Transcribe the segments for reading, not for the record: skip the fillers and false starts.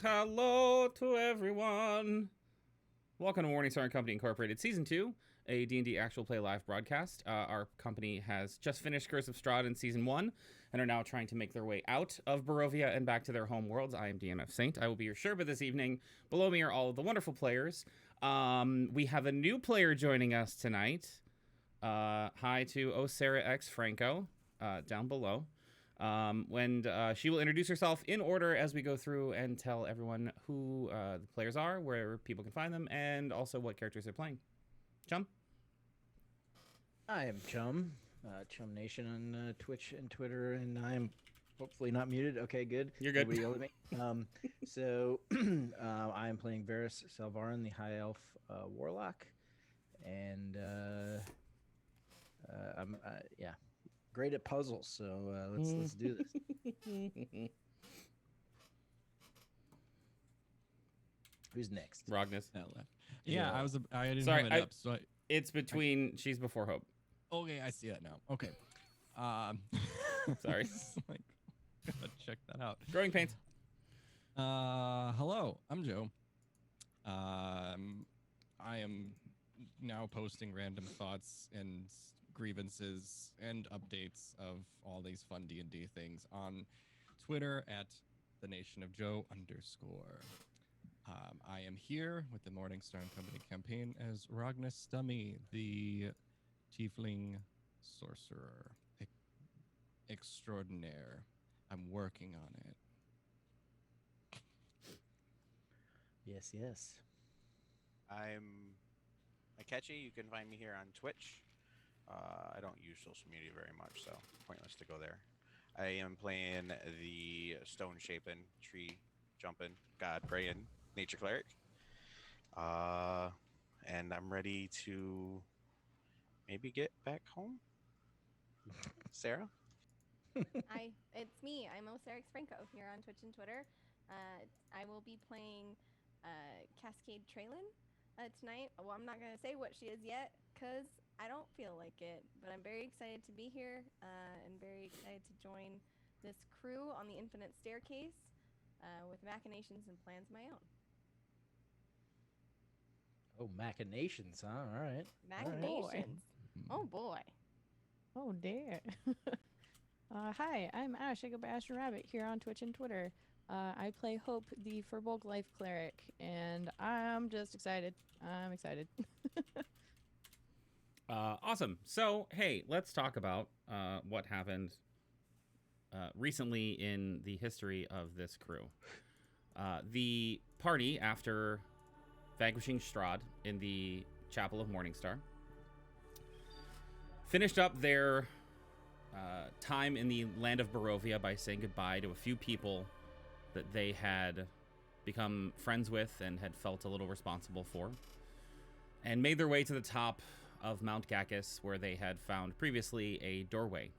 Hello to everyone. Welcome to Morningstar and Company Incorporated Season 2, a D&D actual play live broadcast. Our company has just finished Curse of Strahd in Season 1 and are now trying to make their way out of Barovia and back to their home worlds. I am DMF Saint. I will be your Sherpa this evening. Below me are all of the wonderful players. We have a new player joining us tonight. Hi to Osara X Franco down below. She will introduce herself in order as we go through and tell everyone who the players are, where people can find them, and also what characters they're playing. Chum? I am Chum, Chum Nation on Twitch and Twitter, and I am hopefully not muted. Okay, good. You're good. Nobody yelled at me. I am playing Varys Selvarin, the High Elf Warlock, and I'm great at puzzles, so let's do this. Who's next? Rognus. Yeah, I didn't Sorry, have it up. So it's between. She's before Hope. okay, I see that now. Okay. Sorry. Gotta check that out. Growing Pains. Hello, I'm Joe. I am now posting random thoughts and grievances and updates of all these fun D&D things on Twitter at @thenationofjoe_. I am here with the Morningstar and Company campaign as Rognus Stummy, the tiefling sorcerer extraordinaire. I'm working on it. Yes. I'm Akechi. You can find me here on Twitch. I don't use social media very much, so pointless to go there. I am playing the stone-shaping, tree-jumping, god-praying nature cleric. And I'm ready to maybe get back home. Sarah? Hi, it's me. I'm Osara X Franco here on Twitch and Twitter. I will be playing Cascade Traylon tonight. Well, I'm not going to say what she is yet because I don't feel like it, but I'm very excited to be here and very excited to join this crew on the Infinite Staircase with machinations and plans of my own. Oh, machinations, huh? All right. Machinations. Oh, boy. Oh, dear. Hi, I'm Ash. I go by Ash and Rabbit here on Twitch and Twitter. I play Hope, the Firbolg Life Cleric, and I'm just excited. I'm excited. Awesome. So, hey, let's talk about what happened recently in the history of this crew. The party, after vanquishing Strahd in the Chapel of Morningstar, finished up their time in the land of Barovia by saying goodbye to a few people that they had become friends with and had felt a little responsible for, and made their way to the top of Mount Gakis, where they had found previously a doorway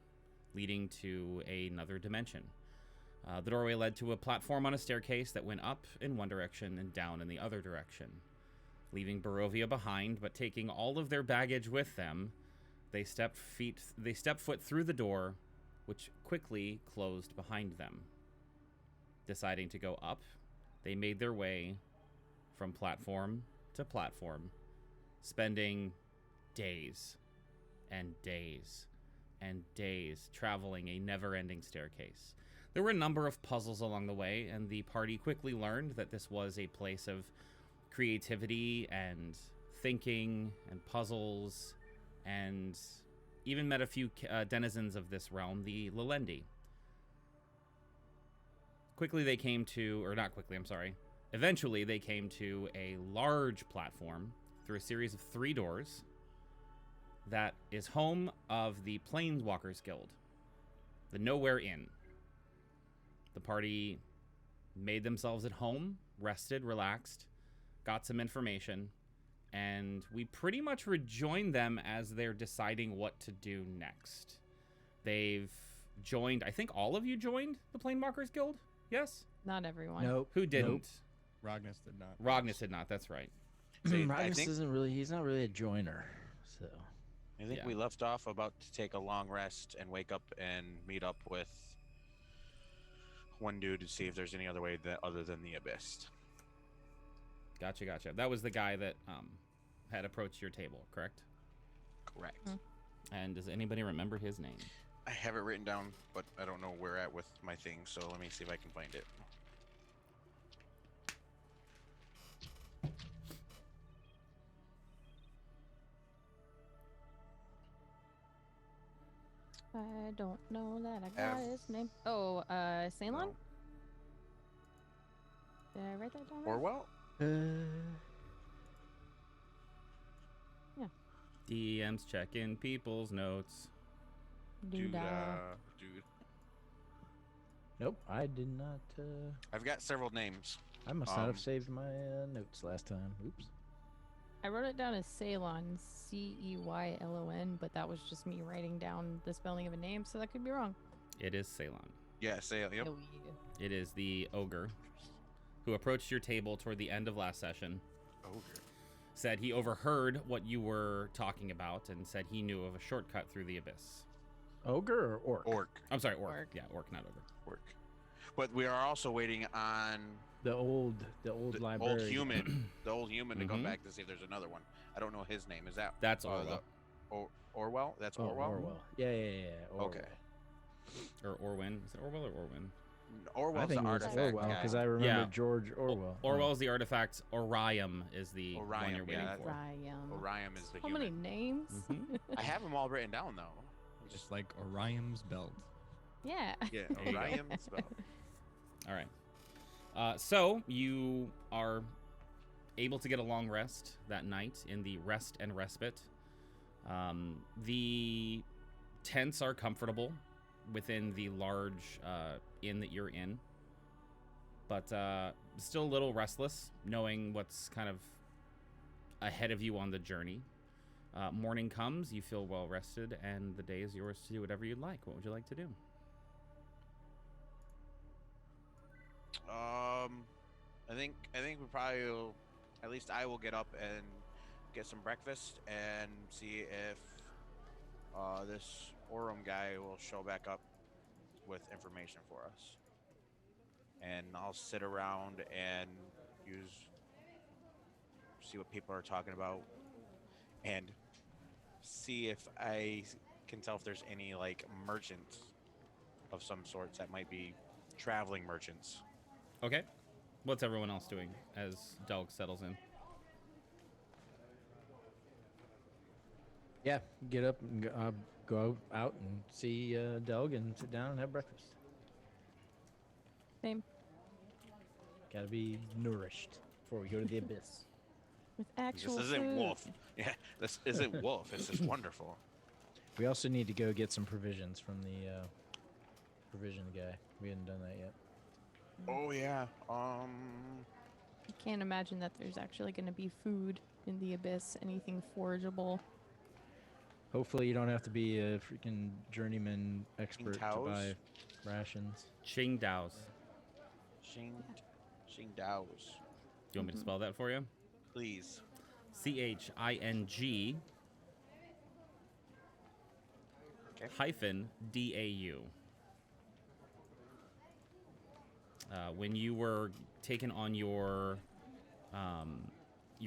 leading to another dimension. The doorway led to a platform on a staircase that went up in one direction and down in the other direction. Leaving Barovia behind, but taking all of their baggage with them, they stepped foot through the door, which quickly closed behind them. Deciding to go up, they made their way from platform to platform, spending days and days and days traveling a never-ending staircase. There were a number of puzzles along the way, and the party quickly learned that this was a place of creativity and thinking and puzzles, and even met a few denizens of this realm, the Lalendi. Eventually they came to a large platform through a series of 3 doors that is home of the Planeswalkers Guild, the Nowhere Inn. The party made themselves at home, rested, relaxed, got some information, and we pretty much rejoined them as they're deciding what to do next. They've joined, I think all of you joined the Planeswalkers Guild? Yes? Not everyone. Nope. Who didn't? Rognus did not. Rognus did not, that's right. Rognus he's not really a joiner, so. I think we left off about to take a long rest and wake up and meet up with one dude to see if there's any other way other than the abyss. Gotcha. That was the guy that had approached your table, correct? Correct. And does anybody remember his name? I have it written down, but I don't know where at with my thing, so let me see if I can find it. I don't know that I got his name. Oh, Faelyn? No. Did I write that down right? Orwell? Yeah. DM's checking people's notes. Dude. Nope, I did not. I've got several names. I must not have saved my notes last time. Oops. I wrote it down as Ceylon, Ceylon, but that was just me writing down the spelling of a name, so that could be wrong. It is Ceylon. Yeah, Yep. Oh, yeah. It is the ogre who approached your table toward the end of last session. Ogre. Said he overheard what you were talking about and said he knew of a shortcut through the abyss. Ogre or orc? Orc. I'm sorry, orc. Orc. Yeah, orc, not ogre. Orc. But we are also waiting on The old library. the old human to come back to see if there's another one. I don't know his name. Is that That's Orwell. Orwell? That's Oh, Orwell. Orwell. Yeah. Orwell. Okay. Or Orwin. Is it Orwell or Orwin? Orwell's I think the it was artifact Orwell guy. because I remember Yeah. George Orwell. Orwell is the artifact. Oriam is the one Oriam, you're waiting yeah, for. Orion. Oriam is the How human. many names? Mhm. I have them all written down though. Just like Orion's belt. Yeah. Yeah, There you go. Oriam's spell. All right. So you are able to get a long rest that night in the rest and respite. The tents are comfortable within the large inn that you're in, but still a little restless, knowing what's kind of ahead of you on the journey. Morning comes, you feel well rested, and the day is yours to do whatever you'd like. What would you like to do? I think we probably will, at least I will get up and get some breakfast and see if this Orem guy will show back up with information for us. And I'll sit around and see what people are talking about and see if I can tell if there's any like merchants of some sorts that might be traveling merchants. Okay. What's everyone else doing as Delg settles in? Yeah, get up and go out and see Delg and sit down and have breakfast. Same. Gotta be nourished before we go to the abyss. With actual This isn't food. Wolf. Yeah, this isn't Wolf. This is wonderful. We also need to go get some provisions from the provision guy. We hadn't done that yet. Oh yeah. I can't imagine that there's actually going to be food in the abyss, anything forageable. Hopefully you don't have to be a freaking journeyman expert to Taos? buy rations. Qing Daos. Xing Daos. Do you want me to spell that for you? Please. CHING Okay. hyphen DAU. When you were taken on your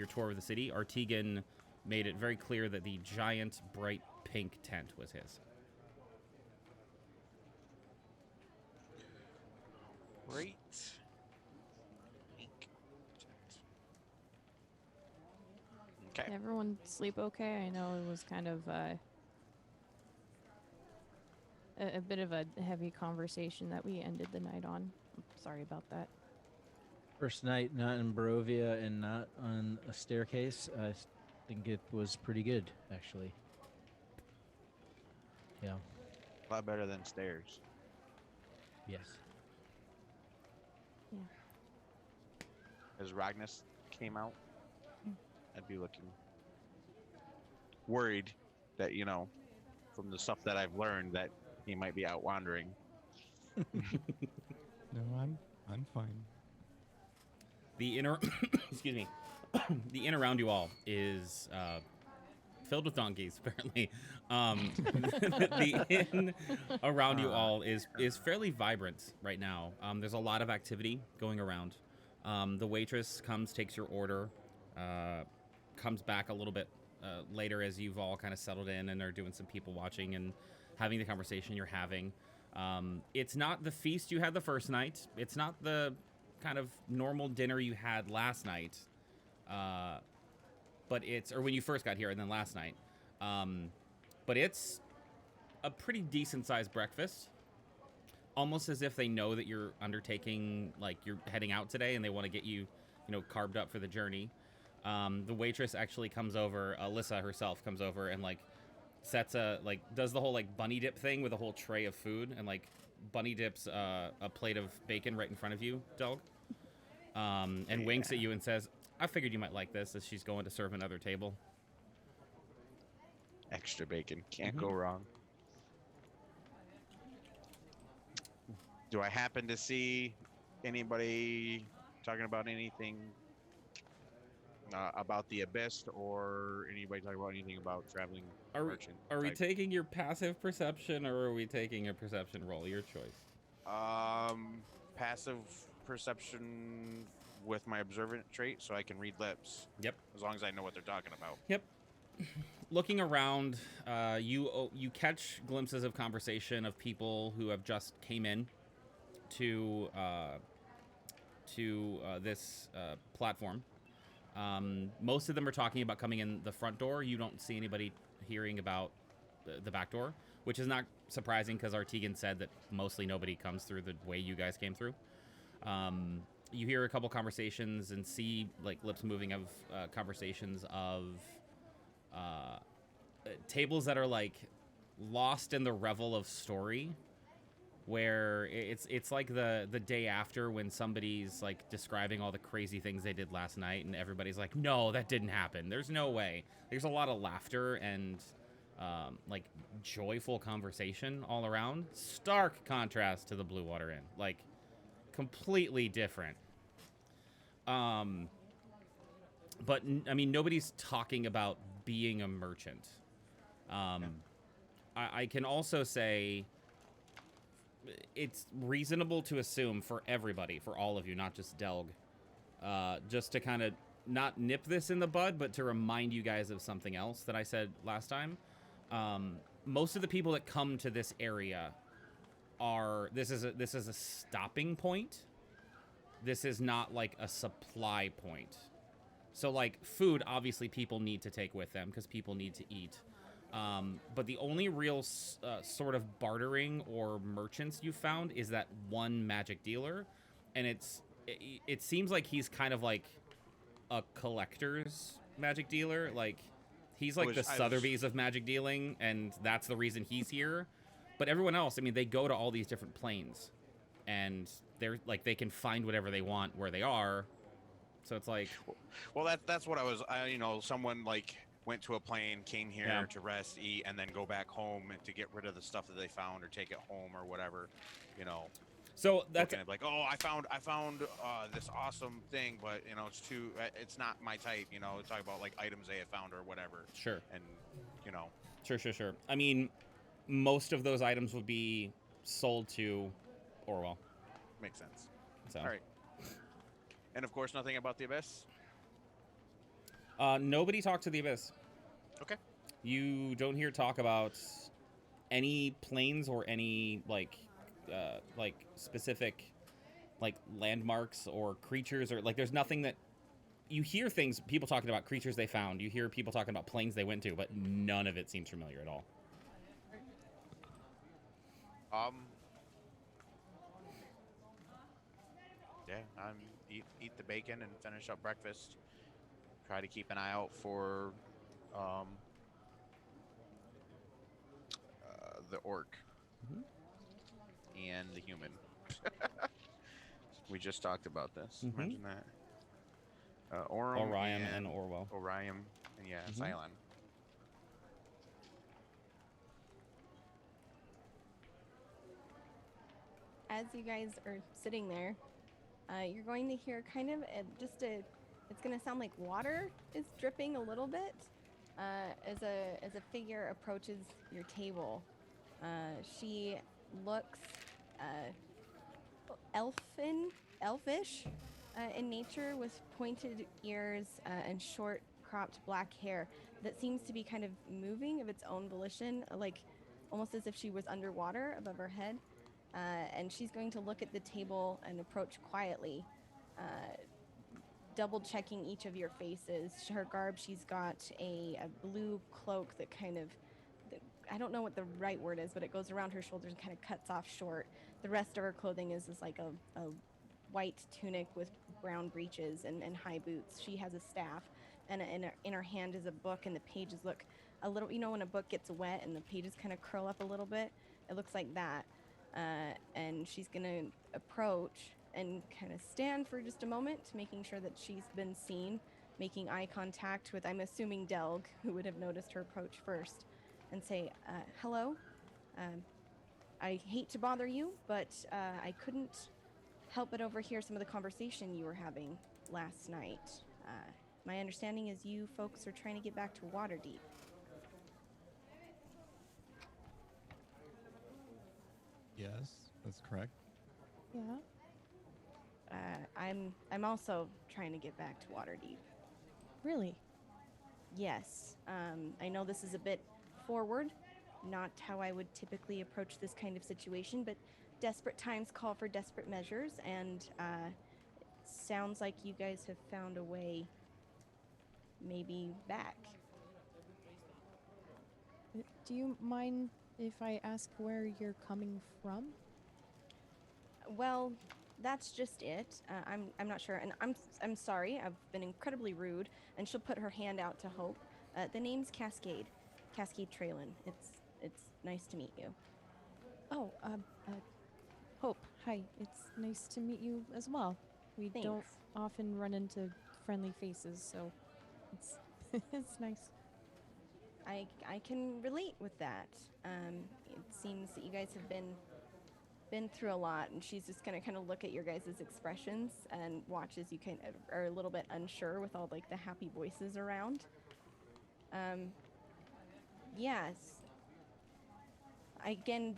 tour of the city, Artigan made it very clear that the giant, bright pink tent was his. Great. Okay. Did everyone sleep okay? I know it was kind of a bit of a heavy conversation that we ended the night on. I'm sorry about that. First night not in Barovia and not on a staircase. I think it was pretty good, actually. Yeah. A lot better than stairs. Yes. Yeah. As Ragnus came out, I'd be looking worried that, from the stuff that I've learned, that he might be out wandering. No, I'm fine. The inner, excuse me, the inn around you all is filled with donkeys, apparently. The inn around you all is fairly vibrant right now. There's a lot of activity going around. The waitress comes, takes your order, comes back a little bit later as you've all kind of settled in and are doing some people watching and having the conversation you're having. It's not the feast you had the first night. It's not the kind of normal dinner you had last night. But it's, or when you first got here and then last night. But it's a pretty decent sized breakfast. Almost as if they know that you're undertaking, like you're heading out today and they want to get you, carved up for the journey. The waitress actually comes over, Alyssa herself comes over and like sets does the whole like bunny dip thing with a whole tray of food and like bunny dips a plate of bacon right in front of you, Delg. And winks at you and says, I figured you might like this, as she's going to serve another table. Extra bacon. Can't go wrong. Do I happen to see anybody talking about anything about the Abyss, or anybody talking about anything about traveling merchant? Are we taking your passive perception, or are we taking a perception roll? Your choice. Passive perception with my observant trait, so I can read lips. Yep. As long as I know what they're talking about. Yep. Looking around, you catch glimpses of conversation of people who have just came in to this platform. Most of them are talking about coming in the front door. You don't see anybody hearing about the back door, which is not surprising because Artegan said that mostly nobody comes through the way you guys came through. You hear a couple conversations and see like lips moving of conversations of tables that are like lost in the revel of story, where it's like the day after when somebody's like describing all the crazy things they did last night and everybody's like, no, that didn't happen, there's no way. There's a lot of laughter and like joyful conversation all around. Stark contrast to the Blue Water Inn, like completely different. But I mean, nobody's talking about being a merchant. I can also say it's reasonable to assume for everybody, for all of you, not just Delg, just to kind of not nip this in the bud, but to remind you guys of something else that I said last time. Most of the people that come to this area are, this is a stopping point. This is not like a supply point. So like food, obviously people need to take with them because people need to eat. But the only real sort of bartering or merchants you found is that one magic dealer. And it seems like he's kind of like a collector's magic dealer. Like he's like the Sotheby's of magic dealing, and that's the reason he's here. But everyone else, I mean, they go to all these different planes and they're like, they can find whatever they want where they are. So it's like, well, that's what I was, someone like went to a plane, came here to rest, eat, and then go back home and to get rid of the stuff that they found or take it home or whatever, So that's like, oh, I found this awesome thing, but it's not my type, talk about like items they had found or whatever. Sure. And Sure. I mean, most of those items would be sold to Orwell. Makes sense. So. All right. And of course, nothing about the Abyss? Nobody talked to the Abyss. Okay. You don't hear talk about any planes or any like specific like landmarks or creatures, or like there's nothing that you hear. Things, people talking about creatures they found. You hear people talking about planes they went to, but none of it seems familiar at all. Yeah, eat the bacon and finish up breakfast. Try to keep an eye out for the orc and the human. We just talked about this. Imagine that. Orion and Orwell. Orion and Faelyn. As you guys are sitting there, you're going to hear kind of it's going to sound like water is dripping a little bit as a figure approaches your table. She looks elfish in nature, with pointed ears and short cropped black hair that seems to be kind of moving of its own volition, like almost as if she was underwater above her head. And she's going to look at the table and approach quietly, double checking each of your faces. Her garb, she's got a blue cloak that kind of, I don't know what the right word is, but it goes around her shoulders and kind of cuts off short. The rest of her clothing is like a white tunic with brown breeches and high boots. She has a staff, and in her hand is a book, and the pages look a little, you know, when a book gets wet and the pages kind of curl up a little bit? It looks like that. And she's going to approach and kind of stand for just a moment, making sure that she's been seen, making eye contact with, I'm assuming, Delg, who would have noticed her approach first, and say, hello. I hate to bother you, but I couldn't help but overhear some of the conversation you were having last night. My understanding is you folks are trying to get back to Waterdeep. Yes, that's correct. Yeah. I'm also trying to get back to Waterdeep. Really? Yes. I know this is a bit forward, not how I would typically approach this kind of situation, but desperate times call for desperate measures, and it sounds like you guys have found a way maybe back. Do you mind if I ask where you're coming from? Well, that's just it. I'm not sure, and I'm sorry. I've been incredibly rude. And she'll put her hand out to Hope. The name's Cascade Traylon. It's nice to meet you. Oh, Hope. Hi. It's nice to meet you as well. We don't Thanks. often run into friendly faces, so it's it's nice. I can relate with that. It seems that you guys have been through a lot, and she's just gonna kind of look at your guys' expressions and watch as you kind of are a little bit unsure with all like the happy voices around. Yes. Again,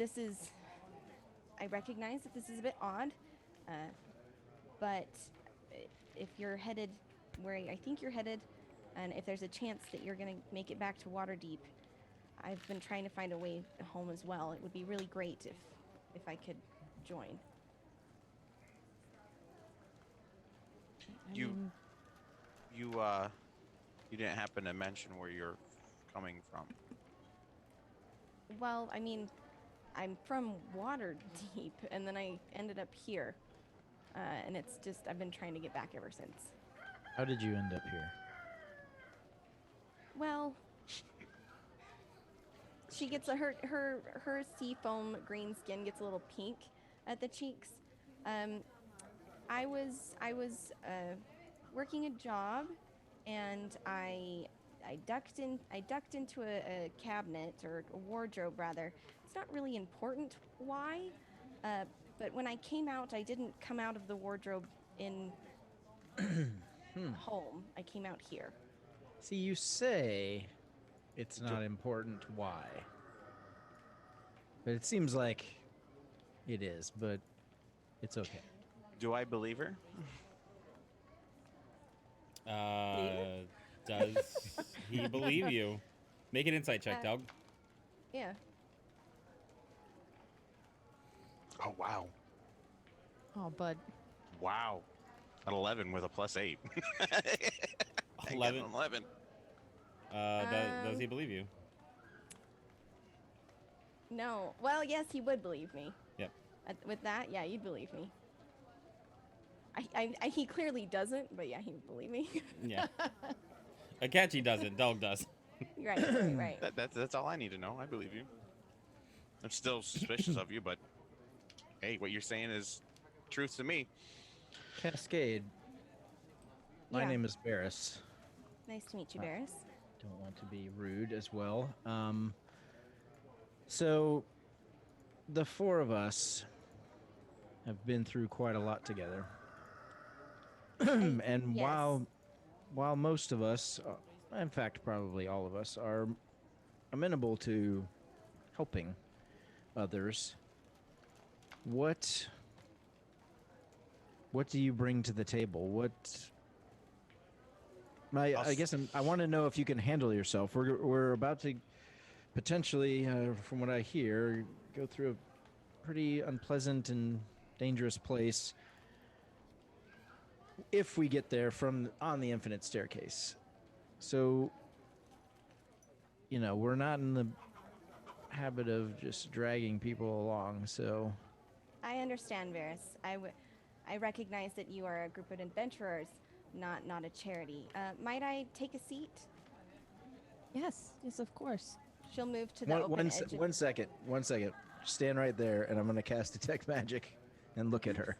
I recognize that this is a bit odd, but if you're headed where I think you're headed, and if there's a chance that you're gonna make it back to Waterdeep, I've been trying to find a way home as well. It would be really great if I could join. I You- mean, You didn't happen to mention where you're coming from. Well, I mean, I'm from Waterdeep, and then I ended up here. And it's just, I've been trying to get back ever since. How did you end up here? Well, she gets her seafoam green skin gets a little pink at the cheeks. I was working a job, and I ducked into a cabinet, or a wardrobe rather. It's not really important why, but when I came out, I didn't come out of the wardrobe in home. I came out here. See, you say it's not important why. But it seems like it is, but it's okay. Do I believe her? Does he believe you? Make an insight check, Doug. Yeah. Oh wow, oh, bud. wow, an 11 with a +8. I got 11. an 11. Does he believe you? No. Well, yes, he would believe me. Yep. With that, yeah, you'd believe me. He clearly doesn't, but yeah, he would believe me. Yeah. Akachi doesn't. Doug does. Right. That's all I need to know. I believe you. I'm still suspicious of you, but hey, what you're saying is truth to me. Cascade. My Yeah. name is Barris. Nice to meet you, Barris. Don't want to be rude as well. So, the four of us have been through quite a lot together. And yes. while most of us in fact, probably all of us, are amenable to helping others. What do you bring to the table? I guess I want to know if you can handle yourself. We're about to potentially, from what I hear, go through a pretty unpleasant and dangerous place if we get there on the infinite staircase. So, we're not in the habit of just dragging people along, so... I understand, Varys. I recognize that you are a group of adventurers, not a charity. Might I take a seat? Yes, of course. She'll move to the open edge. One second. Stand right there, and I'm going to cast Detect Magic and look at her.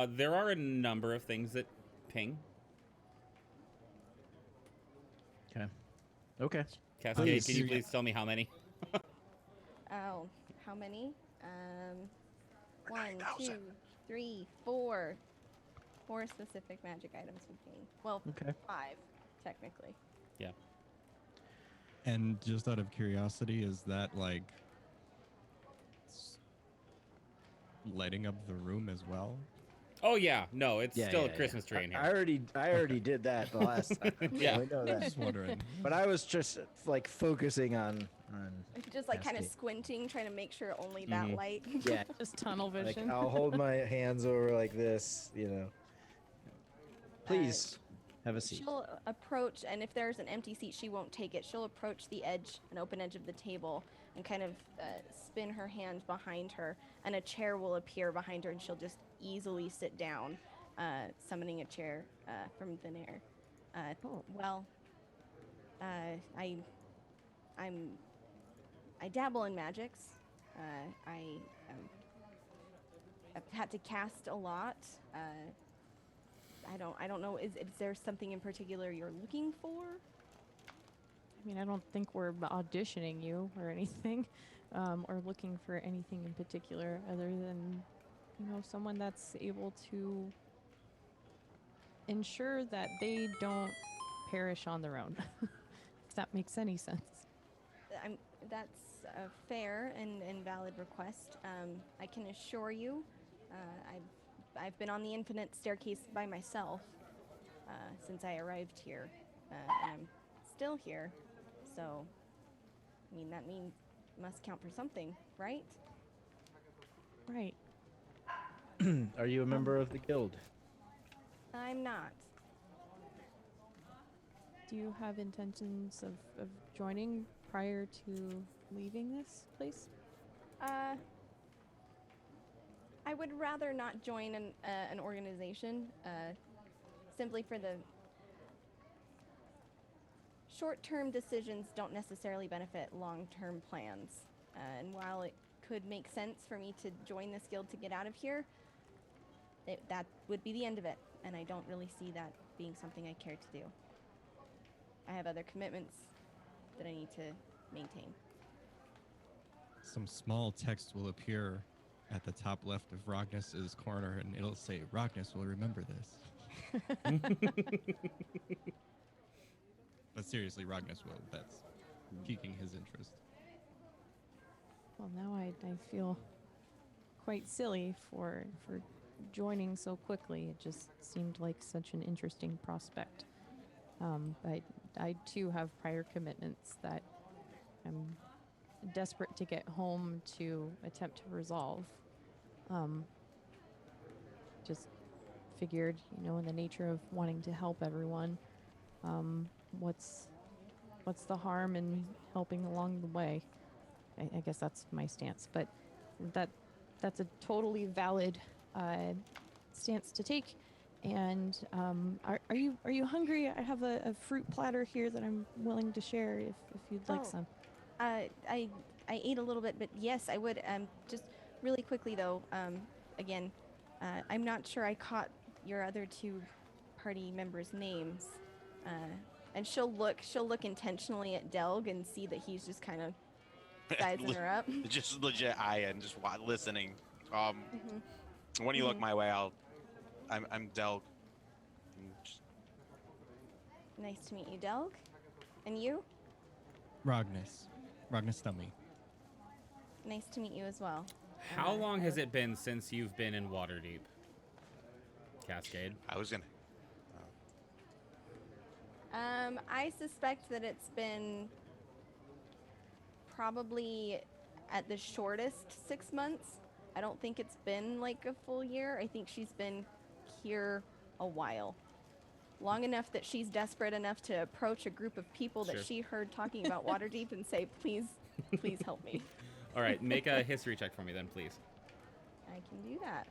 There are a number of things that ping. Okay. Cascade, Please. can you please tell me how many? Oh, how many? 1, 2, 3, 4. 4 specific magic items would ping. Well, Okay. 5, technically. Yeah. And just out of curiosity, is that like lighting up the room as well? Oh yeah, no, it's still a Christmas tree in here. I already did that the last time. Yeah. We know that. Just wondering. But I was just like focusing on Just like kind of Cascade. squinting, trying to make sure only that Mhm. light. yeah. Just tunnel Like vision. I'll hold my hands over like this, Please have a seat. She'll approach, and if there's an empty seat, she won't take it. She'll approach an open edge of the table, and kind of spin her hand behind her, and a chair will appear behind her, and she'll just easily sit down, summoning a chair from thin air. Well, I dabble in magics. I've had to cast a lot. I don't know. Is there something in particular you're looking for? I mean, I don't think we're auditioning you or anything, or looking for anything in particular other than, someone that's able to ensure that they don't perish on their own. If that makes any sense. That's a fair and valid request. I can assure you, I've been on the infinite staircase by myself since I arrived here, and I'm still here. So, that must count for something, right? Right. Are you a member of the guild? I'm not. Do you have intentions of joining prior to leaving this place? I would rather not join an organization, simply for the short-term decisions don't necessarily benefit long-term plans. And while it could make sense for me to join this guild to get out of here, that would be the end of it. And I don't really see that being something I care to do. I have other commitments that I need to maintain. Some small text will appear at the top left of Rognus's corner, and it'll say, "Rognus will remember this." But seriously, Rognus will. That's piquing his interest. Well, now I feel quite silly for joining so quickly. It just seemed like such an interesting prospect. But I too have prior commitments that I'm desperate to get home to attempt to resolve. Just figured, in the nature of wanting to help everyone, what's the harm in helping along the way? I guess that's my stance, but that's a totally valid stance to take. And are you hungry? I have a fruit platter here that I'm willing to share if you'd like some. I ate a little bit, but yes, I would. Just really quickly though. Again, I'm not sure I caught your other two party members' names. And she'll look intentionally at Delg and see that he's just kind of sizing her up. Just legit eye and just listening. When you look my way, I'm Delg. Nice to meet you, Delg. And you? Rognus Dummy. Nice to meet you as well. How long has it been since you've been in Waterdeep, Cascade? I was gonna. I suspect that it's been probably at the shortest 6 months. I don't think it's been like a full year. I think she's been here a while. Long enough that she's desperate enough to approach a group of people that Sure. she heard talking about Waterdeep and say, please help me. All right, make a history check for me then, please. I can do that.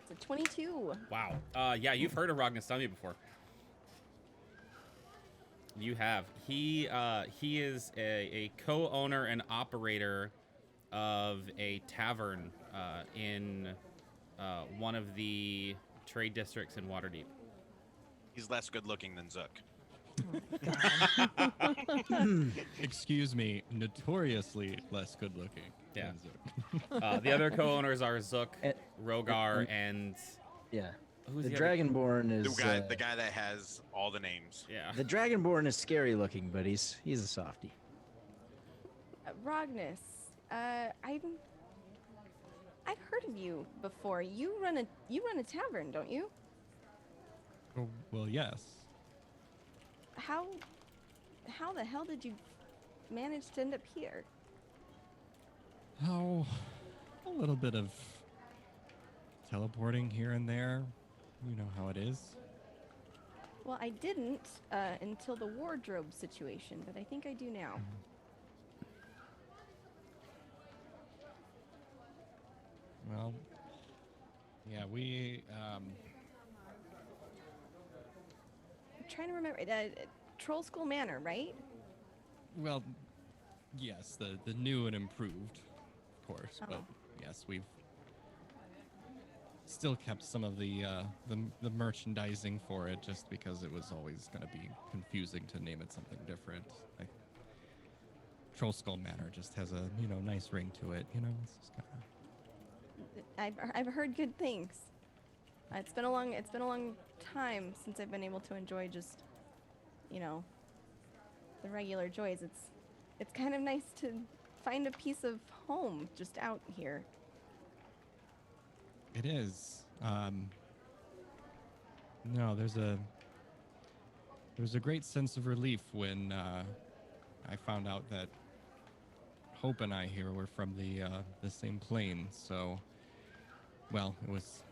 It's a 22. Wow. Yeah, you've heard of Rognastami before. You have. He is a co-owner and operator of a tavern in one of the trade districts in Waterdeep. He's less good looking than Zook. Excuse me, notoriously less good looking. Yeah. than Zook. The other co-owners are Zook, And- Rogar, and Yeah. who's The the other- Dragonborn is The guy that has all the names. Yeah. the Dragonborn is scary looking, but he's a softie. Rognus, I've heard of you before. You run a tavern, don't you? Oh, well, yes. How the hell did you manage to end up here? Oh, a little bit of teleporting here and there. You know how it is. Well, I didn't until the wardrobe situation, but I think I do now. Well, yeah, we I'm trying to remember. Troll School Manor, right? well, yes, the new and improved, of course, but Oh. yes, we've still kept some of the merchandising for it, just because it was always going to be confusing to name it something different. Troll Skull Manor just has a nice ring to it. It's just kind of. I've heard good things. It's been a long time since I've been able to enjoy just, the regular joys. It's kind of nice to find a piece of home just out here. It is. No, there's a great sense of relief when I found out that Hope and I here were from the same plane. So, well, it was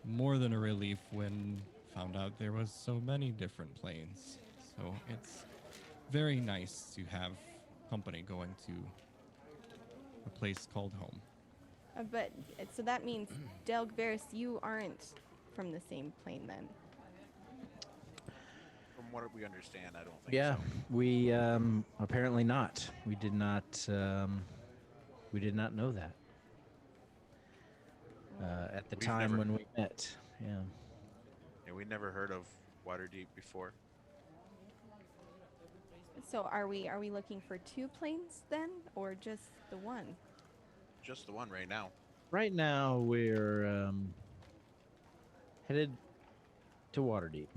more than a relief when found out there was so many different planes. So it's very nice to have company going to a place called home. So that means, Delg Varys, you aren't from the same plane then. From what we understand, I don't think Yeah, so. we apparently not. We did not know that at the We've time never- when we met. Yeah. Yeah, we never heard of Waterdeep before. So are we looking for two planes then, or just the one? Just the one right now. Right now we're headed to Waterdeep.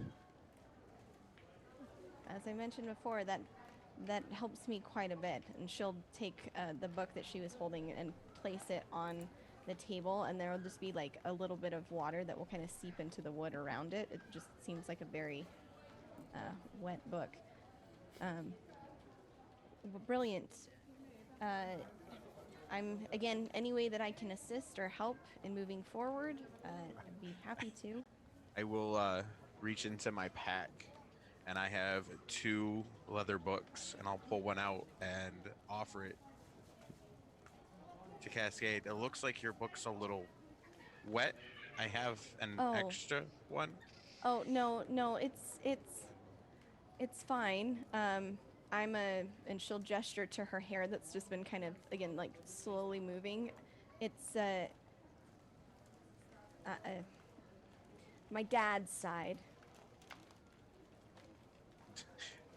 As I mentioned before, that helps me quite a bit. And she'll take the book that she was holding and place it on the table, and there will just be like a little bit of water that will kind of seep into the wood around it. It just seems like a very wet book. Brilliant. I'm, again, any way that I can assist or help in moving forward, I'd be happy to. I will reach into my pack, and I have 2 leather books, and I'll pull one out and offer it to Cascade. It looks like your book's a little wet. I have an Oh. extra one. Oh, no, it's fine. And she'll gesture to her hair that's just been kind of, again, like slowly moving. It's, my dad's side.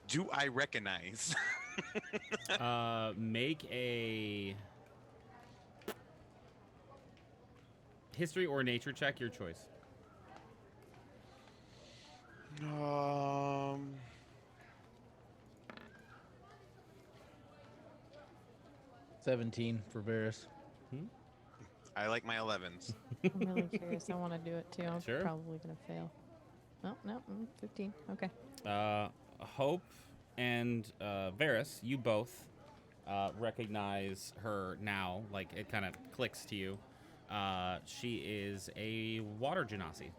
Do I recognize? Make a history or nature check, your choice. Um, 17 for Varys. I like my 11s. I'm really curious. I want to do it too. I'm Sure. probably gonna fail. No, 15. Okay. Hope and Varys, you both recognize her now. Like, it kind of clicks to you. She is a water genasi.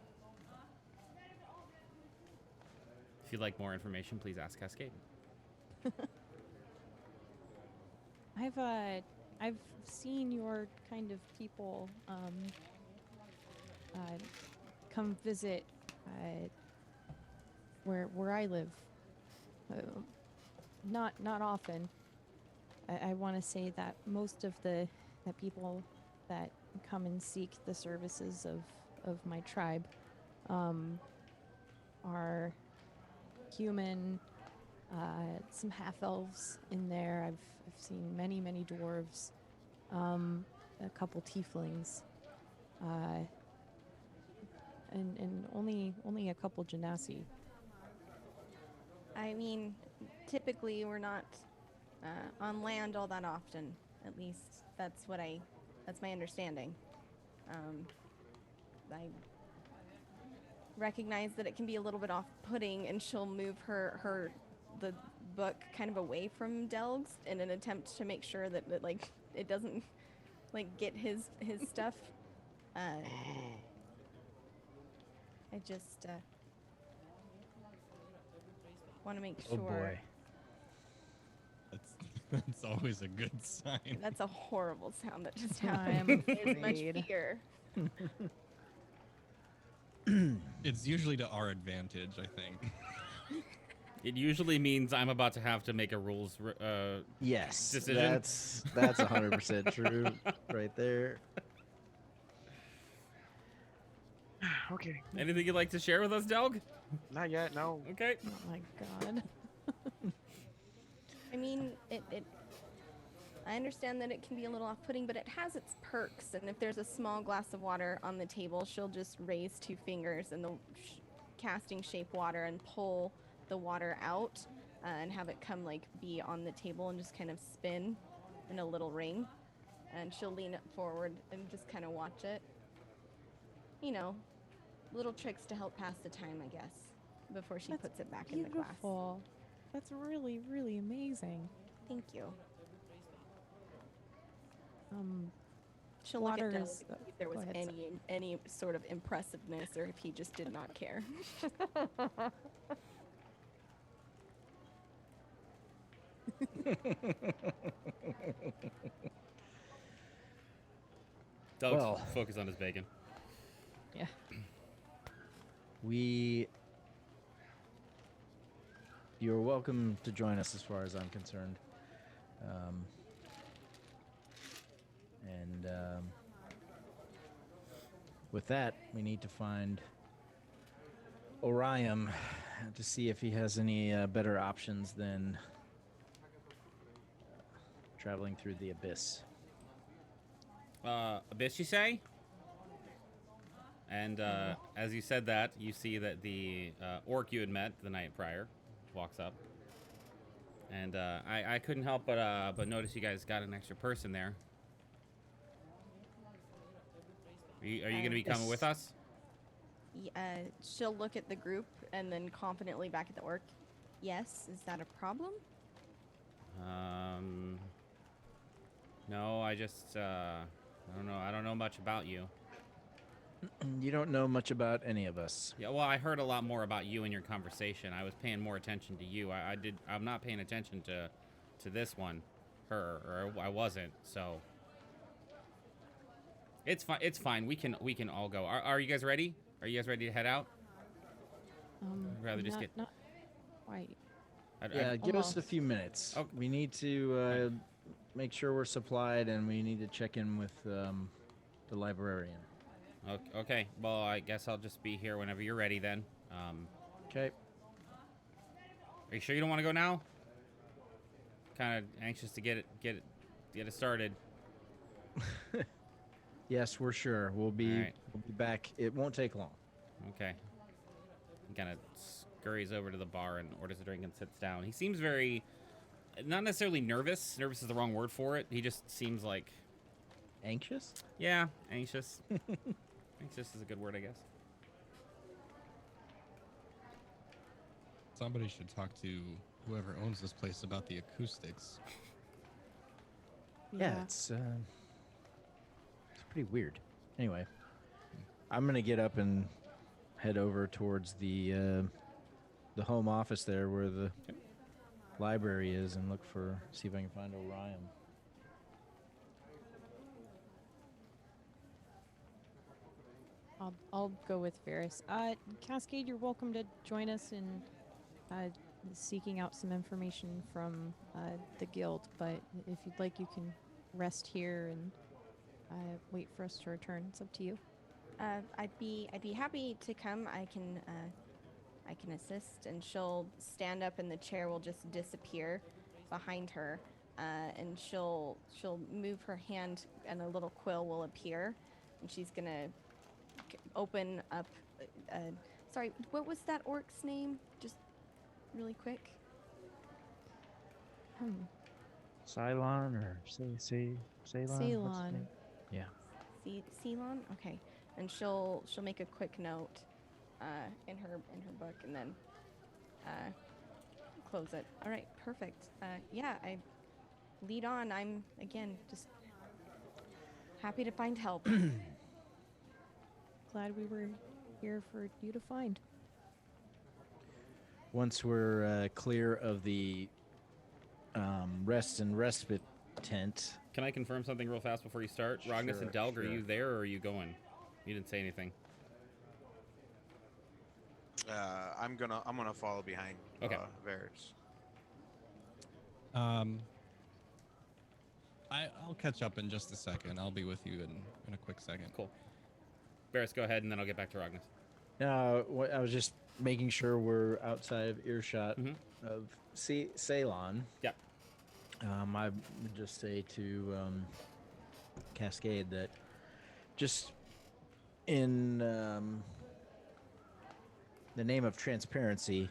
If you'd like more information, please ask Cascade. I've seen your kind of people come visit where I live. Not often. I want to say that most of the people that come and seek the services of my tribe are human, some half elves in there. I've seen many dwarves, a couple tieflings, and only a couple genasi. I mean, typically we're not on land all that often. At least that's my understanding. I recognize that it can be a little bit off-putting, and she'll move the book kind of away from Delgs in an attempt to make sure that like it doesn't like get his stuff. I just want to make sure. Oh boy. That's always a good sign. That's a horrible sound that just I happened. am There's much afraid. fear. It's usually to our advantage, I think. It usually means I'm about to have to make a rules Yes, decision. that's 100% true right there. Okay. Anything you'd like to share with us, Delg? Not yet. No. Okay. Oh my god. I mean, I understand that it can be a little off-putting, but it has its perks. And if there's a small glass of water on the table, she'll just raise 2 fingers in the casting shape water and pull the water out and have it come like be on the table and just kind of spin in a little ring. And she'll lean it forward and just kind of watch it. You know, little tricks to help pass the time, I guess, before she That's puts it back in the glass. Beautiful. That's really amazing. Thank you. She'll Water look at Del is- to see if there was go ahead, sorry. any sort of impressiveness or if he just did not care. Delg's Well. focus on his bacon. Yeah. You're welcome to join us as far as I'm concerned. With that, we need to find Orion to see if he has any better options than traveling through the abyss. Abyss, you say? And as you said that, you see that the orc you had met the night prior walks up. And I couldn't help but notice you guys got an extra person there. Are you going to be coming with us? She'll look at the group and then confidently back at the orc. Yes, is that a problem? No, I just I don't know much about you. You don't know much about any of us. Yeah, well, I heard a lot more about you in your conversation. I was paying more attention to you. I'm not paying attention to this one, her, or I wasn't. So it's fine. It's fine. We can all go. Are you guys ready? Are you guys ready to head out? I'd rather just get. Not quite. Yeah, give us a Almost. few minutes. Okay. We need to make sure we're supplied, and we need to check in with the librarian. Okay. Well, I guess I'll just be here whenever you're ready then. Okay. Are you sure you don't want to go now? Kind of anxious to get it started. Yes, we're sure. We'll be All right. we'll be back. It won't take long. Okay. Kind of scurries over to the bar and orders a drink and sits down. He seems very, not necessarily nervous. Nervous is the wrong word for it. He just seems like, Anxious? yeah, anxious. Anxious is a good word, I guess. Somebody should talk to whoever owns this place about the acoustics. Yeah, it's pretty weird. Anyway, I'm gonna get up and head over towards the home office there where the library is and see if I can find Orion. I'll go with Varys. Cascade, you're welcome to join us in seeking out some information from the guild, but if you'd like, you can rest here and wait for us to return. It's up to you. I'd be happy to come. I can assist, and she'll stand up, and the chair will just disappear behind her, and she'll move her hand, and a little quill will appear, and she's gonna open up. Sorry, what was that orc's name? Just really quick. Cylon or Ceylon? What's his Ceylon. name? Yeah. Ceylon? Okay. And she'll make a quick note in her book, and then close it. All right, perfect. Yeah, I lead on. I'm again just happy to find help. Glad we were here for you to find. Once we're clear of the rest and respite tent. Can I confirm something real fast before you start? Rognus and Delg, are you there or are you going? You didn't say anything. I'm gonna follow behind. Okay. Varys. I'll catch up in just a second. I'll be with you in a quick second. Cool. Barris, go ahead, and then I'll get back to Rognus. No, I was just making sure we're outside of earshot of Ceylon. Yeah. I would just say to Cascade that just in the name of transparency,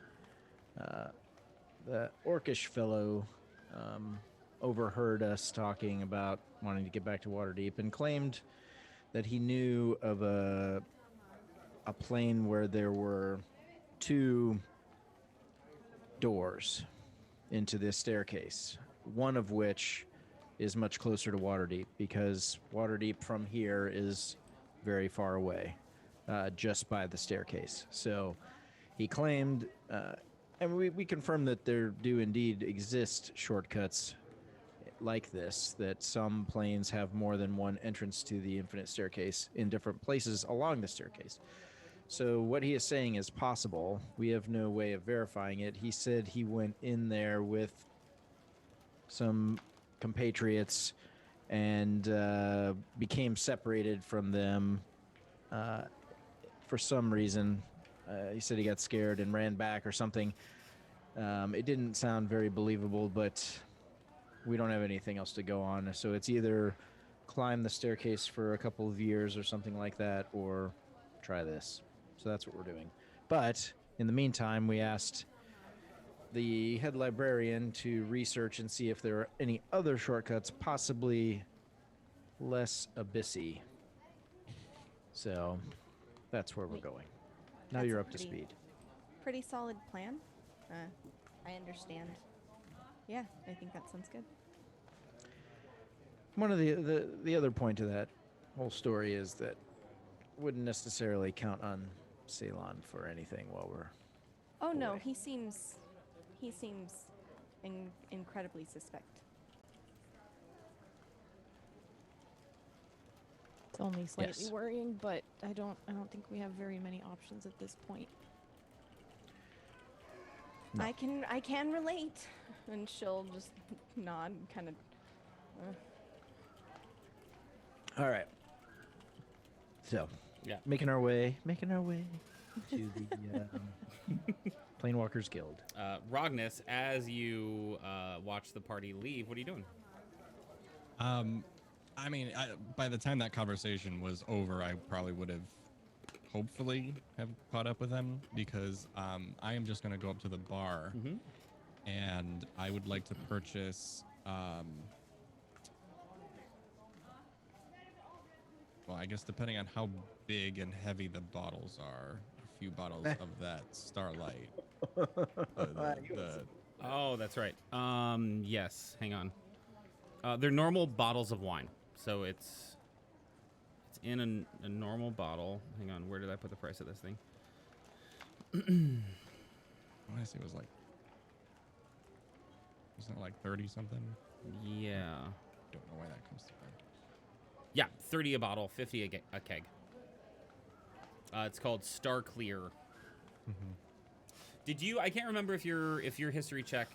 the orcish fellow overheard us talking about wanting to get back to Waterdeep and claimed that he knew of a plane where there were 2 doors into this staircase, one of which is much closer to Waterdeep because Waterdeep from here is very far away, just by the staircase. So he claimed, and we confirmed that there do indeed exist shortcuts like this, that some planes have more than one entrance to the infinite staircase in different places along the staircase. So what he is saying is possible. We have no way of verifying it. He said he went in there with some compatriots and became separated from them for some reason. He said he got scared and ran back or something. It didn't sound very believable, but we don't have anything else to go on. So it's either climb the staircase for a couple of years or something like that, or try this. So that's what we're doing. But in the meantime, we asked the head librarian to research and see if there are any other shortcuts, possibly less abyssy. So that's where we're going. Now That's you're a up to speed. Pretty solid plan. I understand. Yeah, I think that sounds good. One of the other point to that whole story is that wouldn't necessarily count on Ceylon for anything while we're Oh no, away. he seems incredibly suspect. It's only slightly Yes. worrying, but I don't think we have very many options at this point. No. I can relate, and she'll just nod, kind of. All right. So, Yeah. making our way to the Planewalkers Guild. Rognus, as you watch the party leave, what are you doing? I mean, by the time that conversation was over, I probably would have hopefully have caught up with them because I am just going to go up to the bar Mm-hmm. and I would like to purchase. Well, I guess depending on how big and heavy the bottles are, a few bottles of that Starlight. The Oh, that's right. Yes. Hang on. They're normal bottles of wine, so it's in a normal bottle. Hang on. Where did I put the price of this thing? I want to say it was like, wasn't it like 30 something? Yeah. Don't know why that comes to mind. Yeah, 30 a bottle, 50 a keg. It's called Star Clear. Mm-hmm. Did you? I can't remember if your history check,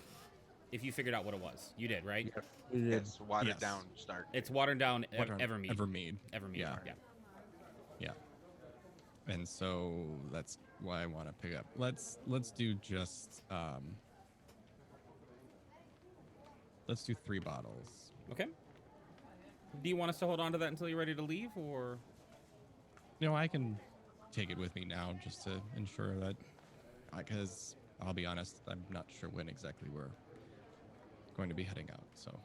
if you figured out what it was. You did, right? It's watered Yes. down Stark. It's watered down Evermead. Evermead. Evermead. Yeah. Yeah. Yeah. And so that's why I want to pick up. Let's do just let's do 3 bottles. Okay. Do you want us to hold on to that until you're ready to leave, or? No, I can take it with me now just to ensure that, because I'll be honest, I'm not sure when exactly we're going to be heading out. So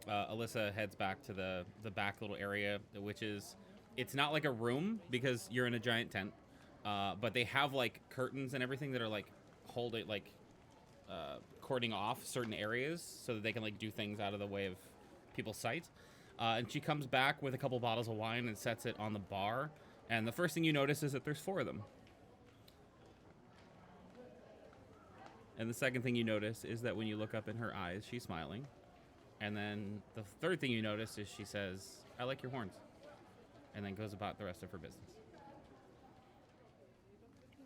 Alyssa heads back to the back little area, which is, it's not like a room because you're in a giant tent, but they have like curtains and everything that are like cording off certain areas so that they can like do things out of the way of people's sight. And she comes back with a couple bottles of wine and sets it on the bar. And the first thing you notice is that there's 4 of them. And the second thing you notice is that when you look up in her eyes, she's smiling. And then the third thing you notice is she says, "I like your horns," and then goes about the rest of her business.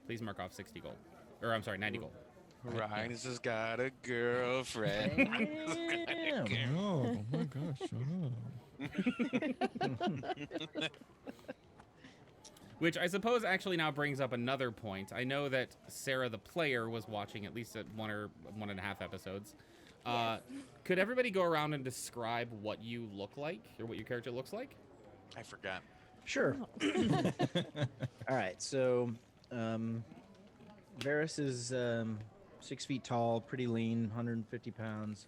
Please mark off 60 gold. Or I'm sorry, 90 gold. Ryan's has got a girlfriend. Damn. oh my gosh, shut up. Which I suppose actually now brings up another point. I know that Sarah the player was watching at least at 1 or 1.5 episodes. Could everybody go around and describe what you look like, or what your character looks like? I forgot. Sure. All right. So, Varys is 6 feet tall, pretty lean, 150 pounds.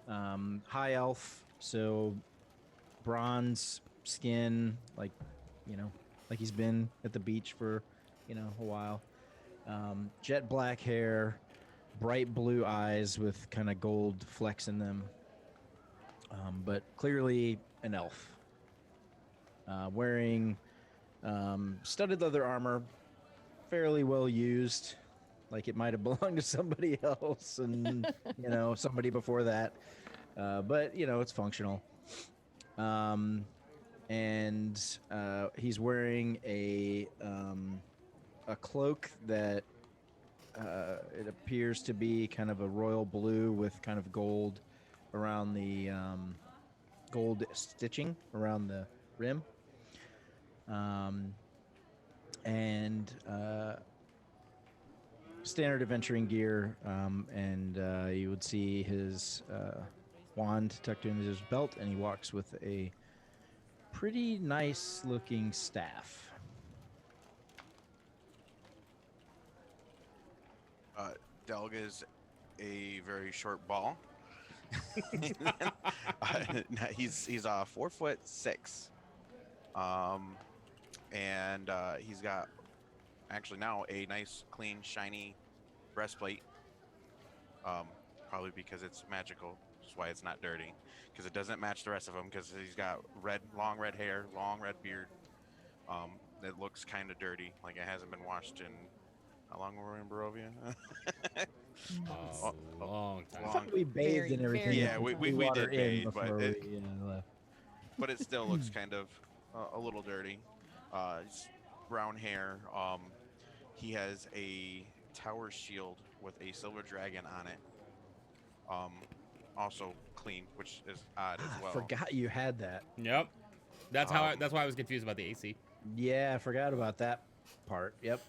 High elf, so bronze skin, like he's been at the beach for a while. Jet black hair, bright blue eyes with kind of gold flecks in them, but clearly an elf. Wearing studded leather armor, fairly well used, like it might have belonged to somebody else and somebody before that, but it's functional. And he's wearing a cloak that it appears to be kind of a royal blue with kind of gold around the gold stitching around the rim. And standard adventuring gear, and you would see his wand tucked into his belt, and he walks with a pretty nice looking staff. Delg is a very short ball. He's 4'6", and he's got actually now a nice, clean, shiny breastplate. Probably because it's magical. That's why it's not dirty. Because it doesn't match the rest of him. Because he's got long red hair, long red beard. That looks kind of dirty, like it hasn't been washed in. How long were we in Barovia? A long time. I thought we bathed and everything. Yeah, we water did in bathe, but before it, we left. but it still looks kind of a little dirty. It's brown hair. He has a tower shield with a silver dragon on it. Also clean, which is odd as well. Forgot you had that. Yep. That's that's why I was confused about the AC. Yeah, I forgot about that part. Yep.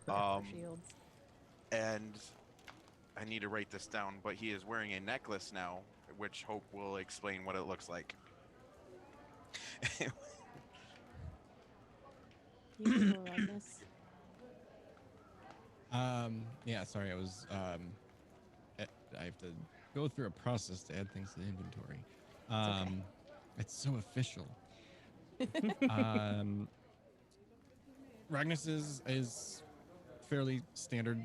Shields. And I need to write this down, but he is wearing a necklace now, which Hope will explain what it looks like. You can go, Magnus. Yeah, sorry, I was I have to go through a process to add things to the inventory. okay. It's so official. um Ragnus is fairly standard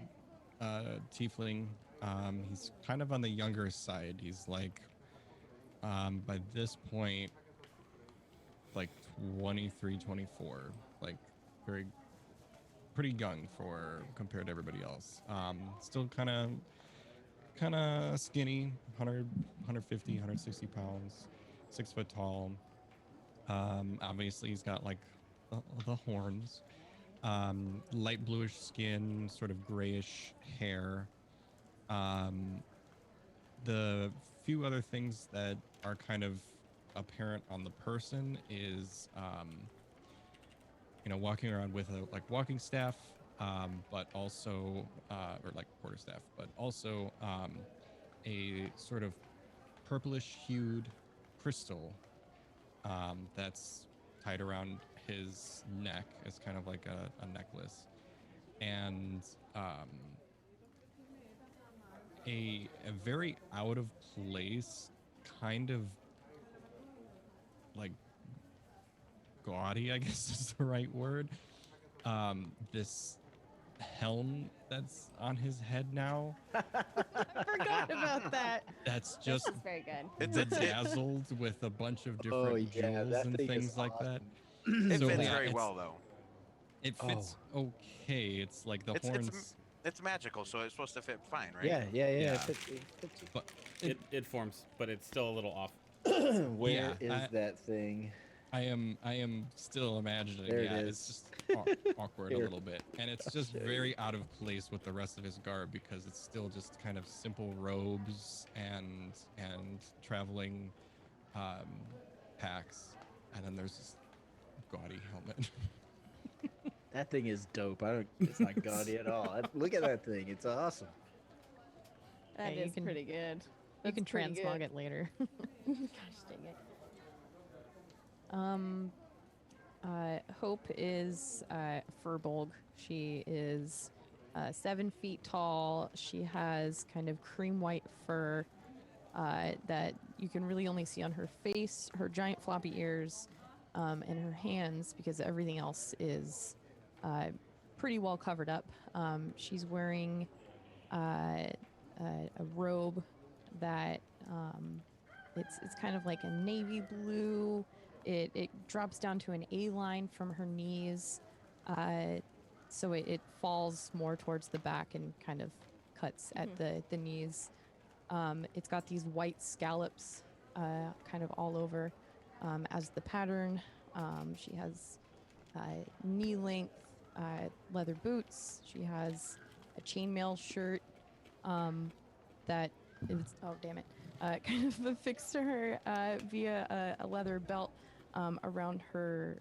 tiefling. He's kind of on the younger side. He's like by this point like 23, 24, like very pretty young for compared to everybody else. Still kind of skinny, 100, 150, 160 pounds, 6 foot tall. Obviously he's got like the horns, light bluish skin, sort of grayish hair. The few other things that are kind of apparent on the person is, walking around with a like walking staff, but also, or like quarterstaff, but also a sort of purplish hued crystal that's tied around his neck as kind of like a necklace, and a very out of place kind of like gaudy, I guess is the right word. This helm that's on his head now. I forgot about that. That's This just is very good. It's bedazzled with a bunch of different Oh, yeah, jewels that and thing is things like that. It So, fits yeah, very it's- well though. It fits okay. It's like the It's horns, it's magical, so it's supposed to fit fine, right? Yeah. Yeah. It's but It forms, but it's still a little off. Where is Yeah, that thing? I am still imagining. There it Yeah, is. it's just awkward a Here. little bit, and it's I'll just show you. very out of place with the rest of his garb because it's still just kind of simple robes and traveling packs, and then there's this gaudy helmet. That thing is dope. It's not gaudy at all. Look at that thing. It's awesome. That Yeah, you is can- pretty good. You can That's pretty transmog good. it later. Gosh dang it. Hope is Furbolg. She is 7 feet tall. She has kind of cream white fur that you can really only see on her face, her giant floppy ears, and her hands because everything else is pretty well covered up. She's wearing a robe that it's kind of like a navy blue. It drops down to an A line from her knees, so it falls more towards the back and kind of cuts at the knees. It's got these white scallops kind of all over as the pattern. She has knee-length leather boots. She has a chainmail shirt that is, oh damn it, kind of affixed to her via a leather belt around her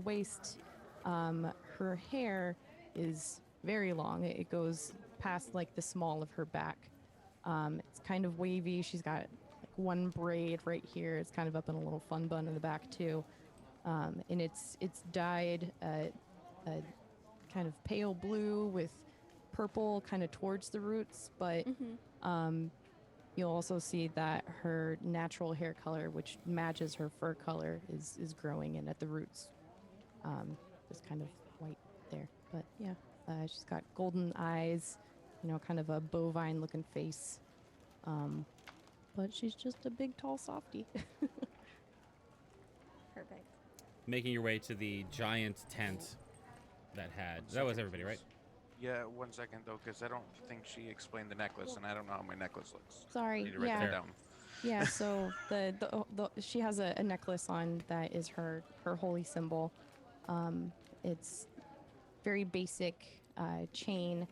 waist. Her hair is very long. It goes past like the small of her back. It's kind of wavy. She's got like one braid right here. It's kind of up in a little fun bun in the back too, and it's dyed a kind of pale blue with purple kind of towards the roots, but you'll also see that her natural hair color, which matches her fur color, is growing in at the roots. Just kind of white there. But yeah, she's got golden eyes, kind of a bovine looking face. But she's just a big, tall softie. Perfect. Making your way to the giant tent that had... That was everybody, right? Yeah, 1 second though, because I don't think she explained the necklace, and I don't know how my necklace looks. I Sorry, need to write yeah. that down. Yeah, so the she has a necklace on that is her holy symbol. It's very basic chain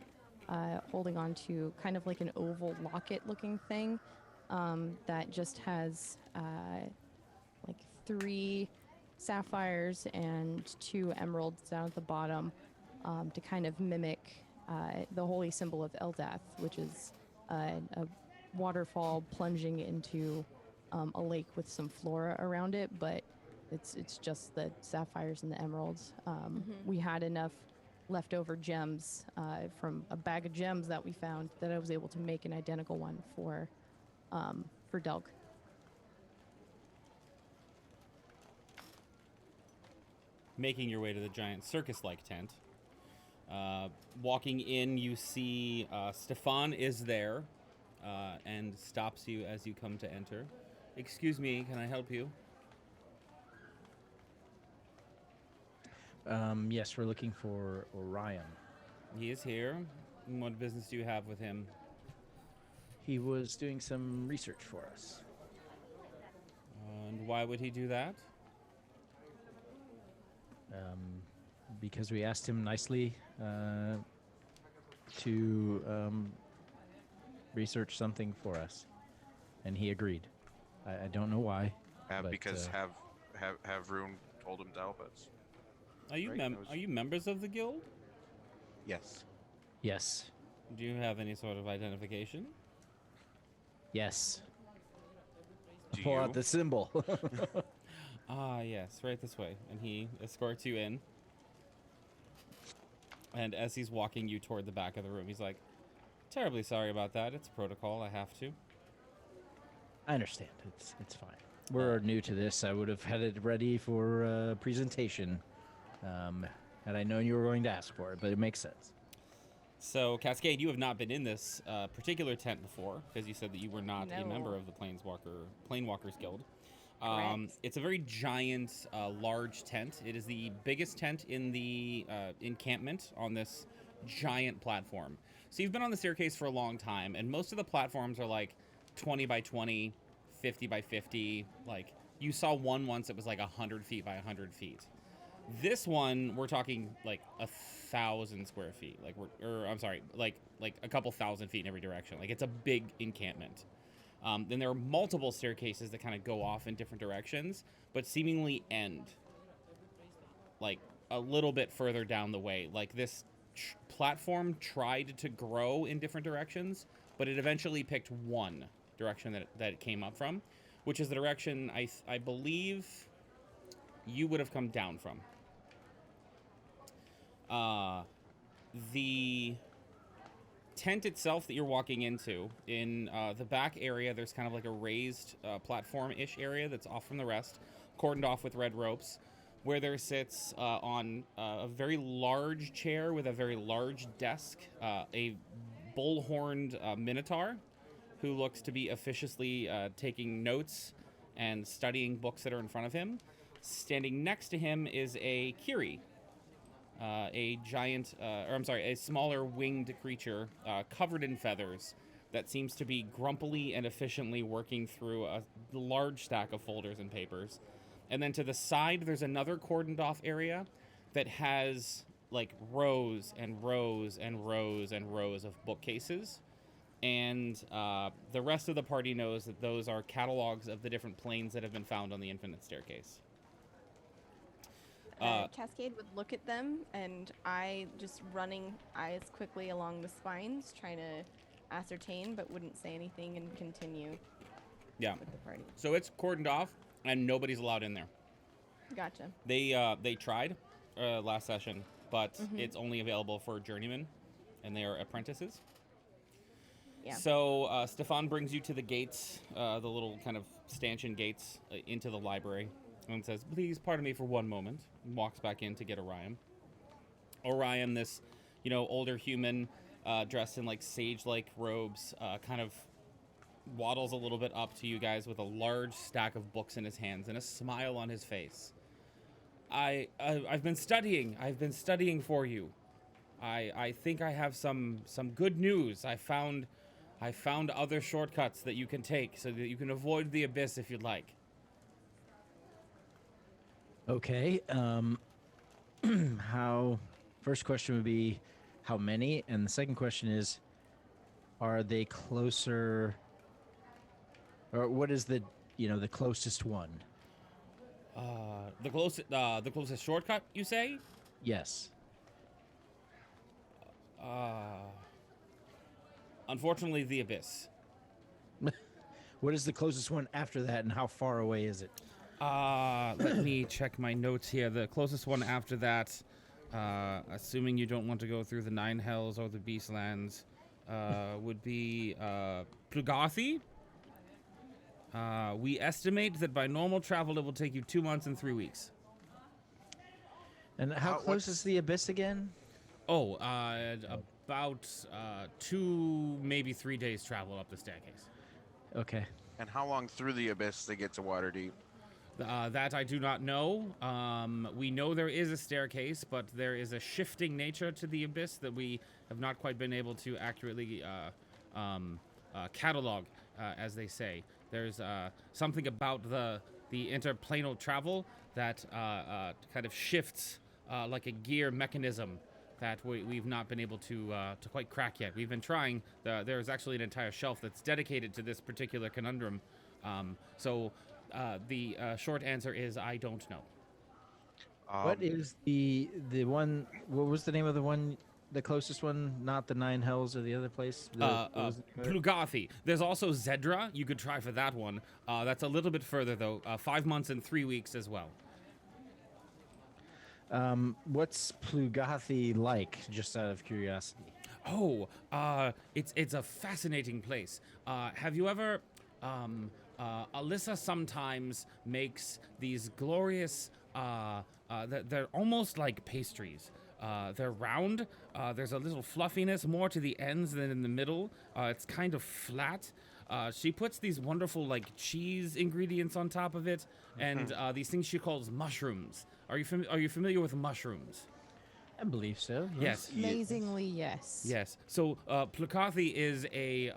holding on to kind of like an oval locket looking thing that just has like 3 sapphires and 2 emeralds down at the bottom to kind of mimic the holy symbol of Eldath, which is a waterfall plunging into a lake with some flora around it, but It's just the sapphires and the emeralds. Mhm. We had enough leftover gems from a bag of gems that we found that I was able to make an identical one for Delk. Making your way to the giant circus-like tent. Walking in, you see Stefan is there and stops you as you come to enter. Excuse me, can I help you? Yes, we're looking for Orion. He is here. What business do you have with him? He was doing some research for us. And why would he do that? Because we asked him nicely to research something for us, and he agreed. I don't know why. But, Because have Rune told him to help us? Are you Right, are you members of the guild? Yes. Yes, Do you have any sort of identification? yes. Do Pull you? out the symbol. Ah, yes, right this way. And he escorts you in. And as he's walking you toward the back of the room, he's like, terribly sorry about that. It's protocol. I have to. I understand. It's fine. We're new to this. I would have had it ready for presentation had I known you were going to ask for it, but it makes sense. So, Cascade, you have not been in this particular tent before, because you said that you were not a member No. of the Planewalkers Guild. Correct. It's a very giant, large tent. It is the biggest tent in the encampment on this giant platform. So you've been on the staircase for a long time, and most of the platforms are like 20 by 20, 50 by 50. Like, you saw one once that was like 100 feet by 100 feet. This one, we're talking like 1,000 square feet. Like like a couple thousand feet in every direction. Like, it's a big encampment. Then there are multiple staircases that kind of go off in different directions, but seemingly end like a little bit further down the way. Like, this platform tried to grow in different directions, but it eventually picked one direction that it came up from, which is the direction I believe you would have come down from. The tent itself that you're walking into, in the back area, there's kind of like a raised platform-ish area that's off from the rest, cordoned off with red ropes, where there sits on a very large chair with a very large desk, a bull-horned minotaur who looks to be officiously taking notes and studying books that are in front of him. Standing next to him is a Kiri, a giant, a smaller winged creature covered in feathers that seems to be grumpily and efficiently working through a large stack of folders and papers. And then to the side, there's another cordoned off area that has like rows and rows and rows and rows of bookcases. And the rest of the party knows that those are catalogs of the different planes that have been found on the Infinite Staircase. Cascade would look at them, and I just running eyes quickly along the spines, trying to ascertain, but wouldn't say anything and continue Yeah. with the party. So it's cordoned off, and nobody's allowed in there. Gotcha. They tried last session, but Mhm. it's only available for journeymen, and they are apprentices. Yeah. So Stefan brings you to the gates, the little kind of stanchion gates into the library, and says, "Please pardon me for one moment," and walks back in to get Orion. Orion, this, older human, dressed in like sage-like robes, kind of waddles a little bit up to you guys with a large stack of books in his hands and a smile on his face. I've been studying. I've been studying for you. I think I have some good news. I found other shortcuts that you can take so that you can avoid the abyss if you'd like. Okay. First question would be how many, and the second question is, are they closer, or what is the closest one? The closest shortcut, you say? Yes. Unfortunately, the abyss. What is the closest one after that, and how far away is it? Let me check my notes here. The closest one after that, assuming you don't want to go through the Nine Hells or the Beastlands, would be Plugarthi. We estimate that by normal travel, it will take you 2 months and 3 weeks. And how close is the abyss again? Oh, about 2, maybe 3 days travel up the staircase. Okay. And how long through the abyss to get to Waterdeep? That I do not know. We know there is a staircase, but there is a shifting nature to the abyss that we have not quite been able to accurately catalog, as they say. There's something about the interplanal travel that kind of shifts like a gear mechanism that we've not been able to quite crack yet. We've been trying. There's actually an entire shelf that's dedicated to this particular conundrum. So the short answer is I don't know. What is the one? What was the name of the one? The closest one, not the Nine Hells or the other place. What was the name of it? Plugarthi. There's also Zedra. You could try for that one. That's a little bit further though. 5 months and 3 weeks as well. What's Plugarthi like? Just out of curiosity. Oh, it's a fascinating place. Have you ever? Alyssa sometimes makes these glorious. They're almost like pastries. They're round. There's a little fluffiness more to the ends than in the middle. It's kind of flat. She puts these wonderful like cheese ingredients on top of it, and these things she calls mushrooms. Are you familiar with mushrooms? I believe so. Yes. Amazingly, yes. Yes. So Plugarthi is a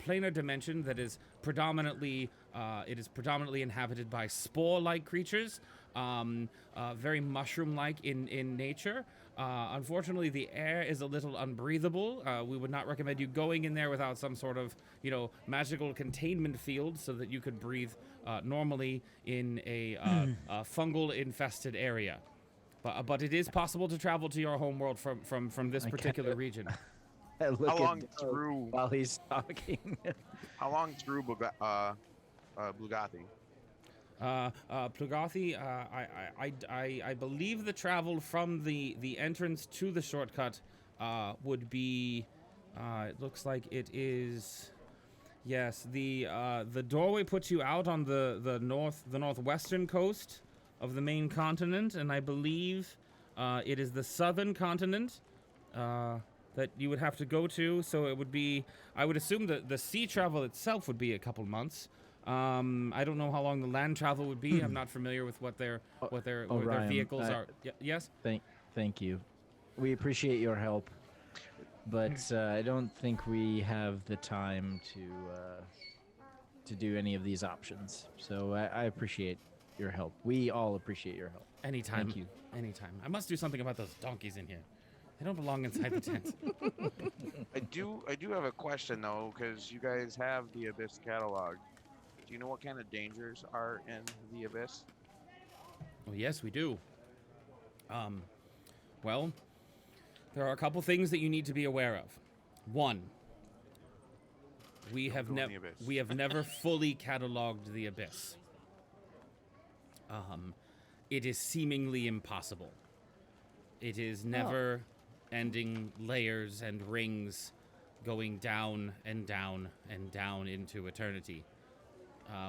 planar dimension that is predominantly inhabited by spore-like creatures, very mushroom-like in nature. Unfortunately, the air is a little unbreathable. We would not recommend you going in there without some sort of, magical containment field so that you could breathe normally in a fungal-infested area. But it is possible to travel to your home world from this particular region. I look How at long Doug through? while he's talking? How long through Plugarthi? Plugarthi, I believe the travel from the entrance to the shortcut would be. It looks like it is. Yes, the doorway puts you out on the northwestern coast of the main continent, and I believe it is the southern continent that you would have to go to. So it would be. I would assume that the sea travel itself would be a couple months. I don't know how long the land travel would be. I'm not familiar with what their Ryan, vehicles are. Yes. Thank you. We appreciate your help, but I don't think we have the time to do any of these options. So I appreciate your help. We all appreciate your help. Anytime. Thank you. Anytime. I must do something about those donkeys in here. They don't belong inside the tent. I do have a question though, because you guys have the Abyss catalog. Do you know what kind of dangers are in the Abyss? Well, yes, we do. Well, there are a couple things that you need to be aware of. One, we have never fully cataloged the Abyss. It is seemingly impossible. It is never-ending layers and rings going down and down and down into eternity.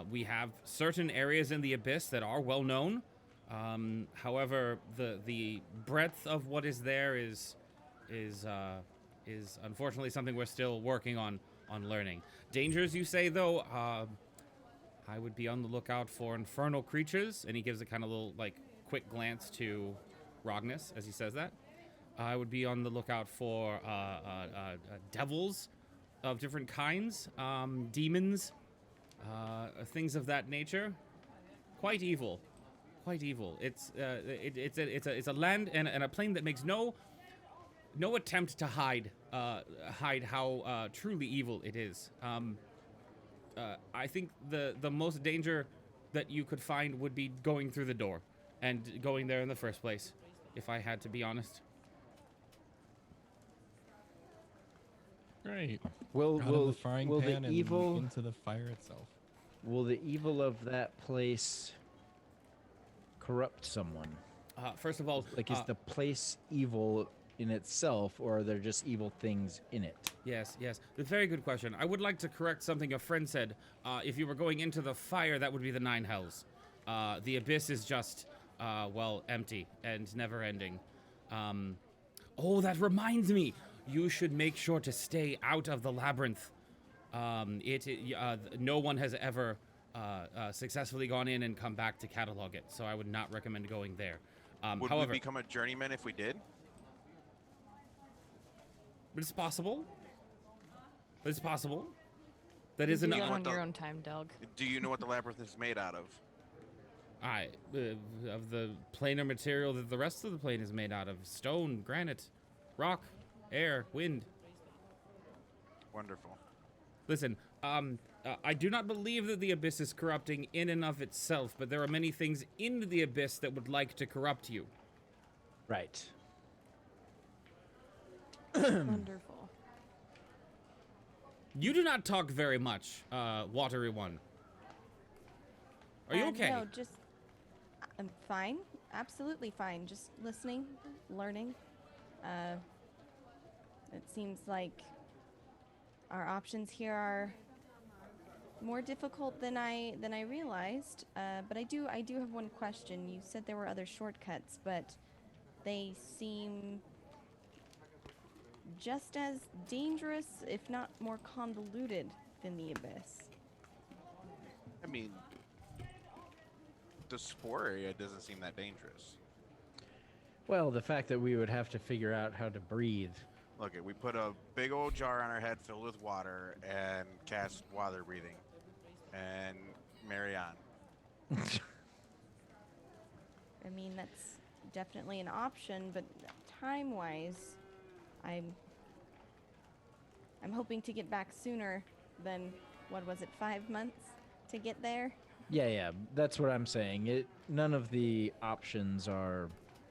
We have certain areas in the Abyss that are well known. However, the breadth of what is there is unfortunately something we're still working on learning. Dangers, you say, though. I would be on the lookout for infernal creatures, and he gives a kind of little quick glance to Rognus as he says that. I would be on the lookout for devils of different kinds, demons. Things of that nature, quite evil. It's a land and a plane that makes no attempt to hide how truly evil it is. I think the most danger that you could find would be going through the door and going there in the first place, if I had to be honest. Great. Will the frying pan the evil into the fire itself? Will the evil of that place corrupt someone? First of all, Like, is the place evil in itself, or are there just evil things in it? yes, yes. That's a very good question. I would like to correct something your friend said. If you were going into the fire, that would be the nine hells. The abyss is just, well, empty and never-ending. Oh, that reminds me. You should make sure to stay out of the labyrinth. No one has ever successfully gone in and come back to catalog it, so I would not recommend going there. Would However, we become a journeyman if we did? but it's possible. It's possible. That You is do an that what on the- your own time, Delg. Do you know what the labyrinth is made out of? of the planar material that the rest of the plane is made out of: stone, granite, rock, air, wind. Wonderful. Listen, I do not believe that the abyss is corrupting in and of itself, but there are many things in the abyss that would like to corrupt you. Right. Wonderful. You do not talk very much, watery one. Are you okay? No, just I'm fine. Absolutely fine. Just listening, learning. It seems like our options here are more difficult than I realized. But I do have one question. You said there were other shortcuts, but they seem just as dangerous, if not more convoluted, than the abyss. I mean, the spore area doesn't seem that dangerous. Well, the fact that we would have to figure out how to breathe. Look, we put a big old jar on our head filled with water and cast water breathing, and marry on. I mean, that's definitely an option, but time-wise, I'm hoping to get back sooner than, what was it, 5 months to get there? Yeah, that's what I'm saying. None of the options are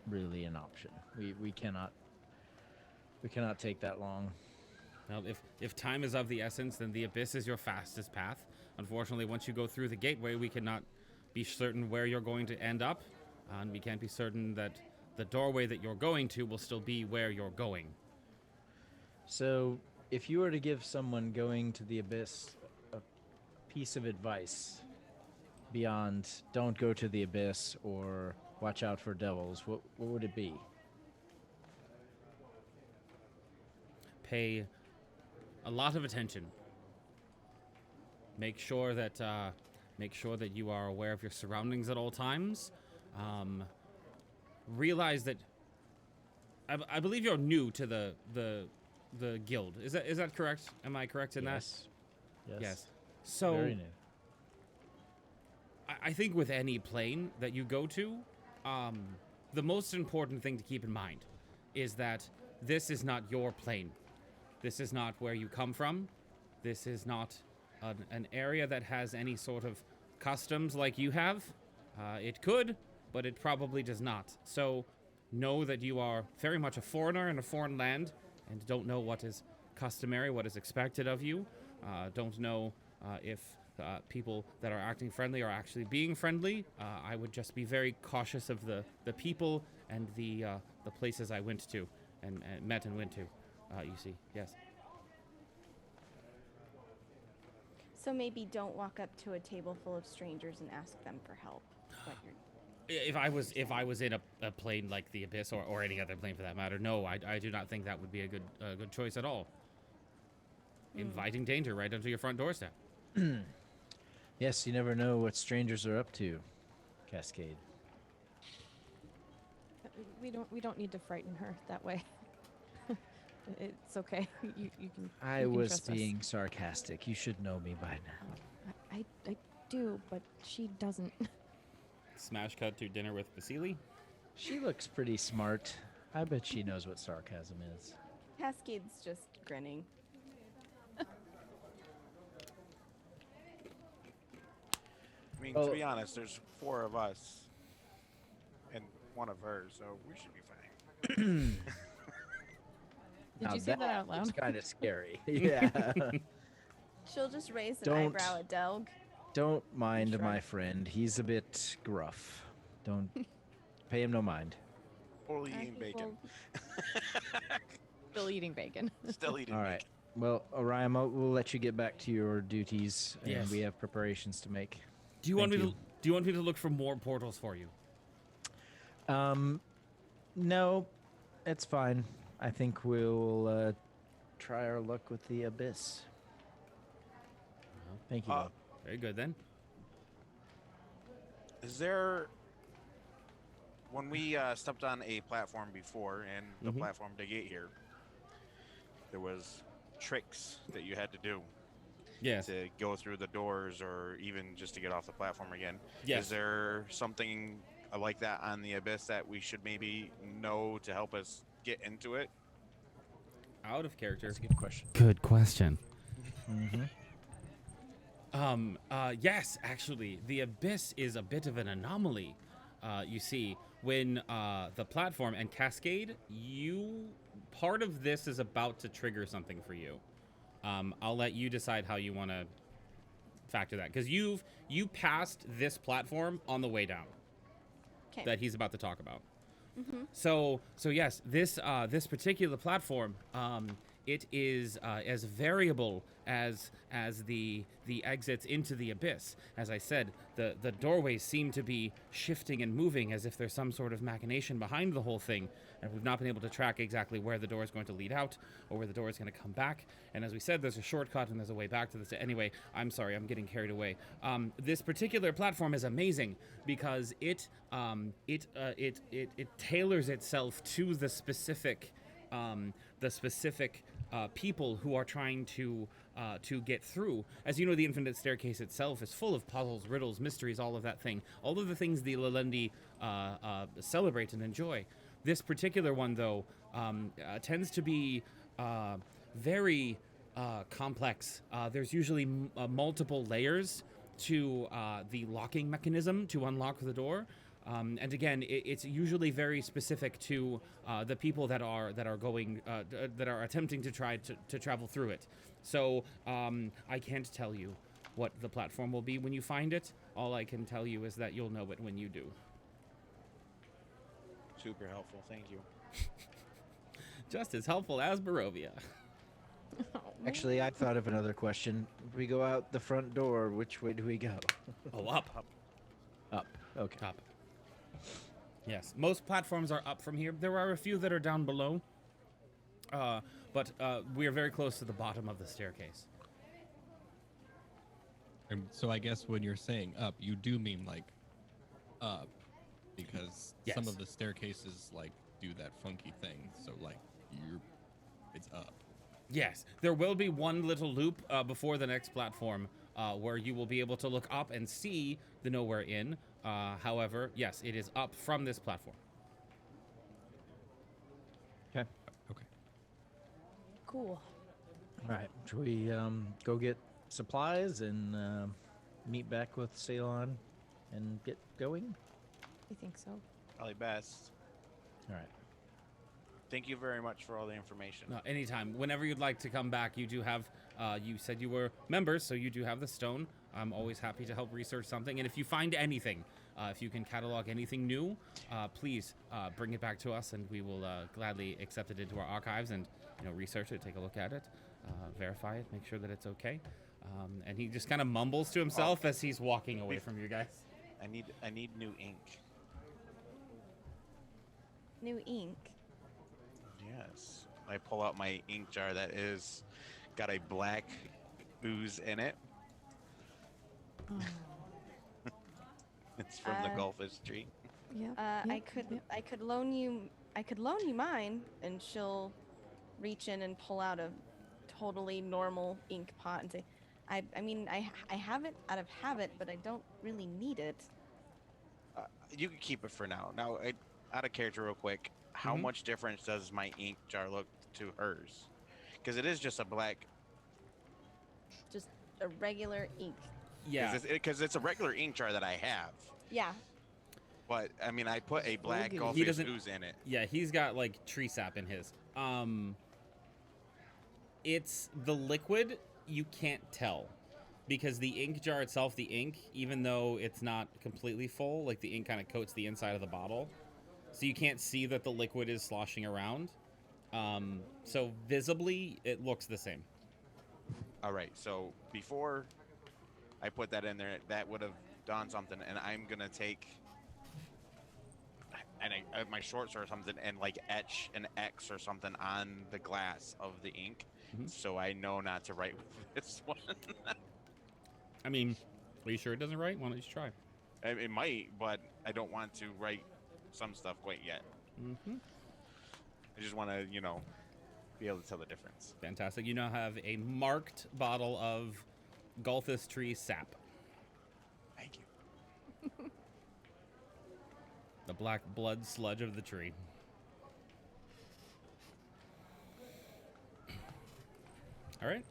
really an option. We cannot take that long. Well, if time is of the essence, then the abyss is your fastest path. Unfortunately, once you go through the gateway, we cannot be certain where you're going to end up, and we can't be certain that the doorway that you're going to will still be where you're going. So, if you were to give someone going to the abyss a piece of advice beyond don't go to the abyss or watch out for devils, what would it be? Pay a lot of attention. Make sure that you are aware of your surroundings at all times. Realize that I believe you're new to the guild. Is that correct? Am I correct in that? Yes. So Very new. I think with any plane that you go to, the most important thing to keep in mind is that this is not your plane. This is not where you come from. This is not an area that has any sort of customs like you have. It could, but it probably does not. So know that you are very much a foreigner in a foreign land and don't know what is customary, what is expected of you. Don't know if people that are acting friendly are actually being friendly. I would just be very cautious of the people and the places I went to and met and went to. You see, yes. So maybe don't walk up to a table full of strangers and ask them for help. But you're If I was in a plane like the Abyss or any other plane for that matter, no, I do not think that would be a good choice at all. Inviting danger right onto your front doorstep. Yes, you never know what strangers are up to, Cascade. We don't need to frighten her that way. It's okay. You can. I you can was trust us. being sarcastic. You should know me by now. I do, but she doesn't. Smash cut to dinner with Vasily. She looks pretty smart. I bet she knows what sarcasm is. Cascade's just grinning. I mean, Oh. to be honest, there's 4 of us and 1 of her, so we should be fine. Did Now you say that out loud? It's kind of scary. Yeah. She'll just raise an Don't- eyebrow at Delg. Don't mind Shrug. my friend. He's a bit gruff. Don't pay him no mind. Totally I eating think bacon. Still eating bacon. Still eating All bacon. right. Well, Orion, we'll let you get back to your duties, and Yes. we have preparations to make. Do you want Thank me you. to? Do you want me to look for more portals for you? No, it's fine. I think we'll try our luck with the abyss. Thank you. Uh, though. Very good then. Is there, when we stepped on a platform before and the platform to get here, there was tricks that you had to do Yes. to go through the doors or even just to get off the platform again. Yes. Is there something like that on the abyss that we should maybe know to help us get into it? Out of character. That's a good question. Good question. Mm-hmm. Yes, actually, the abyss is a bit of an anomaly. You see, when the platform and Cascade, part of this is about to trigger something for you. I'll let you decide how you want to factor that, because you passed this platform on the way down 'Kay. that he's about to talk about. So yes, this particular platform, it is as variable as the exits into the abyss. As I said, the doorways seem to be shifting and moving as if there's some sort of machination behind the whole thing, and we've not been able to track exactly where the door is going to lead out or where the door is going to come back. And as we said, there's a shortcut and there's a way back to this. Anyway, I'm sorry, I'm getting carried away. This particular platform is amazing because it tailors itself to the specific people who are trying to get through. As you know, the Infinite Staircase itself is full of puzzles, riddles, mysteries, all of that thing. All of the things the Lalendi celebrate and enjoy. This particular one, though, tends to be very complex. There's usually multiple layers to the locking mechanism to unlock the door. And again, it's usually very specific to the people that are going that are attempting to try to travel through it. So I can't tell you what the platform will be when you find it. All I can tell you is that you'll know it when you do. Super helpful. Thank you. Just as helpful as Barovia. Actually, I thought of another question. If we go out the front door, which way do we go? Oh, up. Up. Okay. Up. Yes, most platforms are up from here. There are a few that are down below, but we are very close to the bottom of the staircase. And so I guess when you're saying up, you do mean like up, because some Yes. of the staircases like do that funky thing. So like it's up. Yes, there will be one little loop before the next platform where you will be able to look up and see the Nowhere Inn. However, yes, it is up from this platform. Okay. Okay. Cool. All right. Should we go get supplies and meet back with Ceylon and get going? I think so. Probably best. All right. Thank you very much for all the information. No, anytime. Whenever you'd like to come back, you do have, you said you were members, so you do have the stone. I'm always happy to help research something. And if you find anything, if you can catalog anything new, please bring it back to us, and we will gladly accept it into our archives and research it, take a look at it, verify it, make sure that it's okay. And he just kind of mumbles to himself as he's walking away from you guys. I need new ink. New ink. Yes. I pull out my ink jar that is got a black ooze in it. Oh. It's from the Gulfish tree. Yep. I could loan you mine, and she'll reach in and pull out a totally normal ink pot and say, I mean I have it out of habit, but I don't really need it. You can keep it for now. Now, out of character real quick, how much difference does my ink jar look to hers? Because it is just a black. Just a regular ink. Yeah. Because it's a regular ink jar that I have. Yeah. But, I mean, I put a black He Gulfish doesn't- ooze in it. Yeah, he's got like tree sap in his. It's the liquid, you can't tell. because the ink jar itself, the ink, even though it's not completely full, like the ink kind of coats the inside of the bottle. So you can't see that the liquid is sloshing around. So visibly, it looks the same. All right. So before I put that in there, that would have done something, and I'm gonna take my shorts or something and like etch an X or something on the glass of the ink, so I know not to write with this one. I mean, are you sure it doesn't write? Why don't you try? It might, but I don't want to write some stuff quite yet. I just want to, be able to tell the difference. Fantastic. You now have a marked bottle of Gulthus tree sap. Thank you. The black blood sludge of the tree. All right.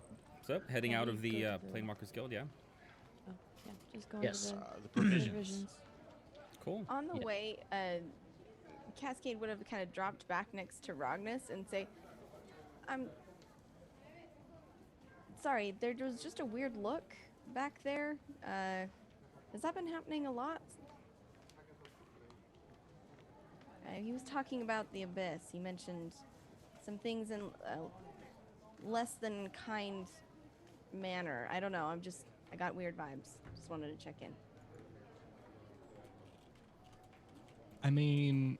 So, heading out of the Planemarkers Guild, yeah? Oh, yeah, just going Yes. to The the provisions. Cool. On the Yeah. way, Cascade would have kind of dropped back next to Rognus and say, I'm sorry, there was just a weird look back there. Has that been happening a lot? He was talking about the abyss. He mentioned some things in less than kind manner. I don't know. I got weird vibes. Just wanted to check in. I mean,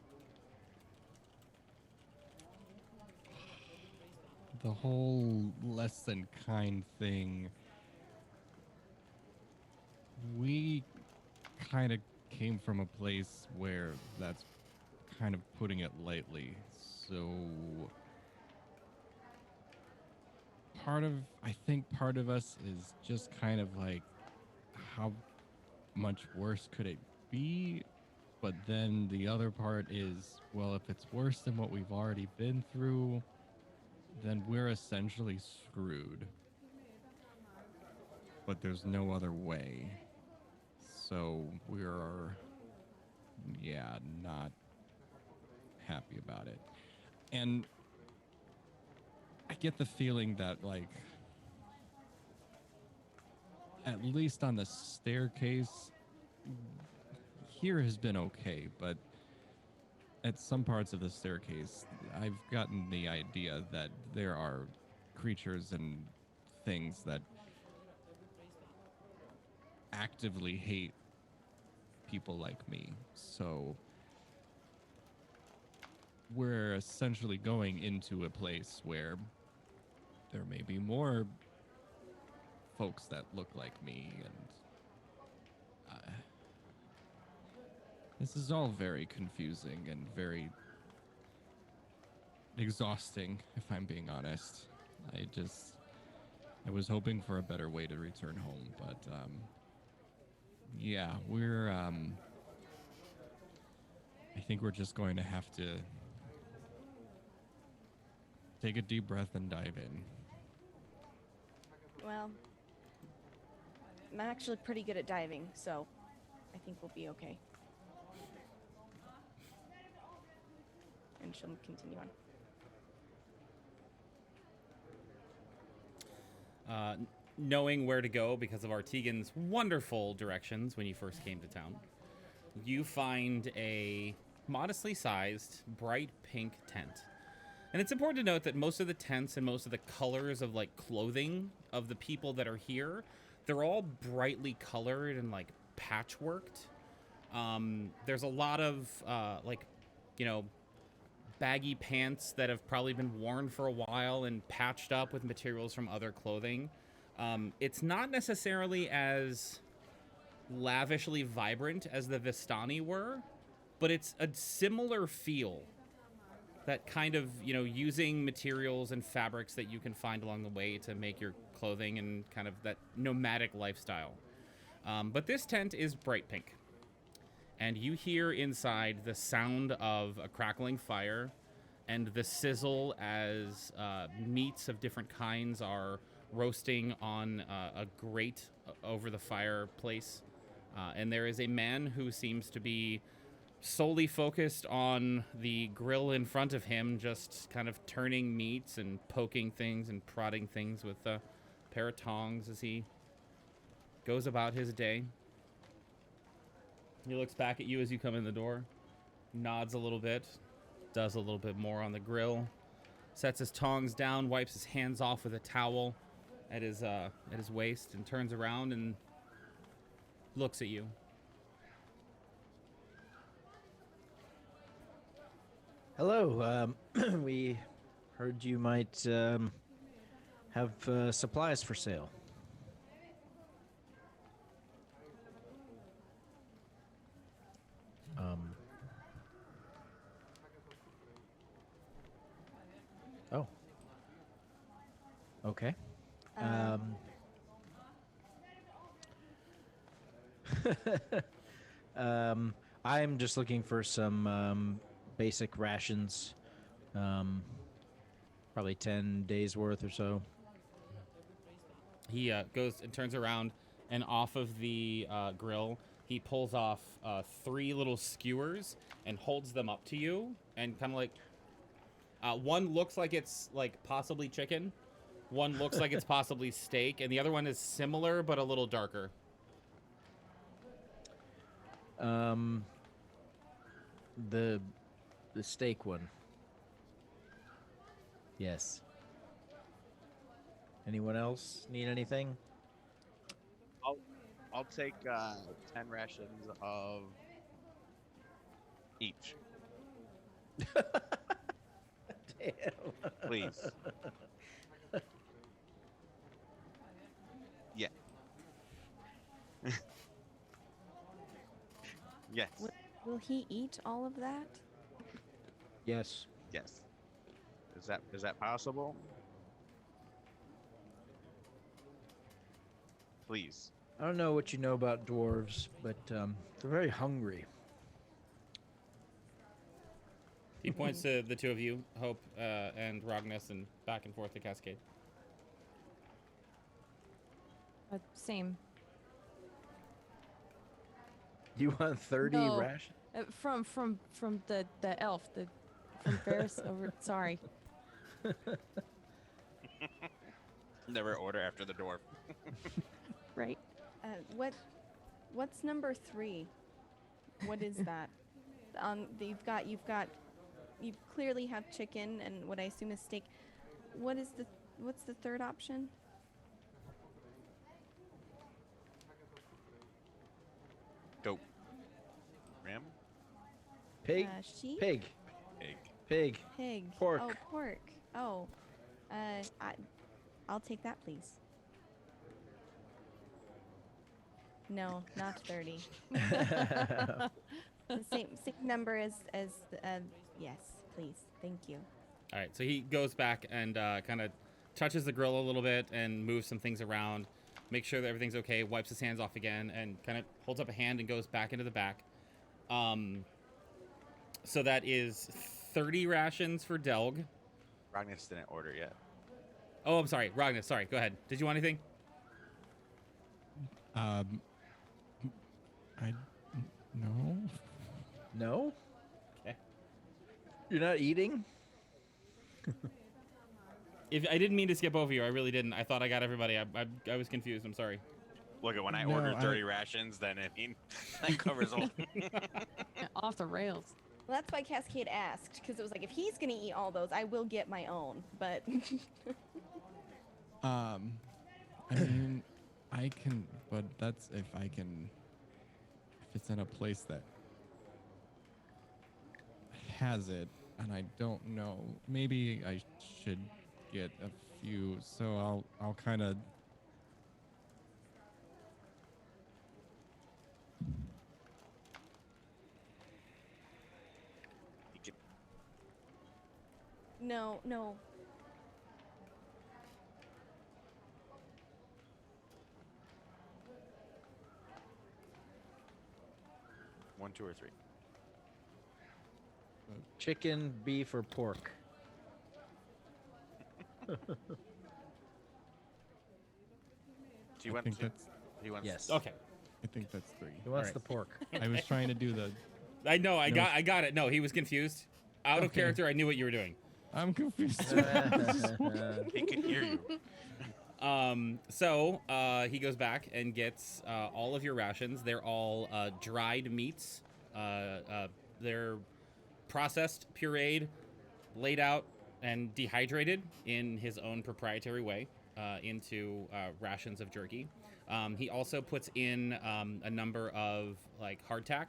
the whole less than kind thing, we kind of came from a place where that's kind of putting it lightly. So I think part of us is just kind of like, how much worse could it be? But then the other part is, well, if it's worse than what we've already been through, then we're essentially screwed. But there's no other way. So we're, not happy about it. And I get the feeling that, like, at least on the staircase, here has been okay, but at some parts of the staircase, I've gotten the idea that there are creatures and things that actively hate people like me. So we're essentially going into a place where there may be more folks that look like me, and this is all very confusing and very exhausting, if I'm being honest. I was hoping for a better way to return home, but we're I think we're just going to have to take a deep breath and dive in. Well, I'm actually pretty good at diving, so I think we'll be okay. And she'll continue on. Knowing where to go because of Artigan's wonderful directions when you first came to town, you find a modestly sized, bright pink tent. And it's important to note that most of the tents and most of the colors of like clothing of the people that are here, they're all brightly colored and like patchworked. There's a lot of baggy pants that have probably been worn for a while and patched up with materials from other clothing. It's not necessarily as lavishly vibrant as the Vistani were, but it's a similar feel. That kind of, using materials and fabrics that you can find along the way to make your clothing and kind of that nomadic lifestyle. But this tent is bright pink. And you hear inside the sound of a crackling fire and the sizzle as meats of different kinds are roasting on a grate over the fireplace. And there is a man who seems to be solely focused on the grill in front of him, just kind of turning meats and poking things and prodding things with a pair of tongs as he goes about his day. He looks back at you as you come in the door, nods a little bit, does a little bit more on the grill, sets his tongs down, wipes his hands off with a towel at his waist, and turns around and looks at you. Hello. We heard you might have supplies for sale. Oh. Okay. I'm just looking for some basic rations. Probably 10 days worth or so. He goes and turns around, and off of the grill, he pulls off 3 little skewers and holds them up to you, and kind of like, one looks like it's like possibly chicken, one looks like it's possibly steak, and the other one is similar but a little darker. The steak one. Yes. Anyone else need anything? I'll take 10 rations of each. Damn. Please. Yeah. Yes. Will he eat all of that? Yes. Yes. Is that possible? Please. I don't know what you know about dwarves, but they're very hungry. He points to the two of you, Hope and Rognus, and back and forth to Cascade. Same. You want 30 No. rations? From the elf, from Ferris over. Sorry. Never order after the dwarf. Right. What's number 3? What is that? You clearly have chicken and what I assume is steak. What's the third option? Goat. Ram? Pig? Sheep? Pig. Egg. Pig. Pig. Pork. Oh, pork. Oh. I'll take that, please. No, not 30. The same number as yes, please. Thank you. All right, so he goes back and kind of touches the grill a little bit and moves some things around, makes sure that everything's okay, wipes his hands off again, and kind of holds up a hand and goes back into the back. So that is 30 rations for Delg. Rognus didn't order yet. Oh, I'm sorry, Rognus. Sorry, go ahead. Did you want anything? No. No? Okay. You're not eating? If I didn't mean to skip over you, I really didn't. I thought I got everybody. I was confused. I'm sorry. Look at when I No, ordered 30 rations, then I mean that covers all. Off the rails. Well, that's why Cascade asked, because it was like, if he's gonna eat all those, I will get my own. But I mean, I can, but that's if it's in a place that has it, and I don't know. Maybe I should get a few, so I'll kind of. no. 1, 2, or 3. Chicken, beef, or pork? Do you want think to? that's. He wants. Yes. Okay. I think that's 3. He wants Alright. the pork. I was trying to do the. I know. I No. got it. No, he was confused. Out of Okay. character, I knew what you were doing. I'm confused. He can hear you. So he goes back and gets all of your rations. They're all dried meats. They're processed, pureed, laid out, and dehydrated in his own proprietary way into rations of jerky. He also puts in a number of like hardtack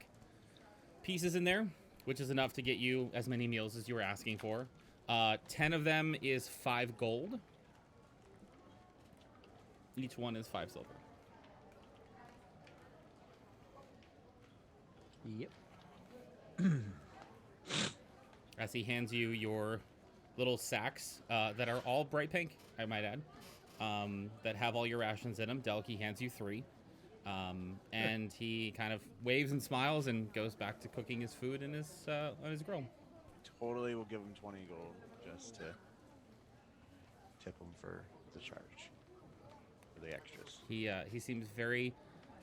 pieces in there, which is enough to get you as many meals as you were asking for. 10 of them is 5 gold. Each one is 5 silver. Yep. As he hands you your little sacks that are all bright pink, I might add, that have all your rations in them. Delky hands you 3. And he kind of waves and smiles and goes back to cooking his food in his on his grill. Totally will give him 20 gold just to tip him for the charge. For the extras. He seems very,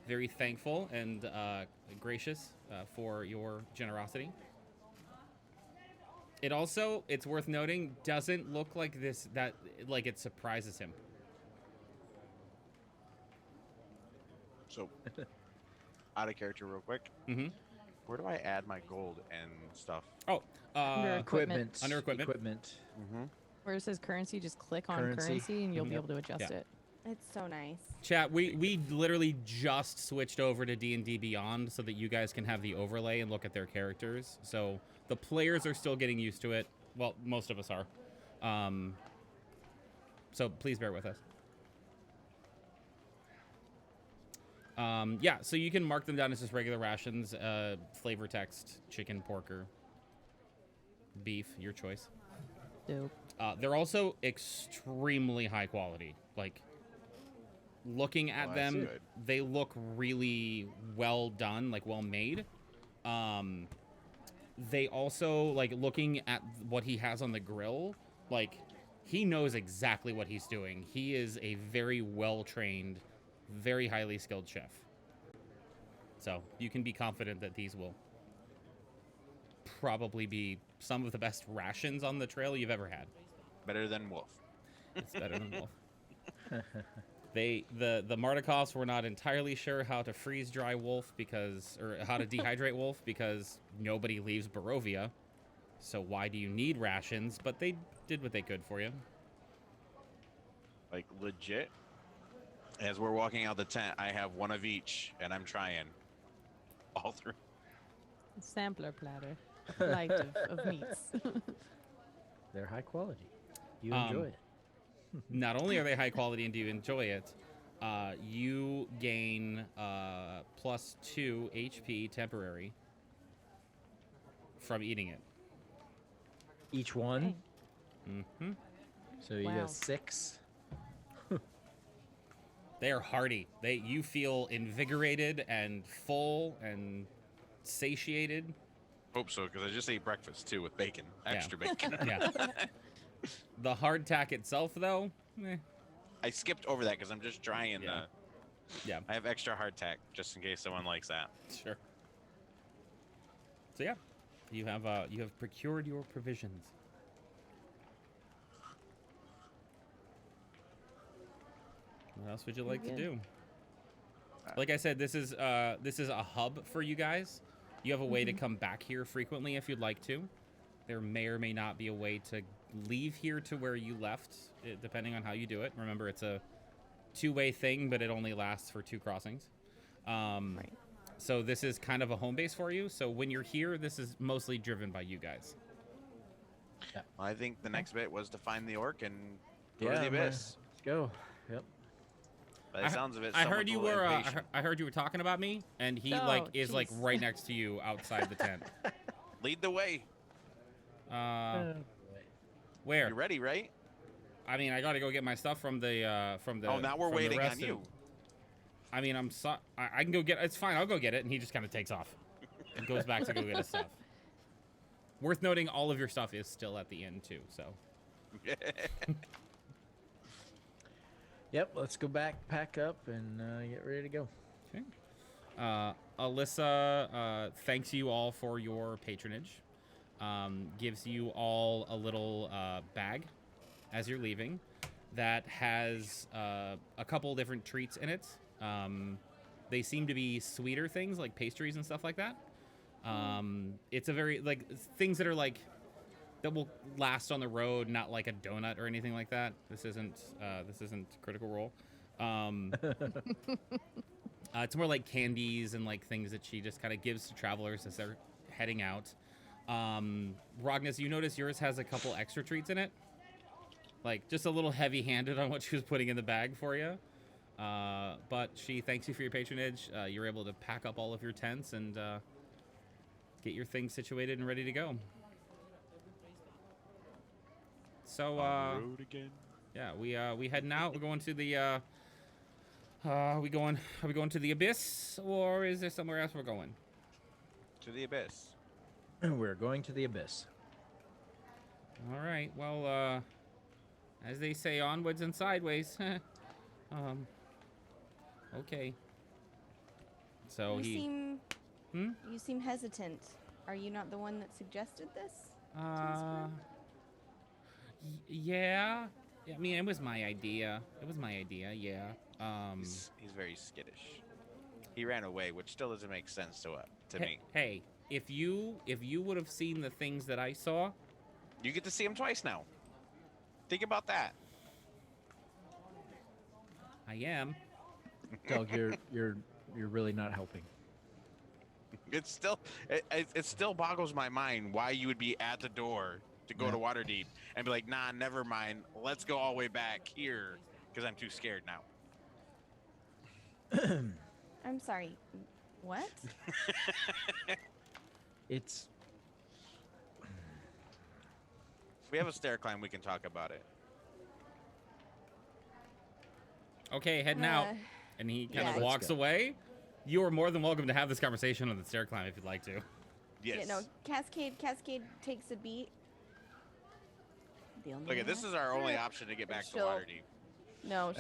very thankful and gracious for your generosity. It also, it's worth noting, doesn't look like like it surprises him. So, out of character real quick. Mm-hmm. Where do I add my gold and stuff? Oh, Under equipment. Under equipment. Mm-hmm. Where it says currency, just click on Currency. currency and you'll be Yep. able to adjust Yeah. it. It's so nice. Chat, we literally just switched over to D&D Beyond so that you guys can have the overlay and look at their characters. So the players are still getting used to it. Well, most of us are. So please bear with us. Yeah, so you can mark them down as just regular rations, flavor text, chicken, pork, or beef, your choice. Dope. They're also extremely high quality. Like, looking at Oh, that's them, good. they look really well done, like well made. They also, like, looking at what he has on the grill, like, he knows exactly what he's doing. He is a very well-trained, very highly skilled chef. So you can be confident that these will probably be some of the best rations on the trail you've ever had. Better than Wolf. It's better than Wolf. The Mardikovs were not entirely sure how to freeze dry wolf or how to dehydrate wolf because nobody leaves Barovia. So why do you need rations? But they did what they could for you. Like, legit. As we're walking out the tent, I have one of each, and I'm trying all through. Sampler platter. Light of meats. They're high quality. You Um, enjoy it. Not only are they high quality and do you enjoy it, you gain +2 HP temporary from eating it. Each one. Mm-hmm. So you Wow. got 6. They are hearty. You feel invigorated and full and satiated. Hope so, because I just ate breakfast too with bacon, extra bacon. Yeah. The hardtack itself, though, I skipped over that because I'm just trying. Yeah. Yeah. I have extra hardtack just in case someone likes that. Sure. So yeah, you have procured your provisions. What else would you like to Pretty do? Like I said, this is a hub for you guys. You have a way to come back here frequently if you'd like to. There may or may not be a way to leave here to where you left, depending on how you do it. Remember, it's a 2-way thing, but it only lasts for 2 crossings. Right. So this is kind of a home base for you. So when you're here, this is mostly driven by you guys. I think the next bit was to find the orc and go to the man. abyss. Let's go. Yep. By the sounds of it, I someone's heard a you little were. impatient. I heard you were talking about me, and he Oh, is like jeez. right next to you outside the tent. Lead the way. Where? You ready, right? I mean, I got to go get my stuff from the. Oh, now we're from the waiting rest on and- you. I mean, I can go get. It's fine. I'll go get it, and he just kind of takes off, and goes back to go get his stuff. Worth noting, all of your stuff is still at the inn too. So. Yep. Let's go back, pack up, and get ready to go. Okay. Alyssa thanks you all for your patronage. Gives you all a little bag as you're leaving. that has a couple different treats in it. They seem to be sweeter things like pastries and stuff like that. It's a very like things that are like that will last on the road, not like a donut or anything like that. This isn't Critical Role. It's more like candies and like things that she just kind of gives to travelers as they're heading out. Rognus, you notice yours has a couple extra treats in it, like just a little heavy-handed on what she was putting in the bag for you. But she thanks you for your patronage. You're able to pack up all of your tents and get your things situated and ready to go. So, On the road again. yeah, we heading out. We're going to the. Are we going to the abyss, or is there somewhere else we're going? To the abyss. We're going to the abyss. All right. Well, as they say, onwards and sideways. Okay. So You Hmm? You seem hesitant. Are you not the one that suggested this? Yeah. I mean, it was my idea. Yeah. He's very skittish. He ran away, which still doesn't make sense to me. Hey, if you would have seen the things that I saw, You get to see him twice now. Think about that. I am. Doug, you're really not helping. It still boggles my mind why you would be at the door to go Yeah. to Waterdeep and be like, nah, never mind. Let's go all the way back here because I'm too scared now. I'm sorry. What? It's If we have a stair climb, we can talk about it. Okay, heading out. And he kind yeah. of Let's walks go. away. You are more than welcome to have this conversation on the stair climb if you'd like to. Yes. Yeah, no, Cascade takes a beat. The only Look, one this is left. our only option to get back to She'll- Waterdeep. No,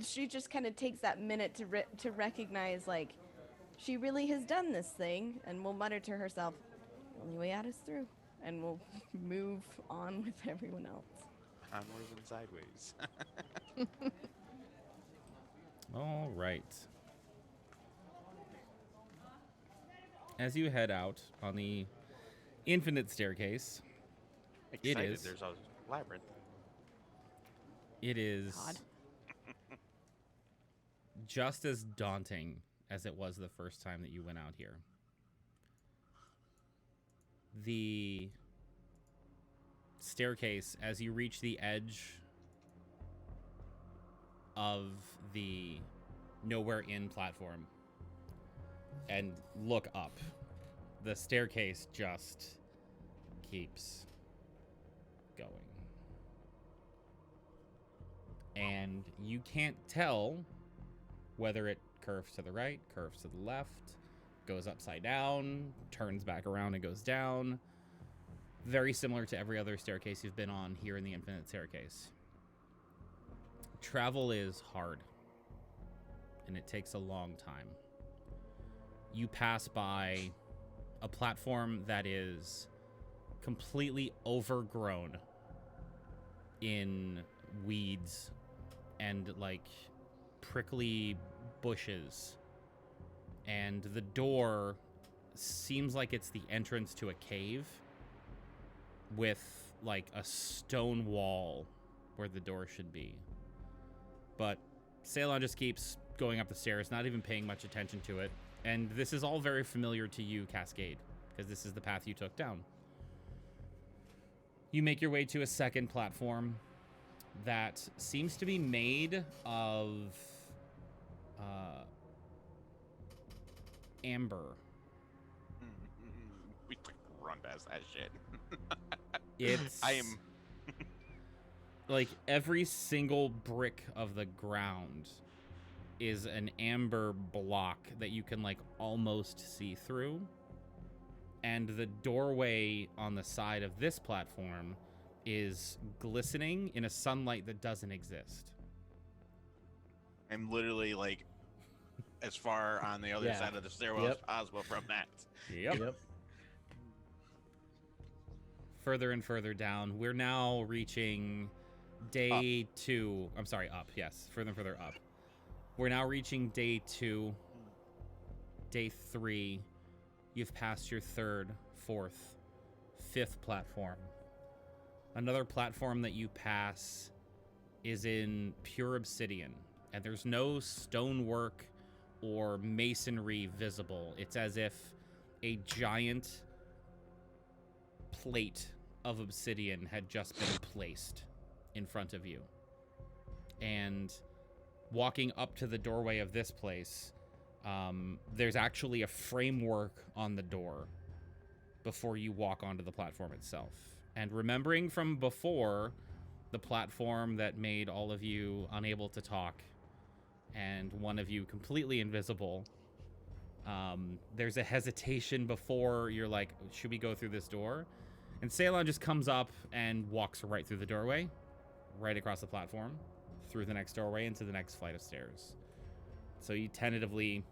she just kind of takes that minute to recognize, like, she really has done this thing, and will mutter to herself, the only way out is through, and we'll move on with everyone else. Onwards and sideways. All right. As you head out on the infinite staircase, Excited is. there's a labyrinth. it is God. just as daunting as it was the first time that you went out here. The staircase, as you reach the edge of the nowhere in platform and look up, the staircase just keeps going. And you can't tell whether it curves to the right, curves to the left, goes upside down, turns back around and goes down. Very similar to every other staircase you've been on here in the Infinite Staircase. Travel is hard, and it takes a long time. You pass by a platform that is completely overgrown in weeds and like prickly bushes, and the door seems like it's the entrance to a cave with like a stone wall where the door should be. But Ceylon just keeps going up the stairs, not even paying much attention to it. And this is all very familiar to you, Cascade, because this is the path you took down. You make your way to a second platform that seems to be made of amber. We run past that shit. It's I am. like every single brick of the ground is an amber block that you can like almost see through. And the doorway on the side of this platform is glistening in a sunlight that doesn't exist. I'm literally like as far on the other Yeah. side of the stairwell Yep. as possible from that. Yep. Further and further down. We're now reaching Day 2. I'm sorry, up. Yes, further and further up. We're now reaching day 2. Day 3. You've passed your 3rd, 4th, 5th platform. Another platform that you pass is in pure obsidian, and there's no stonework or masonry visible. It's as if a giant plate of obsidian had just been placed in front of you. And walking up to the doorway of this place, there's actually a framework on the door before you walk onto the platform itself. And remembering from before, the platform that made all of you unable to talk and one of you completely invisible, there's a hesitation before you're like, should we go through this door? And Faelyn just comes up and walks right through the doorway, right across the platform, through the next doorway into the next flight of stairs. So you tentatively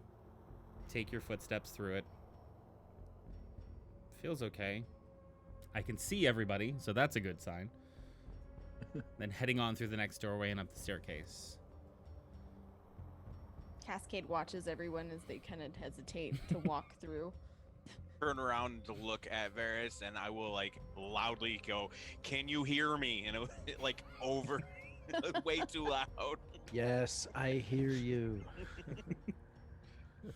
take your footsteps through it. Feels okay. I can see everybody, so that's a good sign. Then heading on through the next doorway and up the staircase. Cascade watches everyone as they kind of hesitate to walk through. Turn around to look at Varys, and I will like loudly go, "Can you hear me?" And it like over, way too loud. Yes, I hear you.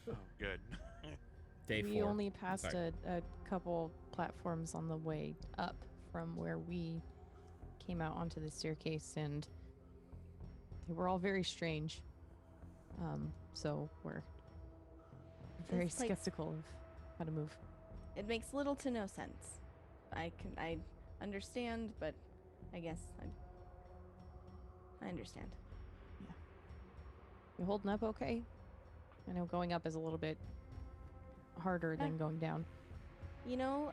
Oh, good. Day 4. We only passed Sorry. a couple platforms on the way up from where we came out onto the staircase, and they were all very strange. So we're very This place- skeptical of how to move. It makes little to no sense. I understand, but I guess I understand. You holding up okay? I know going up is a little bit harder than going down. You know,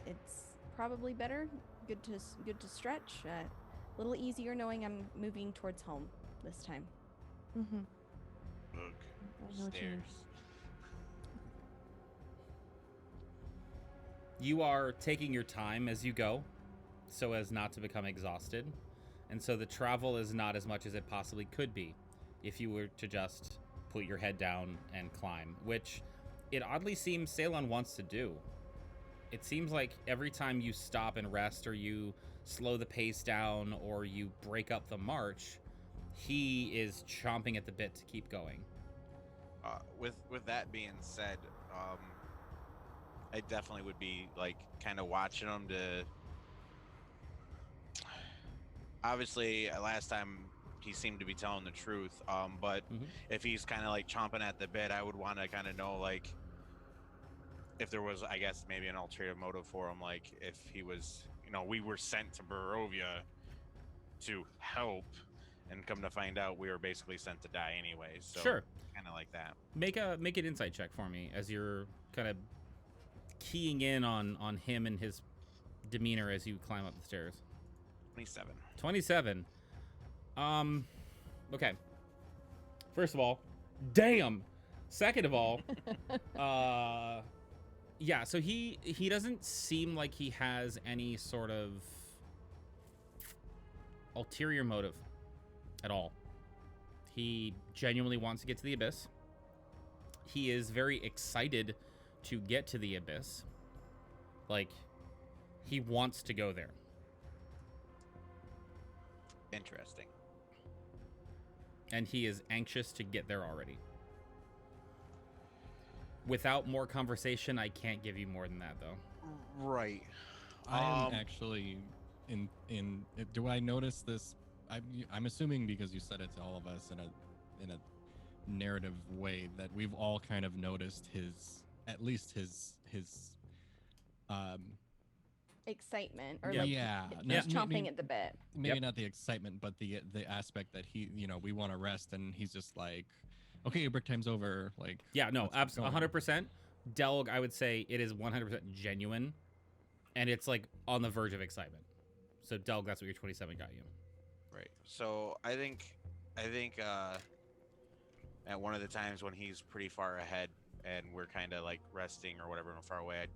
it's probably better. Good to stretch. A little easier knowing I'm moving towards home this time. Mm-hmm. Ugh. I know what you mean. Stairs. You are taking your time as you go, so as not to become exhausted. And so the travel is not as much as it possibly could be if you were to just put your head down and climb, which it oddly seems Faelyn wants to do. It seems like every time you stop and rest, or you slow the pace down, or you break up the march, he is chomping at the bit to keep going. With that being said, I definitely would be like kind of watching him to. Obviously, last time he seemed to be telling the truth. But if he's kind of like chomping at the bit, I would want to kind of know like if there was, I guess, maybe an ulterior motive for him. Like if he was, we were sent to Barovia to help, and come to find out we were basically sent to die anyways. So Sure. Kind of like that. Make an insight check for me as you're kind of keying in on him and his demeanor as you climb up the stairs. 27. 27. Okay. First of all, damn. Second of all, yeah, so he doesn't seem like he has any sort of ulterior motive at all. He genuinely wants to get to the Abyss. He is very excited to get to the Abyss. Like, he wants to go there. Interesting. And he is anxious to get there already. Without more conversation, I can't give you more than that, though. Right. I am actually in. Do I notice this? I'm assuming because you said it to all of us in a narrative way that we've all kind of noticed at least his Excitement, or Yeah. like yeah, he's not- chomping at the bit. maybe Yep. not the excitement, but the aspect that he, we want to rest, and he's just like, okay, break time's over. Like, Yeah, no, let's keep absolutely, going. 100%. Delg, I would say it is 100% genuine, and it's like on the verge of excitement. So Delg, that's what your 27 got you. Right. So I think at one of the times when he's pretty far ahead and we're kind of like resting or whatever and far away,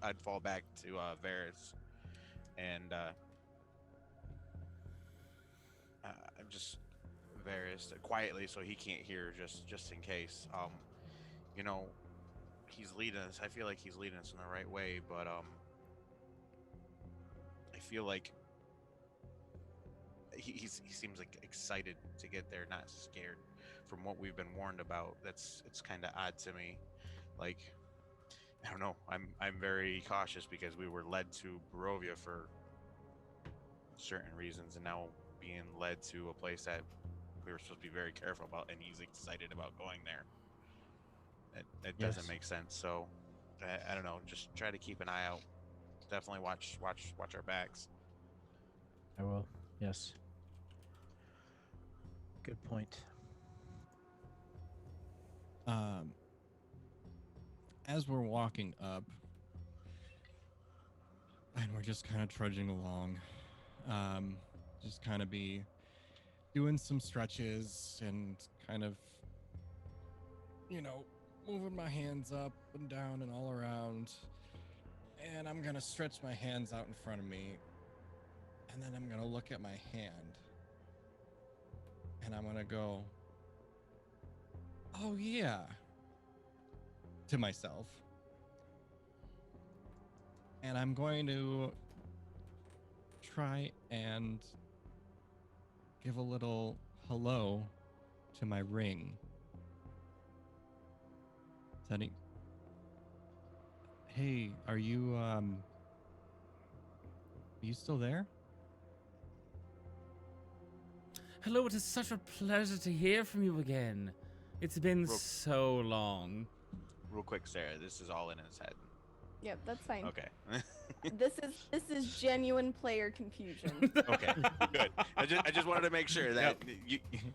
I'd fall back to Varys and I'm just Varys quietly so he can't hear, just in case. You know, he's leading us. I feel like he's leading us in the right way, but I feel like he seems like excited to get there, not scared. From what we've been warned about, it's kind of odd to me. Like, I don't know. I'm very cautious because we were led to Barovia for certain reasons, and now being led to a place that we were supposed to be very careful about, and he's excited about going there. It doesn't Yes. make sense. So I don't know. Just try to keep an eye out. Definitely watch our backs. I will. Yes. Good point. As we're walking up, and we're just kind of trudging along, just kind of be doing some stretches and kind of, moving my hands up and down and all around. And I'm going to stretch my hands out in front of me. And then I'm going to look at my hand. And I'm going to go, oh, yeah, to myself. And I'm going to try and give a little hello to my ring. Setting. Hey, are you still there? Hello, it is such a pleasure to hear from you again. It's been Real- so long. Real quick, Sarah. This is all in his head. Yep, that's fine. Okay. This is genuine player confusion. Okay. Good. I just wanted to make sure that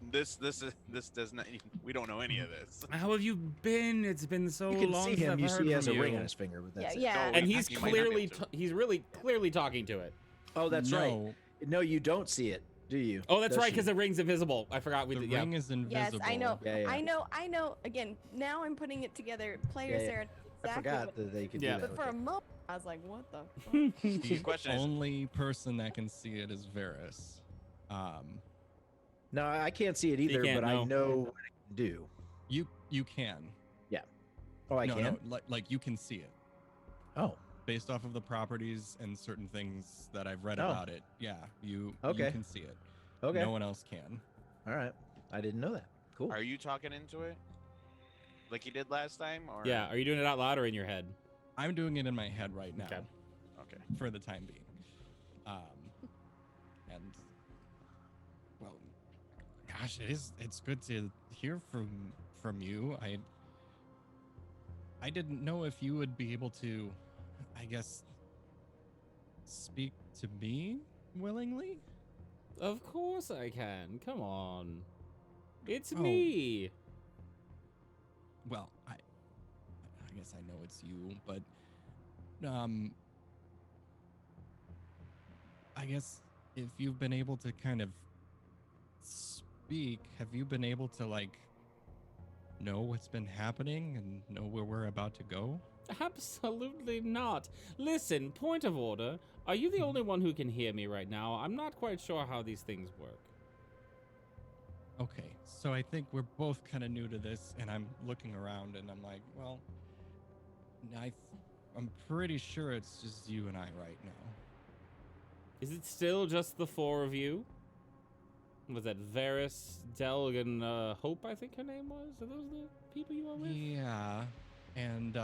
this does not. We don't know any of this. How have you been? It's been so You can long see since him. I've You heard see he has a from ring you. on his finger, but that's Yeah. it. No, And he's you might not be clearly, able to. he's really clearly talking to it. Oh, that's right. No, No, you don't see it, do you? Oh, that's Does right, she? because the ring's invisible. I forgot we the did. Yeah. ring is invisible. Yes, I know. Yeah, yeah. I know. Again, now I'm putting it together. Player Yeah, yeah. Sarah. I Exactly forgot what- that they could Yeah. do that. But for a with moment, I was like, "What the?" Fuck? The question is, Only person that can see it is Varys. No, I can't see it either, can't, but no. I know what I can do. You can. Oh, I no, can? no, like you can see it Oh, based off of the properties and certain things that I've read Oh. about it. Yeah, you Okay. can see it. okay. No one else can. All right. I didn't know that. Cool. are you talking into it like you did last time, or Yeah. Are you doing it out loud or in your head? I'm doing it in my head right now. Okay. Okay. For the time being. And well, gosh, it's good to hear from you. I didn't know if you would be able to, I guess, speak to me willingly. Of course I can. Come on. It's Oh. me. Well, I guess I know it's you, but I guess if you've been able to kind of speak, have you been able to like know what's been happening and know where we're about to go? Absolutely not. Listen, point of order. Are you the only one who can hear me right now? I'm not quite sure how these things work. Okay, so I think we're both kind of new to this, and I'm looking around and I'm like, well, I'm pretty sure it's just you and I right now. Is it still just the four of you? Was that Varys, Delg, and Hope, I think her name was? Are those the people you were with? Yeah, and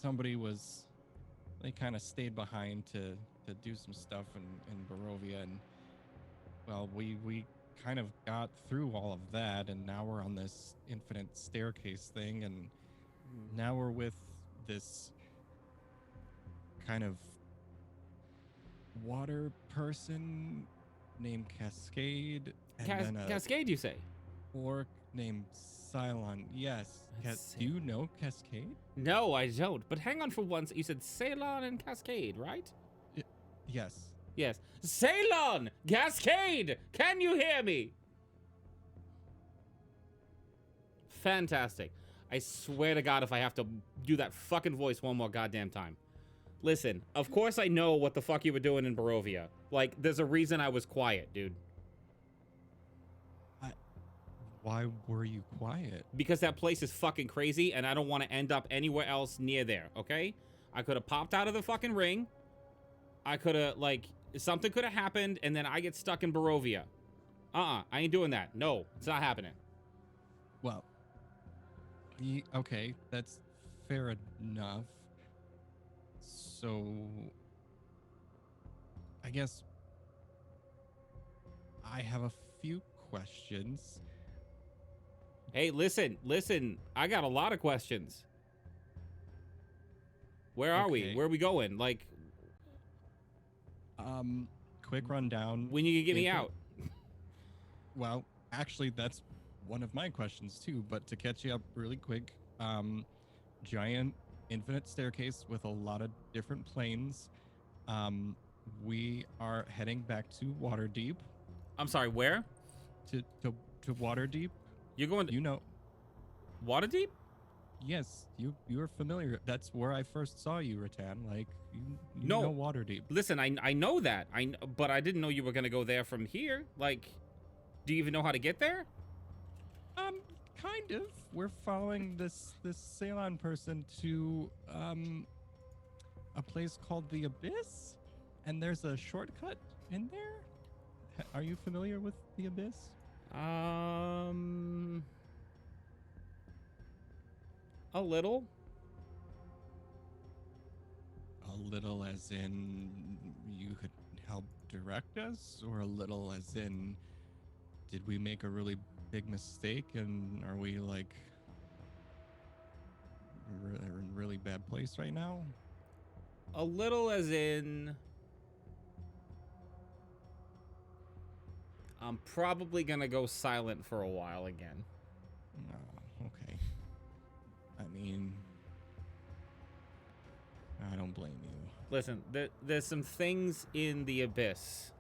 somebody they kind of stayed behind to do some stuff in Barovia, and well, we kind of got through all of that, and now we're on this infinite staircase thing, and now we're with this kind of water person named Cascade, and then a Cascade, you say? orc named Cylon. Yes. Let's Do you know Cascade? No, I don't. But hang on for once. You said Ceylon and Cascade, right? Yes. Yes. Ceylon! Cascade! Can you hear me? Fantastic. I swear to God if I have to do that fucking voice one more goddamn time. Listen, of course I know what the fuck you were doing in Barovia. Like, there's a reason I was quiet, dude. Why were you quiet? Because that place is fucking crazy, and I don't want to end up anywhere else near there, okay? I could have popped out of the fucking ring. I could have, like, something could have happened, and then I get stuck in Barovia. I ain't doing that. No, it's not happening. Well, okay, that's fair enough. So, I guess I have a few questions. Hey, listen. I got a lot of questions. Where are we? Okay. Where are we going? Like, Quick rundown. when you can get me Infinite- out? Well, actually, that's one of my questions too. But to catch you up really quick, giant infinite staircase with a lot of different planes. We are heading back to Waterdeep. I'm sorry, where? To Waterdeep. You're going to You know, Waterdeep? yes, you are familiar. That's where I first saw you, Rattan. Like you No. know Waterdeep. Listen, I know that. But I didn't know you were going to go there from here. Like, do you even know how to get there? Kind of. We're following this Ceylon person to a place called the Abyss, and there's a shortcut in there. Are you familiar with the Abyss? A little. A little as in you could help direct us, or a little as in did we make a really big mistake and are we like in a really bad place right now? A little as in I'm probably going to go silent for a while again. No, okay. I mean, I don't blame you. Listen, there's some things in the Abyss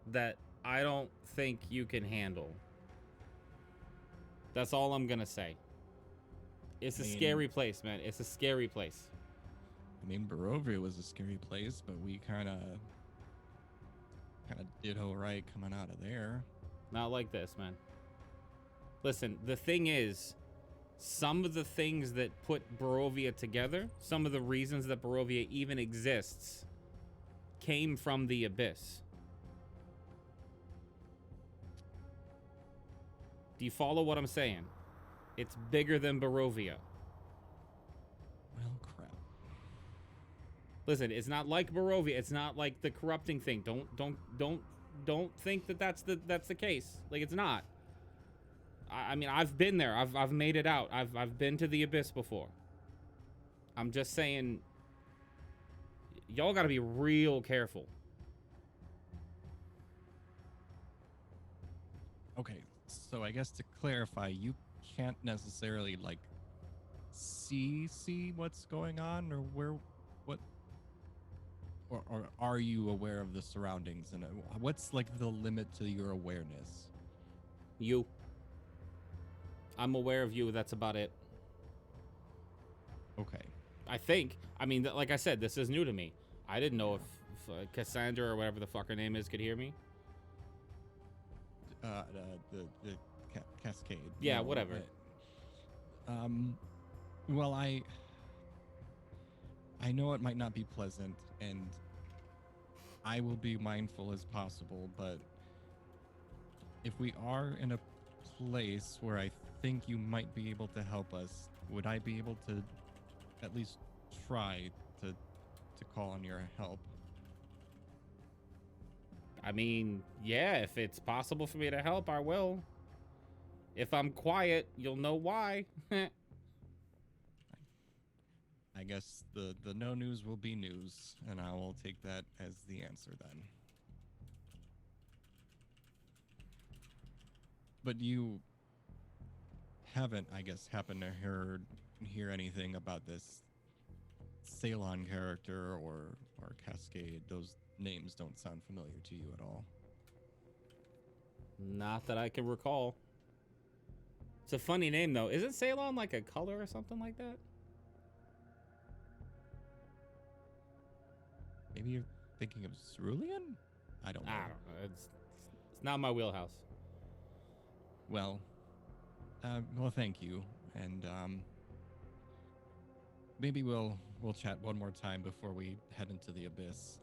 that I don't think you can handle. That's all I'm gonna say. It's a scary place, man. It's a scary place. I mean, Barovia was a scary place, but we kind of did all right coming out of there. Not like this, man. Listen, the thing is, some of the things that put Barovia together, some of the reasons that Barovia even exists, came from the Abyss. Do you follow what I'm saying? It's bigger than Barovia. Well, crap. Listen, it's not like Barovia. It's not like the corrupting thing. Don't think that that's the case. Like, it's not. I mean, I've been there. I've made it out. I've been to the Abyss before. I'm just saying, y'all got to be real careful. Okay, so I guess to clarify, you can't necessarily like see what's going on, or or are you aware of the surroundings, and what's like the limit to your awareness? You. I'm aware of you. That's about it. Okay. I think. I mean, like I said, this is new to me. I didn't know if Cassandra or whatever the fuck her name is could hear me. The cascade. Yeah, No, whatever. Well, I know it might not be pleasant, and I will be mindful as possible, but if we are in a place where I think you might be able to help us, would I be able to at least try to call on your help? I mean, yeah, if it's possible for me to help, I will. If I'm quiet, you'll know why. I guess the no news will be news, and I will take that as the answer then. But you haven't, I guess, happened to hear anything about this Ceylon character or Cascade. Those names don't sound familiar to you at all. Not that I can recall. It's a funny name, though. Isn't Ceylon like a color or something like that? Maybe you're thinking of Cerulean? I don't know. I don't know. It's not my wheelhouse. Well, thank you, and maybe we'll chat one more time before we head into the abyss.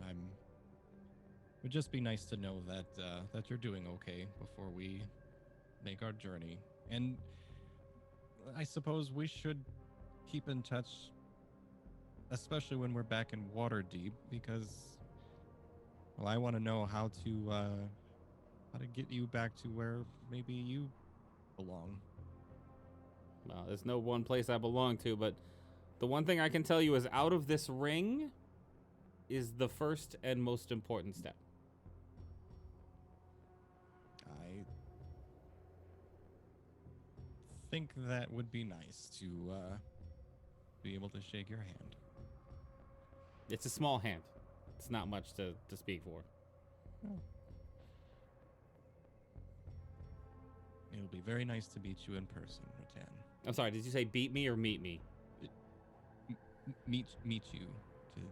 Would just be nice to know that that you're doing okay before we make our journey. And I suppose we should keep in touch, especially when we're back in Waterdeep, because, well, I want to know how to get you back to where maybe you belong. Well, there's no one place I belong to, but the one thing I can tell you is out of this ring is the first and most important step. I think that would be nice to be able to shake your hand. It's a small hand. It's not much to speak for. Oh. It'll be very nice to meet you in person, Ratan. I'm sorry, did you say beat me or meet me? Meet you. All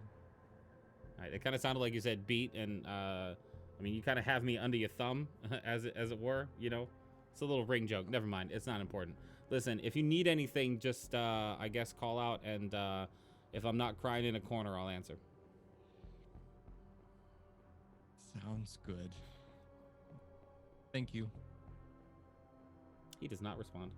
right, it kind of sounded like you said beat, and I mean, you kind of have me under your thumb, as it were. You know, it's a little ring joke. Never mind, it's not important. Listen, if you need anything, just I guess call out, and if I'm not crying in a corner, I'll answer. Sounds good. Thank you. He does not respond.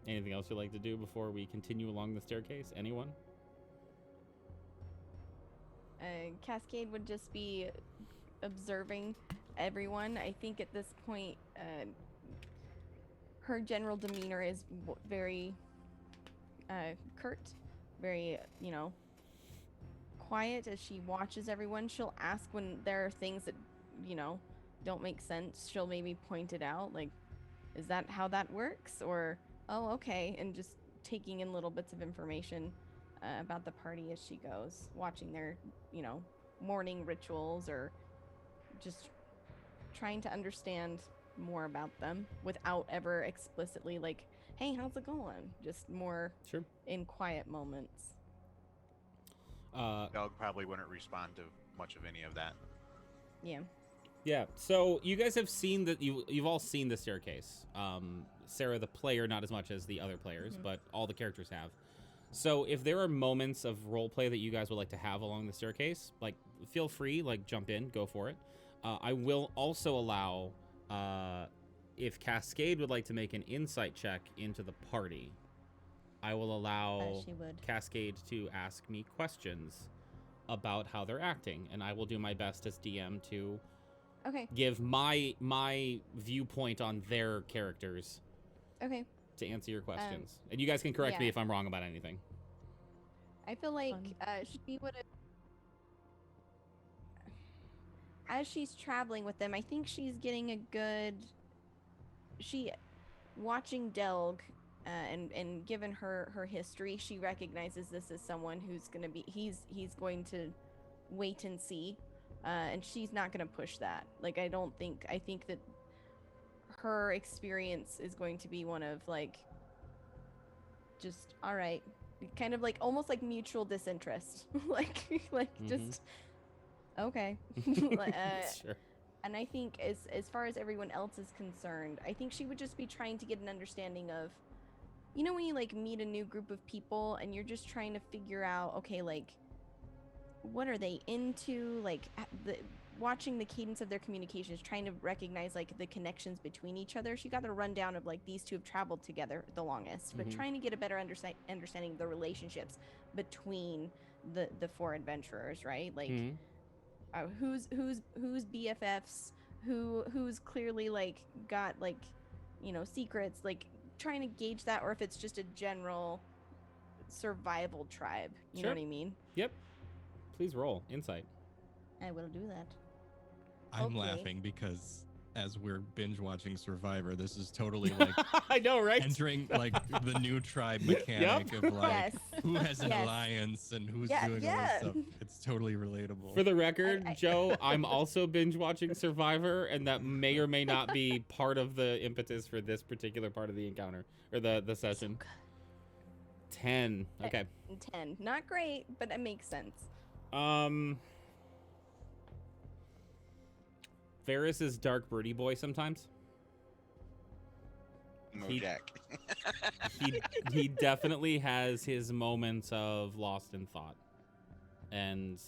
Anything else you'd like to do before we continue along the staircase? Anyone? Cascade would just be observing everyone. I think at this point, her general demeanor is very curt, very, quiet as she watches everyone. She'll ask when there are things that, don't make sense. She'll maybe point it out, like, is that how that works? Or, oh, okay, and just taking in little bits of information about the party as she goes, watching their, morning rituals, or just trying to understand more about them without ever explicitly like, hey, how's it going? Just more Sure. in quiet moments. Doug probably wouldn't respond to much of any of that. Yeah. Yeah, so you guys have seen that you've all seen the staircase. Sarah, the player, not as much as the other players, but all the characters have. So if there are moments of roleplay that you guys would like to have along the staircase, like, feel free, like, jump in, go for it. I will also allow, if Cascade would like to make an insight check into the party, I will allow She would. Cascade to ask me questions about how they're acting, and I will do my best as DM to Okay. give my viewpoint on their characters Okay. to answer your questions. And you guys can correct me yeah. if I'm wrong about anything. I feel like she would have, as she's traveling with them, I think she's getting a good, watching Delg, and given her history, she recognizes this as someone who's going to be, he's going to wait and see, and she's not going to push that. Like, I think that her experience is going to be one of, like, just, all right, kind of like almost like mutual disinterest. like just okay. Sure. And I think as far as everyone else is concerned, I think she would just be trying to get an understanding of, when you like meet a new group of people and you're just trying to figure out, okay, like, what are they into, like, watching the cadence of their communications, trying to recognize like the connections between each other. She got a rundown of like these two have traveled together the longest, but trying to get a better understanding of the relationships between the four adventurers, right? Like, who's BFFs, who's clearly like got like, secrets, like trying to gauge that, or if it's just a general survival tribe. You know what I mean? Yep. Please roll insight. I will do that. I'm Okay. laughing because as we're binge watching Survivor, this is totally like I know, right? entering like the new tribe mechanic of like Yes. who has an Yes. alliance and who's Yeah, doing all yeah. this stuff. It's totally relatable. For the record, I- Joe, I'm also binge watching Survivor, and that may or may not be part of the impetus for this particular part of the encounter or the session. 10. Okay. 10. Not great, but it makes sense. Varys is dark broody boy sometimes. Mojack. He definitely has his moments of lost in thought and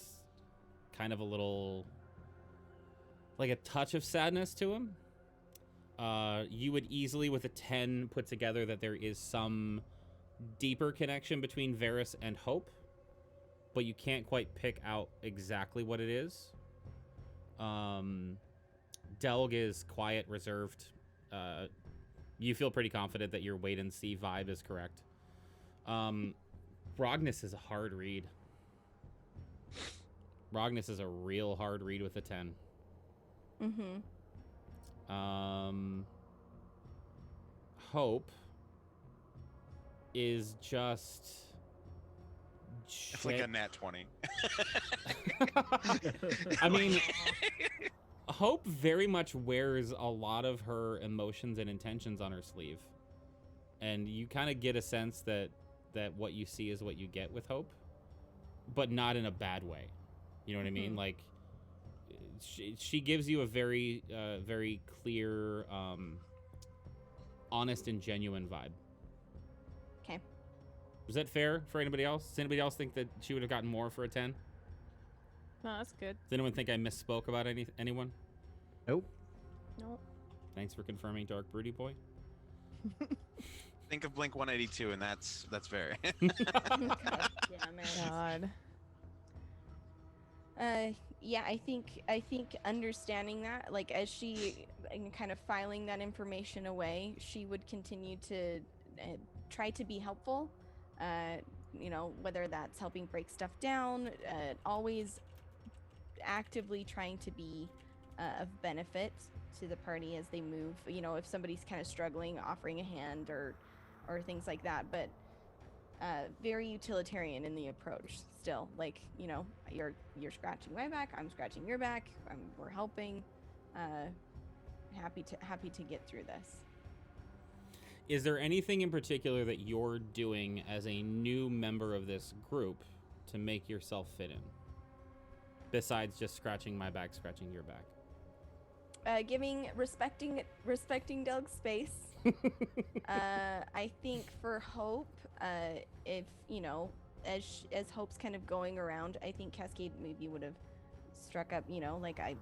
kind of a little like a touch of sadness to him. You would easily with a 10 put together that there is some deeper connection between Varys and Hope, but you can't quite pick out exactly what it is. Delg is quiet, reserved. You feel pretty confident that your wait and see vibe is correct. Rognus is a hard read. Rognus is a real hard read with a 10. Hope is just... It's like a Nat 20. I mean, Hope very much wears a lot of her emotions and intentions on her sleeve. And you kind of get a sense that what you see is what you get with Hope, but not in a bad way. You know what I mean? Like, she gives you a very, very clear, honest and genuine vibe. Okay. Was that fair for anybody else? Does anybody else think that she would have gotten more for a 10? No, that's good. Does anyone think I misspoke about anyone? Nope. Nope. Thanks for confirming, Dark Broody Boy. Think of Blink 182, and that's very. Damn it. God. Yeah, I think understanding that, like, as she kind of filing that information away, she would continue to try to be helpful. You know, whether that's helping break stuff down, always actively trying to be of benefit to the party as they move. You know, if somebody's kind of struggling, offering a hand or things like that. But very utilitarian in the approach. Still, like, you know, you're scratching my back, I'm scratching your back, we're helping. Happy to get through this. Is there anything in particular that you're doing as a new member of this group to make yourself fit in? Besides just scratching my back, scratching your back. Respecting Doug's space. I think for Hope, if, you know, as Hope's kind of going around, I think Cascade maybe would have struck up, you know, like a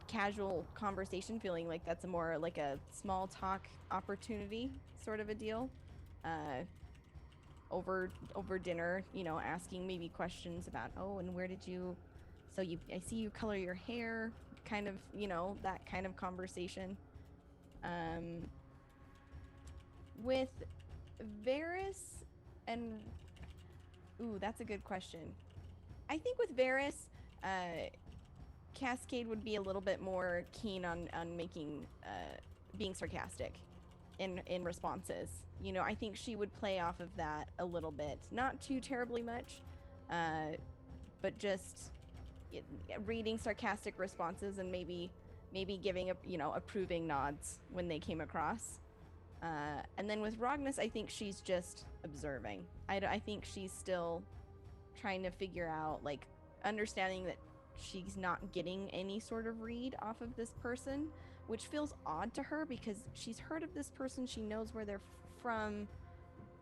casual conversation, feeling like that's a more like a small talk opportunity sort of a deal. Over dinner, you know, asking maybe questions about, oh, and where did you, I see you color your hair, kind of, you know, that kind of conversation. With Varys and, ooh, that's a good question. I think with Varys, Cascade would be a little bit more keen on making, being sarcastic in responses. You know, I think she would play off of that a little bit, not too terribly much, but just reading sarcastic responses and maybe giving approving nods when they came across. And then with Rognus, I think she's just observing. I think she's still trying to figure out, like, understanding that she's not getting any sort of read off of this person, which feels odd to her because she's heard of this person, she knows where they're from,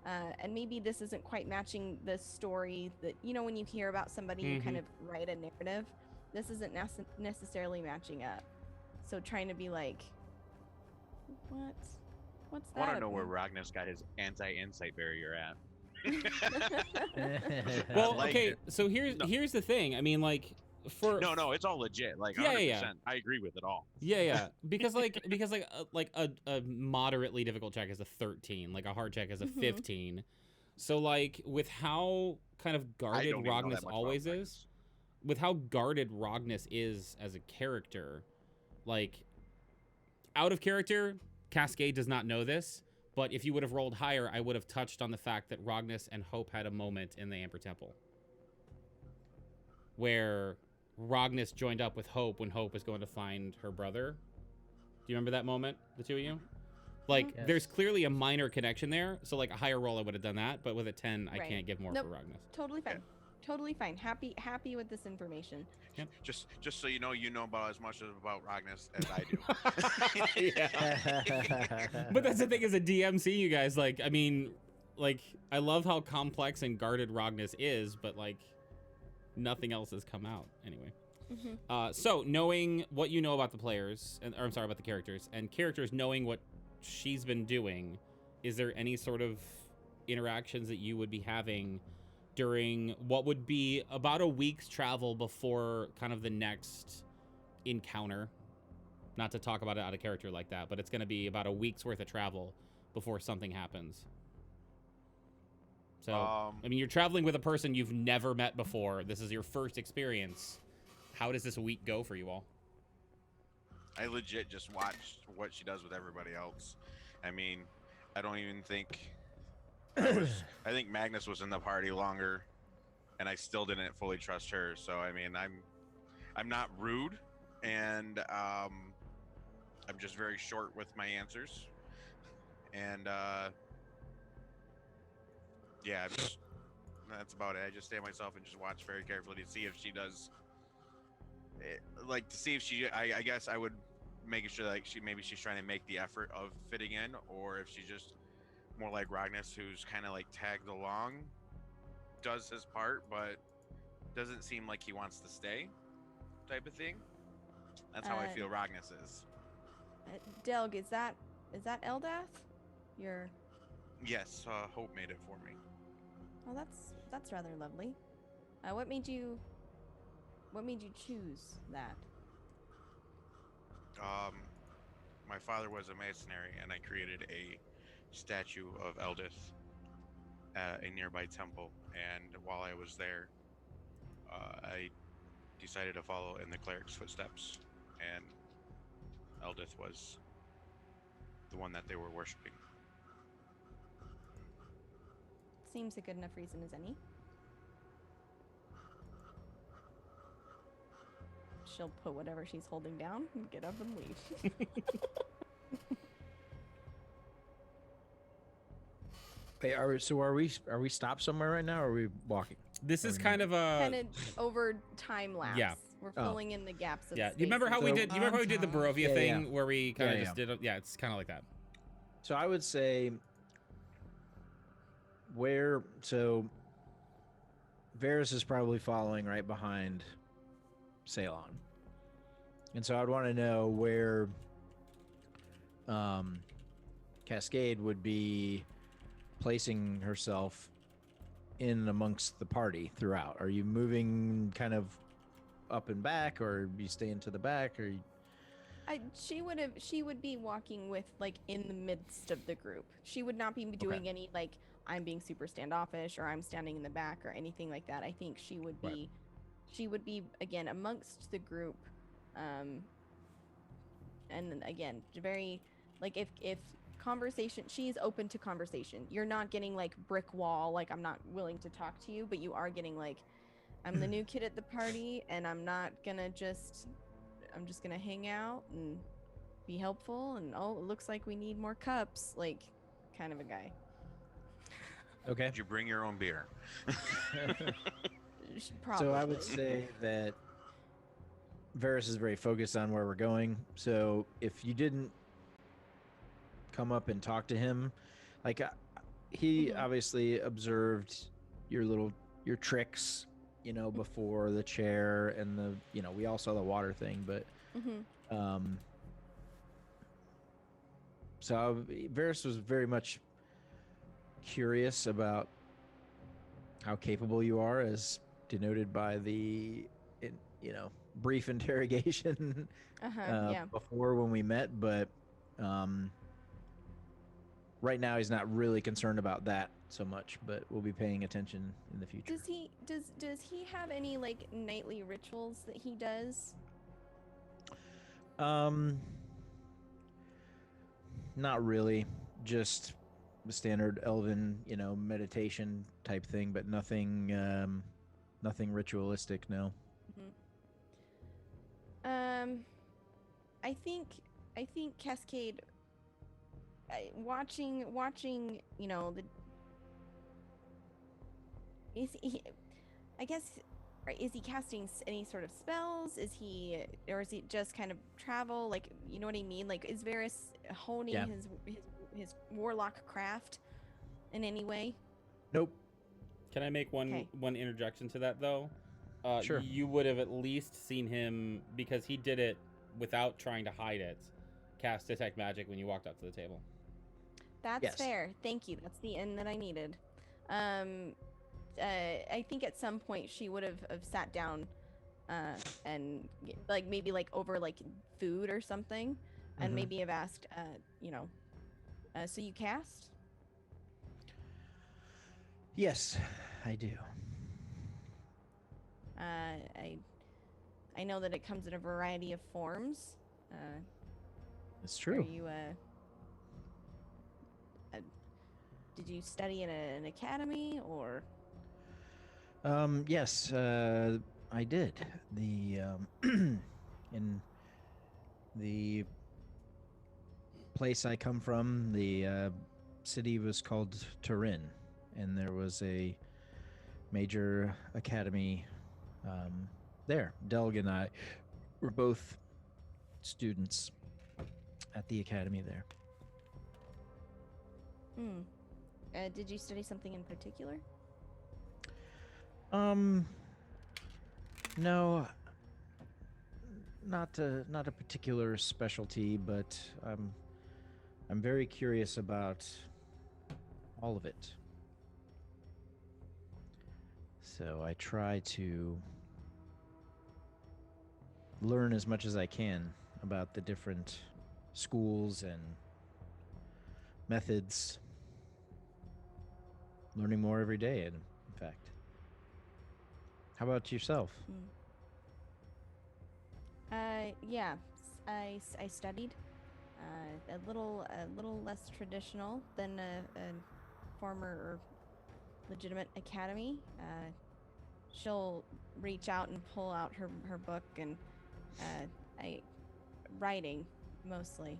and maybe this isn't quite matching the story that, you know, when you hear about somebody, you kind of write a narrative. This isn't necessarily matching up. So trying to be like, what's that? I want to know where Rognus got his anti-insight barrier at. Well, like okay, it. so here's the thing. I mean, like, for No, it's all legit. Like, Yeah, 100%. yeah. I agree with it all. Yeah, because a moderately difficult check is a 13, like a hard check is a 15. So like with how kind of I guarded don't even know Rognus that much about always Rognus. is, with how guarded Rognus is as a character, like out of character, Cascade does not know this, but if you would have rolled higher, I would have touched on the fact that Rognus and Hope had a moment in the Amber Temple where Rognus joined up with Hope when Hope was going to find her brother. Do you remember that moment, the two of you? Like, Yes. there's clearly a minor connection there. So, like, a higher roll, I would have done that. But with a 10, I Right. can't give more Nope. for Rognus. Totally fine. Totally fine. Happy with this information. Just so you know about as much about Rognus as I do. Yeah. But that's the thing, as a DM seeing you guys, like, I mean, like, I love how complex and guarded Rognus is, but, like, nothing else has come out anyway. So knowing what you know about the players, or I'm sorry, about the characters, and characters knowing what she's been doing, is there any sort of interactions that you would be having during what would be about a week's travel before kind of the next encounter? Not to talk about it out of character like that, but it's going to be about a week's worth of travel before something happens. So, I mean, you're traveling with a person you've never met before. This is your first experience. How does this week go for you all? I legit just watched what she does with everybody else. I mean, I don't even think I think Magnus was in the party longer, and I still didn't fully trust her. So I mean, I'm not rude, and I'm just very short with my answers, and yeah, that's about it. I just stay myself and just watch very carefully to see if she does. Like, to see if she, I guess I would make sure like she's trying to make the effort of fitting in, or if she's just more like Rognus, who's kind of like tagged along, does his part, but doesn't seem like he wants to stay, type of thing. That's how I feel Rognus is. Delg, is that Eldath? Your Yes, Hope made it for me. well, that's rather lovely. What made you choose that? My father was a mercenary, and I created a statue of Eldith at a nearby temple. And while I was there, I decided to follow in the cleric's footsteps, and Eldith was the one that they were worshiping. Seems a good enough reason as any. She'll put whatever she's holding down and get up and leave. Hey, are we stopped somewhere right now, or are we walking? This is kind of a Kind of over time lapse. Yeah. We're filling in the gaps of yeah. space. You remember how we did? You remember how we did the Barovia Yeah, thing yeah. where we kind of Yeah, just did? Yeah, it's kind of like that. So I would say Varys is probably following right behind Ceylon. And so I'd want to know where Cascade would be placing herself in amongst the party throughout. Are you moving kind of up and back, or are you staying to the back, or She would be walking with, like, in the midst of the group. She would not be doing any, like, I'm being super standoffish or I'm standing in the back or anything like that. I think she would be Right. she would be, again, amongst the group. And then, again, very, like, if conversation, she's open to conversation. You're not getting, like, brick wall, like, I'm not willing to talk to you, but you are getting, like, I'm the new kid at the party, and I'm just gonna hang out and be helpful, and oh, it looks like we need more cups, like, kind of a guy. okay? Did you bring your own beer? Probably. So I would say that Varys is very focused on where we're going. So if you didn't come up and talk to him, like he obviously observed your tricks, before the chair and we all saw the water thing, but so Varys was very much curious about how capable you are, as denoted by the brief interrogation yeah. before when we met, but right now he's not really concerned about that so much, but we'll be paying attention in the future. Does he have any, like, nightly rituals that he does? Not really. Just the standard elven, meditation type thing, but nothing ritualistic. No. Um, I think Cascade. Watching, the is he? I guess, right? Is he casting any sort of spells? Or is he just kind of travel? Like, you know what I mean? Like, is Varys honing Yeah. his warlock craft in any way? Nope. Can I make Okay. one interjection to that though? Sure. You would have at least seen him, because he did it without trying to hide it, cast detect magic when you walked up to the table. That's Yes. fair. Thank you. That's the end that I needed. I think at some point she would have sat down, and like maybe like over like food or something, and Mhm. maybe have asked, so you cast? Yes, I do. I know that it comes in a variety of forms. It's Are true. you did you study in an academy or? Yes, I did. The in the place I come from, the city was called Turin, and there was a major academy there. Delg and I were both students at the academy there. Did you study something in particular? No, not a particular specialty, but I'm very curious about all of it. So I try to learn as much as I can about the different schools and methods. Learning more every day, in fact. How about yourself? Yeah, I studied a little less traditional than a former or legitimate academy. She'll reach out and pull out her book, and writing mostly,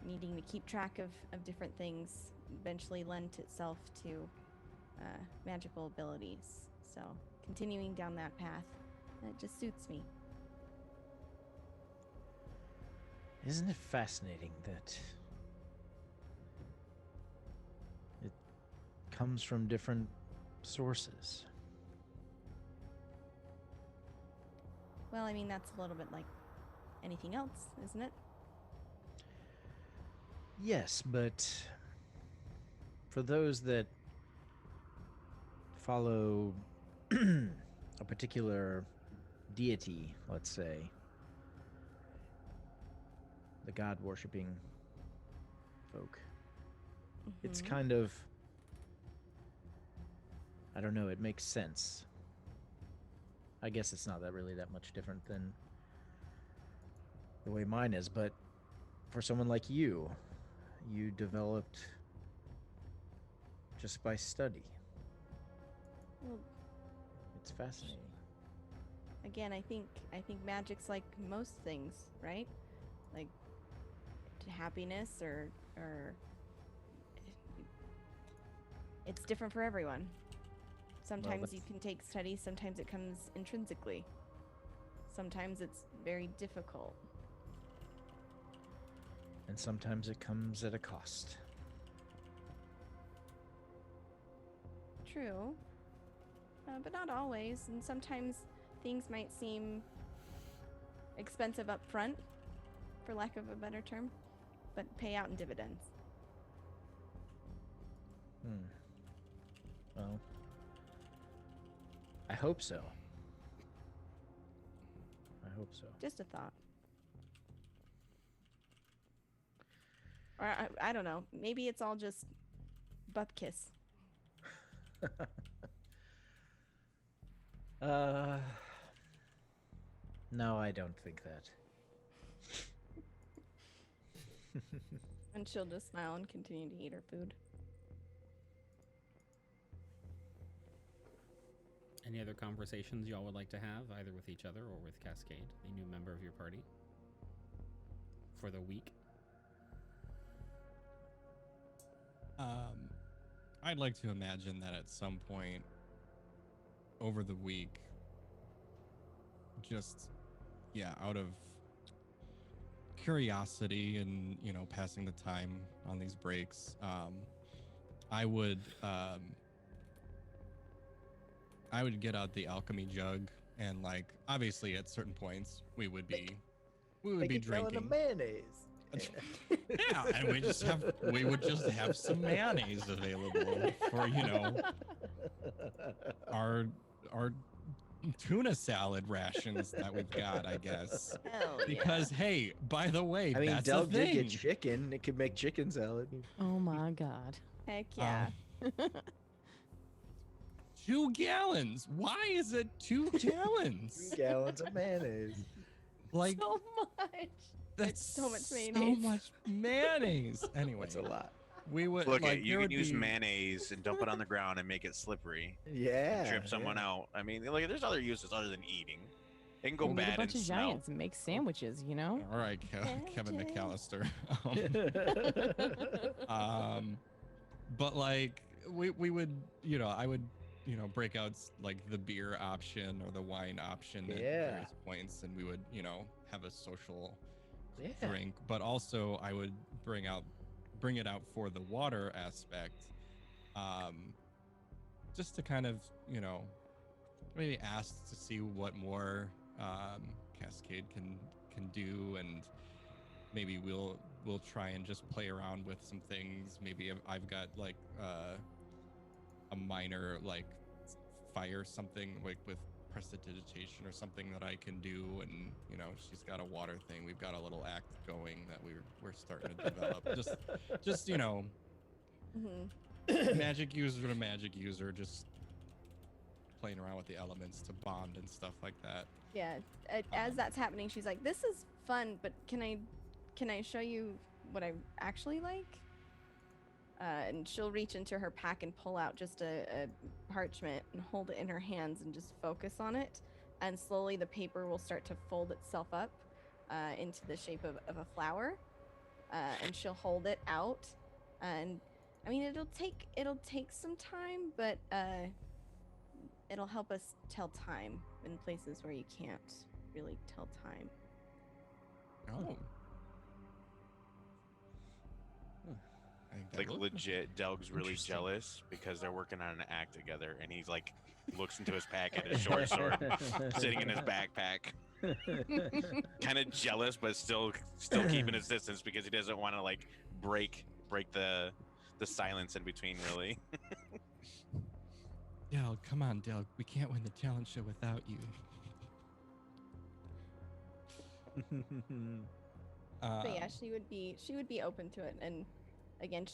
needing to keep track of different things eventually lent itself to magical abilities. So continuing down that path, it just suits me. Isn't it fascinating that it comes from different sources? Well, I mean, that's a little bit like anything else, isn't it? Yes, but for those that follow a particular deity, let's say, the god worshipping folk, it's kind of, I don't know, it makes sense. I guess it's not that much different than the way mine is, but for someone like you developed just by study. Well, It's fascinating. again, I think magic's like most things, right? Like happiness or it's different for everyone. Sometimes you can take study, sometimes it comes intrinsically. Sometimes it's very difficult. And sometimes it comes at a cost. True. But not always. And sometimes things might seem expensive up front, for lack of a better term, but pay out in dividends. Well, I hope so. Just a thought. Or I don't know. Maybe it's all just butt kiss. No, I don't think that. And she'll just smile and continue to eat her food. Any other conversations y'all would like to have, either with each other or with Cascade, the new member of your party, for the week? I'd like to imagine that at some point over the week, just, out of curiosity and, passing the time on these breaks, I would get out the alchemy jug and, like, obviously at certain points we would be drinking mayonnaise. Yeah, and we would just have some mayonnaise available for, our tuna salad rations that we've got, I guess. Hell Because hey, by the way, I mean, that's Del a did thing. get chicken. It could make chicken salad. Oh my god. Heck yeah. 2 gallons. Why is it 2 gallons? 2 gallons of mayonnaise. Like, So much. that's so much So mayonnaise. much mayonnaise. Anyway, That's a lot. we would Look, like, you there can would use be- mayonnaise and dump it on the ground and make it slippery. Yeah. And trip someone out. I mean, like, there's other uses other than eating. It can go We'll get bad a bunch and of smell. giants and make sandwiches, you know? All right, Kevin Magic. McAllister. But like we would, I would, break out like the beer option or the wine option at Yeah. various points, and we would, have a social Yeah. drink. But also, I would bring it out for the water aspect, just to kind of, maybe ask to see what more Cascade can do, and maybe we'll try and just play around with some things. Maybe I've got like a minor like fire something like with prestidigitation or something that I can do, and she's got a water thing. We've got a little act going that we're starting to develop. just Mm-hmm. magic user to magic user, just playing around with the elements to bond and stuff like that. Yeah. As that's happening, she's like, "This is fun, but can I show you what I actually like?" And she'll reach into her pack and pull out just a parchment and hold it in her hands and just focus on it. And slowly the paper will start to fold itself up into the shape of a flower. And she'll hold it out. And I mean, it'll take some time, but it'll help us tell time in places where you can't really tell time. Oh. I think that Like, looks- legit, Delg's really Interesting. jealous because they're working on an act together, and he's like, looks into his pack at his short sword sitting in his backpack. Kind of jealous, but still keeping his distance because he doesn't want to like break the silence in between. Really. Del, come on, Del. We can't win the talent show without you. But yeah, she would be open to it. And again,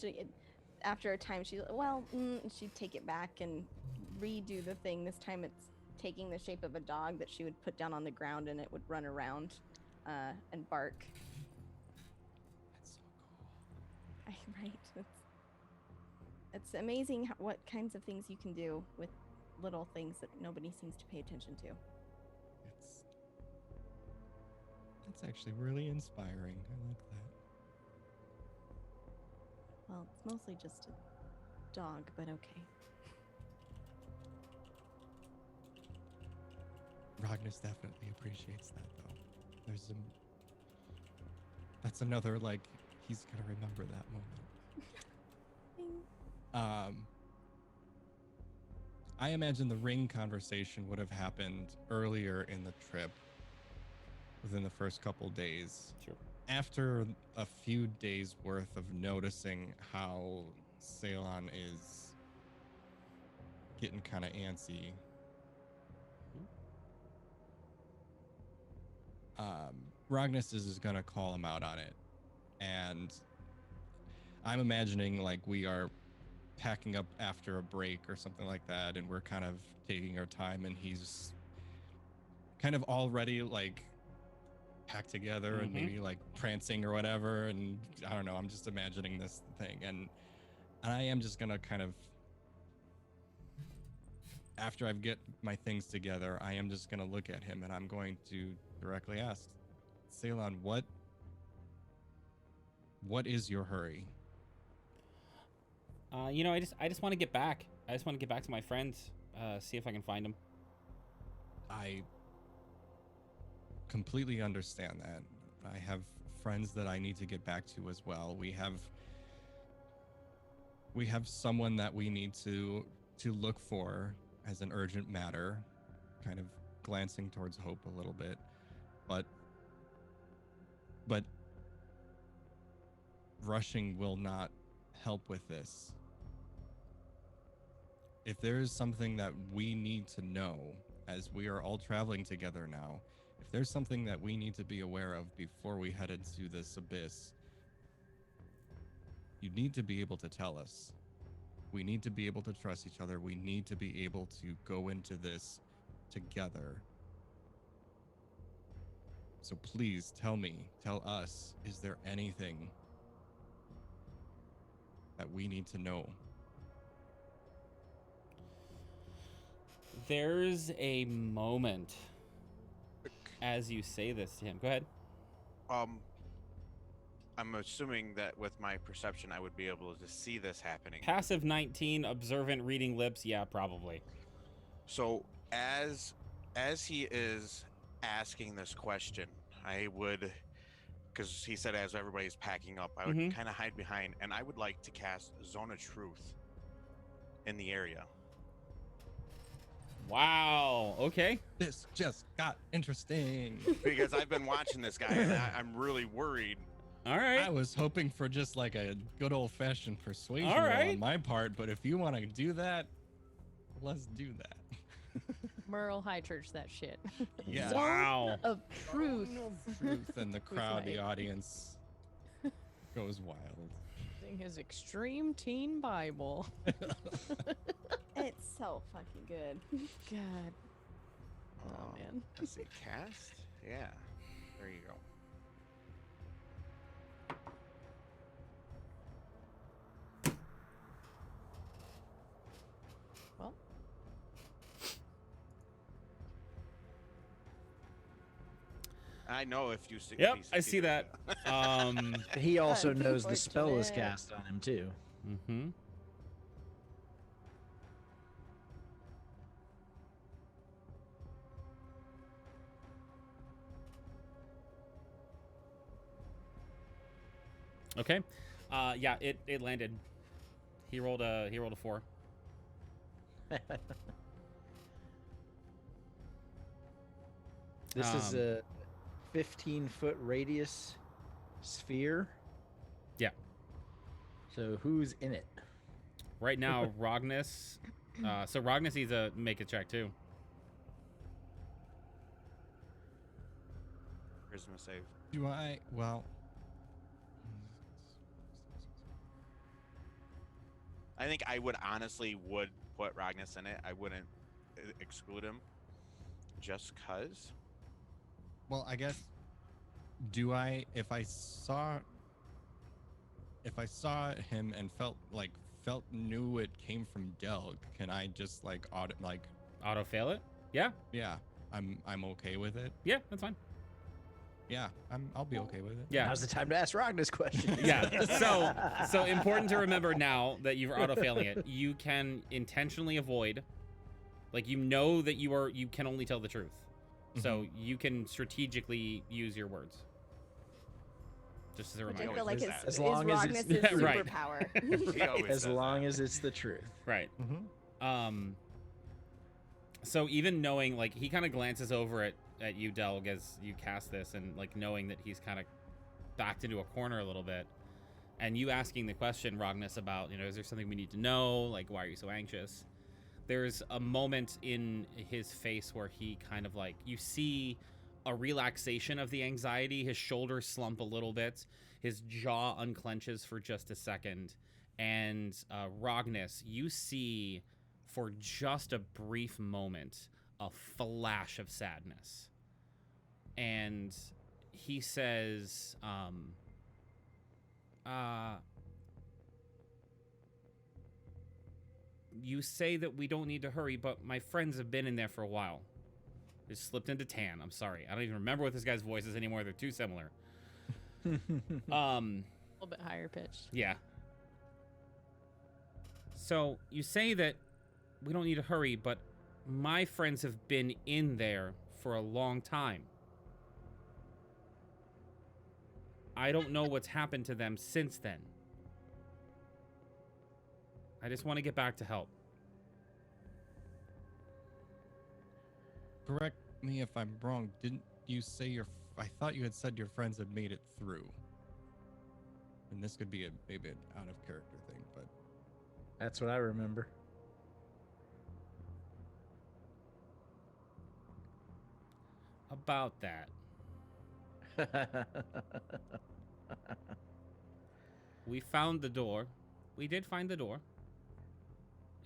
after a time, she'd take it back and redo the thing. This time, it's taking the shape of a dog that she would put down on the ground, and it would run around and bark. That's so cool. Right. It's amazing what kinds of things you can do with little things that nobody seems to pay attention to. That's actually really inspiring. I like that. Well, it's mostly just a dog, but okay. Rognus definitely appreciates that, though. That's another, like, he's gonna remember that moment. I imagine the ring conversation would have happened earlier in the trip, within the first couple days. Sure. After a few days worth of noticing how Ceylon is getting kind of antsy, Rognus is going to call him out on it. And I'm imagining like we are packing up after a break or something like that, and we're kind of taking our time, and he's kind of already like packed together and maybe like prancing or whatever. And I don't know. I'm just imagining this thing, and I am just gonna kind of, after I get my things together, I am just gonna look at him and I'm going to directly ask, Ceylon, what is your hurry? You know, I just want to get back. I just want to get back to my friends. See if I can find them. I completely understand that. I have friends that I need to get back to as well. We have someone that we need to look for as an urgent matter, kind of glancing towards Hope a little bit. But rushing will not help with this. If there is something that we need to know, as we are all traveling together now, if there's something that we need to be aware of before we head into this abyss, you need to be able to tell us. We need to be able to trust each other. We need to be able to go into this together. So please tell us, is there anything that we need to know? There's a moment as you say this to him. Go ahead. I'm assuming that with my perception, I would be able to see this happening. Passive 19, observant, reading lips. Yeah, probably. So as he is asking this question, I would, because he said as everybody's packing up, I would kind of hide behind, and I would like to cast Zone of Truth in the area. Wow. Okay. This just got interesting. Because I've been watching this guy, and I'm really worried. All right. I was hoping for just like a good old-fashioned persuasion All roll right. on my part, but if you want to do that, let's do that. Merle High Church that shit. Yeah. Zone Wow. of truth. Truth, and the crowd, the my- audience goes wild. Using his extreme teen Bible. It's so fucking good. God. Oh man. Let's see, cast? Yeah. There you go. Well. I know if you see. Yep, I see that. He also knows the spell is Unfortunate. cast on him too. Mm-hmm. Okay. Yeah, it landed. He rolled a 4. This is a 15-foot radius sphere. Yeah. So who's in it? Right now, Rognus. So Rognus needs to make a check too. Charisma save. Do I? Well, I think I would honestly would put Ragnus in it. I wouldn't exclude him just cause. well, I guess. Do I? If I saw him and knew it came from Delg, can I just Auto fail it? Yeah. yeah, I'm okay with it. Yeah, that's fine. Yeah, I'll be okay with it. Yeah. Now's the time to ask Ragnar questions. Yeah. So important to remember now that you're auto failing it. You can intentionally avoid, like you know that you can only tell the truth, so you can strategically use your words. Just as a Which I reminder. feel like do is, that. As is long as it's- Rognus's Yeah, right. superpower. He always As does long that. as it's the truth. Right. Mm-hmm. So even knowing, like, he kind of glances over at you, Delg, as you cast this, and like knowing that he's kind of backed into a corner a little bit, and you asking the question, Rognus, about, you know, is there something we need to know? Like, why are you so anxious? There's a moment in his face where he kind of like, you see a relaxation of the anxiety. His shoulders slump a little bit. His jaw unclenches for just a second. And Rognus, you see for just a brief moment a flash of sadness. And he says, you say that we don't need to hurry, but my friends have been in there for a while. They slipped into tan. I'm sorry. I don't even remember what this guy's voice is anymore. They're too similar. A little bit higher pitched. Yeah. So you say that we don't need to hurry, but my friends have been in there for a long time. I don't know what's happened to them since then. I just want to get back to help. Correct me if I'm wrong. Didn't you say I thought you had said your friends had made it through. And this could be maybe an out of character thing, but That's what I remember. About that. We found the door. We did find the door.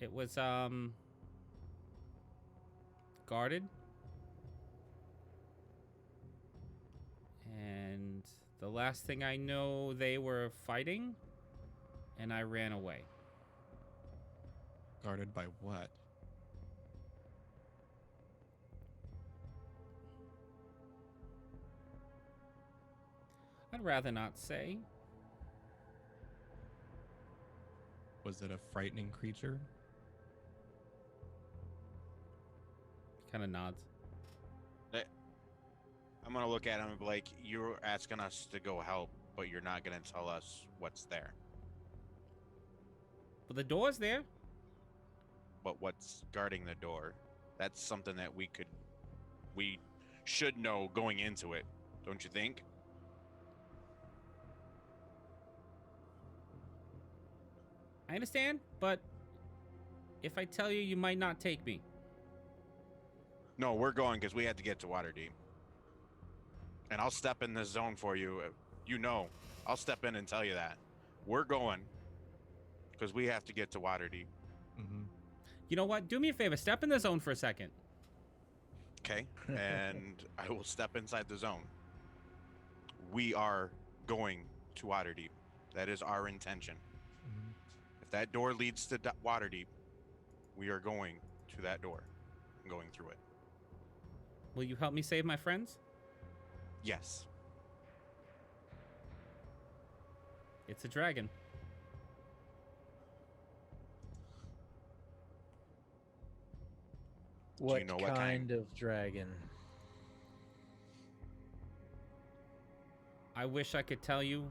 It was, guarded. And the last thing I know, they were fighting, and I ran away. guarded by what? I'd rather not say. Was it a frightening creature? Kind of nods. I'm gonna look at him and be like, "You're asking us to go help, but you're not gonna tell us what's there. But the door's there. But what's guarding the door? That's something that we should know going into it, don't you think?" I understand, but if I tell you, you might not take me. No, we're going because we had to get to Waterdeep. And I'll step in this zone for you. You know, I'll step in and tell you that. We're going because we have to get to Waterdeep. Mm-hmm. You know what? Do me a favor. Step in the zone for a second. Okay? And I will step inside the zone. We are going to Waterdeep. That is our intention. Mm-hmm. If that door leads to Waterdeep, we are going to that door and going through it. Will you help me save my friends? Yes. It's a dragon. What, you know what kind of dragon? I wish I could tell you.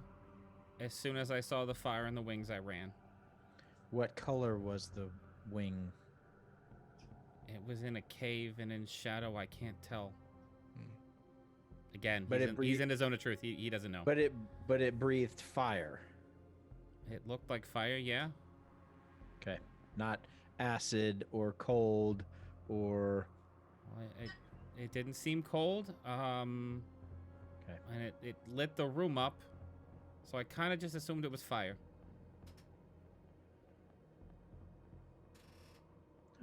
As soon as I saw the fire in the wings, I ran. What color was the wing? It was in a cave and in shadow. I can't tell. Again, But he's in his zone of truth. He doesn't know. But it breathed fire. It looked like fire, yeah. Okay. Not acid or cold or Well, it didn't seem cold. Okay. And it lit the room up. So I kind of just assumed it was fire.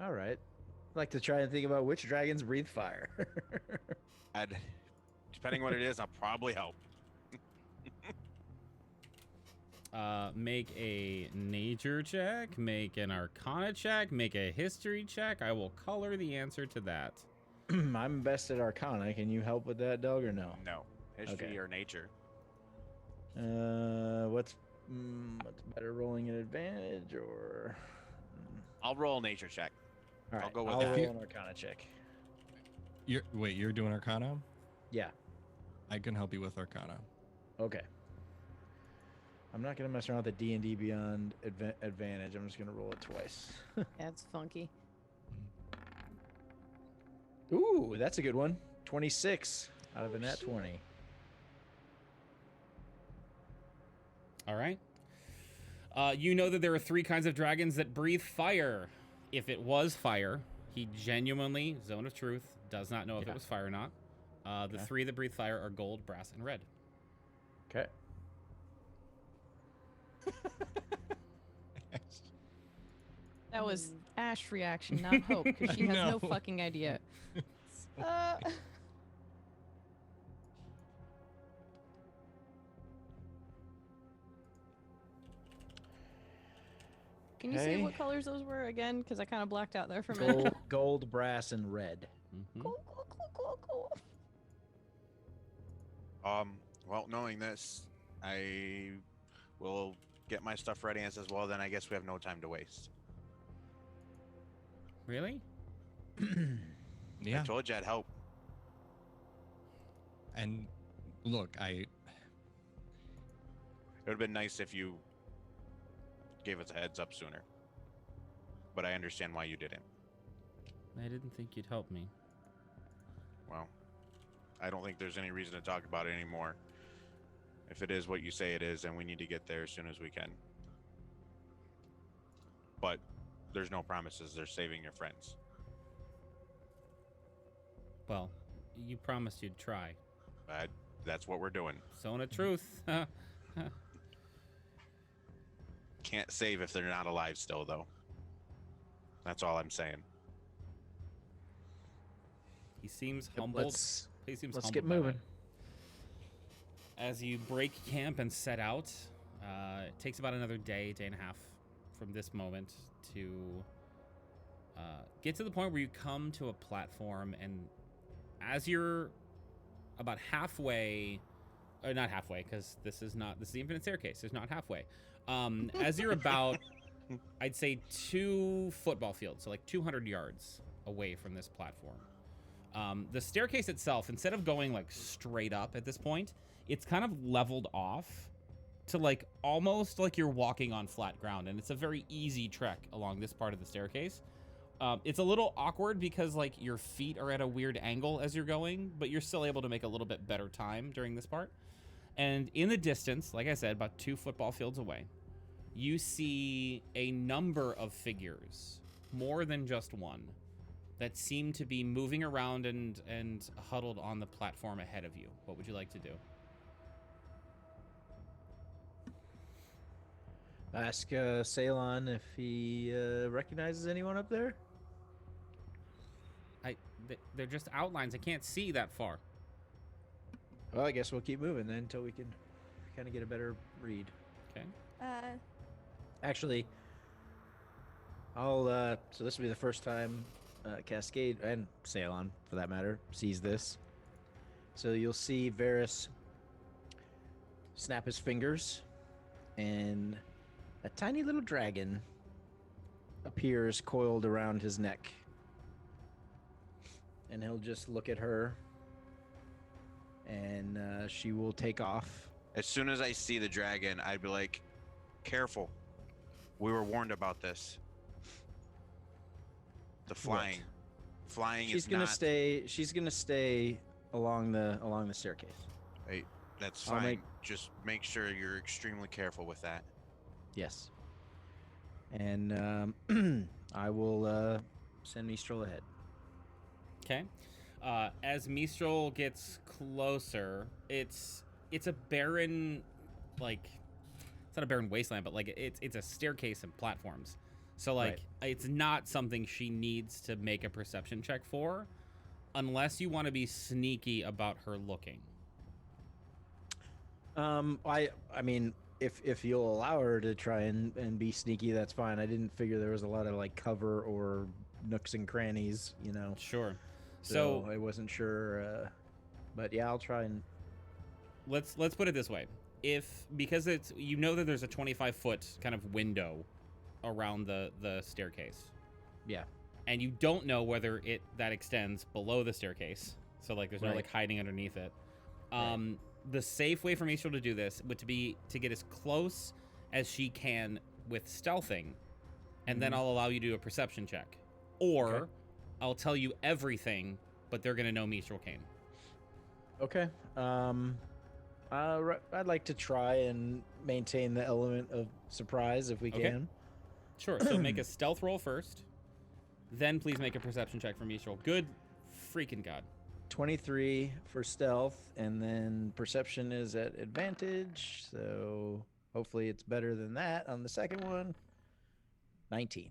All right. I'd like to try and think about which dragons breathe fire. Depending what it is, I'll probably help. Make a nature check, make an arcana check, make a history check. I will color the answer to that. I'm best at arcana. Can you help with that, Doug, or no? No. History Okay. or nature. What's better, rolling an advantage or? I'll roll a nature check. All right, I'll go with I'll that. roll an arcana check. You're doing Arcana? Yeah. I can help you with Arcana. Okay. I'm not gonna mess around with the D&D Beyond advantage. I'm just gonna roll it twice. That's funky. Ooh, that's a good one. 26 out of a Nat 20. All right. You know that there are 3 kinds of dragons that breathe fire. If it was fire, he genuinely, zone of truth, does not know if it was fire or not. The 3 that breathe fire are gold, brass, and red. Okay. That was Ash's reaction, not Hope, because she has no No. fucking idea. Can you say Okay. what colors those were again? Because I kind of blacked out there for a minute. Gold, brass, and red. Mhm. Cool. Well, knowing this, I will get my stuff ready and says, well, then I guess we have no time to waste. Really? Yeah. I told you I'd help. And look, It would have been nice if you gave us a heads up sooner. But I understand why you didn't. I didn't think you'd help me. Well, I don't think there's any reason to talk about it anymore. If it is what you say it is, then we need to get there as soon as we can. But there's no promises. They're saving your friends. Well, you promised you'd try. That's what we're doing. Zone of truth. Can't save if they're not alive still, though. That's all I'm saying. He seems Yep, humbled. let's He seems let's humbled get by that. moving. As you break camp and set out, it takes about another day and a half from this moment to get to the point where you come to a platform, and as you're about halfway, or not halfway, because this is the infinite staircase. There's not halfway. As you're about, I'd say 2 football fields, so like 200 yards away from this platform. The staircase itself, instead of going like straight up at this point, it's kind of leveled off to like almost like you're walking on flat ground, and it's a very easy trek along this part of the staircase. It's a little awkward because like your feet are at a weird angle as you're going, but you're still able to make a little bit better time during this part. And in the distance, like I said, about 2 football fields away, you see a number of figures, more than just one, that seem to be moving around and huddled on the platform ahead of you. What would you like to do? Ask Ceylon if he recognizes anyone up there. They're just outlines. I can't see that far. Well, I guess we'll keep moving then until we can kind of get a better read. Okay. Actually, I'll so this will be the first time Cascade and Ceylon, for that matter, sees this. So you'll see Varys snap his fingers, and a tiny little dragon appears coiled around his neck. And he'll just look at her, and she will take off. As soon as I see the dragon, I'd be like, careful. We were warned about this. The flying. Flying She's is gonna not... stay. She's gonna stay along the staircase. Hey, that's I'll fine. Just make sure you're extremely careful with that. Yes. And I will send Mistral ahead. Okay. As Mistral gets closer, it's a barren, like, it's not a barren wasteland, but like it's a staircase and platforms. So like it's not something she needs to make a perception check for, unless you want to be sneaky about her looking. I mean, if you'll allow her to try and be sneaky, that's fine. I didn't figure there was a lot of like cover or nooks and crannies, you know. Sure. So I wasn't sure, but yeah, I'll try and. Let's put it this way: because it's, you know that there's a 25-foot kind of window around the staircase. Yeah. And you don't know whether that extends below the staircase, so like there's no like hiding underneath it. The safe way for Mistral to do this would to get as close as she can with stealthing, and then I'll allow you to do a perception check, or I'll tell you everything, but they're gonna know Mistral came. Okay. I'd like to try and maintain the element of surprise if we can. Sure. So make a stealth roll first, then please make a perception check for Mistral. Good freaking god. 23 for stealth, and then perception is at advantage, so hopefully it's better than that on the second one. 19.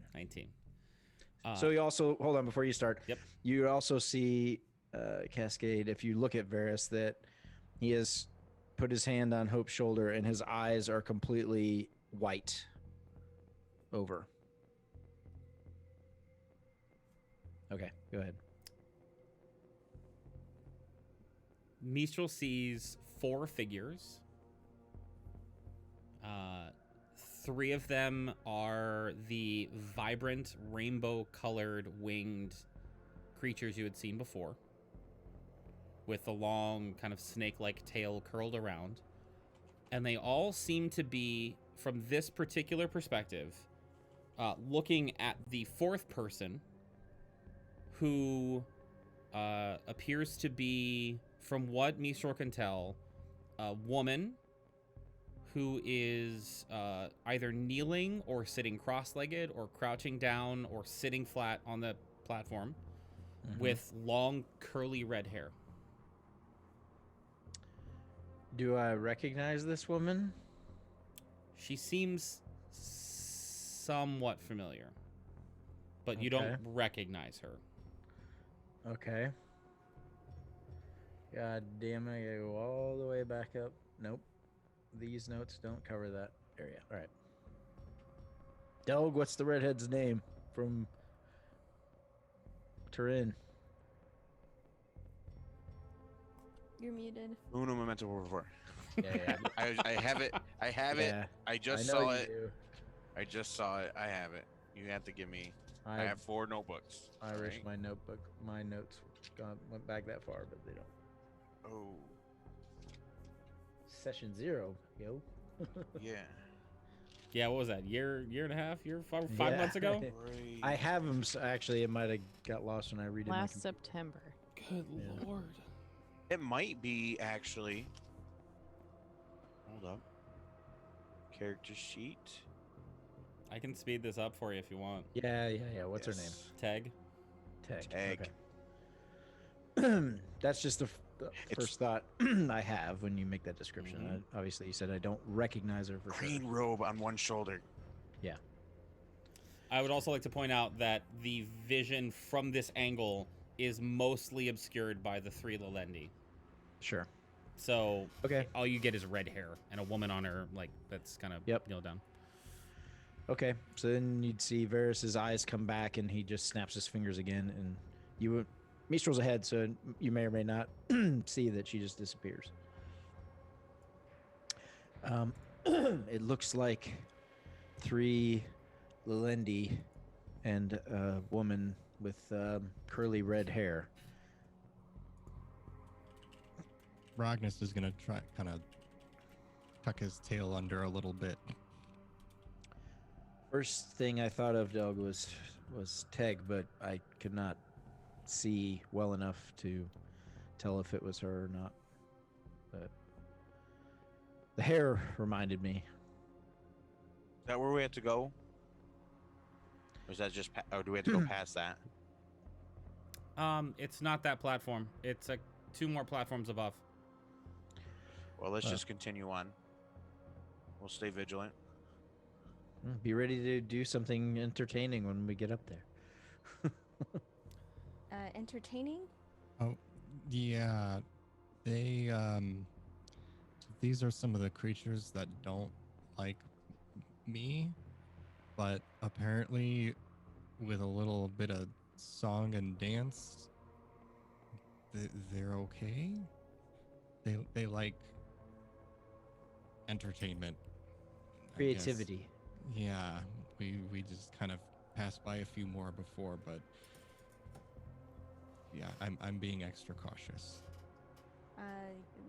So you also, hold on before you start. Yep. You also see, Cascade, if you look at Varys, that he has put his hand on Hope's shoulder and his eyes are completely white over. Okay, go ahead. Mistral sees 4 figures. 3 of them are the vibrant, rainbow-colored, winged creatures you had seen before, with a long, kind of snake-like tail curled around. And they all seem to be, from this particular perspective, looking at the 4th person, who appears to be, from what Mistral can tell, a woman who is either kneeling or sitting cross-legged or crouching down or sitting flat on the platform with long, curly red hair. Do I recognize this woman? She seems somewhat familiar, but you don't recognize her. Okay. God damn it, I gotta go all the way back up. Nope. These notes don't cover that area. All right. Delg, what's the redhead's name from Turin? You're muted. Uno momento por favor. Yeah. I have it. I have it. Yeah, I just I know saw you it. do. I just saw it. I have it. You have to give me. I have 4 notebooks. I wish right? my notebook, my notes went back that far, but they don't. Oh, Session 0, yo. yeah. Yeah, what was that? Year and a half? 5 Yeah. months ago? Great. I have them. Actually, it might have got lost when I read it. Last September. Good Yeah. lord. It might be actually. Hold up. Character sheet. I can speed this up for you if you want. Yeah. What's her name? Yes. Tag. Tag. Okay. That's just the first thought I have when you make that description. Obviously, you said I don't recognize her for Green sure. robe on one shoulder. Yeah. I would also like to point out that the vision from this angle is mostly obscured by the 3 Lalendi. Sure. So Okay. all you get is red hair and a woman on her, like, that's kind of kneeled down. Okay. So then you'd see Varys's eyes come back, and he just snaps his fingers again, and you Mistral's ahead, so you may or may not see that she just disappears. It looks like 3 Lalendi and a woman with curly red hair. Ragnus is gonna try kind of tuck his tail under a little bit. First thing I thought of, Doug, was Teg, but I could not see well enough to tell if it was her or not. But the hair reminded me. Is that where we have to go? Or is that just? Or do we have to go past that? It's not that platform. It's 2 more platforms above. Well, let's just continue on. We'll stay vigilant. Be ready to do something entertaining when we get up there. Entertaining? Oh, yeah. They these are some of the creatures that don't like me, but apparently with a little bit of song and dance, they're okay. They like entertainment. I guess. Creativity. Yeah, we just kind of passed by a few more before, but yeah, I'm being extra cautious.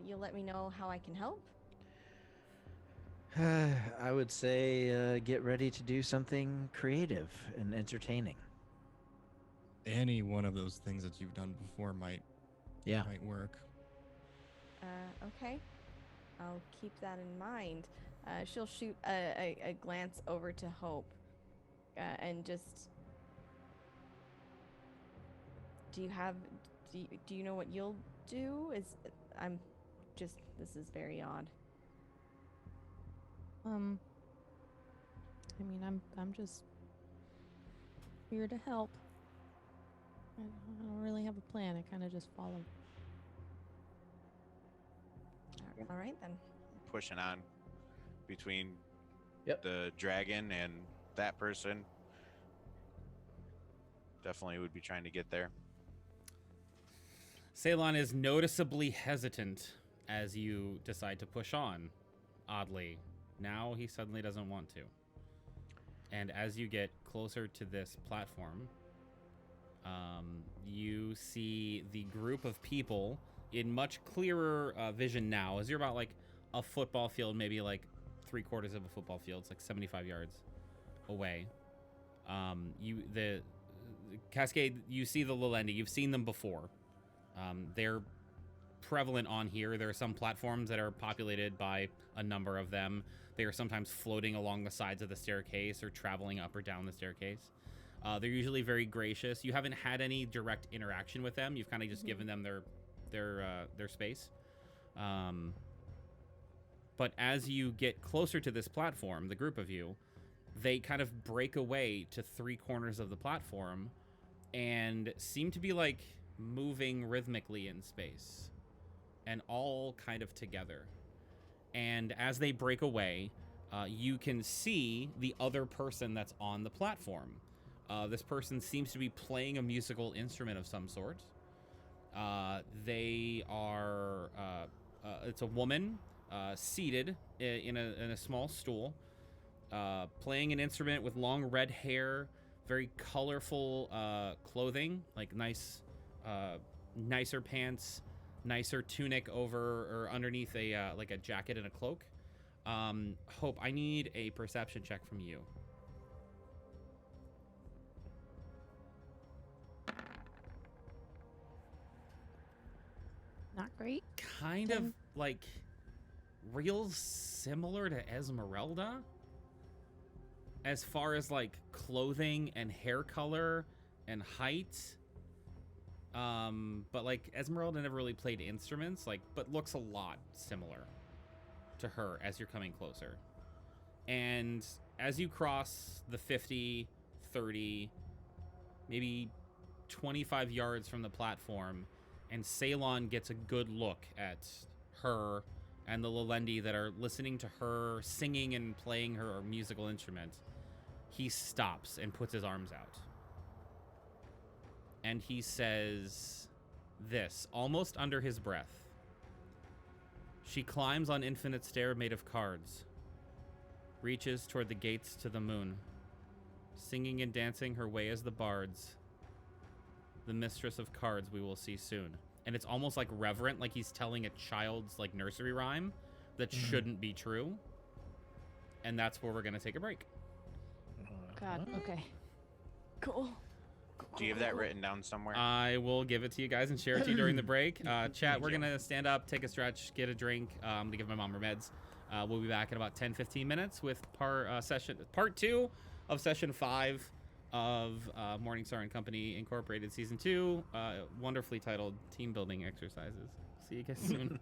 You'll let me know how I can help? I would say get ready to do something creative and entertaining. Any one of those things that you've done before might work. Okay. I'll keep that in mind. She'll shoot a glance over to Hope and just... Do you know what you'll do? This is very odd. I mean, I'm just here to help. I don't really have a plan. I kind of just follow. All right then. Pushing on between Yep. the dragon and that person. definitely would be trying to get there. Ceylon is noticeably hesitant as you decide to push on. Oddly, now he suddenly doesn't want to. And as you get closer to this platform, you see the group of people in much clearer vision now, as you're about like a football field, maybe like 3/4 of a football field. It's like 75 yards away. The Cascade, you see the Lalendi. You've seen them before. They're prevalent on here. There are some platforms that are populated by a number of them. They are sometimes floating along the sides of the staircase or traveling up or down the staircase. They're usually very gracious. You haven't had any direct interaction with them. You've kind of just given them their space. But as you get closer to this platform, the group of you, they kind of break away to 3 corners of the platform and seem to be like moving rhythmically in space and all kind of together. And as they break away, you can see the other person that's on the platform. This person seems to be playing a musical instrument of some sort. They are, it's a woman seated in a small stool, playing an instrument with long red hair, very colorful clothing, like nicer pants, nicer tunic over or underneath a like a jacket and a cloak. Hope, I need a perception check from you. Not great. Kind of like real similar to Esmeralda as far as like clothing and hair color and height. But like Esmeralda never really played instruments, like, but looks a lot similar to her as you're coming closer. And as you cross the 50, 30, maybe 25 yards from the platform, and Ceylon gets a good look at her and the Lalendi that are listening to her singing and playing her musical instrument, he stops and puts his arms out. And he says this, almost under his breath. She climbs on infinite stair made of cards, reaches toward the gates to the moon, singing and dancing her way as the bards, the mistress of cards we will see soon. And it's almost like reverent, like he's telling a child's like nursery rhyme that shouldn't be true. And that's where we're gonna take a break. God, okay. Cool. Do you have that written down somewhere? I will give it to you guys and share it to you during the break. Chat, we're gonna stand up, take a stretch, get a drink. I'm gonna give my mom her meds. We'll be back in about 10-15 minutes with part 2 of session 5 of Morningstar and Company Incorporated Season 2, wonderfully titled Team Building Exercises. See you guys soon.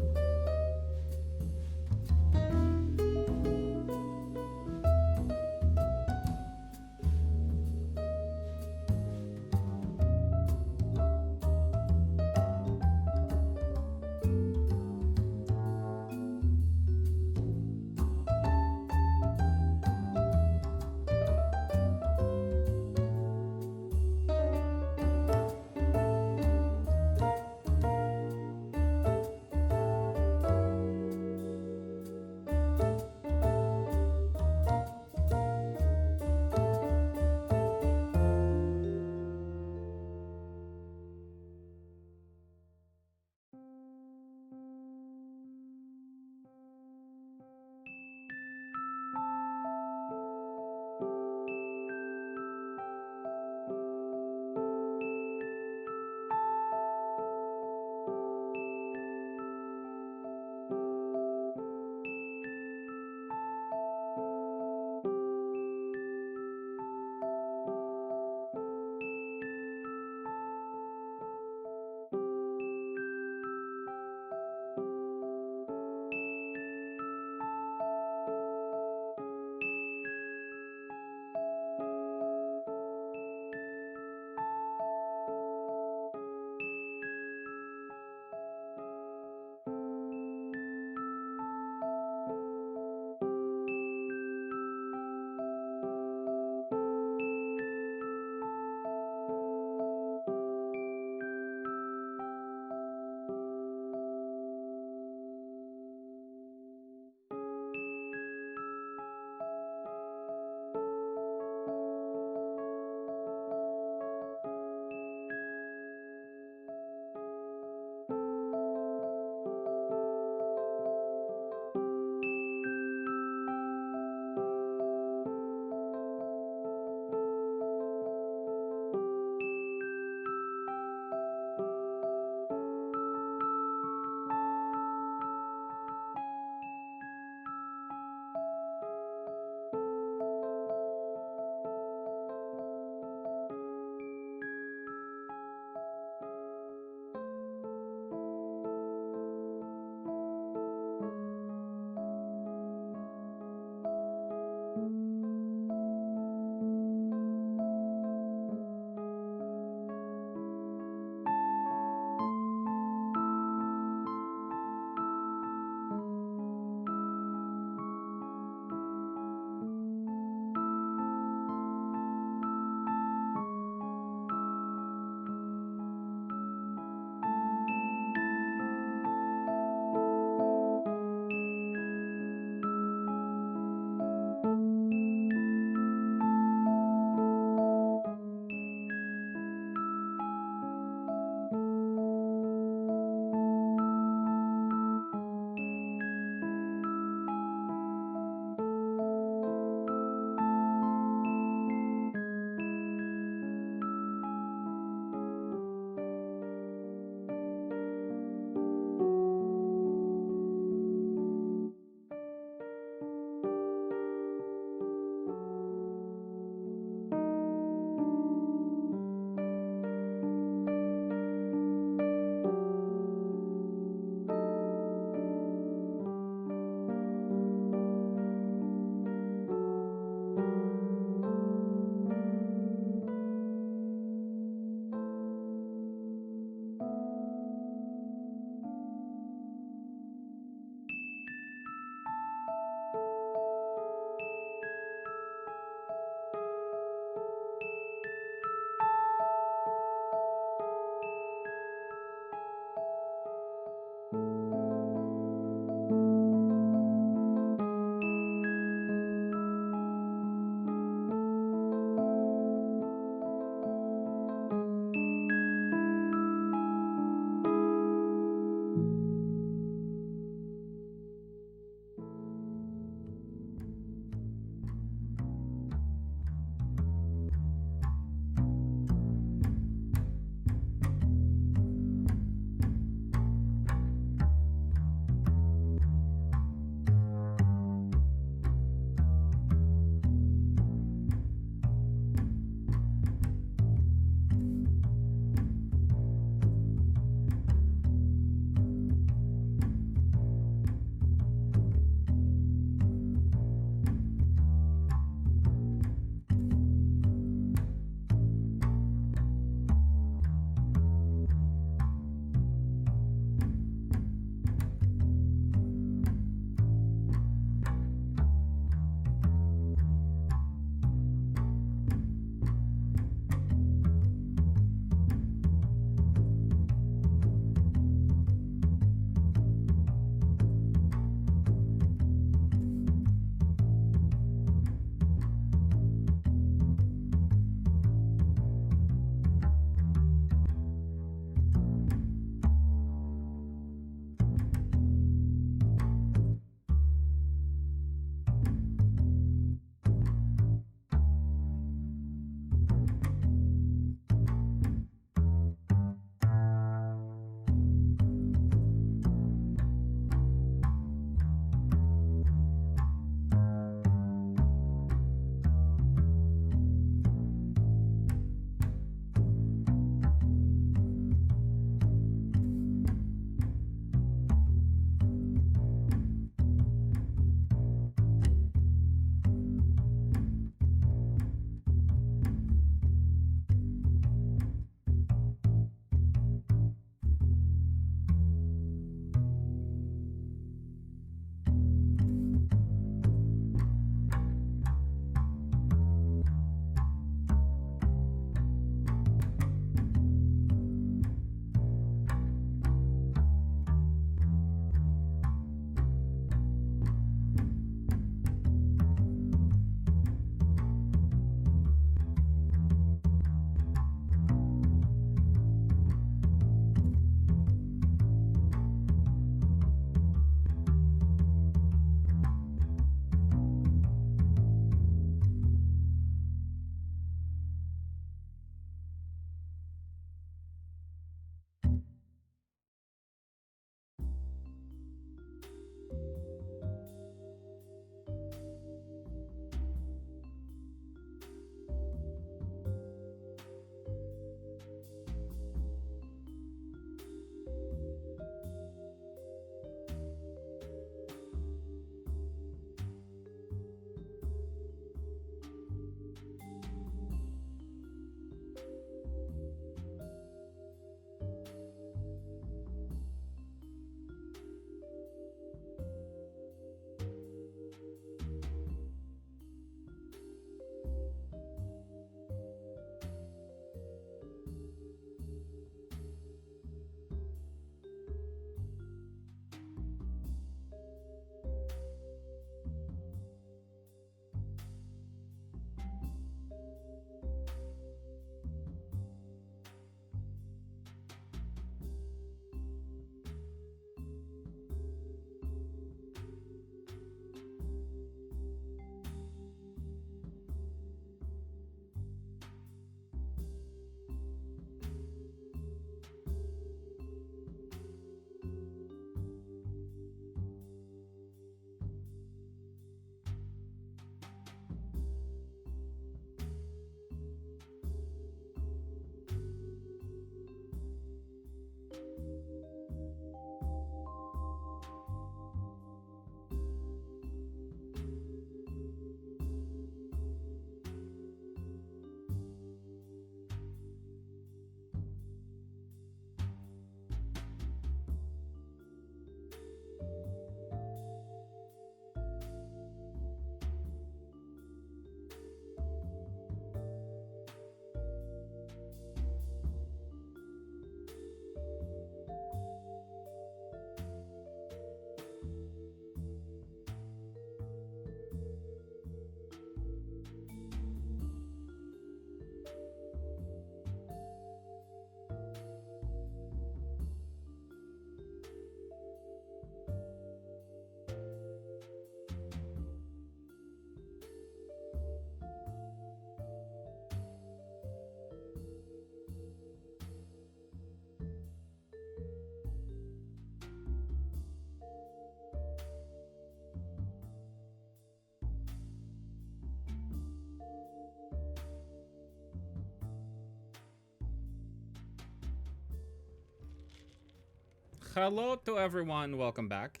Hello to everyone. Welcome back.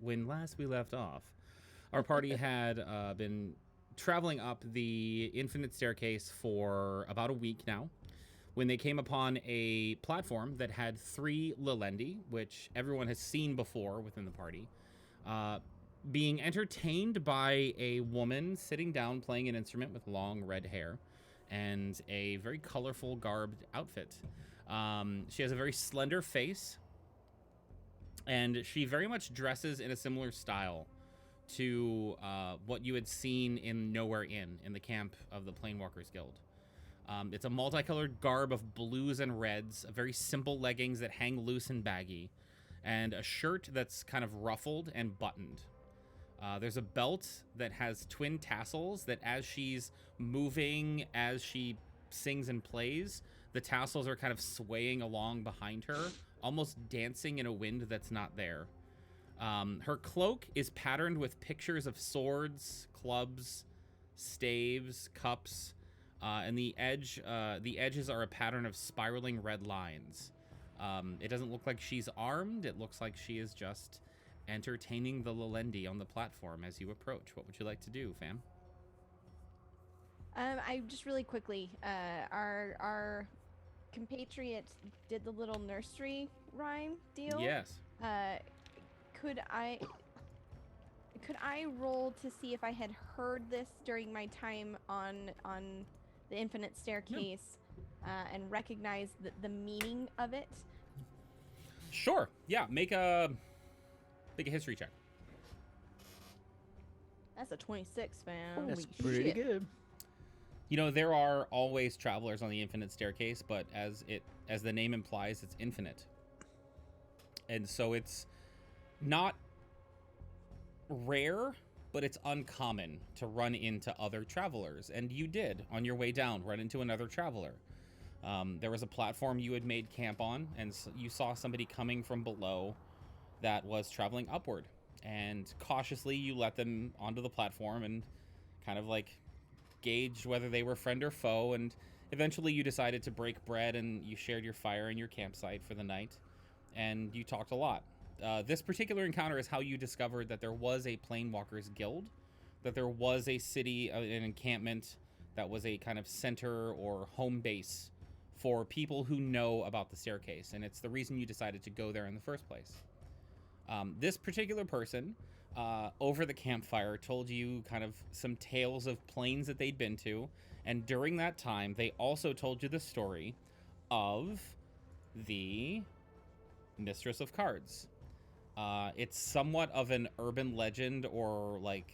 When last we left off, our party had been traveling up the infinite staircase for about a week now, when they came upon a platform that had 3 Lilendi, which everyone has seen before within the party, being entertained by a woman sitting down playing an instrument with long red hair and a very colorful garbed outfit. She has a very slender face, and she very much dresses in a similar style to what you had seen in Nowhere in the camp of the Planewalkers Guild. It's a multicolored garb of blues and reds, very simple leggings that hang loose and baggy, and a shirt that's kind of ruffled and buttoned. There's a belt that has twin tassels that as she's moving, as she sings and plays, the tassels are kind of swaying along behind her, almost dancing in a wind that's not there. Her cloak is patterned with pictures of swords, clubs, staves, cups, and the edges are a pattern of spiraling red lines. It doesn't look like she's armed. It looks like she is just entertaining the Lilendi on the platform as you approach. What would you like to do, fam? I just really quickly, our compatriot did the little nursery rhyme deal. Yes. Could I roll to see if I had heard this during my time on the infinite staircase, and recognize the meaning of it? Sure. Yeah. Make a history check. That's a 26, man. That's Holy pretty shit. good. You know, there are always travelers on the infinite staircase, but as the name implies, it's infinite. And so it's not rare, but it's uncommon to run into other travelers. And you did, on your way down, run into another traveler. There was a platform you had made camp on, and you saw somebody coming from below that was traveling upward. And cautiously, you let them onto the platform and kind of like gauged whether they were friend or foe, and eventually you decided to break bread and you shared your fire in your campsite for the night, and you talked a lot. This particular encounter is how you discovered that there was a Planewalkers Guild, that there was a city, an encampment that was a kind of center or home base for people who know about the staircase, and it's the reason you decided to go there in the first place. This particular person over the campfire told you kind of some tales of planes that they'd been to, and during that time they also told you the story of the Mistress of Cards. It's somewhat of an urban legend or like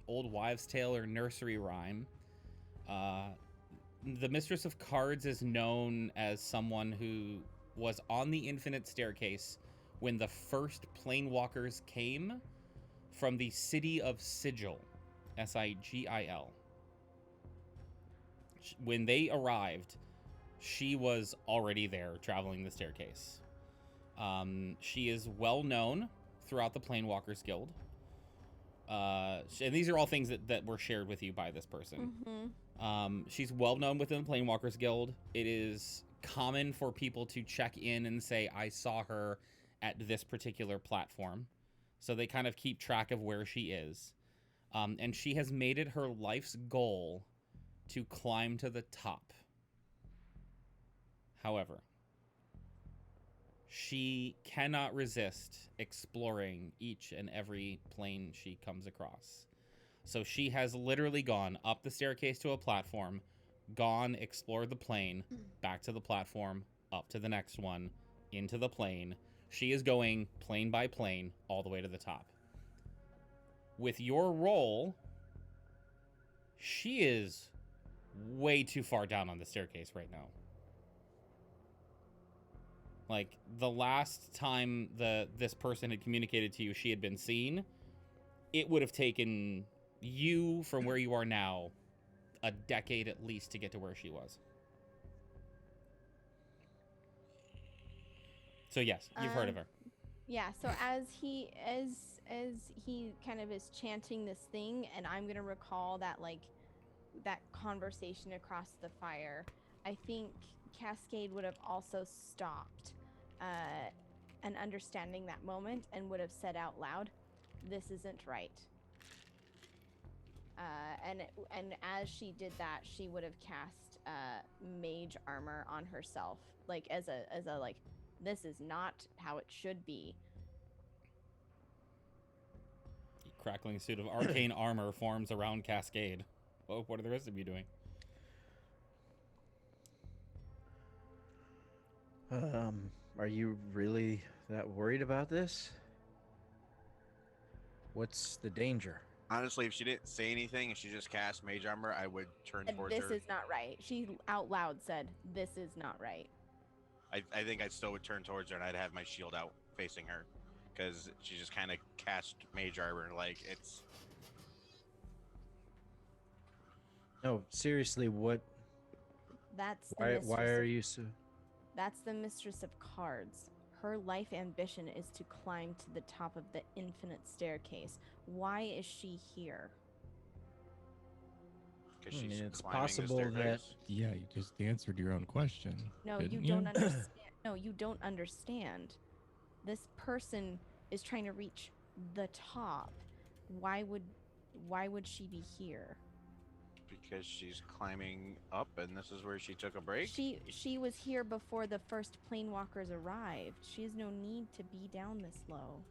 old wives' tale or nursery rhyme. The Mistress of Cards is known as someone who was on the infinite staircase when the first Planewalkers came from the city of Sigil, Sigil. When they arrived, she was already there traveling the staircase. She is well known throughout the Planewalkers Guild. And these are all things that were shared with you by this person. Mm-hmm. She's well known within the Planewalkers Guild. It is common for people to check in and say, I saw her at this particular platform. So they kind of keep track of where she is. And she has made it her life's goal to climb to the top. However, she cannot resist exploring each and every plane she comes across. So she has literally gone up the staircase to a platform, gone, explored the plane, back to the platform, up to the next one, into the plane. She is going plane by plane all the way to the top. With your roll, she is way too far down on the staircase right now. Like, the last time this person had communicated to you she had been seen, it would have taken you from where you are now a decade at least to get to where she was. So yes, you've heard of her. Yeah, so as he kind of is chanting this thing, and I'm gonna recall that that conversation across the fire, I think Cascade would have also stopped, and understanding that moment and would have said out loud, "This isn't right." And as she did that, she would have cast mage armor on herself, like as a like, this is not how it should be. A crackling suit of arcane armor forms around Cascade. Oh, what are the rest of you doing? Are you really that worried about this? What's the danger? Honestly, if she didn't say anything and she just cast mage armor, I would turn And towards this her. is not right. She out loud said, "This is not right." I think I still would turn towards her and I'd have my shield out facing her, because she just kind of cast mage armor. Like, it's No, seriously, what? That's the Why mistress are of, you so? That's the mistress of cards. Her life ambition is to climb to the top of the infinite staircase. Why is she here? because I she's mean, it's climbing the possible that- staircase. Yeah, you just answered your own question. No, didn't you don't understand. No, you don't understand. This person is trying to reach the top. Why would she be here? Because she's climbing up, and this is where she took a break. She was here before the first planewalkers arrived. She has no need to be down this low.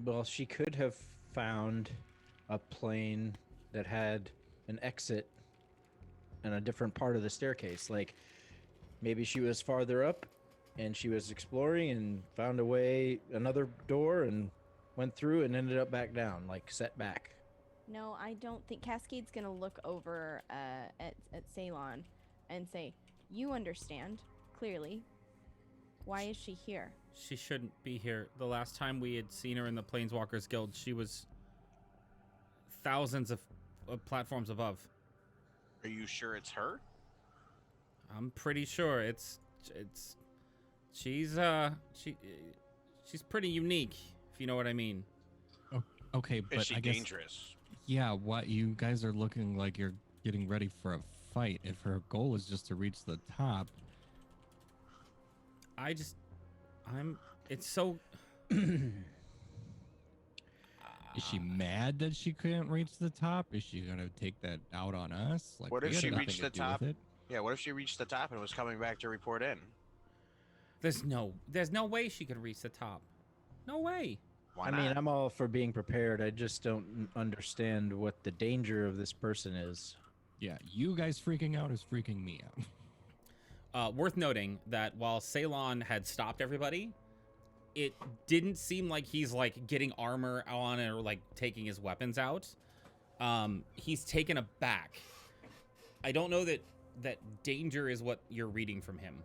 Well, she could have found a plane that had an exit in a different part of the staircase. Like, maybe she was farther up and she was exploring and found a way, another door, and went through and ended up back down, like set back. No, I don't think Cascade's gonna look over at Ceylon and say, "You understand clearly. Why is she here?" She shouldn't be here. The last time we had seen her in the Planeswalkers Guild, she was thousands of platforms above. Are you sure it's her? I'm pretty sure she's pretty unique, if you know what I mean. Oh, okay, but Is she I guess dangerous? yeah. What you guys are looking like you're getting ready for a fight. If her goal is just to reach the top, It's so. is she mad that she couldn't reach the top? Is she gonna take that out on us? Like, What we if had she nothing reached to the do with top? it. Yeah, what if she reached the top and was coming back to report in? There's no way she could reach the top. No way. Why I not? mean, I'm all for being prepared. I just don't understand what the danger of this person is. Yeah, you guys freaking out is freaking me out. Worth noting that while Ceylon had stopped everybody, it didn't seem like he's like getting armor on or like taking his weapons out. He's taken aback. I don't know that danger is what you're reading from him.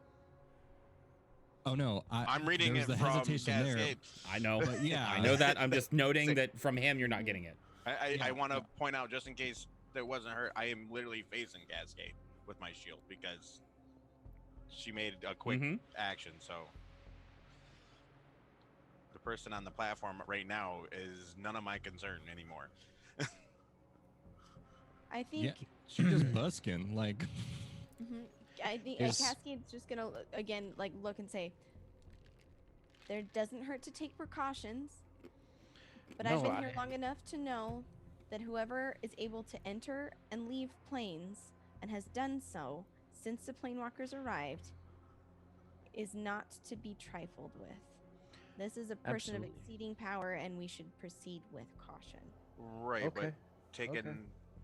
Oh no, I'm reading there's it the from hesitation there. Cascade. I know. But yeah, I know that. I'm just noting that from him, you're not getting it. I Yeah, want to no. point out, just in case that wasn't her, I am literally facing Cascade with my shield because she made a quick Mhm. action. So the person on the platform right now is none of my concern anymore. I think. Yeah, she just busking like. Mhm. I think Is- Cascade's just gonna again like look and say, "There doesn't hurt to take precautions, but I've No, been here long enough to know that whoever is able to enter and leave planes and has done so since the planewalkers arrived is not to be trifled with. This is a person Absolutely. of exceeding power, and we should proceed with caution." Right, Okay. but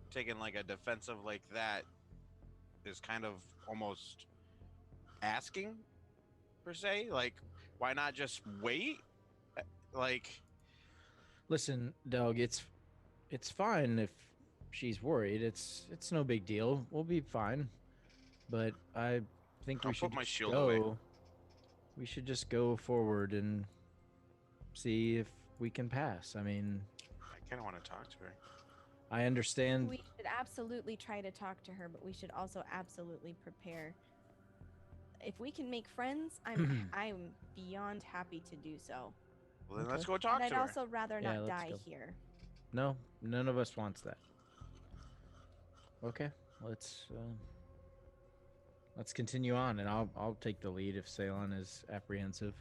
taking like a defensive like that is kind of almost asking, per se. Like, why not just wait? Like, Listen, Doug, it's fine if she's worried. It's no big deal. We'll be fine. But I think I'll we should put my just shield go. away. We should just go forward and see if we can pass. I mean, I kind of want to talk to her. I understand. We should absolutely try to talk to her, but we should also absolutely prepare. If we can make friends, I'm beyond happy to do so. Well, then Okay. let's go talk But I'd to her. also rather Yeah, not let's die go. here. No, none of us wants that. Okay, let's continue on, and I'll take the lead if Ceylon is apprehensive.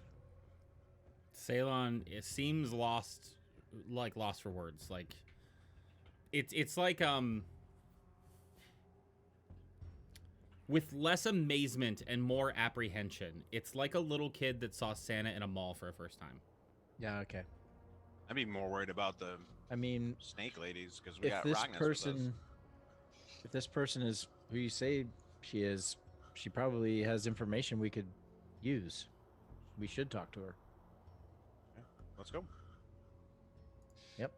Ceylon, it seems lost for words. Like it's like with less amazement and more apprehension. It's like a little kid that saw Santa in a mall for the first time. Yeah, okay. I'd be more worried about the I mean, snake ladies because we if got this Ragnas with us. person, if this person is who you say she is, she probably has information we could use. We should talk to her. Yeah, let's go. Yep.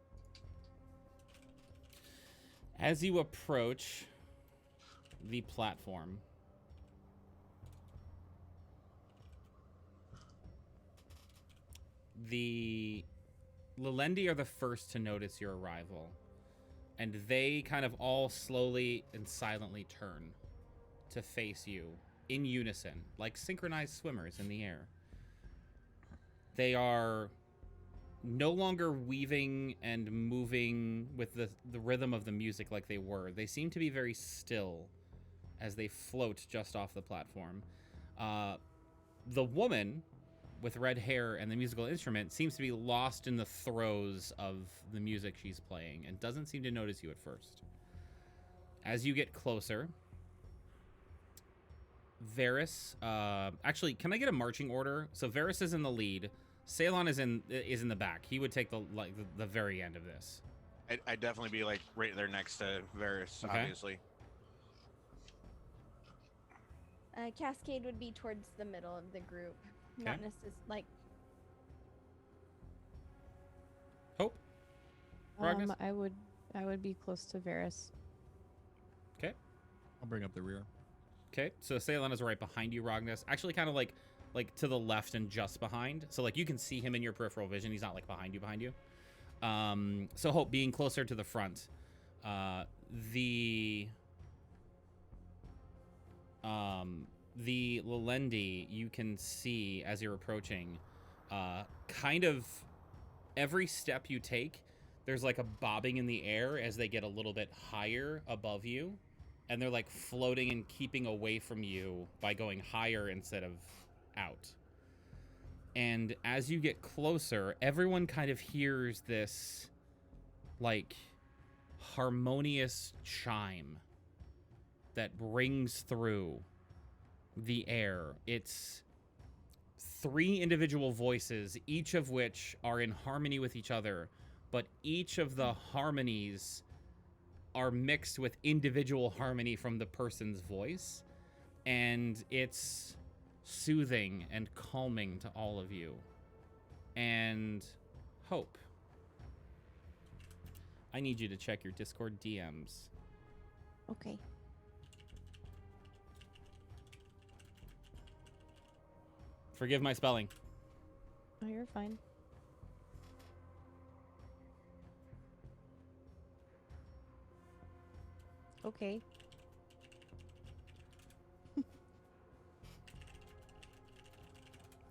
As you approach the platform, the Lalendi are the first to notice your arrival, and they kind of all slowly and silently turn to face you in unison, like synchronized swimmers in the air. They are no longer weaving and moving with the rhythm of the music like they were. They seem to be very still as they float just off the platform. The woman with red hair and the musical instrument seems to be lost in the throes of the music she's playing and doesn't seem to notice you at first. As you get closer, Varys, actually, can I get a marching order? So Varys is in the lead. Ceylon is in the back. He would take the very end of this. I'd definitely be like right there next to Varys, Okay. obviously. Cascade would be towards the middle of the group, not Okay. necessarily like. Hope? Ragnas? I would be close to Varys. Okay. I'll bring up the rear. Okay, so Ceylon is right behind you, Ragnas. Actually, kind of like to the left and just behind. So like you can see him in your peripheral vision. He's not like behind you. So Hope being closer to the front. The Lalendi you can see as you're approaching, kind of every step you take, there's like a bobbing in the air as they get a little bit higher above you. And they're like floating and keeping away from you by going higher instead of out. And as you get closer, everyone kind of hears this like harmonious chime that rings through the air. It's 3 individual voices, each of which are in harmony with each other, but each of the harmonies are mixed with individual harmony from the person's voice, and it's soothing and calming to all of you. And Hope, I need you to check your Discord DMs. Okay. Forgive my spelling. Oh, you're fine. Okay.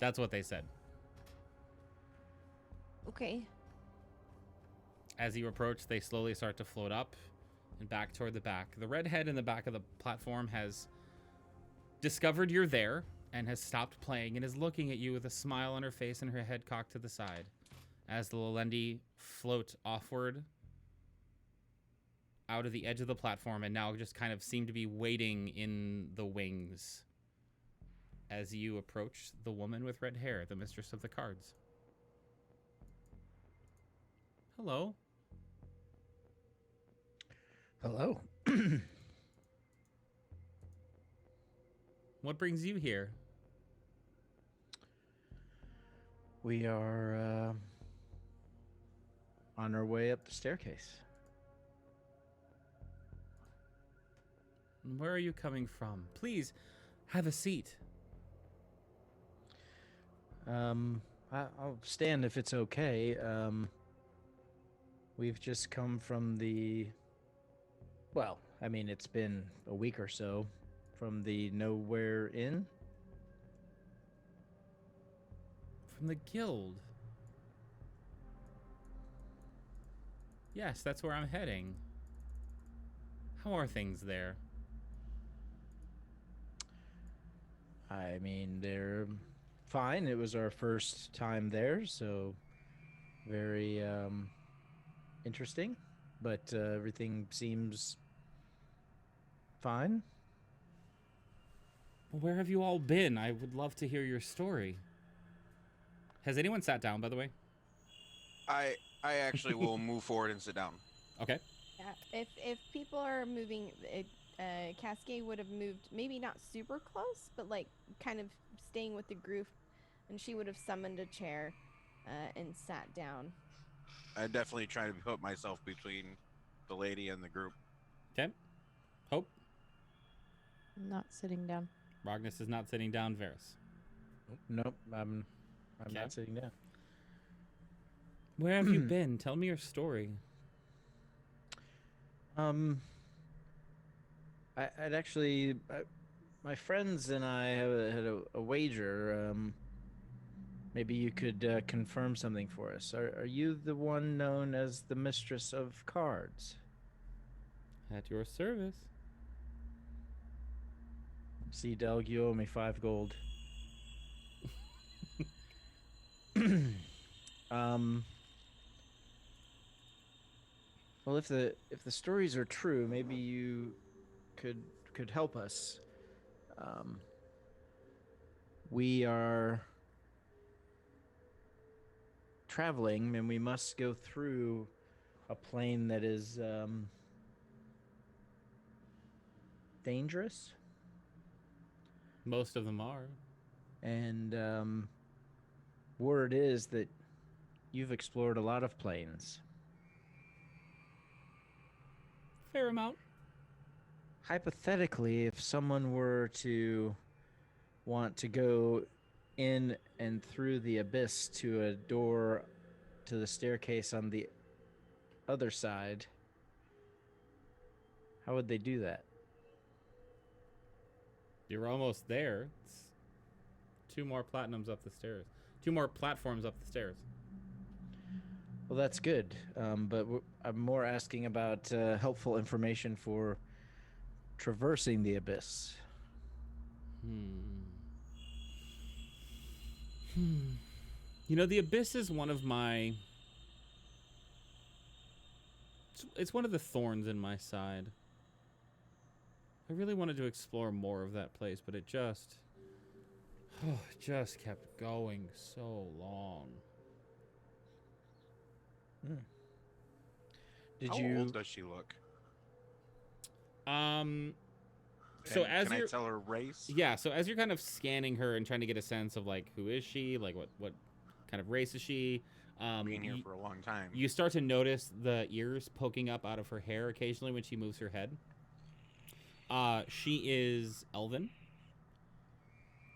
That's what they said. Okay. As you approach, they slowly start to float up and back toward the back. The redhead in the back of the platform has discovered you're there and has stopped playing and is looking at you with a smile on her face and her head cocked to the side as the Lalendi float offward out of the edge of the platform and now just kind of seem to be waiting in the wings as you approach the woman with red hair, the mistress of the cards. Hello. Hello. What brings you here? We are on our way up the staircase. Where are you coming from? Please, have a seat. I'll stand if it's okay. We've just come from well, I mean, it's been a week or so from the Nowhere Inn. From the guild. Yes, that's where I'm heading. How are things there? I mean, they're fine. It was our first time there, so very interesting. But everything seems fine. Well, where have you all been? I would love to hear your story. Has anyone sat down, by the way? I actually will move forward and sit down. Okay. Yeah. If people are moving, Cascade would have moved maybe not super close, but like kind of staying with the group, and she would have summoned a chair, and sat down. I definitely try to put myself between the lady and the group. Okay. Hope. Not sitting down. Rognus is not sitting down. Varys. Nope, I'm Okay. not sitting down. Where have you been? Tell me your story. I'd actually, my friends and I had a wager. Maybe you could confirm something for us. Are you the one known as the Mistress of Cards? At your service. See, Delg, you owe me 5 gold. Well, if the stories are true, maybe you could help us. We are traveling, and we must go through a plane that is dangerous. Most of them are. And word is that you've explored a lot of planes. Fair amount. Hypothetically, if someone were to want to go in and through the abyss to a door to the staircase on the other side, how would they do that? You're almost there. It's 2 more platinums up the stairs. 2 more platforms up the stairs. Well, that's good. But I'm more asking about helpful information for traversing the abyss. You know, the abyss is one of my... It's one of the thorns in my side. I really wanted to explore more of that place, but it just... it just kept going so long. Did How you... old does she look? So And as can I you're... tell her race? Yeah, so as you're kind of scanning her and trying to get a sense of, like, who is she? Like, what kind of race is she? Being here for a long time. You start to notice the ears poking up out of her hair occasionally when she moves her head. She is elven.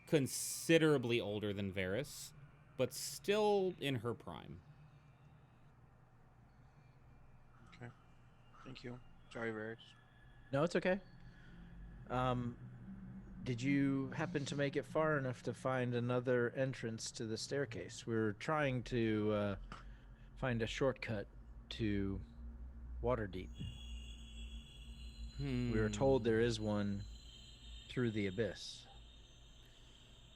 Considerably older than Varys, but still in her prime. Okay. Thank you. Sorry, Varys. No, it's okay. Did you happen to make it far enough to find another entrance to the staircase? We're trying to find a shortcut to Waterdeep. We were told there is one through the abyss.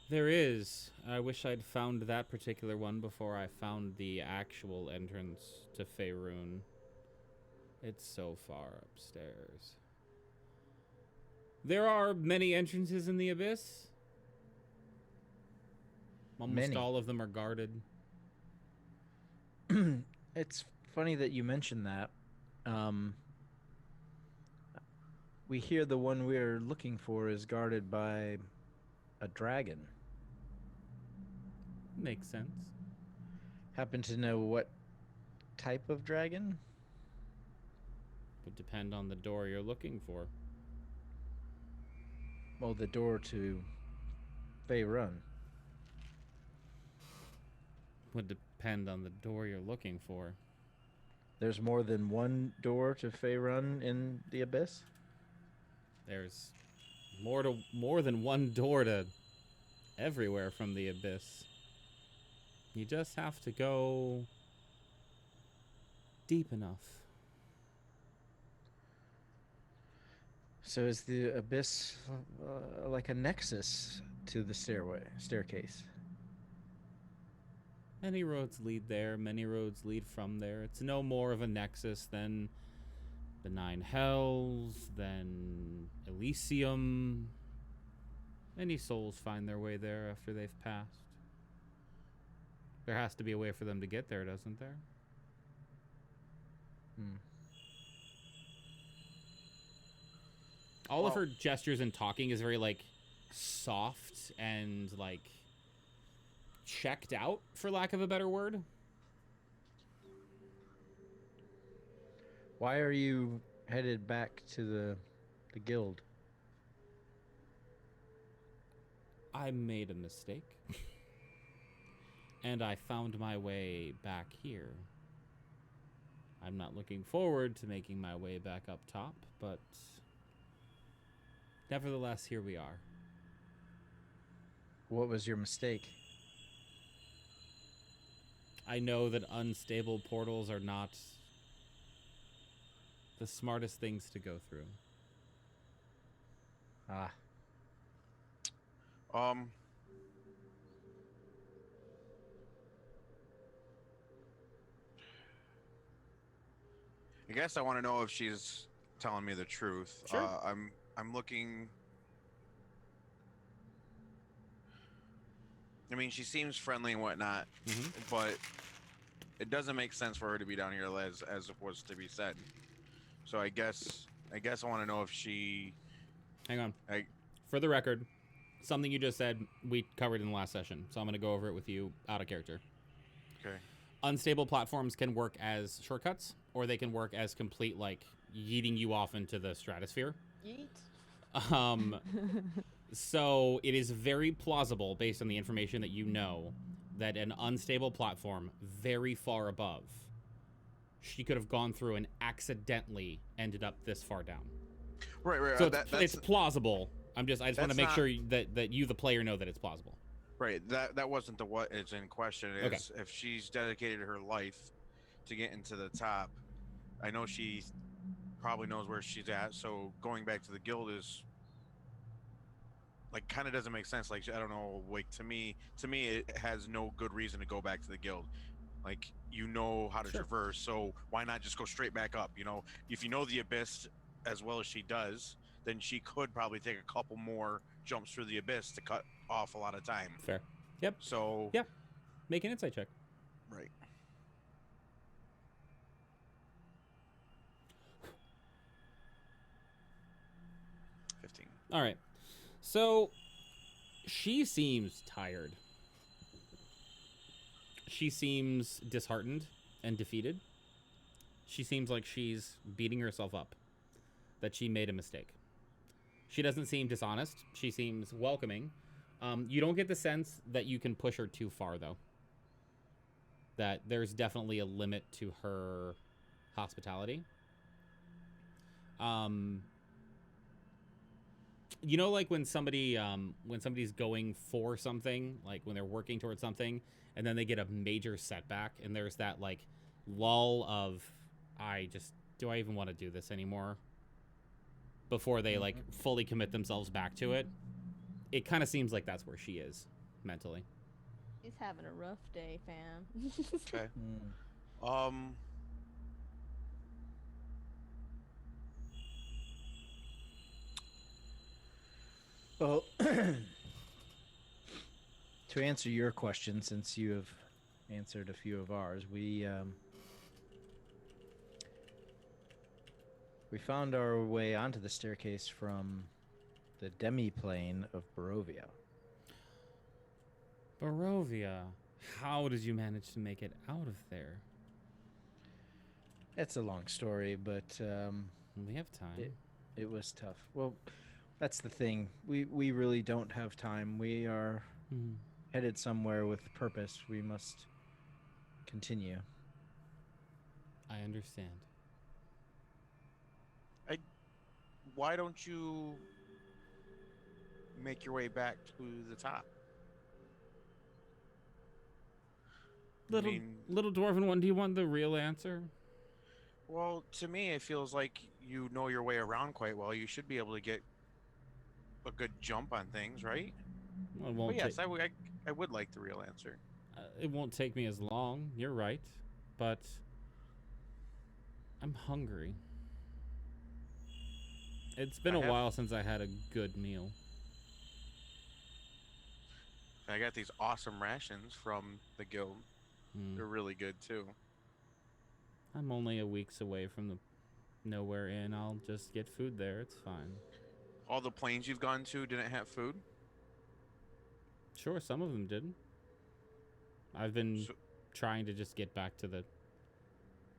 There is. I wish I'd found that particular one before I found the actual entrance to Faerun. It's so far upstairs. There are many entrances in the abyss. Almost Many. all of them are guarded. It's funny that you mentioned that. We hear the one we're looking for is guarded by a dragon. Makes sense. Happen to know what type of dragon? Would depend on the door you're looking for. Well, the door to Faerun. Would depend on the door you're looking for. There's more than one door to Faerun in the abyss? There's more than one door to everywhere from the abyss. You just have to go deep enough. So is the abyss like a nexus to the staircase? Many roads lead there, many roads lead from there. It's no more of a nexus than the Nine Hells, than Elysium. Many souls find their way there after they've passed. There has to be a way for them to get there, doesn't there? All of her gestures and talking is very, like, soft and, like, checked out, for lack of a better word. Why are you headed back to the guild? I made a mistake. And I found my way back here. I'm not looking forward to making my way back up top, but nevertheless, here we are. What was your mistake? I know that unstable portals are not the smartest things to go through. Ah. I guess I want to know if she's telling me the truth. Sure. I'm looking. I mean, she seems friendly and whatnot, but it doesn't make sense for her to be down here as was to be said. So I guess I want to know if she. Hang on. For the record, something you just said we covered in the last session, so I'm going to go over it with you out of character. Okay. Unstable platforms can work as shortcuts, or they can work as complete, like, yeeting you off into the stratosphere. Yeet. So it is very plausible, based on the information that you know, that an unstable platform very far above, she could have gone through and accidentally ended up this far down. Right. So it's plausible. I just want to make sure that you, the player, know that it's plausible. Right. That wasn't what is in question. Is if she's dedicated her life to get into the top. I know she probably knows where she's at. So going back to the guild is like kind of doesn't make sense. Like, I don't know. Like to me, it has no good reason to go back to the guild. Like, you know how to traverse, so why not just go straight back up? You know, if you know the abyss as well as she does, then she could probably take a couple more jumps through the abyss to cut off a lot of time. Fair. Yep. So yeah, make an insight check. Right. All right. So she seems tired. She seems disheartened and defeated. She seems like she's beating herself up, that she made a mistake. She doesn't seem dishonest. She seems welcoming. You don't get the sense that you can push her too far, though. That there's definitely a limit to her hospitality. You know, like when somebody's going for something, like when they're working towards something, and then they get a major setback, and there's that like lull of, do I even want to do this anymore? Before they like fully commit themselves back to it. It kind of seems like that's where she is mentally. She's having a rough day, fam. Okay. Well, to answer your question, since you have answered a few of ours, we found our way onto the staircase from the Demiplane of Barovia. Barovia. How did you manage to make it out of there? It's a long story, but We have time. it was tough. Well, that's the thing. We really don't have time. We are headed somewhere with purpose. We must continue. I understand. Why don't you make your way back to the top? Little dwarven one, do you want the real answer? Well, to me, it feels like you know your way around quite well. You should be able to get a good jump on things, right? Well, But yes, I would like the real answer. it won't take me as long. You're right, but I'm hungry. It's been a while since I had a good meal. I got these awesome rations from the guild. Hmm. They're really good too. I'm only a week's away from the Nowhere Inn. I'll just get food there. It's fine. All the planes you've gone to didn't have food? Sure, some of them did. I've been So, trying to just get back to the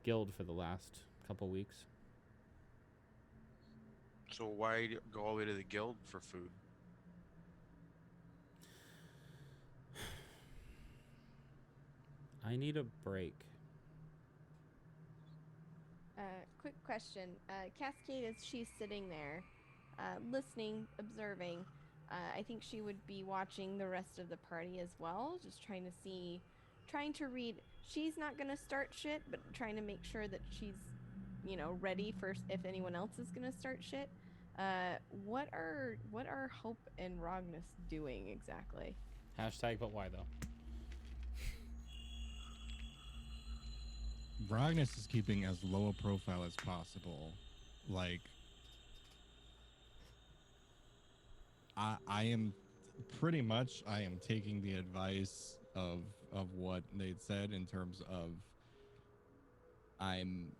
guild for the last couple weeks. so why go all the way to the guild for food? I need a break. Quick question. Cascade, as she's sitting there, listening, observing, I think she would be watching the rest of the party as well, just trying to read. She's not going to start shit, but trying to make sure that she's, ready for if anyone else is going to start shit. What are Hope and Rognus doing exactly? Hashtag, but why though? Rognus is keeping as low a profile as possible. Like, I am pretty much taking the advice of what they'd said in terms of I'm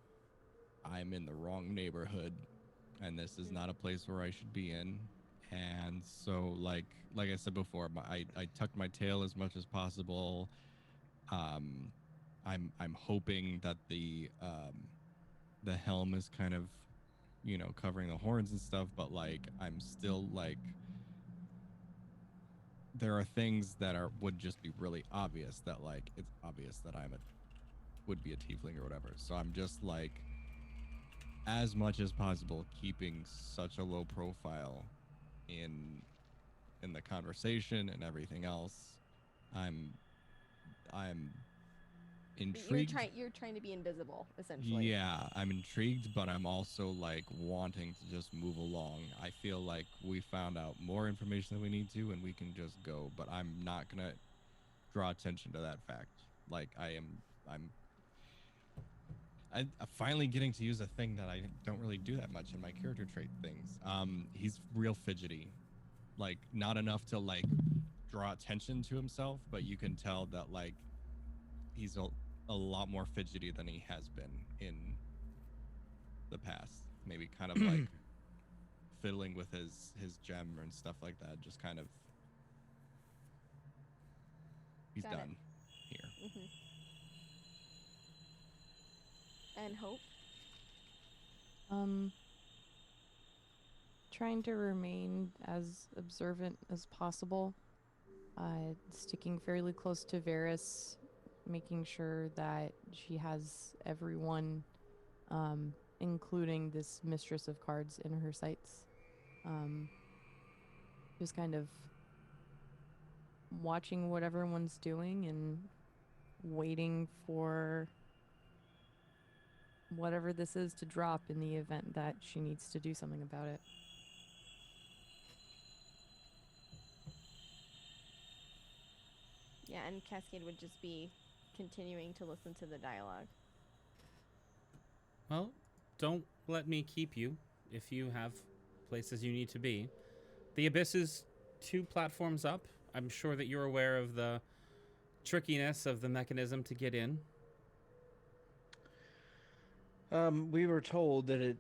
in the wrong neighborhood and this is not a place where I should be in. And so like I said before, I tucked my tail as much as possible. I'm hoping that the helm is kind of, covering the horns and stuff, but like I'm still like there are things that would just be really obvious that like it's obvious that would be a tiefling or whatever. So I'm just like as much as possible keeping such a low profile in the conversation and everything else. I'm intrigued. You're trying to be invisible, essentially. Yeah, I'm intrigued, but I'm also like wanting to just move along. I feel like we found out more information than we need to, and we can just go. But I'm not gonna draw attention to that fact. Like I'm finally getting to use a thing that I don't really do that much in my character trait things. He's real fidgety, like not enough to like draw attention to himself, but you can tell that like he's a lot more fidgety than he has been in the past. Maybe kind of like fiddling with his gem and stuff like that. Just kind of he's Got done it. here. Mm-hmm. And Hope? Trying to remain as observant as possible. Sticking fairly close to Varys, making sure that she has everyone, including this Mistress of Cards, in her sights. Just kind of watching what everyone's doing and waiting for whatever this is to drop in the event that she needs to do something about it. Yeah, and Cascade would just be continuing to listen to the dialogue. Well, don't let me keep you if you have places you need to be. The Abyss is 2 platforms up. I'm sure that you're aware of the trickiness of the mechanism to get in. We were told that it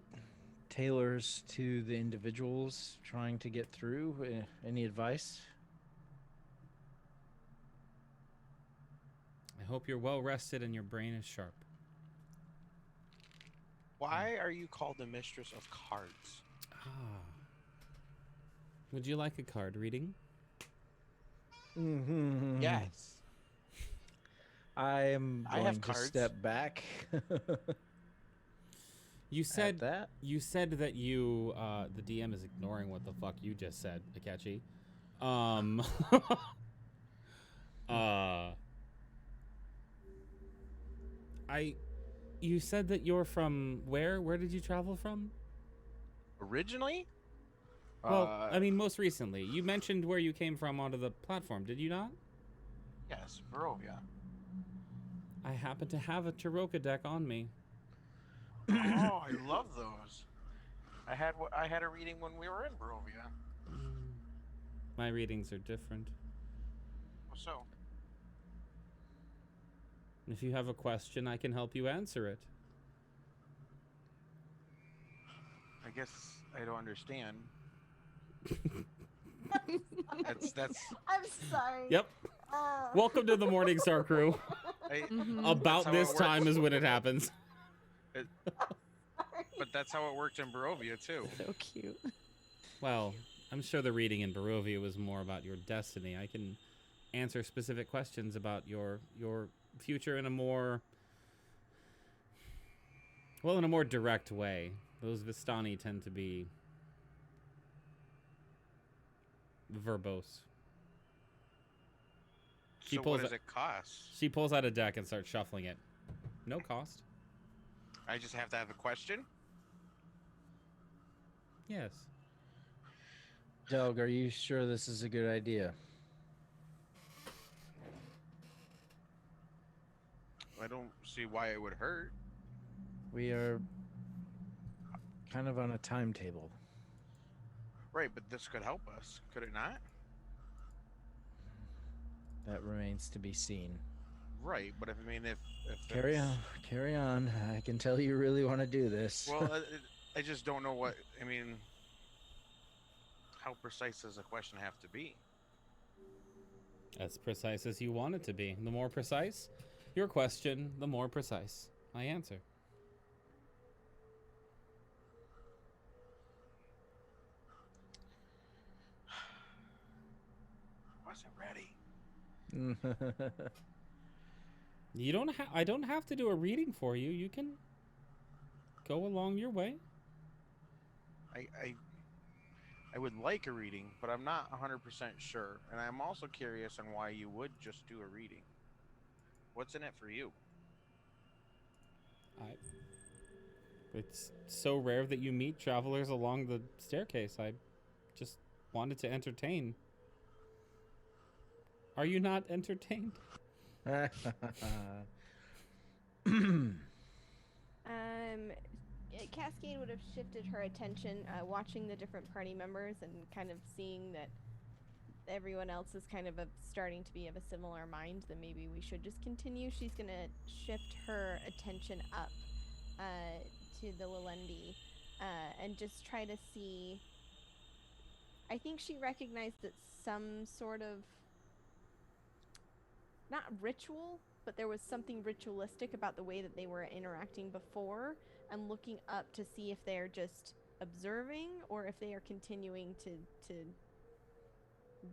tailors to the individuals trying to get through. Any advice? I hope you're well rested and your brain is sharp. Why are you called the Mistress of Cards? Would you like a card reading? Mm-hmm. Yes. I am I going have to cards. step back. You said that. You said that you the DM is ignoring what the fuck you just said, Akechi. You said that you're from where? Where did you travel from? Originally? Well, I mean, most recently. You mentioned where you came from onto the platform, did you not? Yes, Barovia. I happen to have a Chiroka deck on me. Oh, I love those. I had a reading when we were in Barovia. My readings are different. So, If you have a question, I can help you answer it. I guess I don't understand. That's. I'm sorry. Yep. Welcome to the Morningstar crew. About how this it works. time is when it happens. But that's how it worked in Barovia too. So cute. Well, I'm sure the reading in Barovia was more about your destiny. I can answer specific questions about your future in a more direct way. Those Vistani tend to be verbose. So what does it cost? She pulls out a deck and starts shuffling it. No cost. I just have to have a question? Yes. Doug, are you sure this is a good idea? I don't see why it would hurt. We are kind of on a timetable. Right, but this could help us, could it not? That remains to be seen. Right, but if Carry on. I can tell you really want to do this. Well, I just don't know what. I mean, how precise does a question have to be? As precise as you want it to be. The more precise your question, the more precise my answer. Wasn't ready. You don't have. I don't have to do a reading for you. You can go along your way. I would like a reading, but I'm not 100% sure. And I'm also curious on why you would just do a reading. What's in it for you? It's so rare that you meet travelers along the staircase. I just wanted to entertain. Are you not entertained? Cascade would have shifted her attention, watching the different party members and kind of seeing that everyone else is kind of starting to be of a similar mind, then maybe we should just continue. She's going to shift her attention up to the Lalendi and just try to see. I think she recognized that some sort of, not ritual, but there was something ritualistic about the way that they were interacting before, and looking up to see if they're just observing or if they are continuing to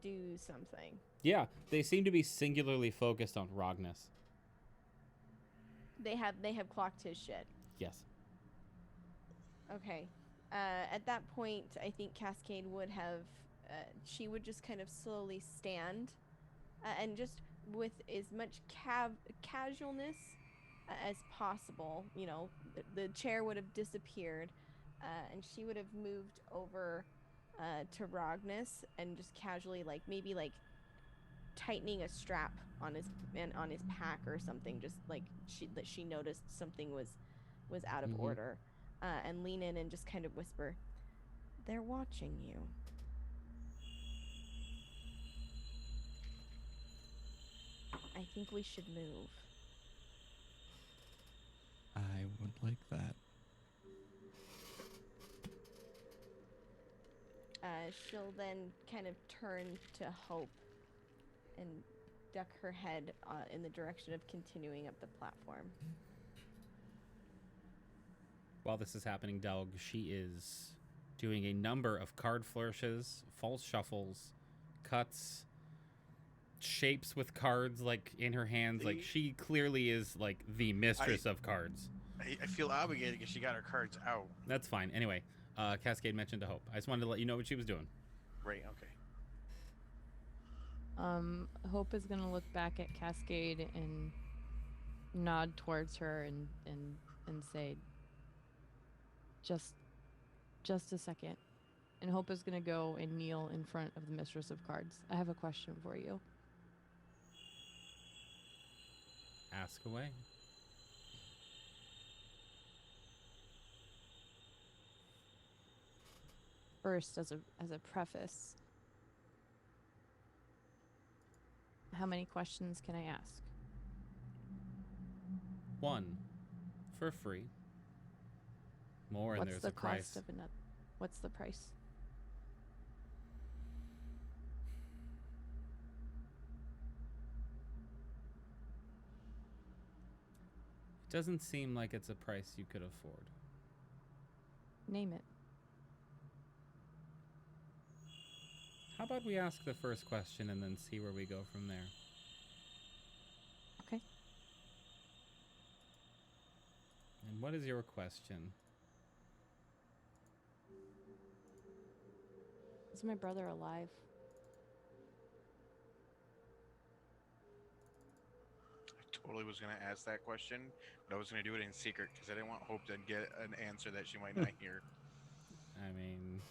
do something. Yeah, they seem to be singularly focused on Rognus. They have clocked his shit. Yes. Okay. At that point, I think Cascade would have, she would just kind of slowly stand and just with as much casualness as possible, you know, the chair would have disappeared, and she would have moved over to Rognus and just casually, like, maybe like tightening a strap on his pack or something, just like she noticed something was out of order, and lean in and just kind of whisper, "They're watching you." I think we should move. I would like that. She'll then kind of turn to Hope and duck her head in the direction of continuing up the platform. While this is happening, Delg, she is doing a number of card flourishes, false shuffles, cuts, shapes with cards like in her hands. Like, she clearly is like the mistress of cards. I feel obligated because she got her cards out. That's fine. Anyway, Cascade mentioned to Hope. I just wanted to let you know what she was doing. Right, okay. Hope is gonna look back at Cascade and nod towards her and say, just a second. And Hope is gonna go and kneel in front of the Mistress of Cards. I have a question for you. Ask away. First, as a preface, how many questions can I ask? 1 for free. More and What's there's the a price. cost of another? What's the price? It doesn't seem like it's a price you could afford. Name it. How about we ask the first question and then see where we go from there? Okay. And what is your question? Is my brother alive? I totally was going to ask that question, but I was going to do it in secret because I didn't want Hope to get an answer that she might not hear. I mean,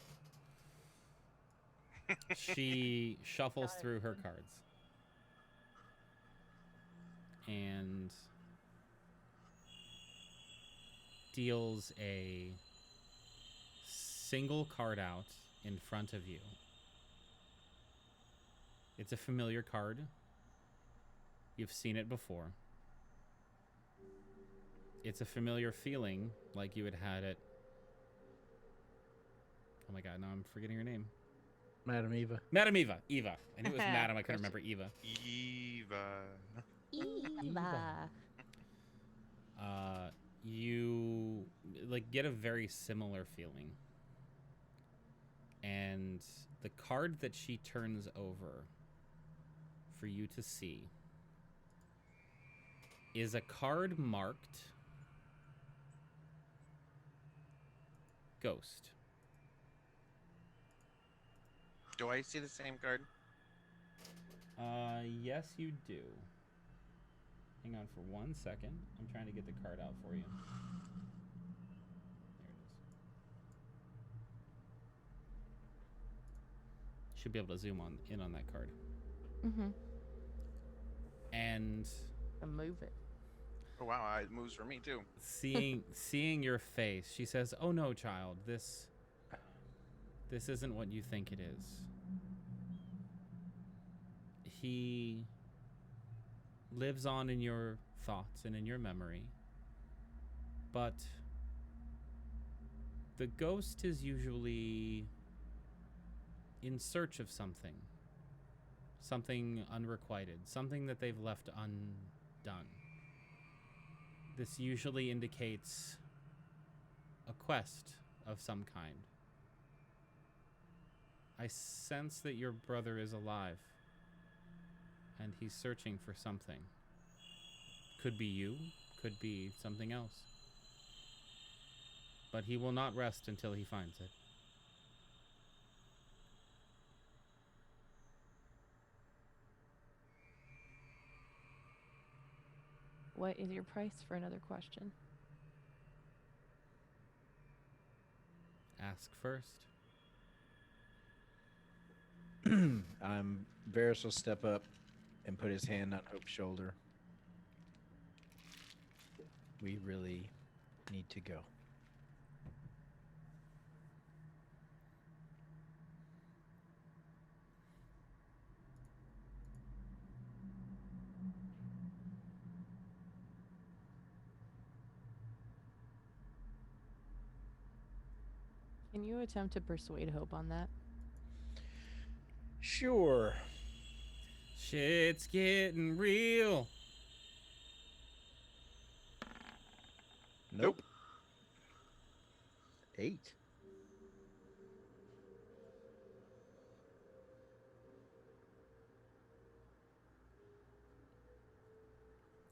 she shuffles Got it. through her cards. And deals a single card out in front of you. It's a familiar card. You've seen it before. It's a familiar feeling, like you had it. Oh my god, now I'm forgetting her name. Madam Eva. Madam Eva. Eva. I knew it was Madam. I couldn't remember Eva. Eva. You like get a very similar feeling. And the card that she turns over for you to see is a card marked Ghost. Do I see the same card? Yes, you do. Hang on for 1 second. I'm trying to get the card out for you. There it is. Should be able to zoom in on that card. Mm-hmm. And Move it. Oh wow, it moves for me too. seeing your face, she says, "Oh no, child. This isn't what you think it is." He lives on in your thoughts and in your memory. But the ghost is usually in search of something. Something unrequited. Something that they've left undone. This usually indicates a quest of some kind. I sense that your brother is alive. And he's searching for something. Could be you, could be something else. But he will not rest until he finds it. What is your price for another question? Ask first. Varys will step up and put his hand on Hope's shoulder. We really need to go. Can you attempt to persuade Hope on that? Sure. Shit's getting real. Nope. 8.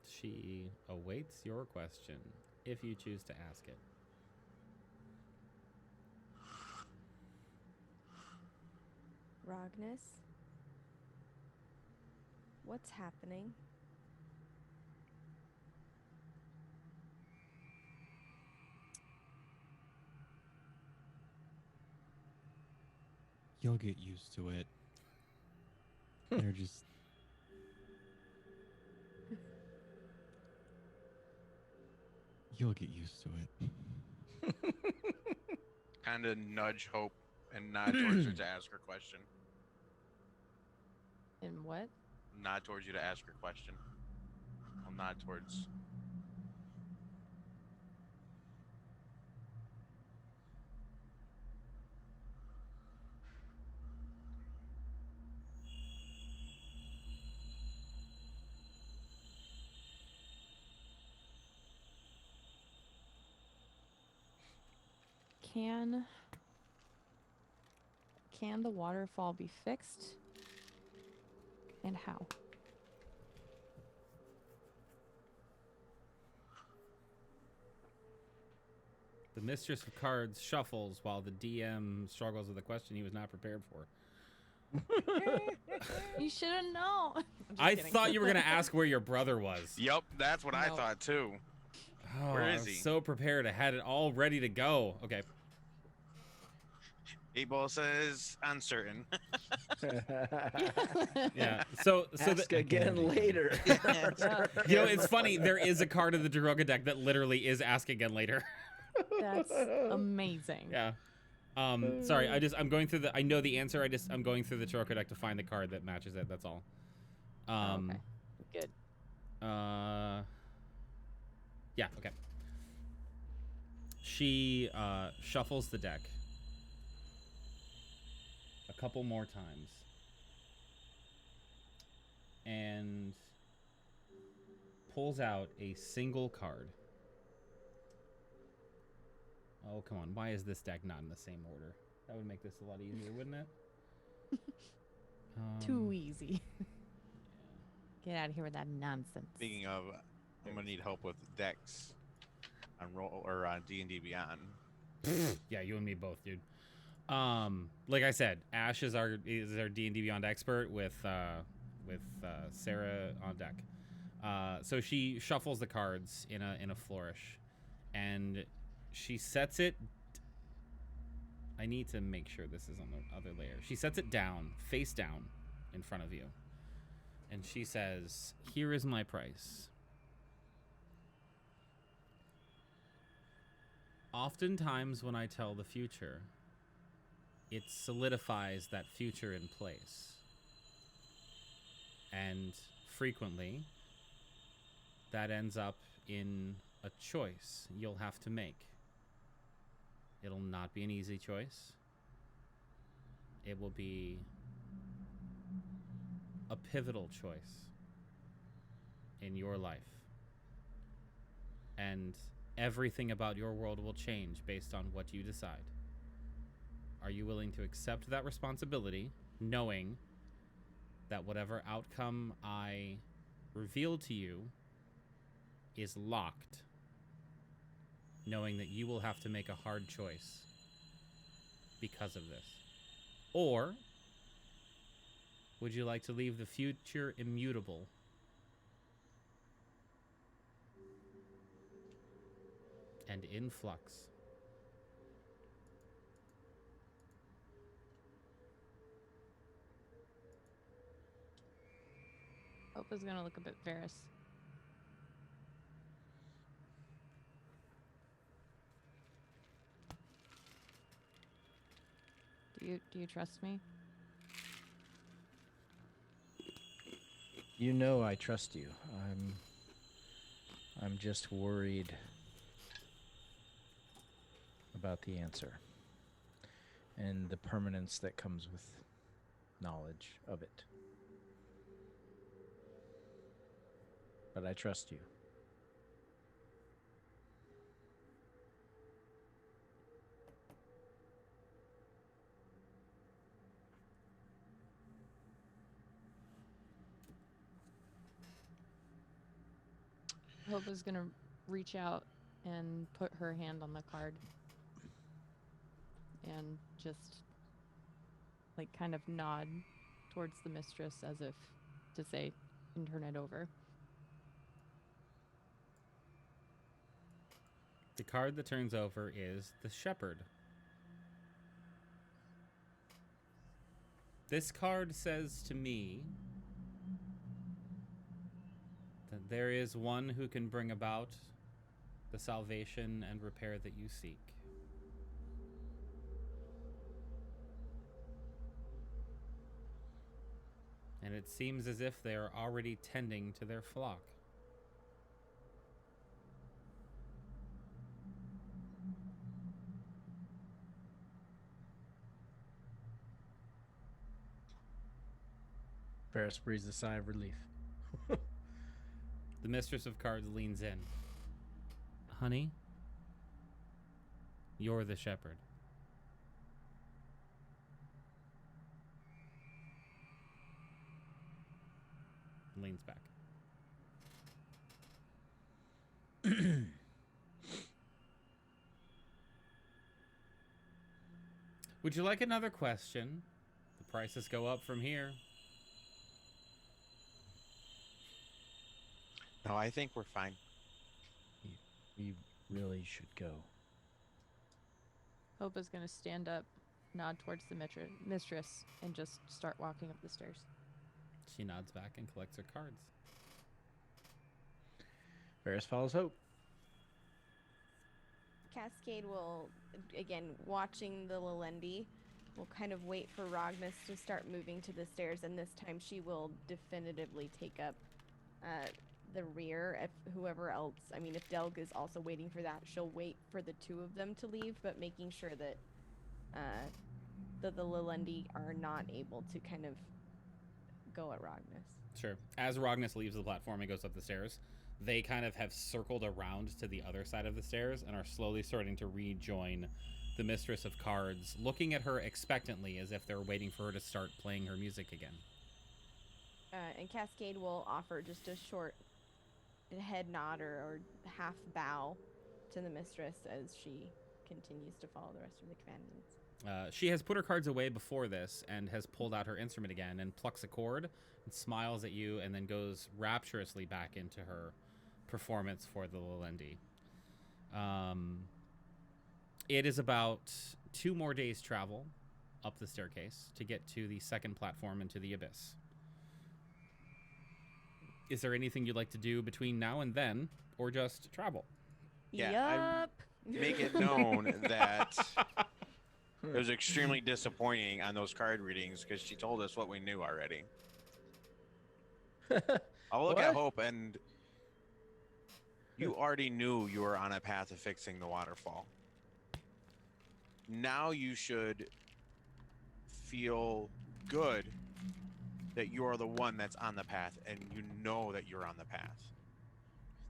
She awaits your question, if you choose to ask it. Rognus, what's happening? You'll get used to it. They're just You'll get used to it. Kind of nudge Hope and nod towards her to ask her question. And what? Nod towards you to ask her question. I'll nod towards. Can the waterfall be fixed? And how? The Mistress of Cards shuffles while the DM struggles with a question he was not prepared for. You should have known. I thought you were going to ask where your brother was. Yep, that's what I No. thought too. Oh, Where I is was he? so prepared. I had it all ready to go. Okay. 8-Ball says uncertain. Yeah. So Ask again later. you know, it's funny. There is a card in the Daroga deck that literally is ask again later. That's amazing. Yeah. Sorry. I'm going through I know the answer. I'm going through the Daroga deck to find the card that matches it. That's all. Okay. Good. Yeah. Okay. She shuffles the deck a couple more times and pulls out a single card. Oh, come on. Why is this deck not in the same order? That would make this a lot easier, wouldn't it? Too easy. Get out of here with that nonsense. Speaking of, I'm gonna need help with decks on roll or on D&D Beyond. Yeah, you and me both, dude. Like I said, Ash is our D&D Beyond expert with Sarah on deck. So she shuffles the cards in a flourish, and she sets it. I need to make sure this is on the other layer. She sets it down, face down, in front of you, and she says, "Here is my price." Oftentimes, when I tell the future, it solidifies that future in place. And frequently, that ends up in a choice you'll have to make. It'll not be an easy choice. It will be a pivotal choice in your life. And everything about your world will change based on what you decide. Are you willing to accept that responsibility, knowing that whatever outcome I reveal to you is locked, knowing that you will have to make a hard choice because of this? Or would you like to leave the future immutable and in flux? Hope is gonna look a bit Varus. Do you trust me? You know I trust you. I'm just worried about the answer and the permanence that comes with knowledge of it. But I trust you. Hope is gonna reach out and put her hand on the card and just like kind of nod towards the mistress as if to say, and turn it over. The card that turns over is the Shepherd. This card says to me that there is one who can bring about the salvation and repair that you seek. And it seems as if they are already tending to their flock. Ferris breathes a sigh of relief. The Mistress of Cards leans in. Honey, you're the shepherd. Leans back. Would you like another question? The prices go up from here. No, I think we're fine. We really should go. Hope is going to stand up, nod towards the mistress, and just start walking up the stairs. She nods back and collects her cards. Ferris follows Hope. Cascade will, again, watching the Lalendi, will kind of wait for Rognus to start moving to the stairs, and this time she will definitively take up the rear. If whoever else, I mean, if Delg is also waiting for that, she'll wait for the two of them to leave, but making sure that the Lalendi are not able to kind of go at Rognus. Sure. As Rognus leaves the platform and goes up the stairs, they kind of have circled around to the other side of the stairs and are slowly starting to rejoin the Mistress of Cards, looking at her expectantly as if they're waiting for her to start playing her music again. And Cascade will offer just a short head nod or half bow to the mistress as she continues to follow the rest of the companions. She has put her cards away before this and has pulled out her instrument again and plucks a chord and smiles at you and then goes rapturously back into her performance for the Lalendi. It is about 2 more days travel up the staircase to get to the second platform into the abyss. Is there anything you'd like to do between now and then, or just travel? Yeah, Yup. Make it known that it was extremely disappointing on those card readings because she told us what we knew already. I'll look at What? Hope, and you already knew you were on a path of fixing the waterfall. Now you should feel good that you are the one that's on the path, and you know that you're on the path.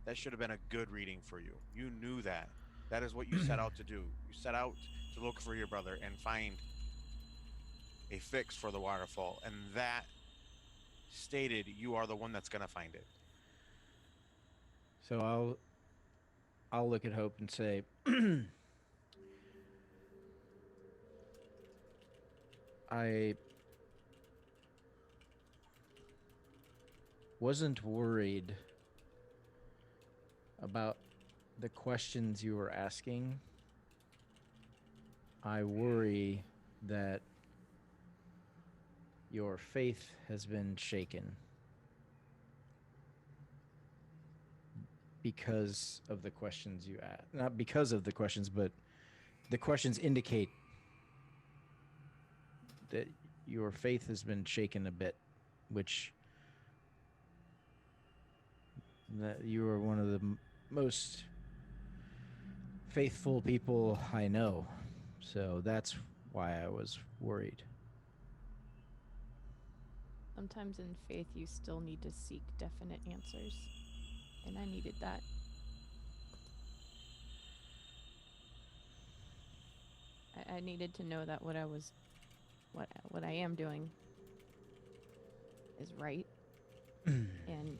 That should have been a good reading for you. You knew that. That is what you set out to do. You set out to look for your brother and find a fix for the waterfall, and that stated you are the one that's going to find it. So I'll look at Hope and say, I wasn't worried about the questions you were asking. I worry that your faith has been shaken because of the questions you asked. Not because of the questions, but the questions indicate that your faith has been shaken a bit, which that you are one of the most faithful people I know. So that's why I was worried. Sometimes in faith, you still need to seek definite answers. And I needed that. I needed to know that what I am doing is right. And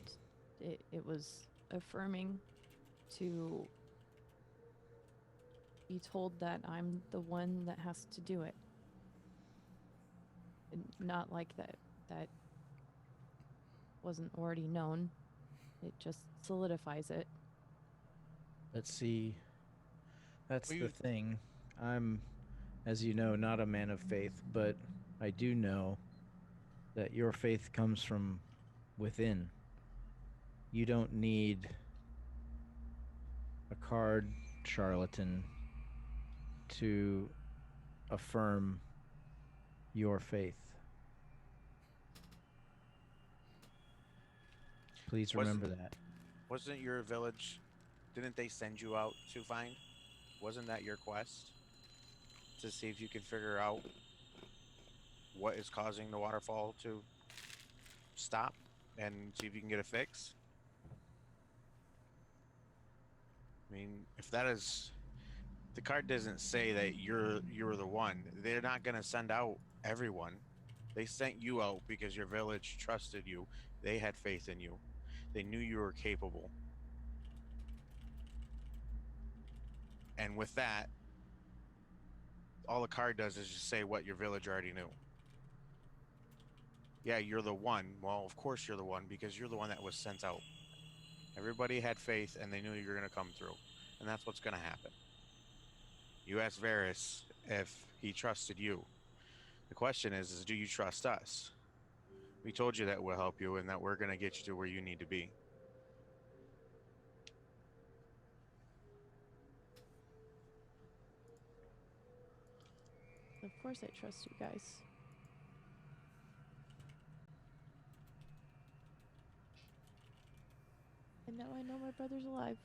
it was affirming to be told that I'm the one that has to do it. And not like that wasn't already known. It just solidifies it. Let's see. That's Well, the thing. I'm, as you know, not a man of faith, but I do know that your faith comes from within. You don't need a card charlatan to affirm your faith. Please remember that. Wasn't your village? Didn't they send you out to find? Wasn't that your quest? To see if you can figure out what is causing the waterfall to stop and see if you can get a fix? I mean, if that is, the card doesn't say that you're the one. They're not gonna send out everyone. They sent you out because your village trusted you. They had faith in you. They knew you were capable. And with that, all the card does is just say what your village already knew. Yeah, you're the one. Well, of course you're the one because you're the one that was sent out. Everybody had faith and they knew you were going to come through. And that's what's going to happen. You asked Varys if he trusted you. The question is do you trust us? We told you that we'll help you and that we're going to get you to where you need to be. Of course I trust you guys. And now I know my brother's alive.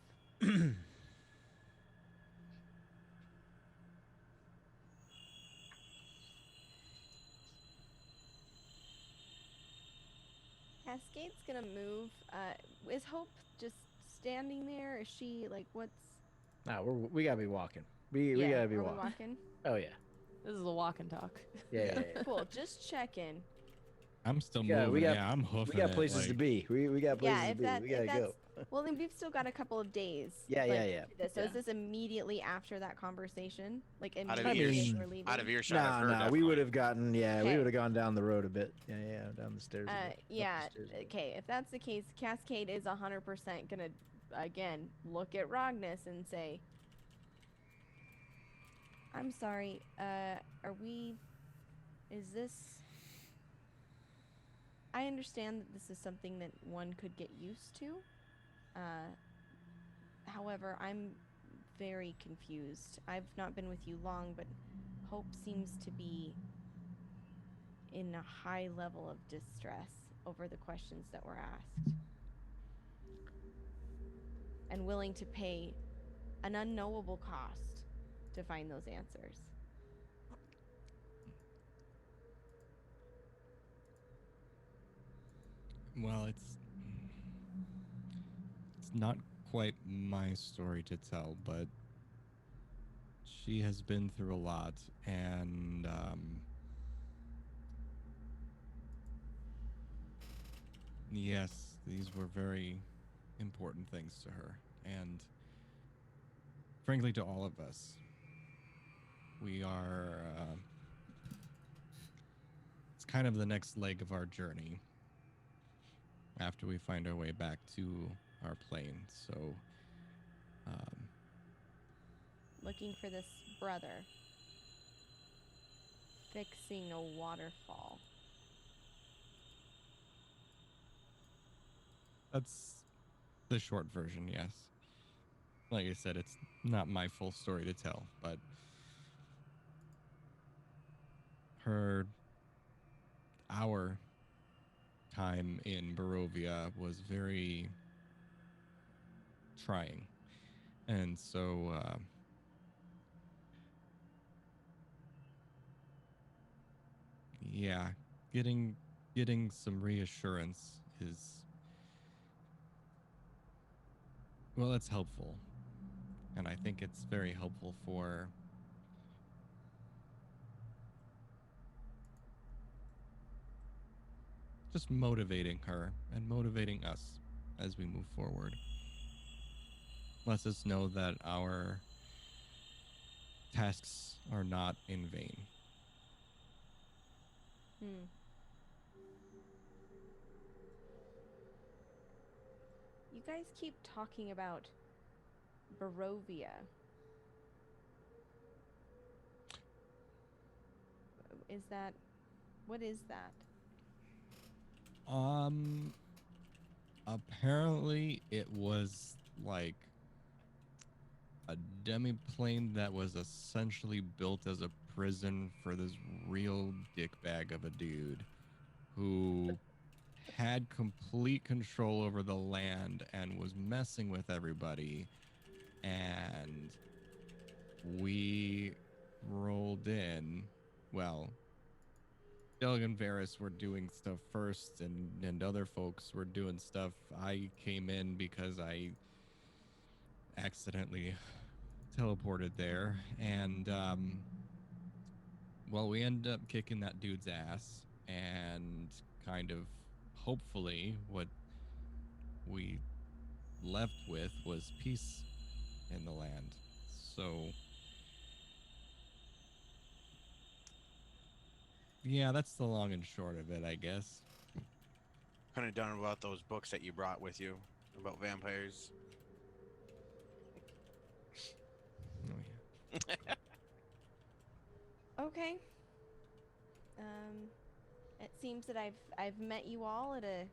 Cascade's gonna move. Is Hope just standing there? Is she like what's? Nah, we gotta be walking. We gotta be are we walking. walking? Oh yeah. This is a walk and talk. Yeah. Cool. Just checking. I'm still Yeah, moving. Yeah, I'm hoofing We got it, places to like- be. We got places Yeah, to if be. that We if gotta that's go. well, then we've still got a couple of days. Yeah. to do this. So Yeah. is this immediately after that conversation? Like Out of immediately as earshot- we're leaving? Out of earshot of her, Nah. We definitely. would have gotten. Yeah, we Okay. would have gone down the road a bit. Yeah, down the stairs. A bit, up the Yeah. stairs a bit. Okay. If that's the case, Cascade is 100% gonna again look at Rognus and say, "I'm sorry. Are we? Is this?" I understand that this is something that one could get used to. However, I'm very confused. I've not been with you long, but Hope seems to be in a high level of distress over the questions that were asked. And willing to pay an unknowable cost to find those answers. Well, it's not quite my story to tell, but she has been through a lot, and yes, these were very important things to her, and frankly to all of us. We are it's kind of the next leg of our journey after we find our way back to our plane. So Looking for this brother. Fixing a waterfall. that's the short version, yes. Like I said, it's not my full story to tell, but our time in Barovia was very trying. And so yeah, getting some reassurance is, well, it's helpful. And I think it's very helpful for just motivating her and motivating us as we move forward. Lets us know that our tasks are not in vain. You guys keep talking about Barovia. What is that? Apparently it was like a demiplane that was essentially built as a prison for this real dickbag of a dude who had complete control over the land and was messing with everybody. And we rolled in. Well, Doug and Varys were doing stuff first, and other folks were doing stuff. I came in because I accidentally teleported there, and well, we ended up kicking that dude's ass, and kind of hopefully what we left with was peace in the land. So yeah, that's the long and short of it, I guess. Couldn't have done about those books that you brought with you about vampires. Oh yeah. Okay. It seems that I've met you all at a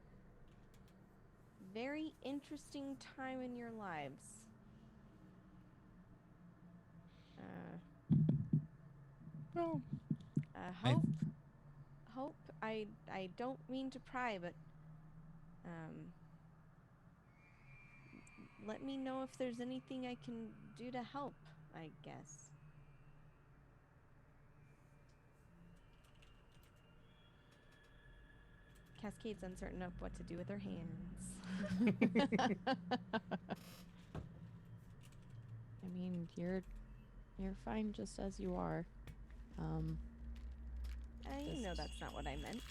very interesting time in your lives. Well, Hope. I don't mean to pry, but let me know if there's anything I can do to help, I guess. Cascade's uncertain of what to do with her hands. I mean, you're fine just as you are. You know that's not what I meant.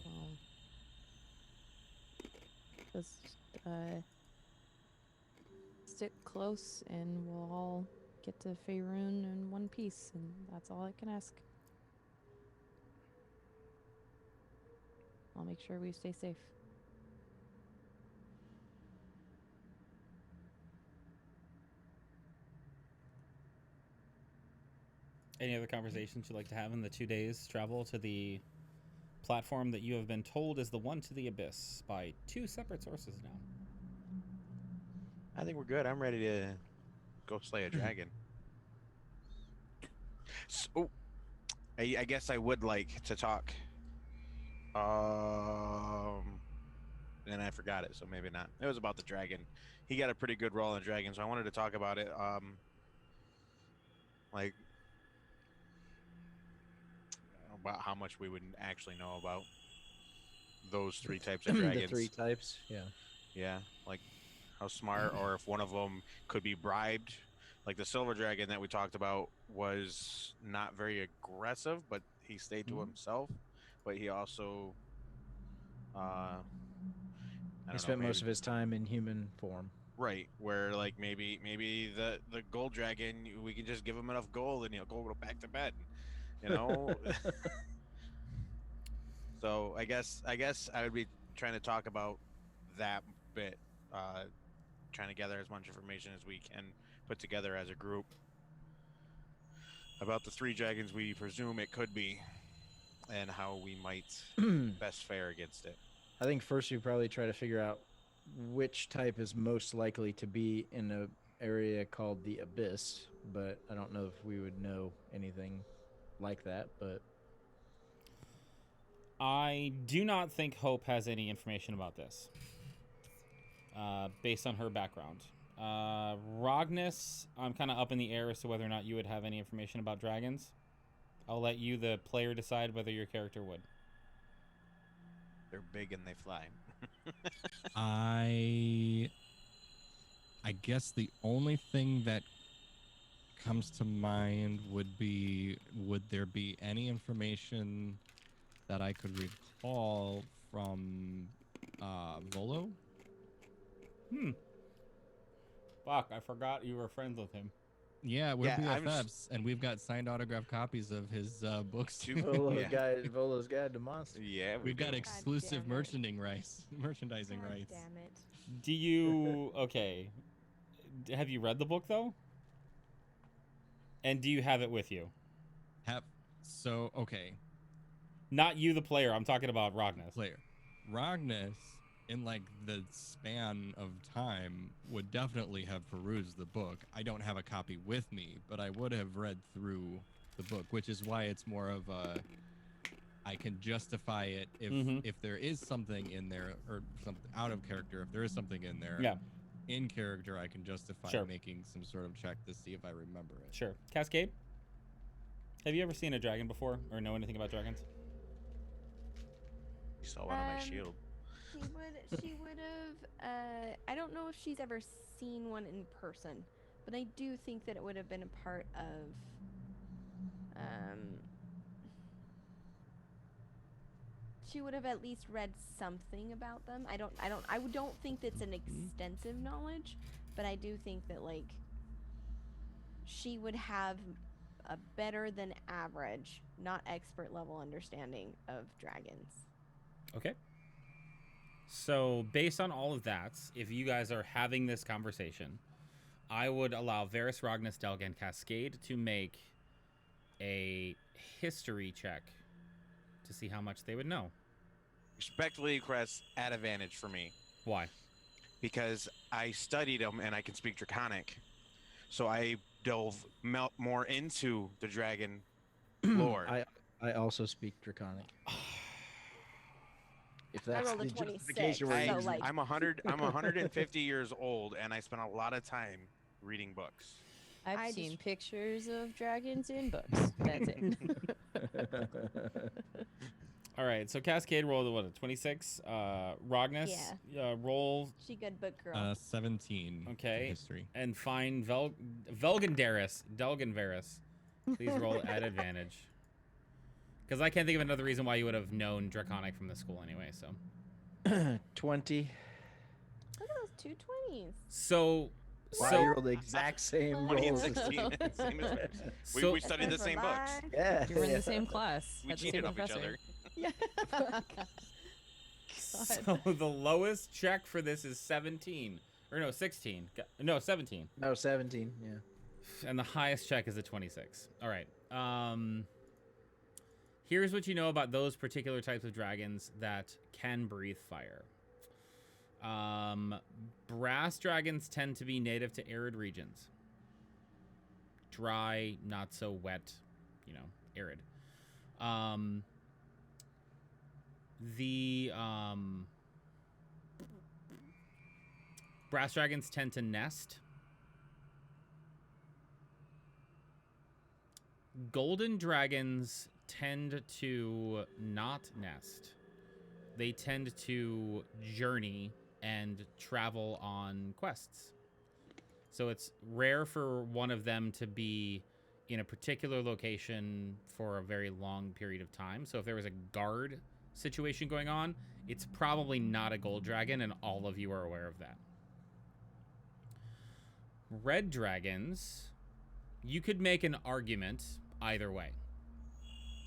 Well, just stick close, and we'll all get to Faerun in one piece, and that's all I can ask. I'll make sure we stay safe. Any other conversations you'd like to have in the 2 days travel to the platform that you have been told is the one to the abyss by 2 separate sources now? I think we're good. I'm ready to go slay a dragon. So, I guess I would like to talk. And I forgot it, so maybe not. It was about the dragon. He got a pretty good roll on dragon, so I wanted to talk about it. Like about how much we would actually know about those 3 types of dragons. The 3 types, yeah. Yeah, like how smart, or if one of them could be bribed. Like the silver dragon that we talked about was not very aggressive, but he stayed to himself. But he also, He spent most of his time in human form. Right, where like maybe the gold dragon, we can just give him enough gold and he'll go back to bed, you know. So I guess I would be trying to talk about that bit, trying to gather as much information as we can put together as a group about the 3 dragons we presume it could be, and how we might best fare against it. I think first we probably try to figure out which type is most likely to be in an area called the Abyss, but I don't know if we would know anything like that, but I do not think Hope has any information about this, based on her background. Rognus, I'm kind of up in the air as to whether or not you would have any information about dragons. I'll let you, the player, decide whether your character would. They're big and they fly. I guess the only thing that comes to mind would be, would there be any information that I could recall from Volo? Fuck, I forgot you were friends with him. Yeah, we're BFFs, and we've got signed autographed copies of his books too. Volo's Guide to Monsters. Yeah, we've got exclusive merchandising God rights. Damn it. Do you... Okay. Have you read the book, though? And do you have it with you? Okay. Not you, the player. I'm talking about Rognus. Player. Rognus in like the span of time, would definitely have perused the book. I don't have a copy with me, but I would have read through the book, which is why it's more of a I can justify it if there is something in there or something out of character. If there is something in there, Yeah. in character, I can justify Sure. making some sort of check to see if I remember it. Sure. Cascade, have you ever seen a dragon before or know anything about dragons? You saw one on my shield. She would have. I don't know if she's ever seen one in person, but I do think that it would have been a part of. She would have at least read something about them. I don't think that's an extensive knowledge, but I do think that like she would have a better than average, not expert level understanding of dragons. Okay. So based on all of that, if you guys are having this conversation, I would allow Varys, Ragnas, Delg, and Cascade to make a history check to see how much they would know. Respectfully request at advantage for me Why? because I studied them and I can speak Draconic, so I dove more into the dragon lore. I also speak Draconic. If I that's rolled a the 26, justification we're so, using. like- I'm 150 years old, and I spent a lot of time reading books. I've I seen just- pictures of dragons in books. That's it. All right. So Cascade rolled what, a 26. Ragnas, roll She good book girl. 17. for Okay. History. and find Delgandaris. Please roll at advantage. Because I can't think of another reason why you would have known Draconic from the school anyway. So 20. Look at those 2 20s. So Wow, so you rolled the exact same 20 and rolls. 16. Same as hers. So- we studied the same books. Yeah. You were in the same class. We had the cheated same off each professor. other. Yeah. So the lowest check for this is 17. Or no, 16. No, 17. No, 17. Yeah. And the highest check is a 26. All right. Here's what you know about those particular types of dragons that can breathe fire. Brass dragons tend to be native to arid regions. Dry, not so wet, arid. Brass dragons tend to nest. Golden dragons tend to not nest. They tend to journey and travel on quests. So it's rare for one of them to be in a particular location for a very long period of time. So if there was a guard situation going on, it's probably not a gold dragon, and all of you are aware of that. Red dragons, you could make an argument either way.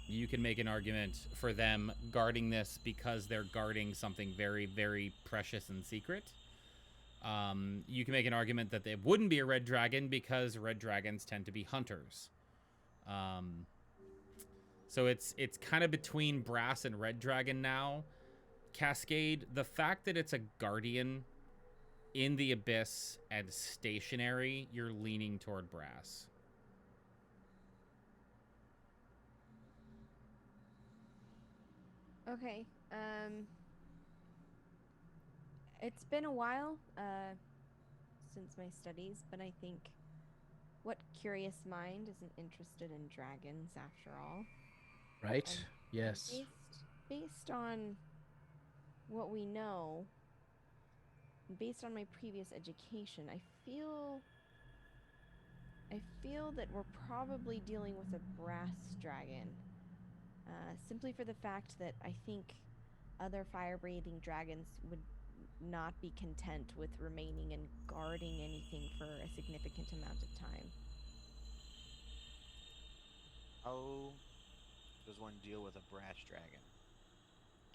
You can make an argument for them guarding this because they're guarding something very, very precious and secret. You can make an argument that it wouldn't be a red dragon because red dragons tend to be hunters. So it's kind of between brass and red dragon now. Cascade, the fact that it's a guardian in the abyss and stationary, you're leaning toward brass. Okay. It's been a while since my studies, but I think what curious mind isn't interested in dragons after all? Right? And Yes. Based on what we know, based on my previous education, I feel that we're probably dealing with a brass dragon. Simply for the fact that I think other fire-breathing dragons would not be content with remaining and guarding anything for a significant amount of time. How does one deal with a brass dragon?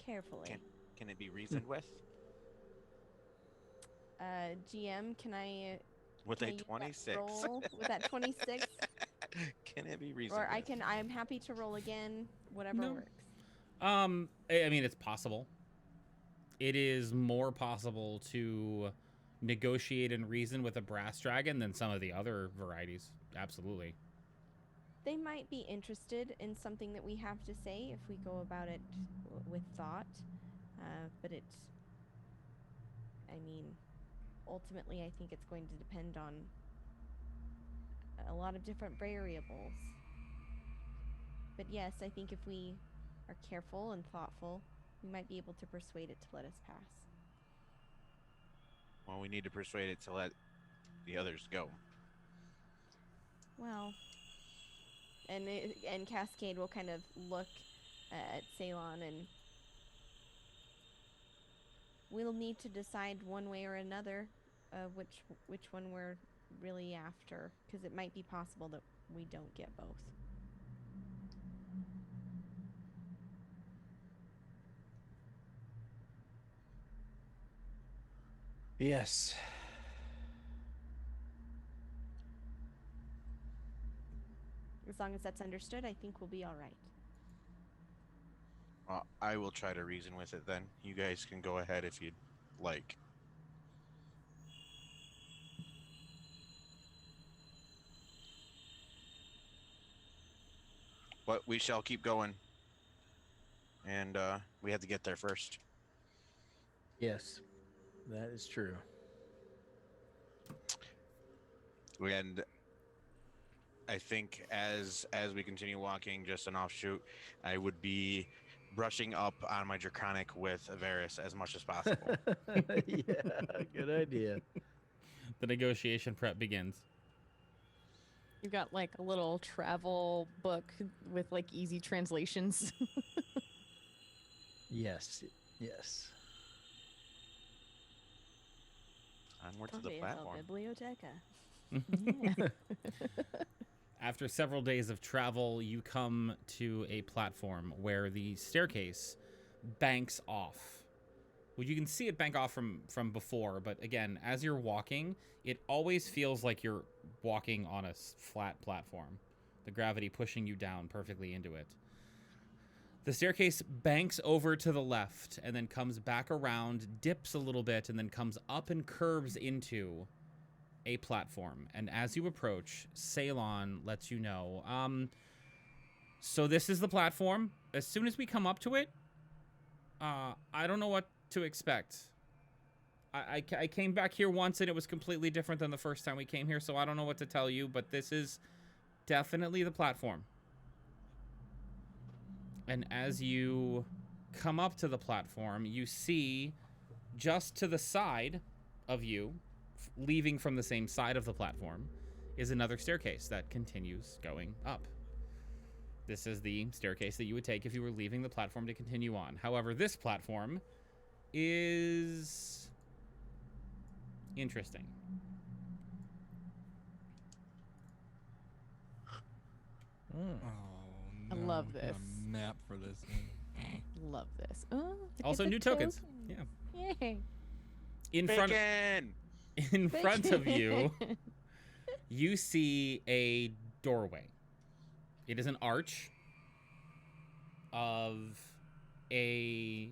Carefully. Can it be reasoned with? GM, can I With can I a use that 26. roll with that 26? Can it be reasoned Or with? I'm happy to roll again, whatever No. works. I mean, it's possible. it is more possible to negotiate and reason with a brass dragon than some of the other varieties. Absolutely. They might be interested in something that we have to say if we go about it with thought. But ultimately, I think it's going to depend on a lot of different variables. But yes, I think if we are careful and thoughtful, we might be able to persuade it to let us pass. Well, we need to persuade it to let the others go. Well, and Cascade will kind of look at Ceylon, and we'll need to decide one way or another which one we're really after, because it might be possible that we don't get both. Yes. As long as that's understood, I think we'll be all right. Well, I will try to reason with it then. You guys can go ahead if you'd like. But we shall keep going. And we have to get there first. Yes. That is true. And I think as we continue walking, just an offshoot, I would be brushing up on my Draconic with Varys as much as possible. Yeah, good idea. The negotiation prep begins. You've got like a little travel book with like easy translations. Yes. Yes. Onward to the platform. Biblioteca. Yeah. After several days of travel, you come to a platform where the staircase banks off. Well, you can see it bank off from before, but again, as you're walking, it always feels like you're walking on a flat platform. The gravity pushing you down perfectly into it. The staircase banks over to the left and then comes back around, dips a little bit, and then comes up and curves into a platform. And as you approach, Ceylon lets you know, so this is the platform. As soon as we come up to it, I don't know what to expect. I came back here once and it was completely different than the first time we came here, so I don't know what to tell you, but this is definitely the platform. And as you come up to the platform, you see just to the side of you, leaving from the same side of the platform, is another staircase that continues going up. This is the staircase that you would take if you were leaving the platform to continue on. However, this platform is interesting. Oh, I no. love Got this. a map for this one. Love this. Oh, look at Also, the new tokens. token. Yeah. Yay. In front of you, you see a doorway. It is an arch of a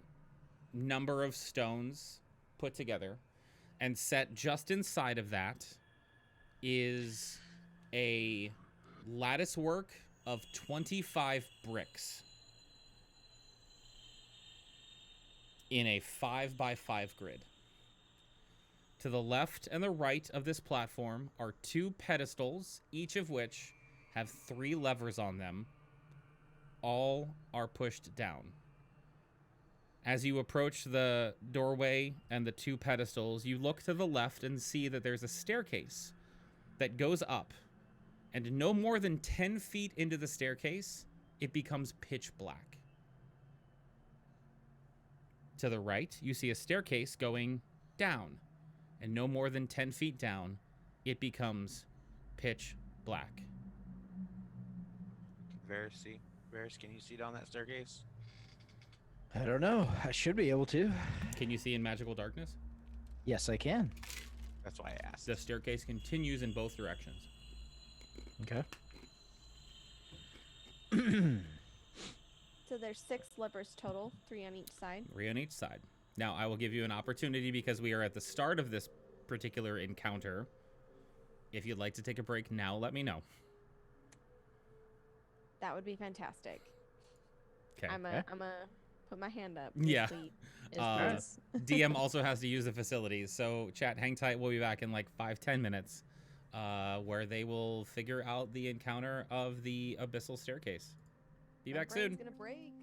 number of stones put together, and set just inside of that is a lattice work of 25 bricks in a 5x5 grid. To the left and the right of this platform are 2 pedestals, each of which have 3 levers on them. All are pushed down. As you approach the doorway and the 2 pedestals, you look to the left and see that there's a staircase that goes up. And no more than 10 feet into the staircase, it becomes pitch black. To the right, you see a staircase going down. And no more than 10 feet down, it becomes pitch black. Varys, can you see down that staircase? I don't know. I should be able to. Can you see in magical darkness? Yes, I can. That's why I asked. The staircase continues in both directions. Okay. So there's 6 levers total, 3 on each side. 3 on each side. Now, I will give you an opportunity because we are at the start of this particular encounter. If you'd like to take a break now, let me know. That would be fantastic. Okay. I'm a put my hand up. Yeah. Please. Yes, please. DM also has to use the facilities. So, chat, hang tight. We'll be back in like 5-10 minutes where they will figure out the encounter of the abyssal staircase. Be My back brain's soon. gonna break.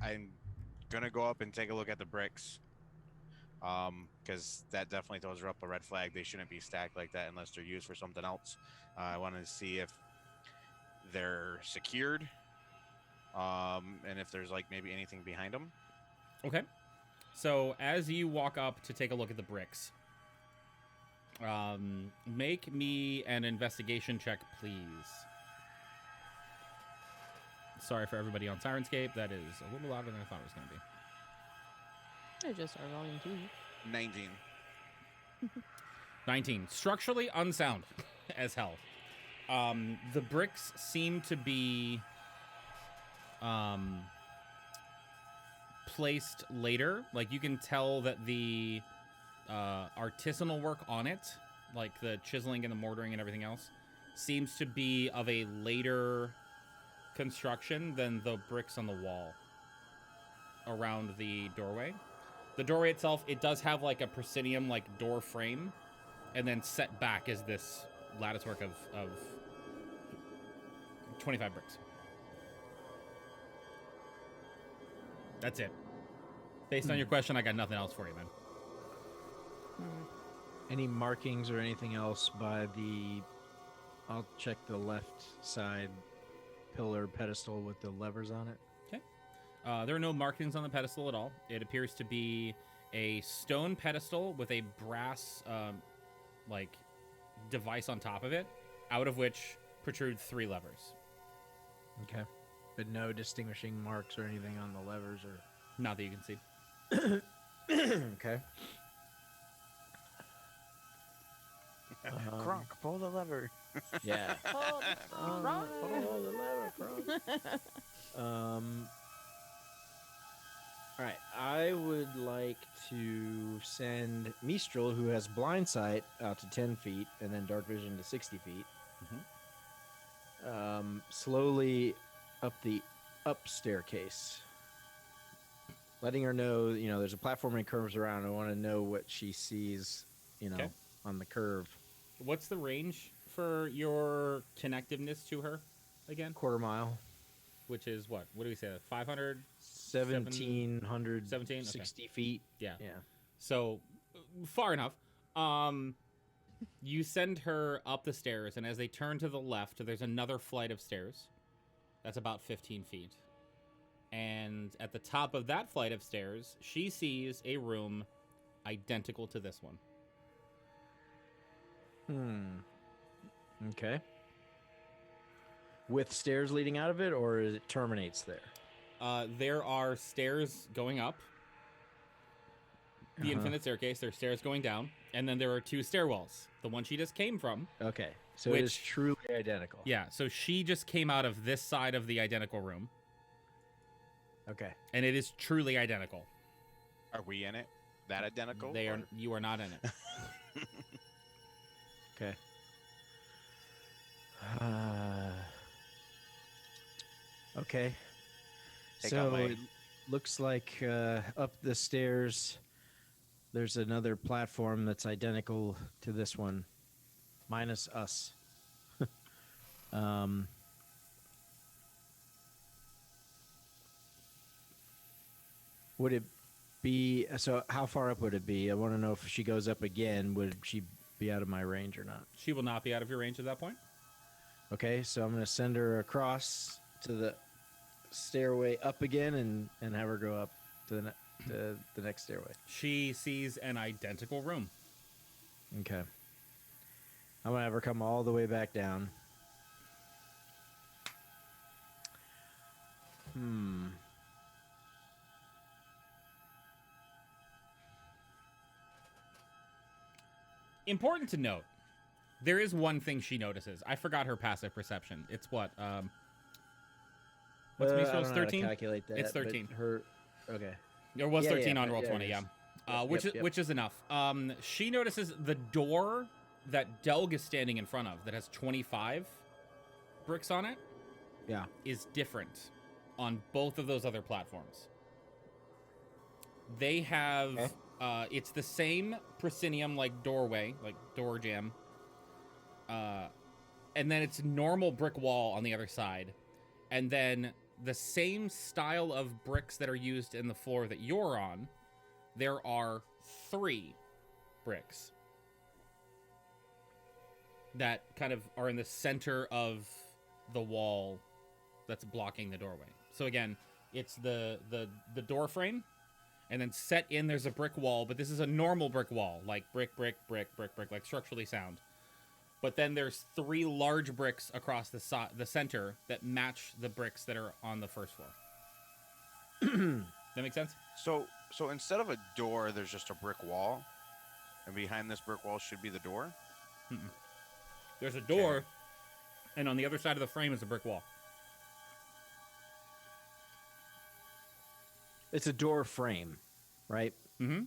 I'm gonna go up and take a look at the bricks. Because that definitely throws up a red flag. They shouldn't be stacked like that unless they're used for something else. I want to see if they're secured, and if there's like maybe anything behind them. Okay. So as you walk up to take a look at the bricks, make me an investigation check, please. Sorry for everybody on Sirenscape. That is a little louder than I thought it was going to be. I just our volume 2. 19. 19. Structurally unsound as hell. The bricks seem to be placed later. Like, you can tell that the artisanal work on it, like the chiseling and the mortaring and everything else, seems to be of a later construction than the bricks on the wall around the doorway. The doorway itself, it does have like a proscenium like door frame, and then set back is this lattice work of 25 bricks. That's it. Based on your question, I got nothing else for you, man. Any markings or anything else by the... I'll check the left side pillar pedestal with the levers on it. There are no markings on the pedestal at all. It appears to be a stone pedestal with a brass like device on top of it, out of which protrude 3 levers. Okay. But no distinguishing marks or anything on the levers or... Not that you can see. Okay. Kronk, pull the lever. Yeah. Oh, Pull the lever, Kronk. All right. I would like to send Mistral, who has blind sight, out to 10 feet, and then dark vision to 60 feet. Slowly up the staircase, letting her know, there's a platform and curves around. I want to know what she sees, Okay. on the curve. What's the range for your connectiveness to her again? Quarter mile. Which is what? What do we say? 500? 1,760 Okay. feet. Yeah. Yeah. So far enough. You send her up the stairs, and as they turn to the left, there's another flight of stairs. That's about 15 feet. And at the top of that flight of stairs, she sees a room identical to this one. Okay. With stairs leading out of it, or it terminates there? There are stairs going up the infinite staircase. There are stairs going down, and then there are 2 stairwells. The one she just came from. Okay. So it is truly identical. Yeah, so she just came out of this side of the identical room, Okay. and it is truly identical. Are we in it? That identical? They are. or- You are not in it. Okay. Okay. Take So out my- it looks like up the stairs, there's another platform that's identical to this one, minus us. Would it be... So how far up would it be? I want to know if she goes up again, would she be out of my range or not? She will not be out of your range at that point. Okay, so I'm going to send her across to the stairway up again and have her go up to the next stairway. She sees an identical room. Okay. I'm going to have her come all the way back down. Important to note, there is one thing she notices. I forgot her passive perception. It's what? What's I Mistral's don't know how to 13? calculate that. It's but 13. Her... Okay. There was Yeah, 13 yeah, on roll yeah, 20, it yeah. is. Which is enough. She notices the door that Delg is standing in front of that has 25 bricks on it Yeah. is different on both of those other platforms. They have it's the same proscenium like doorway, like door jamb. And then it's normal brick wall on the other side. And then the same style of bricks that are used in the floor that you're on, there are 3 bricks that kind of are in the center of the wall that's blocking the doorway. So again, it's the door frame, and then set in there's a brick wall, but this is a normal brick wall, like brick, like structurally sound. But then there's 3 large bricks across the center that match the bricks that are on the first floor. That make sense? So instead of a door, there's just a brick wall, and behind this brick wall should be the door. There's a door, and on the other side of the frame is a brick wall. It's a door frame, right? Mm-hmm.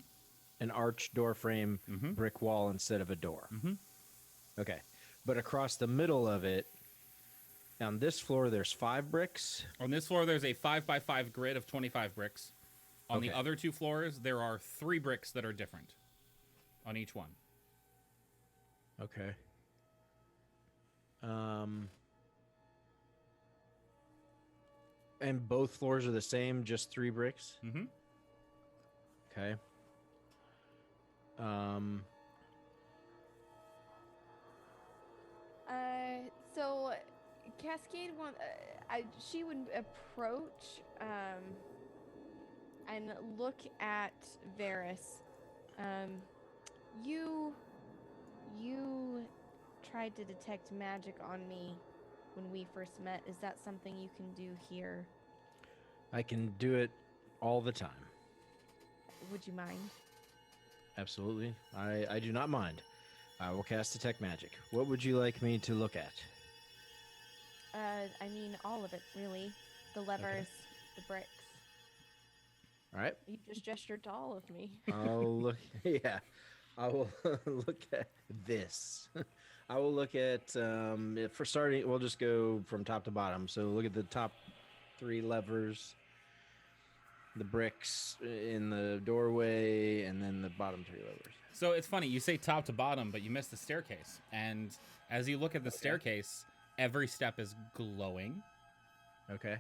An arch door frame, Mhm. brick wall instead of a door. Mhm. Okay. But across the middle of it, on this floor, there's 5 bricks. On this floor, there's a 5x5 grid of 25 bricks. On the Okay. other 2 floors, there are 3 bricks that are different on each one. Okay. And both floors are the same, just 3 bricks? Mm-hmm. Okay. So Cascade she would approach and look at Varys. You tried to detect magic on me when we first met. Is that something you can do here? I can do it all the time. Would you mind? Absolutely. I do not mind. I will cast Detect Magic. What would you like me to look at? I mean, all of it, really. The levers, the bricks. All right. You just gestured to all of me. I'll look. Yeah. I will look at this. I will look at, for starting, we'll just go from top to bottom. So look at the top 3 levers, the bricks in the doorway, and then the bottom 3 levers. So it's funny, you say top to bottom, but you missed the staircase. And as you look at the staircase, every step is glowing. Okay.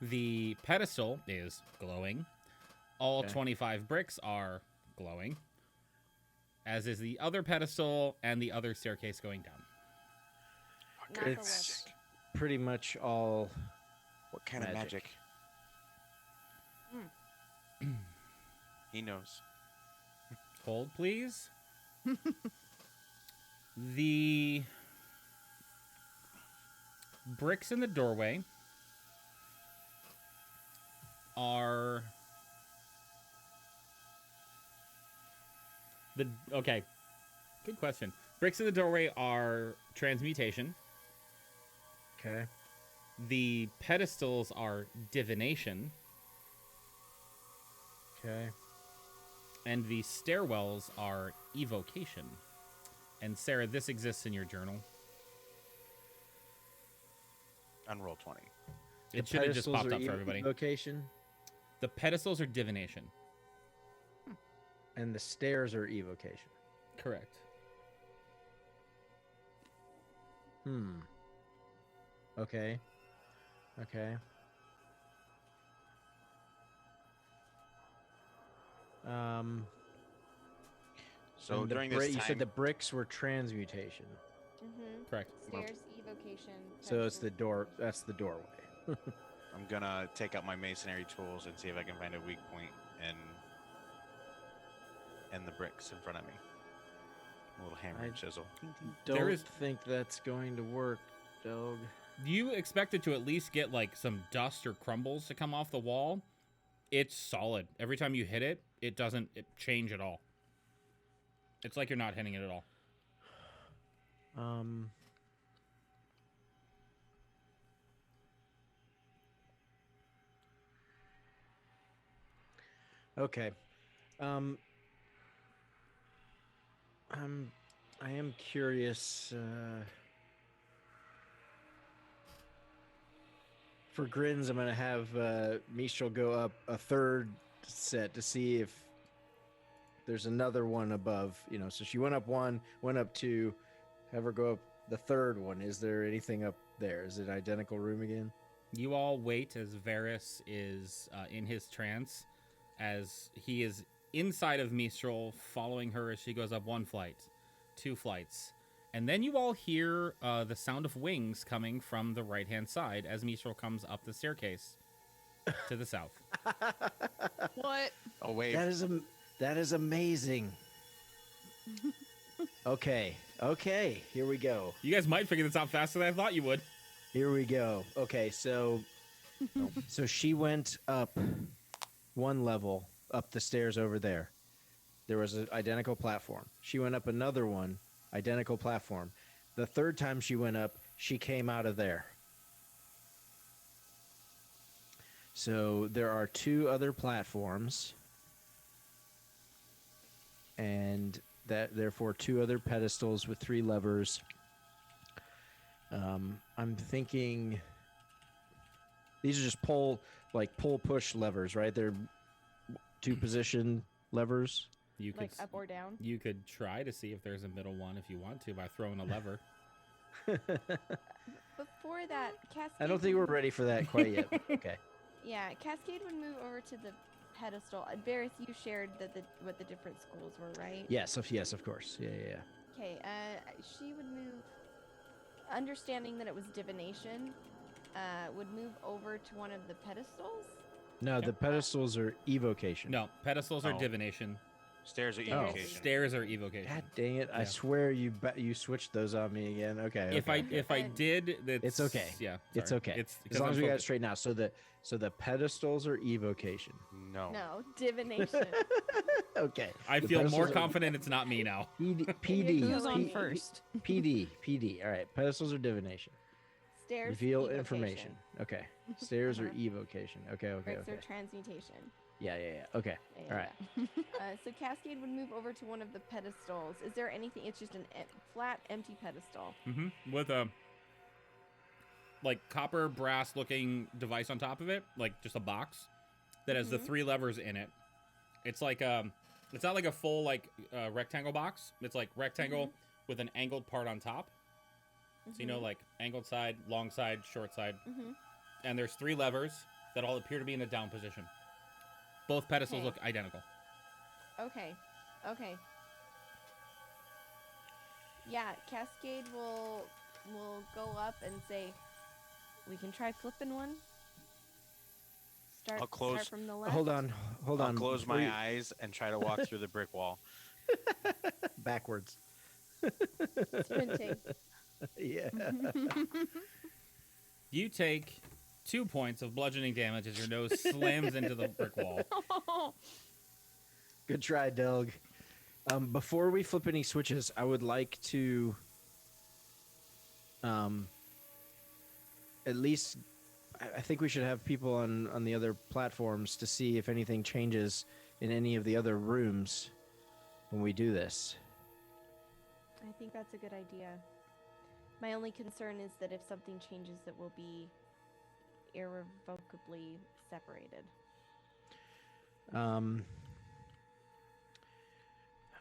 The pedestal is glowing. All Okay. 25 bricks are glowing, as is the other pedestal and the other staircase going down. Not the It's lift. pretty much all What kind of Magic. magic? He knows. Hold, please. The bricks in the doorway are okay. Good question. Bricks in the doorway are transmutation. Okay. The pedestals are divination, Okay. and the stairwells are evocation. And Sarah, this exists in your journal. On roll 20. It should have just popped up for everybody. Evocation, The pedestals are divination. and the stairs are evocation. Correct. Okay. Okay. So and the during bri- this you time, said the bricks were transmutation. Mm-hmm. Correct. Stairs, evocation. So it's the pedestal. door. That's the doorway. I'm gonna take out my masonry tools and see if I can find a weak point in the bricks in front of me. A little hammer and chisel. Don't is- think that's going to work, dog. You expected to at least get like some dust or crumbles to come off the wall. It's solid. Every time you hit it, it doesn't change at all. It's like you're not hitting it at all. Okay. I am curious. For grins, I'm gonna have Mishal go up a third set to see if there's another one above. So she went up 1, went up 2. Have her go up the third one. Is there anything up there? Is it identical room again? You all wait as Varys is in his trance, as he is inside of Mistral, following her as she goes up 1 flight, 2 flights. And then you all hear the sound of wings coming from the right-hand side as Mistral comes up the staircase to the south. What? Oh wait. That is amazing. Okay, here we go. You guys might figure this out faster than I thought you would. Here we go. Okay, so she went up 1 level up the stairs over there. There was an identical platform. She went up another one, identical platform. The 3rd time she went up, she came out of there. So there are 2 other platforms, and that therefore 2 other pedestals with 3 levers. I'm thinking these are just pull push levers, right? They're 2 position levers. You could Like up or down? You could try to see if there's a middle one if you want to by throwing a lever. Before that, Cascade. I don't think we're ready for that quite yet. But okay. Yeah, Cascade would move over to the pedestal. Varys, you shared what the different schools were, right? Yes, of course. Yeah. Okay, she would move, understanding that it was divination, would move over to one of the pedestals. No, the pedestals are evocation. No, pedestals are Oh. divination. Stairs are Oh. evocation. Stairs are evocation. God dang it! I Yeah. swear you switched those on me again. Okay. If I did, that's, It's okay. Yeah, It's sorry. okay. It's As long as we got it straight now. So the pedestals are evocation. No. No, divination. Okay. I The feel more pedestals are confident it's not me now. PD. Who's on P- first? PD. All right. Pedestals are divination. Stairs. Reveal evocation. information. Okay. Stairs are Uh-huh. evocation. Okay. Breaks or transmutation. Yeah. Okay. Yeah, All right. So Cascade would move over to one of the pedestals. Is there anything? It's just a flat, empty pedestal. With a copper brass looking device on top of it, like just a box that has the 3 levers in it. It's like it's not like a full rectangle box. It's like rectangle with an angled part on top. So you know, like angled side, long side, short side. And there's 3 levers that all appear to be in the down position. Both pedestals Okay. look identical. Okay. Yeah, Cascade will go up and say, "We can try flipping one." I'll close- Start from the left. Hold on. I'll close Before my you- eyes and try to walk through the brick wall. Backwards. Sprinting. Yeah. You take 2 points of bludgeoning damage as your nose slams into the brick wall. Good try, Delg. Before we flip any switches, I would like to at least I think we should have people on the other platforms to see if anything changes in any of the other rooms when we do this. I think that's a good idea. My only concern is that if something changes, that we'll be irrevocably separated.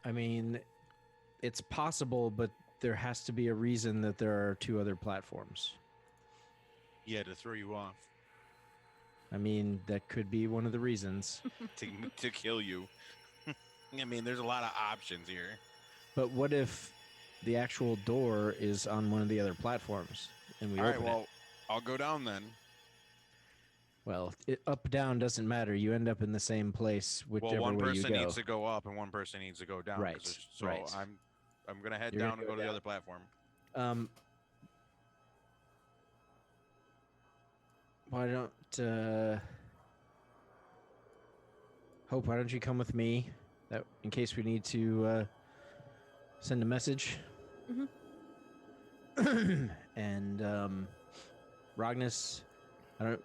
I mean, it's possible, but there has to be a reason that there are 2 other platforms. Yeah, to throw you off. I mean, that could be one of the reasons. to kill you. I mean, there's a lot of options here. But what if the actual door is on one of the other platforms and we All right, open well, it? I'll go down then. Well, up down doesn't matter. You end up in the same place whichever Well, one way you person go. needs to go up and one person needs to go down. 'cause Right, there's- So right. I'm gonna head You're down gonna and go go to the down. other platform. Why don't Hope? Why don't you come with me? That in case we need to send a message. And Rognus,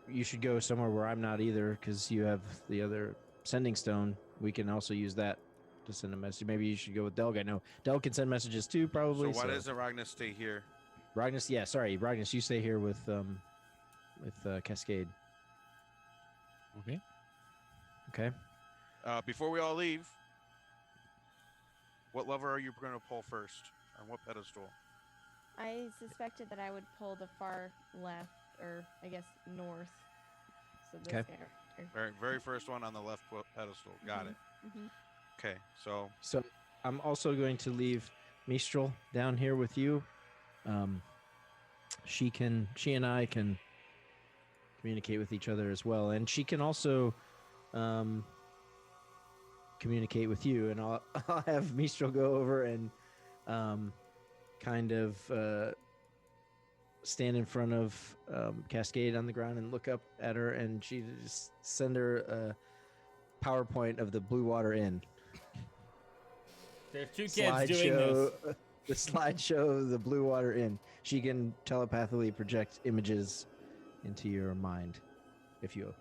you should go somewhere where I'm not either, because you have the other sending stone. We can also use that to send a message. Maybe you should go with Delg. I know Delg can send messages too, probably. So why doesn't Ragnar stay here? Rognus? Yeah, sorry, Rognus, you stay here with Cascade. Okay. Okay. Before we all leave, what lever are you going to pull first? On what pedestal? I suspected that I would pull the far left or I guess north. So this Okay. guy right here. Very first one on the left pedestal. Got it. Mhm. Okay, so So I'm also going to leave Mistral down here with you. She and I can communicate with each other as well, and she can also communicate with you. And I'll have Mistral go over and kind of stand in front of Cascade on the ground and look up at her, and she just send her a PowerPoint of the Blue Water Inn. There's 2 kids doing this. The slideshow of the Blue Water Inn. She can telepathically project images into your mind if you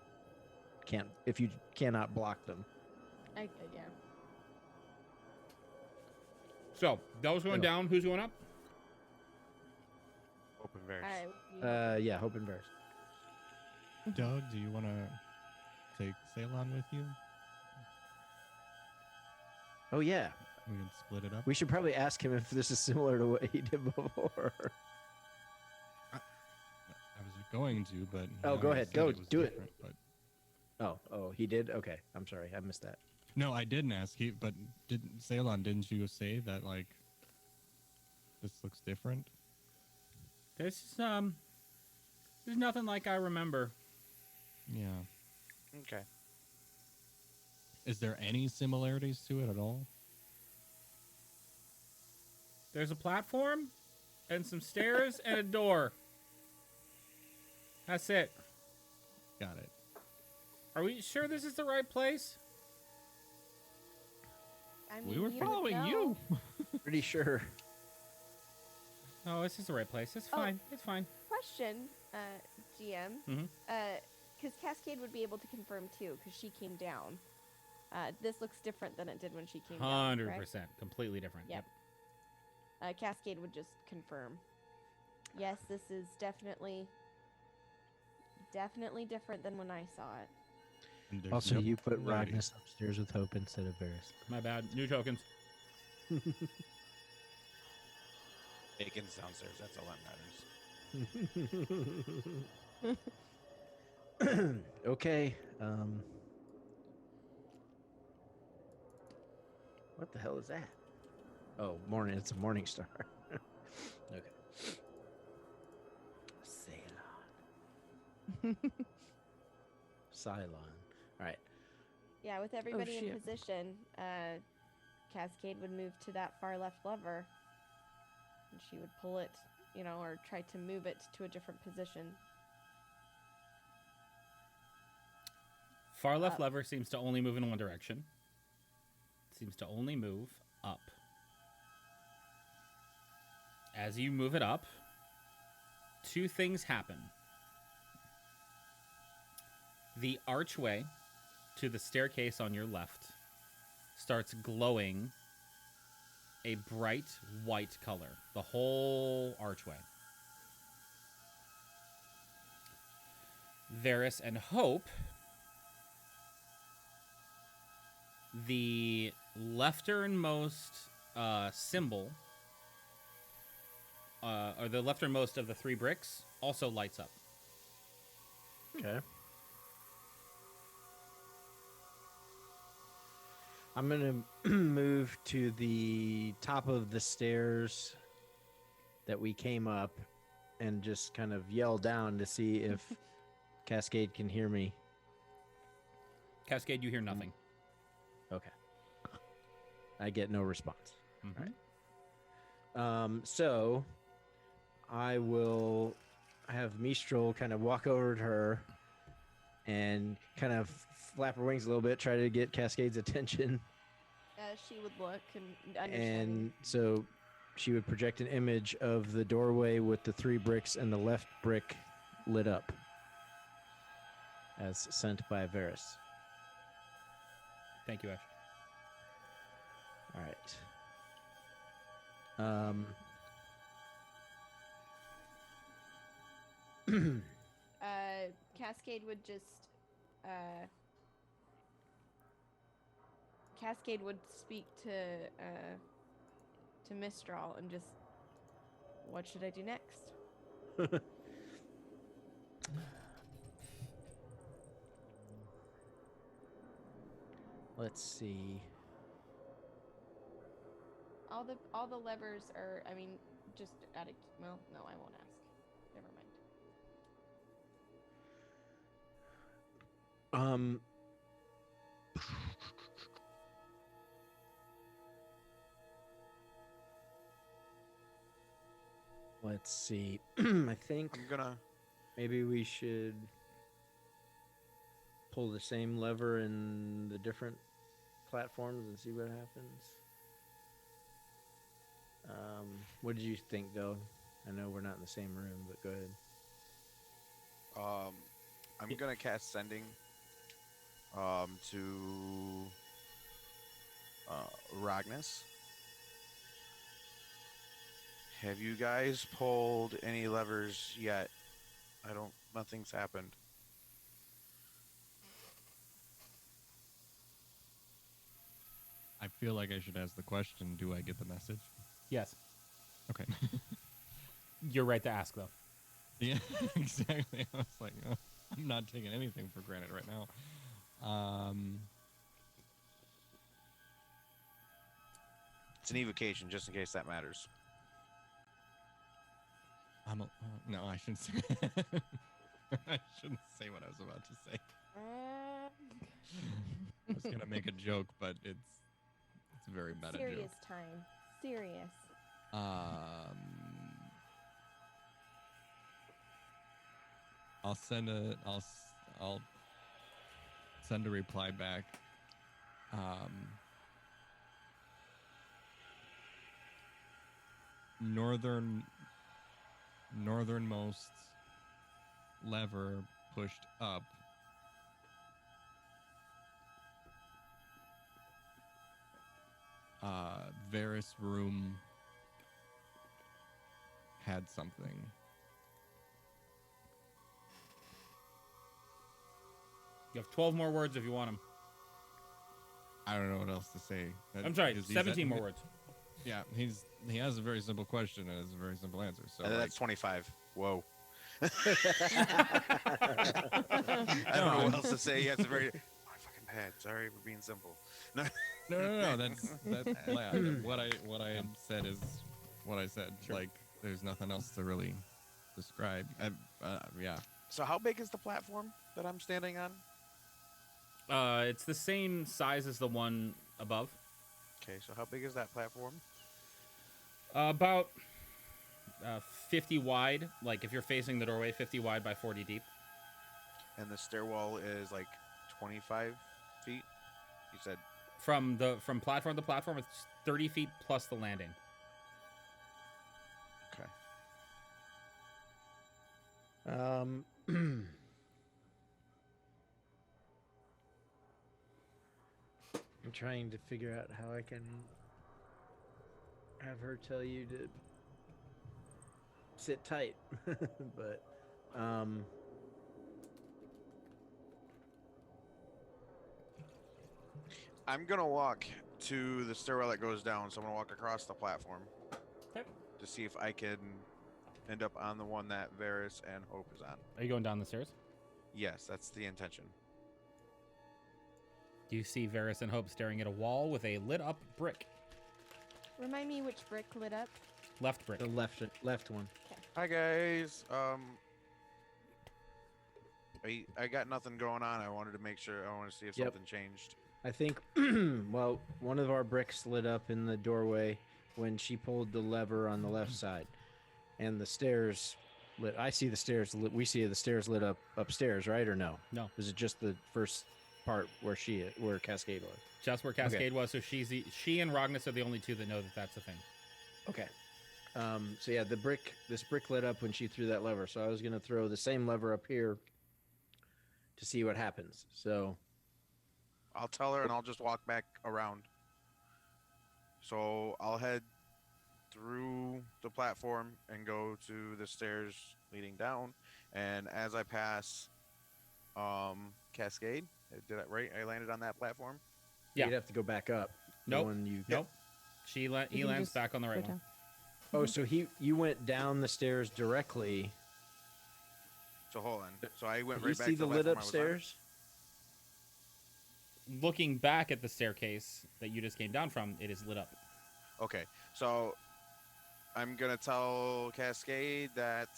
cannot block them. I could, yeah. So, those going Go. down. Who's going up? open verse. Yeah, Hope and Bears. Doug, do you want to take Ceylon with you? Oh yeah, We can split it up. we should probably ask him if this is similar to what he did before. I was going to, but Oh, he go already ahead. said Go, was do it. different, But Oh, he did. Okay, I'm sorry, I missed that. no, I didn't ask. But Ceylon, didn't you say that like this looks different? There's nothing like I remember. Yeah. Okay. Is there any similarities to it at all? There's a platform, and some stairs, and a door. That's it. Got it. Are we sure this is the right place? I We mean, were you would following know. you. Pretty sure. Oh, this is the right place. It's Oh. fine. It's fine. Question, GM. Mhm. Because Cascade would be able to confirm too, because she came down. This looks different than it did when she came down. 100%. Completely different. Yep. Cascade would just confirm. Yes, this is definitely different than when I saw it. And there's Also, no you put similarities. Rognus upstairs with Hope instead of Varys. My bad. New tokens. Bacon's downstairs. That's all that matters. Okay. What the hell is that? Oh, morning. It's a Morningstar. Okay. Cylon. All right. Yeah, with everybody in shit. position, Cascade would move to that far left lever. And she would pull it, or try to move it to a different position. Far left Up. lever seems to only move in one direction. Seems to only move up. As you move it up, 2 things happen. The archway to the staircase on your left starts glowing a bright white color. The whole archway. Varys and Hope, the lefternmost symbol, or the lefternmost of the 3 bricks, also lights up. Okay. I'm going to move to the top of the stairs that we came up and just kind of yell down to see if Cascade can hear me. Cascade, you hear nothing. Okay. I get no response. Mhm. So I will have Mistral kind of walk over to her and kind of flap her wings a little bit, try to get Cascade's attention. She would look and understand. And so she would project an image of the doorway with the 3 bricks and the left brick lit up as sent by Varys. Thank you, Ash. All right. Cascade would just Cascade would speak to Mistral and just, what should I do next? let's see. All the levers are. I mean, just out of. Well, no, I won't ask. Never mind. Let's see. I think I'm gonna. maybe we should pull the same lever in the different platforms and see what happens. What did you think, though? I know we're not in the same room, but go ahead. I'm gonna cast sending. To Ragnas. Have you guys pulled any levers yet? Nothing's happened. I feel like I should ask the question, do I get the message? Yes. Okay. You're right to ask, though. Yeah, exactly. I was like, oh, I'm not taking anything for granted right now. It's an evocation, just in case that matters. No, I shouldn't say. I shouldn't say what I was about to say. I was gonna make a joke, but it's a very meta Serious joke. time. Serious. I'll send a reply back. Northernmost lever pushed up. Varys room had something. You have 12 more words if you want them. I don't know what else to say. I'm sorry, He's 17 more words. Yeah, he has a very simple question and has a very simple answer. So And like, that's 25. Whoa. I don't know what else to say. Yeah, it's a very. My fucking bad. Sorry for being simple. No. no. That's yeah, what I had said is what I said. Sure. Like, there's nothing else to really describe. Yeah. So how big is the platform that I'm standing on? It's the same size as the one above. Okay, so how big is that platform? About 50 wide. Like if you're facing the doorway, 50 wide by 40 deep. And the stairwell is like 25 feet. You said. From platform to platform, it's 30 feet plus the landing. Okay. I'm trying to figure out how I can have her tell you to sit tight, but I'm gonna walk to the stairwell that goes down, so I'm gonna walk across the platform. Okay. To see if I can end up on the one that Varys and Hope is on. Are you going down the stairs? Yes, that's the intention. Do you see Varys and Hope staring at a wall with a lit up brick? Remind me which brick lit up. Left brick. the left one. Hi guys. I got nothing going on. I wanted to make sure. I want to see if Yep. something changed. I think, well, one of our bricks lit up in the doorway when she pulled the lever on the left side, and the stairs lit. I see the stairs lit. We see the stairs lit up upstairs, right? Or no? No. Was it just the first part where where Cascade was? Just where Cascade was. So she and Ragnas are the only two that know that that's a thing. Okay. So yeah, this brick lit up when she threw that lever. So I was gonna throw the same lever up here to see what happens. So I'll tell her, and I'll just walk back around. So I'll head through the platform and go to the stairs leading down. And as I pass Cascade, did I right? I landed on that platform. Yeah. you'd have to go back up. The Nope. one you Nope. He You lands can just back on the right go one. down. Oh, so you went down the stairs directly. So hold on. So I went You right back see to the the lit platform up I was on. stairs? looking back at the staircase that you just came down from, it is lit up. Okay, so I'm gonna tell Cascade that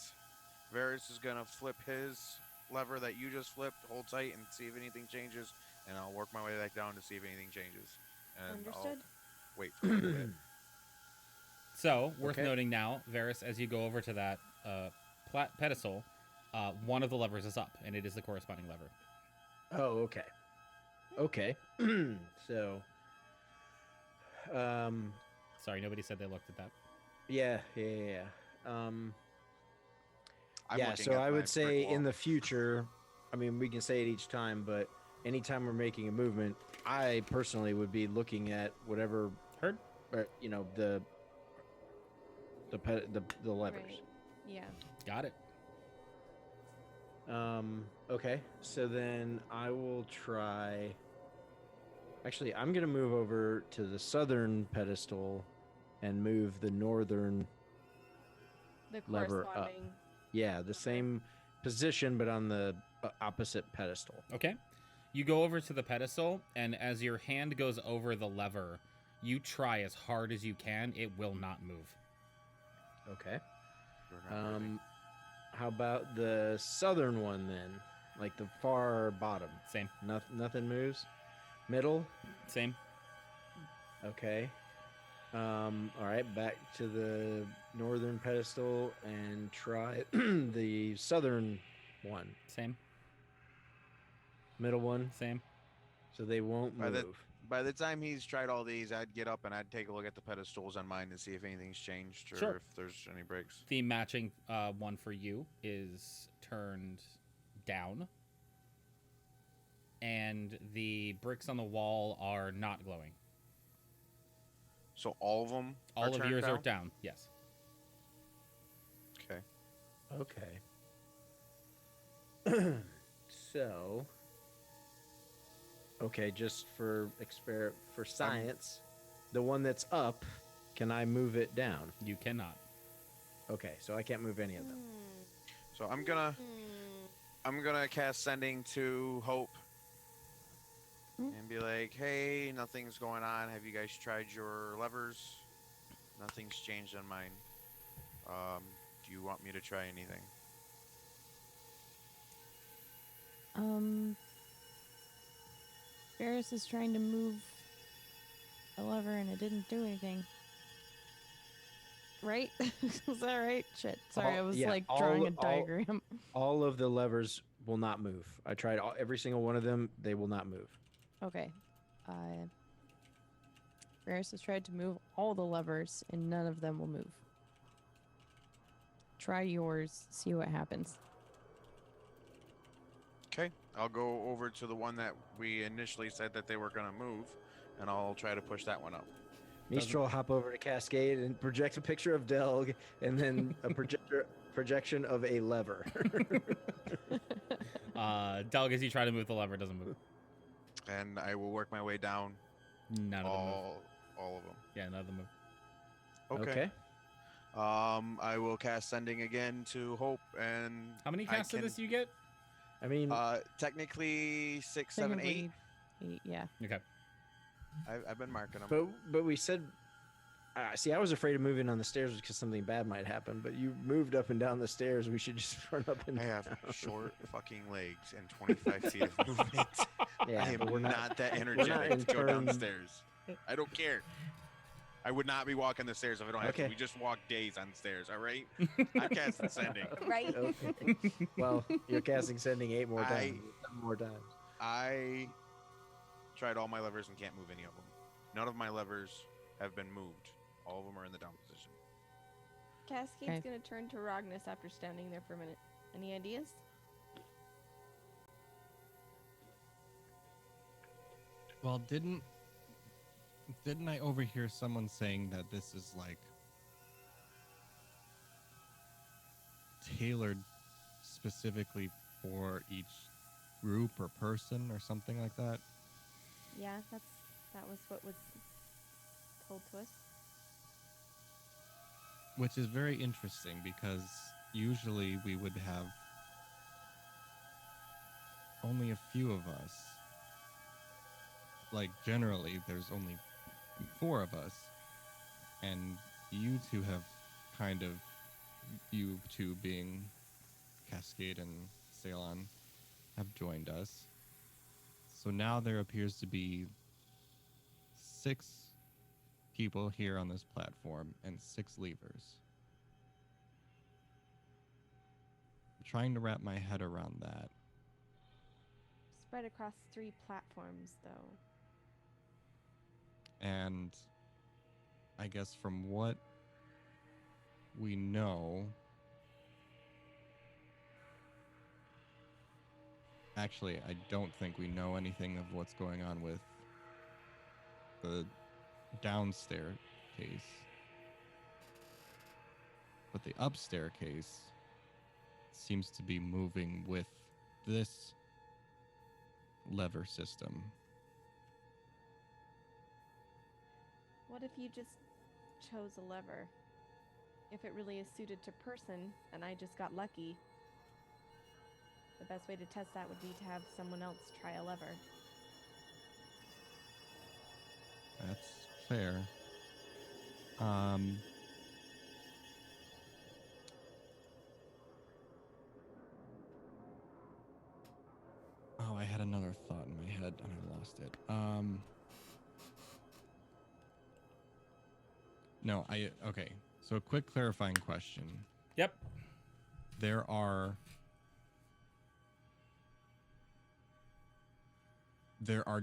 Varys is gonna flip his lever that you just flipped, hold tight, and see if anything changes, and I'll work my way back down to see if anything changes. And Understood. I'll wait for a little bit. So, worth Okay. noting now, Varys, as you go over to that pedestal, one of the levers is up, and it is the corresponding lever. Oh, okay. Okay. So, Sorry, nobody said they looked at that. yeah. I'm Yeah, looking so at I my would brick say in wall. the future, I mean, we can say it each time, but anytime we're making a movement, I personally would be looking at whatever, Heard? you know, the levers. Right. Yeah. Got it. Okay, so then I will try. Actually, I'm gonna move over to the southern pedestal and move the northern. The Lever up. corresponding. Yeah, the same position, but on the opposite pedestal. Okay. You go over to the pedestal, and as your hand goes over the lever, you try as hard as you can. It will not move. Okay. You're not moving. How about the southern one then? Like the far bottom. Same. Nothing moves. Middle. Same. Okay. All right, back to the northern pedestal and try the southern one. Same. Middle one. Same. So they won't By move. By the time he's tried all these, I'd get up and I'd take a look at the pedestals on mine to see if anything's changed or Sure. if there's any breaks. The matching one for you is turned down, and the bricks on the wall are not glowing. So all of them All are of turned yours down? are down. Yes. Okay. Okay. So, okay, just for science, the one that's up, can I move it down? You cannot. Okay, so I can't move any of them. So I'm gonna cast sending to Hope and be like, hey, nothing's going on. Have you guys tried your levers? Nothing's changed on mine. Do you want me to try anything? Varys is trying to move a lever and it didn't do anything. Right? Is that right? Shit. Sorry, I was yeah, like all- drawing a all- diagram. All of the levers will not move. I tried every single one of them. They will not move. Okay. Varys has tried to move all the levers and none of them will move. Try yours, see what happens. Okay. I'll go over to the one that we initially said that they were gonna move, and I'll try to push that one up. Mistral will hop over to Cascade and project a picture of Delg, and then a projection of a lever. Delg, as you try to move the lever, it doesn't move. And I will work my way down None of them move. all of them. Yeah, none of them move. Okay. I will cast sending again to Hope, and How many casts of can- this do you get? I mean, technically 6, 7, 8. Technically, 8, yeah. Okay. I've been marking them. but we said. See, I was afraid of moving on the stairs because something bad might happen. But you moved up and down the stairs. We should just run up and I have down. short fucking legs and 25 feet of movement. Yeah, I but am we're not that in energetic to go down the turn- stairs. I don't care. I would not be walking the stairs if I don't have Okay. to. We just walk days on stairs, all right? I'm casting sending. Right? Okay. Well, you're casting sending 8 more I- times. 7 more times. I tried all my levers and can't move any of them. None of my levers have been moved. All of them are in the down position. Cascade's Okay. gonna turn to Rognus after standing there for a minute. Any ideas? Well, didn't I overhear someone saying that this is like tailored specifically for each group or person or something like that? Yeah, that was what was told to us. Which is very interesting because usually we would have only a few of us like generally there's only 4 of us, and you two have kind of, you two being Cascade and Ceylon, have joined us. So now there appears to be 6 people here on this platform and 6 levers. I'm trying to wrap my head around that. Spread across 3 platforms, though. And I guess from what we know, actually, I don't think we know anything of what's going on with the downstairs case. But the upstairs case seems to be moving with this lever system. What if you just chose a lever? If it really is suited to person, and I just got lucky, the best way to test that would be to have someone else try a lever. That's fair. Oh, I had another thought in my head and I lost it. No, okay. So a quick clarifying question. Yep. There are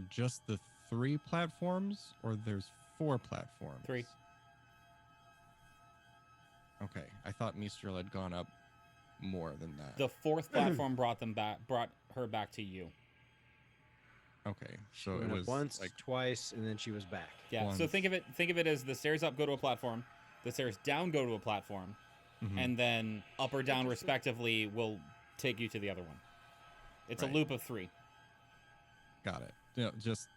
just the 3 platforms, or there's 4 platforms? 3. Okay, I thought Mistral had gone up more than that. The 4th platform brought her back to you. Okay, so Went it up was once, like twice, and then she was back. Yeah. So Once. think of it as the stairs up go to a platform, the stairs down go to a platform, mhm. and then up or down Interesting. respectively will take you to the other one. It's Right. a loop of 3. Got it. You know, just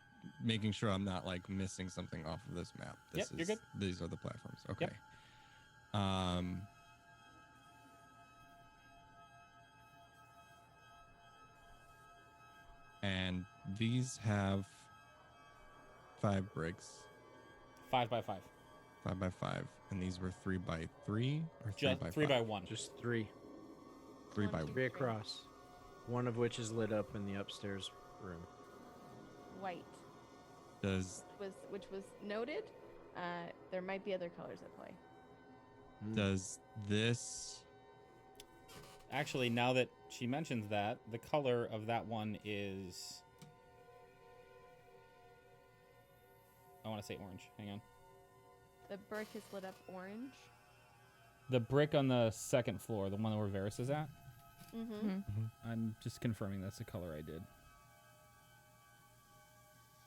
making sure I'm not like missing something off of this map. Yep, you're good. These are the platforms. Okay. Yep. And these have 5 bricks, 5 by 5. 5 by 5, and these were 3 by 3 or 3 Just by 3 5? by 1. Just 3. 3 by 1, 2, 3 across. One of which is lit up in the upstairs room. White, Does which was noted. There might be other colors at play. does this Actually, now that she mentions that, the color of that one is, I want to say orange. Hang on. The brick is lit up orange. The brick on the 2nd floor, the one where Varys is at. Mm-hmm. I'm just confirming that's the color I did.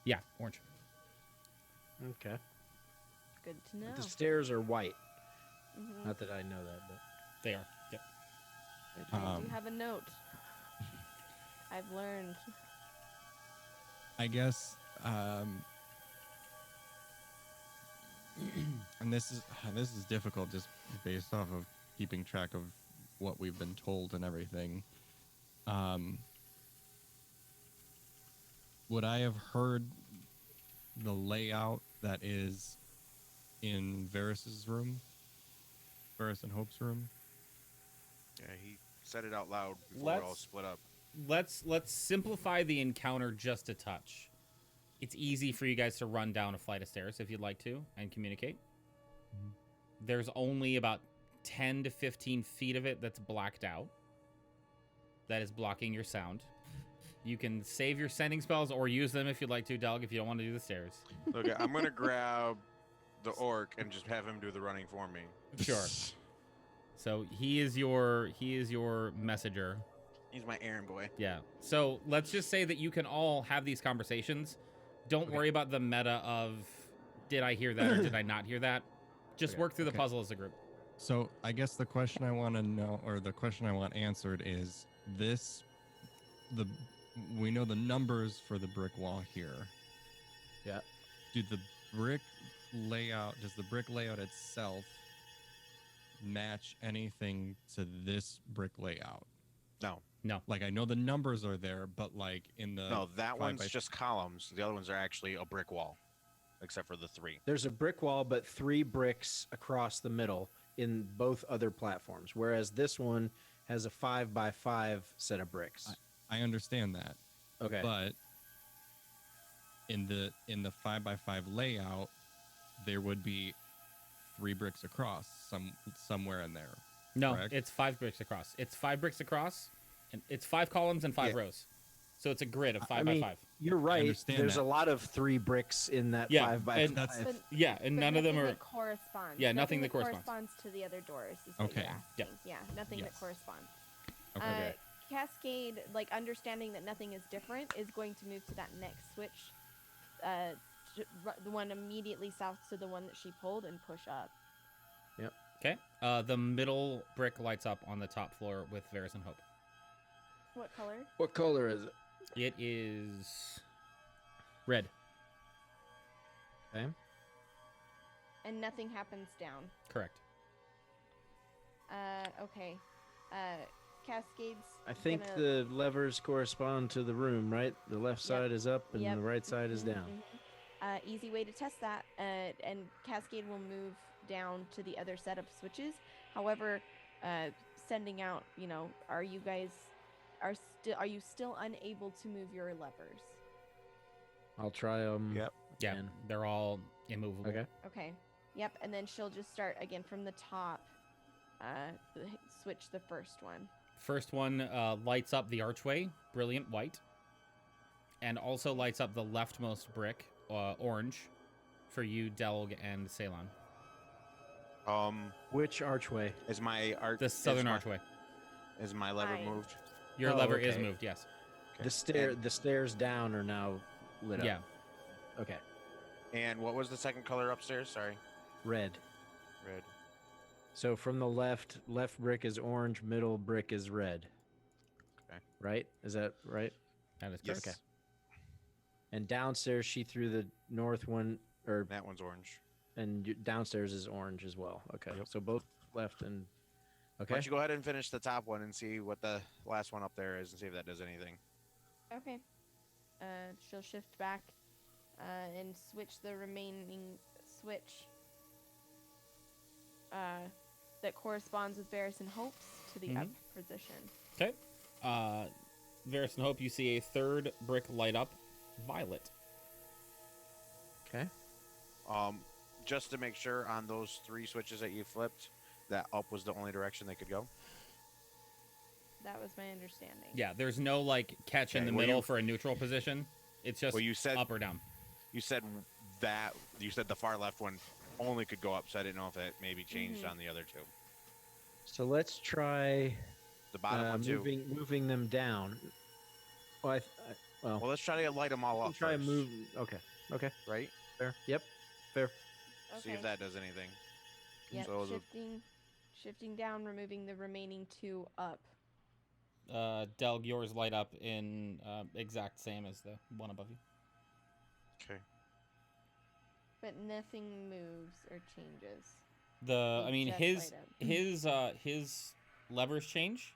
Yeah, orange. Okay. Good to know. The stairs are white. Mm-hmm. Not that I know that, but They are. Yep. I do have a note. I've learned. I guess and this is difficult just based off of keeping track of what we've been told and everything. Would I have heard the layout that is in Varys's room? Varys and Hope's room? Yeah, he said it out loud before we all Let's- split up. Let's simplify the encounter just a touch. It's easy for you guys to run down a flight of stairs if you'd like to and communicate. There's only about 10 to 15 feet of it that's blacked out. That is blocking your sound. You can save your sending spells or use them if you'd like to, Doug, if you don't want to do the stairs. Look, I'm gonna grab the orc and just have him do the running for me. Sure. So he is your messenger. He's my errand boy. Yeah. So let's just say that you can all have these conversations. Don't worry about the meta of did I hear that or did I not hear that. Just Okay, work through the okay. puzzle as a group. So I guess the question I want to know, or the question I want answered, is this: we know the numbers for the brick wall here. Yeah. Does the brick layout itself match anything to this brick layout? No. No. Like I know the numbers are there, but like in the No, that 5 one's by just columns. The other ones are actually a brick wall, except for the 3. There's a brick wall, but 3 bricks across the middle in both other platforms, whereas this one has a 5 by 5 set of bricks. I understand that. Okay. But in the 5 by 5 layout, there would be 3 bricks across somewhere in there. No, Correct? it's 5 bricks across. It's 5 bricks across, and it's 5 columns and 5 Yeah. rows. So it's a grid of 5 I by mean, 5. you're right. understand There's that. a lot of 3 bricks in that Yeah, 5 by and 5. But, Yeah, and but none of them nothing are. that corresponds. Yeah, nothing that corresponds. corresponds to the other doors. Is what Okay. you're Yeah. asking. Yeah, nothing Yes. that corresponds. Okay. Cascade, like understanding that nothing is different, is going to move to that next switch, the one immediately south to the one that she pulled, and push up. Okay. The middle brick lights up on the top floor with Varys and Hope. What color? What color is it? It is red. Okay. And nothing happens down. Correct. Okay. Cascades. I think gonna- the levers correspond to the room, right? The left side is up and Yep. the right side is Mhm, down. mhm. Easy way to test that. And Cascade will move down to the other set of switches. However, sending out, are you guys are you still unable to move your levers? I'll try them. Yep. Yeah, again. they're all immovable. Okay. Okay. Yep. And then she'll just start again from the top. Switch the first one. First one lights up the archway, brilliant white, and also lights up the leftmost brick, orange, for you, Delg, and Ceylon. Which archway? Is my The southern archway. Is my lever Fine. moved? Your Oh, lever is okay. moved, yes. Okay. The stairs down are now lit up. Yeah. Okay. And what was the second color upstairs? Sorry. Red. Red. So from the left brick is orange, middle brick is red. Okay. Right? Is that right? That is Yes. correct. Okay. And downstairs she threw the north one, or That one's orange. and downstairs is orange as well. Okay. Yep. So both left and Why okay. don't you go ahead and finish the top one and see what the last one up there is and see if that does anything. Okay. She'll shift back and switch the remaining switch that corresponds with Varys and Hope's to the up position. Okay. Varys and Hope, you see a third brick light up, violet. Okay. Just to make sure on those 3 switches that you flipped, that up was the only direction they could go. That was my understanding. Yeah, there's no catch in Okay, the well, middle you- for a neutral position. It's just Well, you said up or down. you said the far left one only could go up, so I didn't know if it maybe changed on the other 2. So let's try The bottom one too. moving them down. Well, Well, let's try to light them all up. try first, move. Okay. Okay. right? Fair. Yep. Fair. See if that does anything. Yep, So the- shifting down, removing the remaining 2 up. Delg, yours light up in exact same as the one above you. Okay. But nothing moves or changes. I They mean, just his light up. his levers change.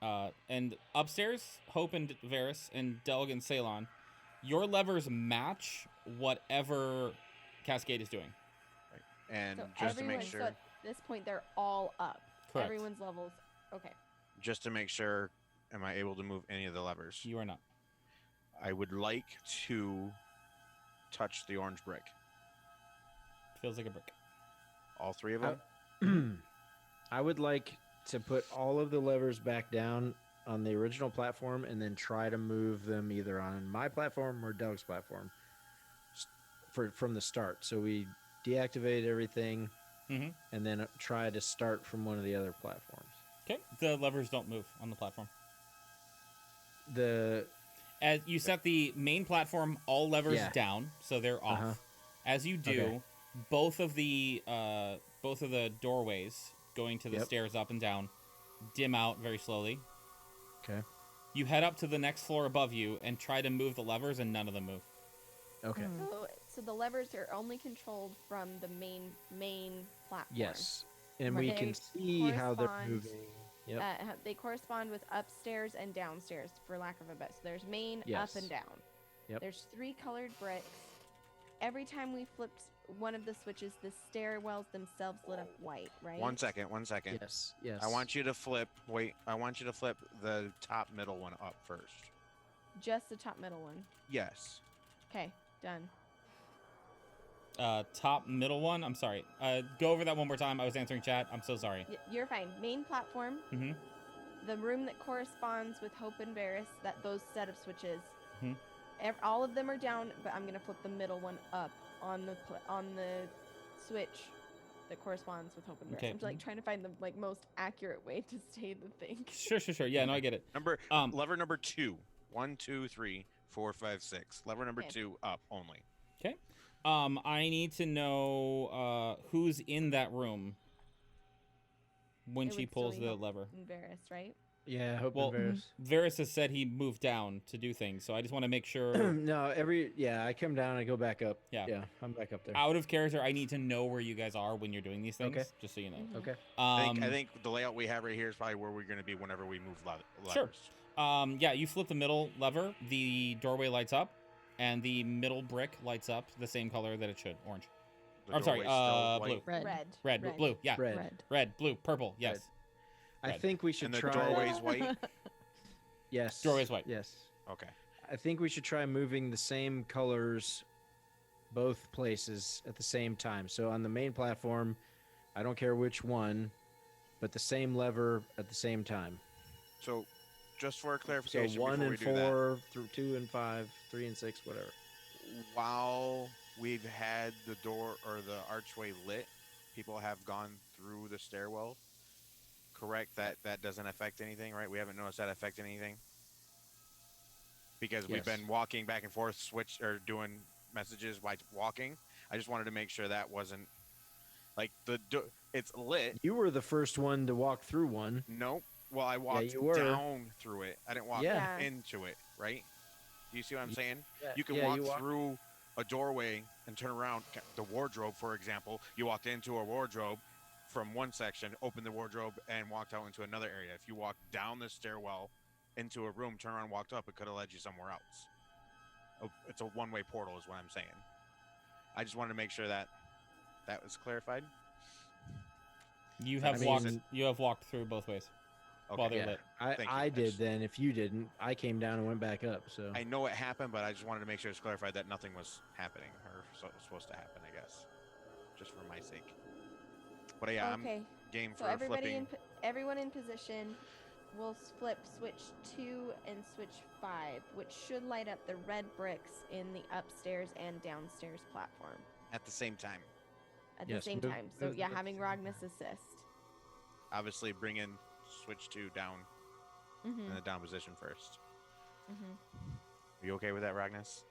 And upstairs, Hope and Varys and Delg and Ceylon, your levers match whatever Cascade is doing. And So just to make everyone, sure, so at this point, they're all up. Correct. Everyone's levels. Okay. just to make sure, am I able to move any of the levers? You are not. I would like to touch the orange brick. Feels like a brick. All 3 of them. I would like to put all of the levers back down on the original platform and then try to move them either on my platform or Doug's platform from the start. So we deactivate everything Mhm. and then try to start from one of the other platforms. Okay. The levers don't move on the platform. The As you set the main platform, all levers Yeah. down, so they're off. Uh-huh. As you do, Okay. both of the doorways going to the Yep. stairs up and down dim out very slowly. okay. You head up to the next floor above you and try to move the levers, and none of them move. Okay. So the levers are only controlled from the main platform. Yes. And we They can see how they're correspond- moving. Yep. They correspond with upstairs and downstairs, for lack of a better. So there's main, up, Yes. and down. Yep. There's 3 colored bricks. Every time we flipped one of the switches, the stairwells themselves lit up white, right? 1 second. 1 second. Yes. Yes. I want you to flip. Wait. I want you to flip the top middle one up first. Just the top middle one. Yes. Okay, done. Top middle one. I'm sorry. Go over that one more time. I was answering chat. I'm so sorry. You're fine. Main platform. Mm-hmm. The room that corresponds with Hope and Varys, those set of switches. Mhm. All of them are down, but I'm gonna flip the middle one up on the switch that corresponds with Hope and Varys. Okay. I'm like trying to find the most accurate way to say the thing. Sure. Yeah, no, I get it. Lever number 2. 1, 2, 3, 4, 5, 6. Lever number Okay. 2 up only. Okay. I need to know who's in that room when It she would still pulls be the Hope lever. and Varys, right? Yeah. Hope Well, and Varys. Varys has said he moved down to do things, so I just want to make sure. No. I come down. I go back up. Yeah. Yeah. I'm back up there. Out of character, I need to know where you guys are when you're doing these things, Okay. just so you know. Mhm. Okay. I think the layout we have right here is probably where we're going to be whenever we move levers. Sure. Yeah, you flip the middle lever, the doorway lights up, and the middle brick lights up the same color that it should, orange. The I'm sorry, doorway's still blue. white, Red. Red, blue, yeah. Red. Red, blue, purple, yes. I Red. think we should And the try. doorway's white. Yes. Doorway's white. Yes. Okay. I think we should try moving the same colors both places at the same time. So on the main platform, I don't care which one, but the same lever at the same time. So, just for So clarification, 1 before and we do 4 through 2 and 5, 3 and 6, whatever. that, while we've had the door or the archway lit, people have gone through the stairwell. Correct? That doesn't affect anything, right? We haven't noticed that affect anything because we've Yes. been walking back and forth, switch or doing messages while walking. I just wanted to make sure that wasn't like it's lit. You were the first one to walk through one. Nope. Well, I walked you were. down through it. I didn't walk Yeah. into it, right? Do you see what I'm saying? Yeah, You can yeah, walk you walk- through a doorway and turn around. The wardrobe, for example, you walked into a wardrobe from one section, opened the wardrobe, and walked out into another area. If you walked down the stairwell into a room, turn around, walked up, it could have led you somewhere else. It's a one-way portal is what I'm saying. I just wanted to make sure that was clarified. You have mean- walked through both ways. Okay. While they're Yeah, lit. Thank you. I I did just- then. If you didn't, I came down and went back up. So I know it happened, but I just wanted to make sure it's clarified that nothing was happening or supposed to happen, I guess. Just for my sake. But yeah, Okay. I'm game So for everybody flipping. everyone in position will flip switch 2 and switch 5, which should light up the red bricks in the upstairs and downstairs platform At the same time. at Yes, the same move- time. So move yeah, the- having Rognus assist. Obviously, bring in switch 2 down Mm-hmm. in the down position first. Mm-hmm. Are you okay with that, Ragnus?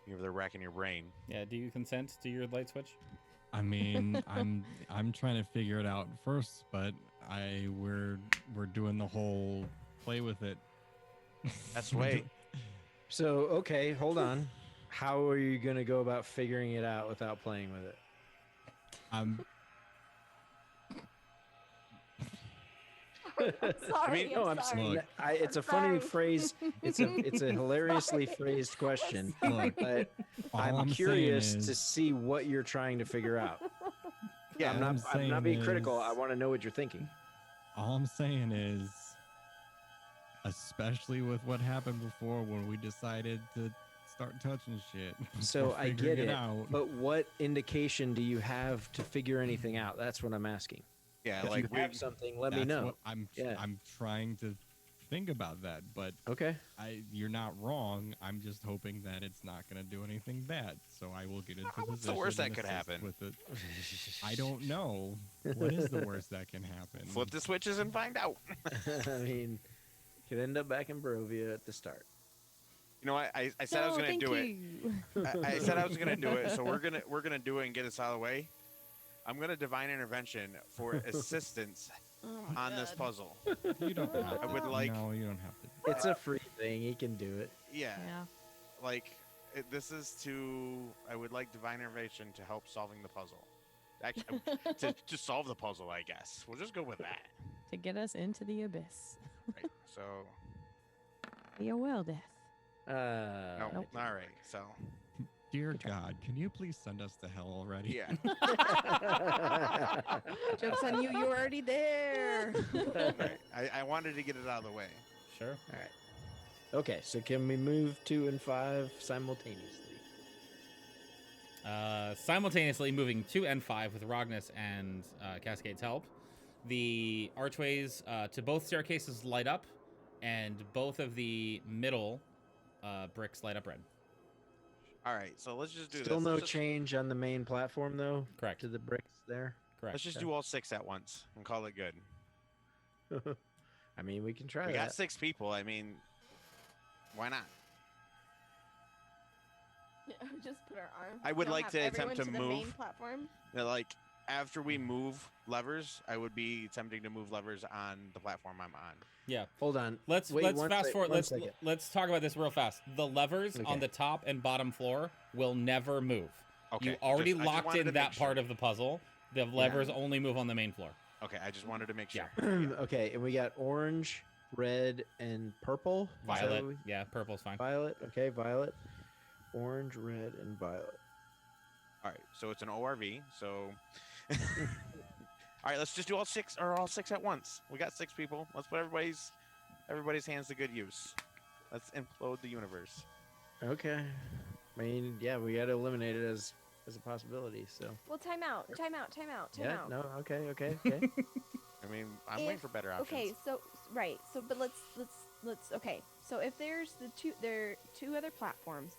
You're the rack in your brain. Yeah, do you consent to your light switch? I mean, I'm trying to figure it out first, but we're doing the whole play with it. That's the way. So okay, hold on. How are you gonna go about figuring it out without playing with it? I'm Sorry, no, I'm sorry. Look. It's a I'm funny sorry. phrase. It's a hilariously sorry. phrased question. Look, But all I'm saying curious is- to see what you're trying to figure out. Yeah, I'm all not. I'm saying not being critical. is- I want to know what you're thinking. All I'm saying is, especially with what happened before when we decided to start touching shit. So before I figuring get it, out. but what indication do you have to figure anything out? That's what I'm asking. Yeah, If like you have something, let me That's know. what I'm Yeah. trying to think about that, but Okay. you're not wrong. I'm just hoping that it's not going to do anything bad, so I will get into position. What's the worst that and could assist happen? With it. I don't know. What is the worst that can happen? flip the switches and find out. I mean, could end up back in Barovia at the start. You know what? I said I was gonna do it. I said I was gonna do it, so we're gonna do it and get us out of the way. I'm gonna divine intervention for assistance on this puzzle. You don't have I to. would like- No, you don't have to. It's a free thing. He can do it. Yeah, Yeah. like this is I would like divine intervention to help solving the puzzle. Actually, to solve the puzzle, I guess. We'll just go with that. to get us into the abyss. Right. So Be a well death. no. Nope. All right. So Dear God, can you please send us to hell already? yeah. Joke's on you. You're already there. Right. I wanted to get it out of the way. Sure. All right. Okay, so can we move 2 and 5 simultaneously? Simultaneously moving 2 and 5 with Rognus and Cascade's help. The archways to both staircases light up, and both of the middle bricks light up red. All right. So let's just do Still this. no Let's just- change on the main platform, though? Correct. To the bricks there? Correct. Let's just do all 6 at once and call it good. I mean, we can try We that. got 6 people. I mean, why not? Just put our arm. I would Don't like have to attempt everyone to the main move. platform. Like after we move levers, I would be attempting to move levers on the platform I'm on. Yeah. Hold on. Let's Wait, fast forward. one second. Let's talk about this real fast. The levers Okay. on the top and bottom floor will never move. Okay. You already I just locked wanted in to that make part sure. of the puzzle. The levers only move on the main floor. Okay, I just wanted to make sure. Okay, and we got orange, red, and purple. Is that Violet. what we- Yeah, purple's fine. Violet. Okay, violet. Orange, red, and violet. All right, so it's an ORV. So, all right, let's just do all 6 at once. We got 6 people. Let's put everybody's hands to good use. Let's implode the universe. Okay. I mean, yeah, we got to eliminate it as a possibility. So. Well, time out. Time out. Time out. Time Yeah. out. No. Okay. Okay. Okay. I mean, I'm waiting If- for better options. Okay, so right. So but let's okay. So if there's there are 2 other platforms,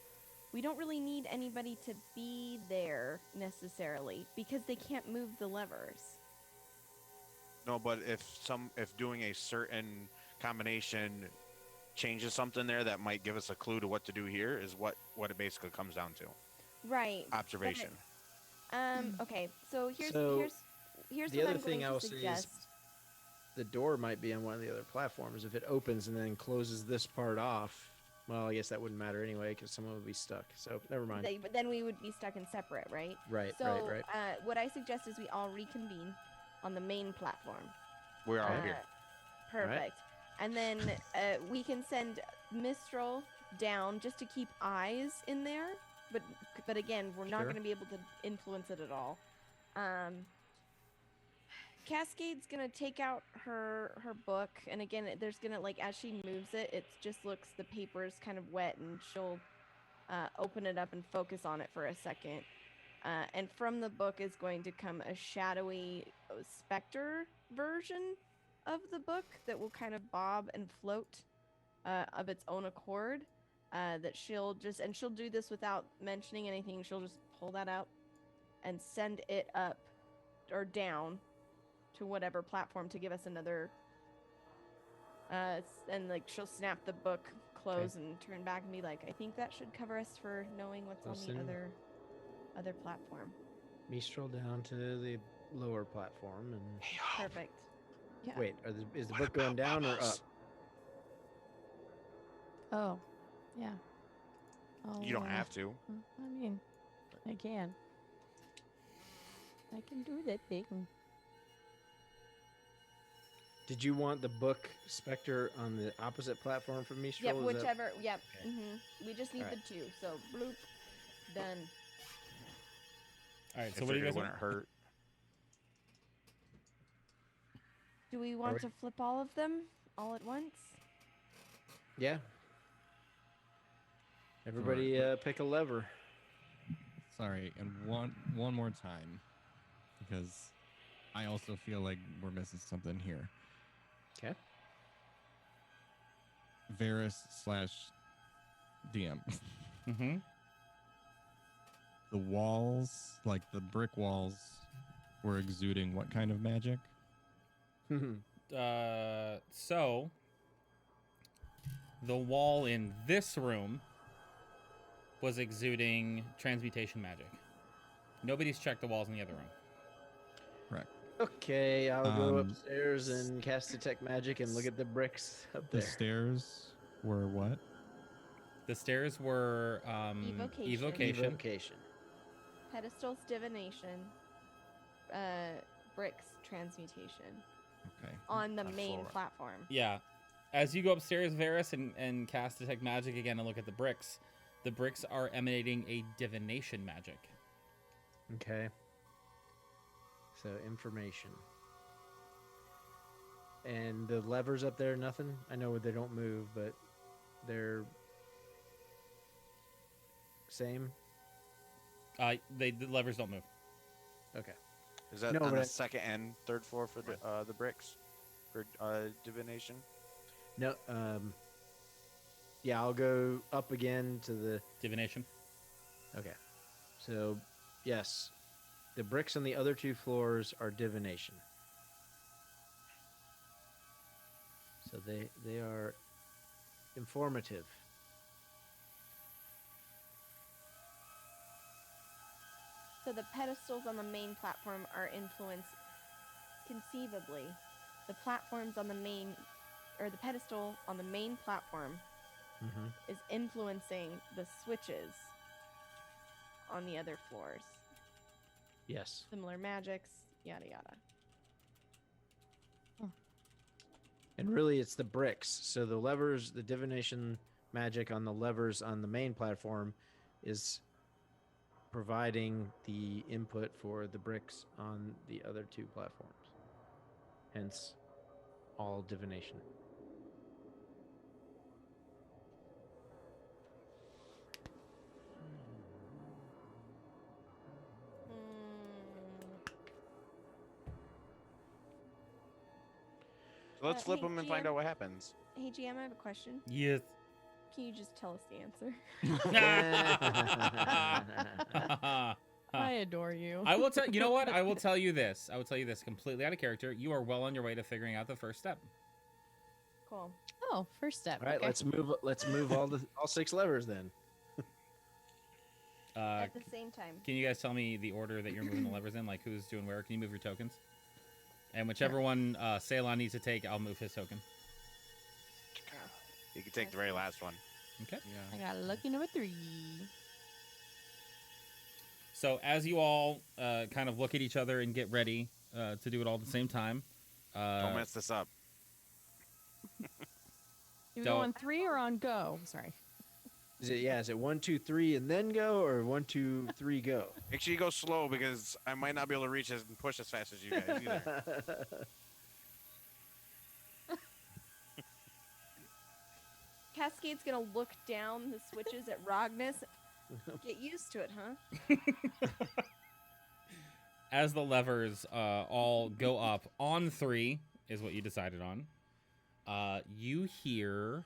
we don't really need anybody to be there necessarily because they can't move the levers. No, but if doing a certain combination changes something there that might give us a clue to what to do here is what it basically comes down to. Right. Observation. Okay. So here's So, here's the what other I'm thing going I to will say is suggest. the door might be on one of the other platforms. If it opens and then closes this part off, well, I guess that wouldn't matter anyway because someone would be stuck. So never mind. But then we would be stuck in separate, right? Right. So Right. what I suggest is we all reconvene on the main platform. We're all Uh, here. Perfect. And then we can send Mistral down just to keep eyes in there. But again, we're not Sure. going to be able to influence it at all. Cascade's going to take out her book. And again, there's going to, like, as she moves it, it just looks, the paper is kind of wet. And she'll open it up and focus on it for a second. And from the book is going to come a shadowy specter version of the book that will kind of bob and float of its own accord. That she'll do this without mentioning anything. She'll just pull that out and send it up or down to whatever platform to give us another. And like she'll snap the book close and turn back and be like, I think that should cover us for knowing what's on Listen. the other platform. Mistral down to the lower platform and Perfect. Yeah. wait. Is the book going down or up? Oh, yeah. You don't I'll, have to. I mean, I can. I can do that thing. Did you want the book Spectre on the opposite platform from Mistral? Yep, Is that- whichever. Yep. Okay. We just need Alright. the 2. So bloop, done. All right. I So what do you figured guys it want? wouldn't hurt. Do we want we- to flip all of them all at once? Yeah. Everybody pick a lever. Sorry, and one more time, because I also feel like we're missing something here. Okay. Varus/DM. Mm-hmm. The walls, like the brick walls, were exuding what kind of magic? So the wall in this room was exuding transmutation magic. Nobody's checked the walls in the other room. Okay, I'll go Um, upstairs and cast detect magic and look at the bricks up The there. stairs were what? The stairs were Evocation. evocation. Evocation. Pedestals divination. Bricks transmutation. Okay. on the On main floor. platform. Yeah. As you go upstairs, Varys, and cast Detect Magic again and look at the bricks are emanating a divination magic. Okay. So information. And the levers up there, nothing? I know they don't move, but they're same? The levers don't move. Okay. Is that No, on but the I- second and third floor for the bricks for divination? No, yeah, I'll go up again to the... Divination. Okay. So, yes, the bricks on the other 2 floors are divination. So they are informative. So the pedestals on the main platform are influenced conceivably. The platforms on the main, or the pedestal on the main platform Mm-hmm. is influencing the switches on the other floors. Yes. Similar magics, yada yada. And really, it's the bricks. So the levers, the divination magic on the levers on the main platform is providing the input for the bricks on the other 2 platforms. Hence, all divination. So let's flip Hey, them and find GM. out what happens. Hey GM, I have a question. Yes. Can you just tell us the answer? I adore you. I will tell you know what? I will tell you this. I will tell you this completely out of character. You are well on your way to figuring out the first step. Cool. Oh, first step. All right, okay. let's move all 6 levers then. At the same time. Can you guys tell me the order that you're moving the levers in? Like who's doing where? Can you move your tokens? And whichever one Ceylon needs to take, I'll move his token. You can take the very last one. Okay. I Yeah. got lucky number 3. So as you all kind of look at each other and get ready to do it all at the same time. Don't mess this up. Do we Don't- go on 3 or on go? Sorry. Is it 1, 2, 3 and then go, or 1, 2, 3 go? Make sure you go slow because I might not be able to reach and push as fast as you guys either. Cascade's gonna look down the switches at Rognus. Get used to it, huh? As the levers all go up on 3 is what you decided on. You hear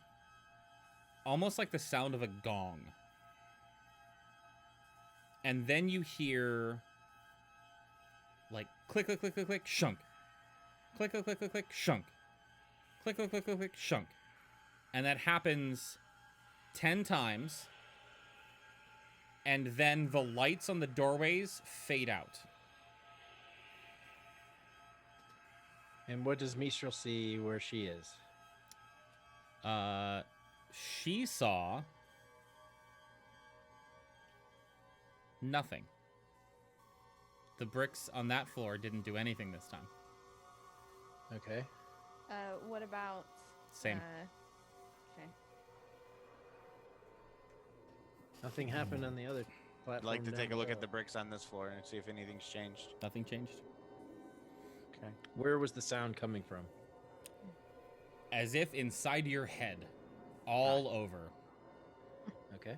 almost like the sound of a gong. And then you hear like click, click, click, click, click, shunk. Click, click, click, click, click, shunk. Click, click, click, click, click, shunk. And that happens 10 times. And then the lights on the doorways fade out. And what does Mistral see where she is? She saw nothing. The bricks on that floor didn't do anything this time. Okay. What about... Same. Okay. Nothing happened on the other I'd platform. like to down take a look at below. the bricks on this floor and see if anything's changed. Nothing changed. Okay. Where was the sound coming from? As if inside your head. All over. Okay.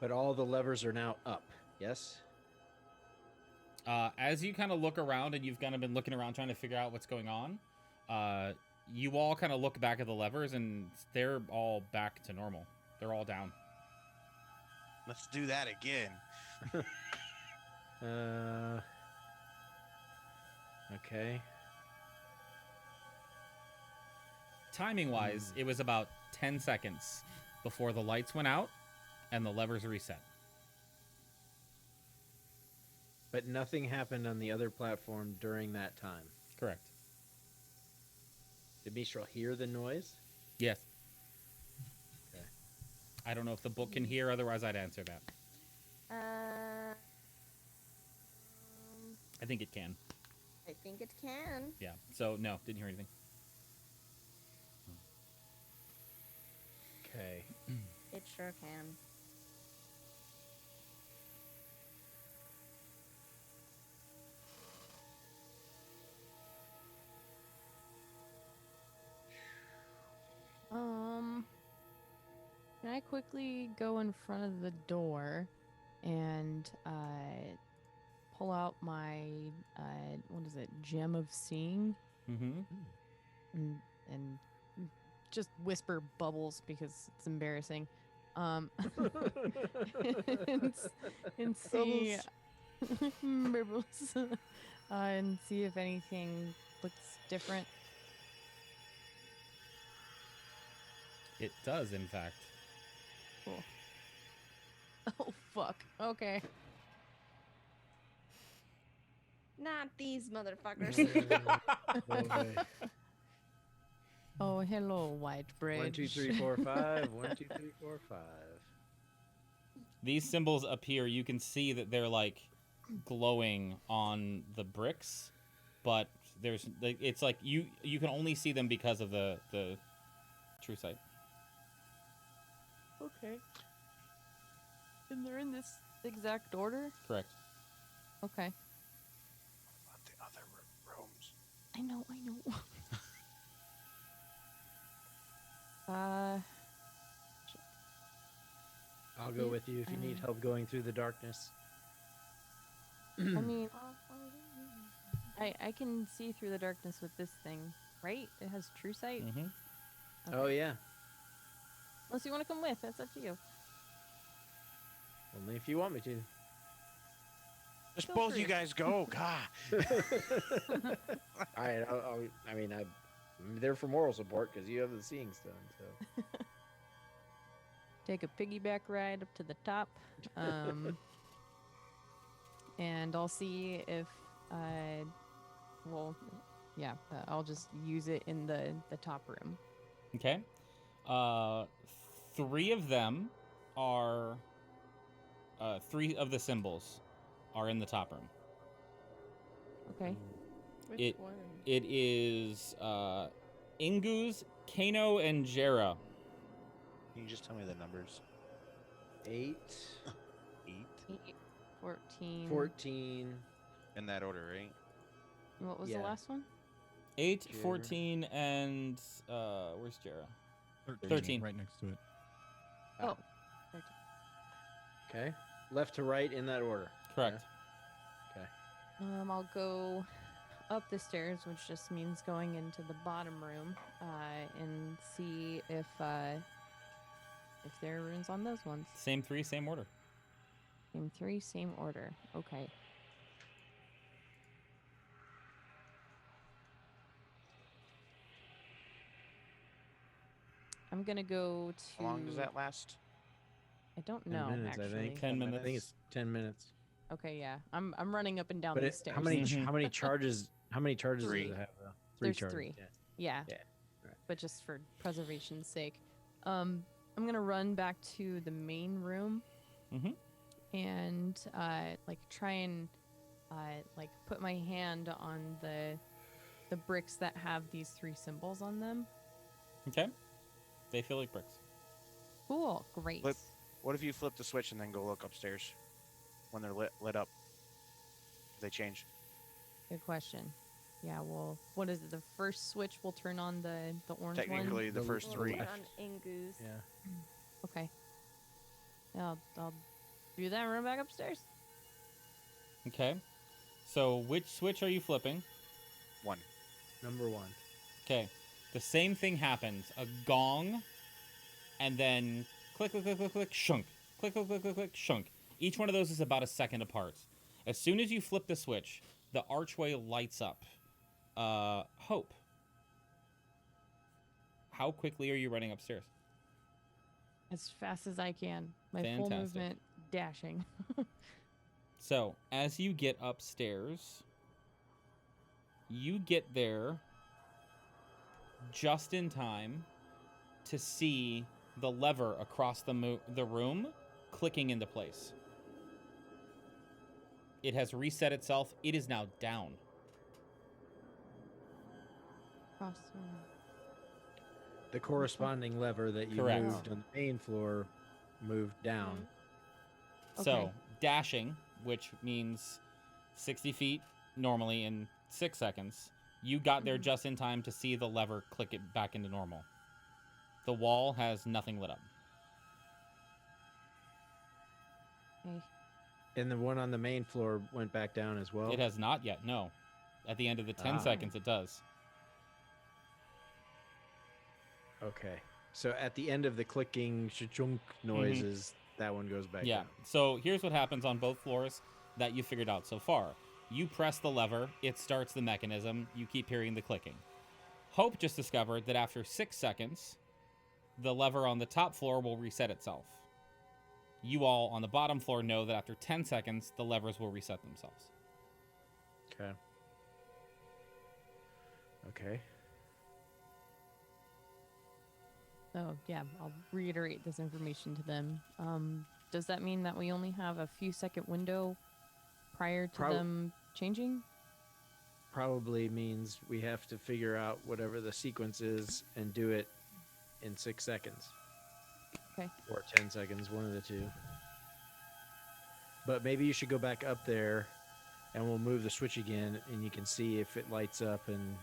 But all the levers are now up. Yes. As you kind of look around and you've kind of been looking around trying to figure out what's going on, you all kind of look back at the levers and they're all back to normal. They're all down. Let's do that again. Okay. Timing wise, it was about 10 seconds before the lights went out and the levers reset. But nothing happened on the other platform during that time. Correct. Did Mistral hear the noise? Yes. Okay. I don't know if the book can hear, otherwise I'd answer that. Uh, I think it can. I think it can. Yeah. So no, didn't hear anything. Okay. It sure can. Can I quickly go in front of the door and pull out my what is it, gem of seeing, Mm-hmm. and just whisper bubbles because it's embarrassing, and, and see bubbles, and see if anything looks different. It does, in fact. Cool. Oh fuck. Okay. Not these motherfuckers. Boy. Oh, hello, White Bridge. 1, 2, 3, 4, 5. 1, 2, 3, 4, 5. These symbols appear. You can see that they're like glowing on the bricks, but it's like you can only see them because of the true sight. Okay. And they're in this exact order? Correct. Okay. What about the other rooms? I know. I'll go with you if you need help going through the darkness. I mean, I can see through the darkness with this thing, right? It has true sight. Mm-hmm. Okay. Oh, yeah. Unless you want to come with, that's up to you. Only if you want me to. Just Feel both free. you guys go. God. All right. I'm there for moral support because you have the seeing stone. So Take a piggyback ride up to the top, and I'll see if I'll just use it in the top room. Okay. 3 of them are 3 of the symbols are in the top room. Okay. Which one? It is Ingus, Kano, and Jera. Can you just tell me the numbers? 8, 8. 14. 14. In that order, right? What was Yeah. the last one? 8, Jera. 14, and where's Jera? 13. Right next to it. Oh. Okay. Left to right in that order. Correct. I'll go up the stairs, which just means going into the bottom room, and see if there are runes on those ones. Same 3, same order. Same 3, same order. Okay. I'm gonna go to. How long does that last? I don't 10 know minutes, actually. I think. 10 I minutes. think it's 10 minutes. Okay, yeah. I'm running up and down But these stairs. how many Mhm. how many charges? How many charges Three. does it have? Though? There's charges. 3. Yeah. Yeah. Yeah, right. But just for preservation's sake, I'm gonna run back to the main room. Mhm. And try and put my hand on the bricks that have these 3 symbols on them. Okay. They feel like bricks. Cool. Great. What if you flip the switch and then go look upstairs when they're lit up? They change. Good question. Yeah. Well, what is it? The first switch will turn on the orange one. Technically, the first We'll 3. put on Ingus. Yeah. Okay. Yeah, I'll do that and run back upstairs. Okay. So which switch are you flipping? 1. Number 1. Okay. The same thing happens. A gong, and then click, click, click, click, click, shunk. Click, click, click, click, click, shunk. Each one of those is about a second apart. As soon as you flip the switch, the archway lights up. Hope. How quickly are you running upstairs? As fast as I can. My full Fantastic. movement dashing. So, as you get upstairs, you get there just in time to see the lever across the room clicking into place. It has reset itself. It is now down. Cross the The corresponding lever that you Correct. moved on the main floor moved down. So, Okay. dashing, which means 60 feet normally in 6 seconds, you got there just in time to see the lever click it back into normal. The wall has nothing lit up. Okay. And the one on the main floor went back down as well. It has not yet, no. At the end of the 10 Ah. seconds, it does. Okay. So at the end of the clicking chunk noises, that one goes back Yeah. down. So here's what happens on both floors that you figured out so far. You press the lever, it starts the mechanism, you keep hearing the clicking. Hope just discovered that after 6 seconds, the lever on the top floor will reset itself. You all on the bottom floor know that after 10 seconds, the levers will reset themselves. Okay. Okay. So yeah, I'll reiterate this information to them. Does that mean that we only have a few second window prior to them changing? Probably means we have to figure out whatever the sequence is and do it in 6 seconds. Okay. Or 10 seconds, one of the two. But maybe you should go back up there and we'll move the switch again and you can see if it lights up and,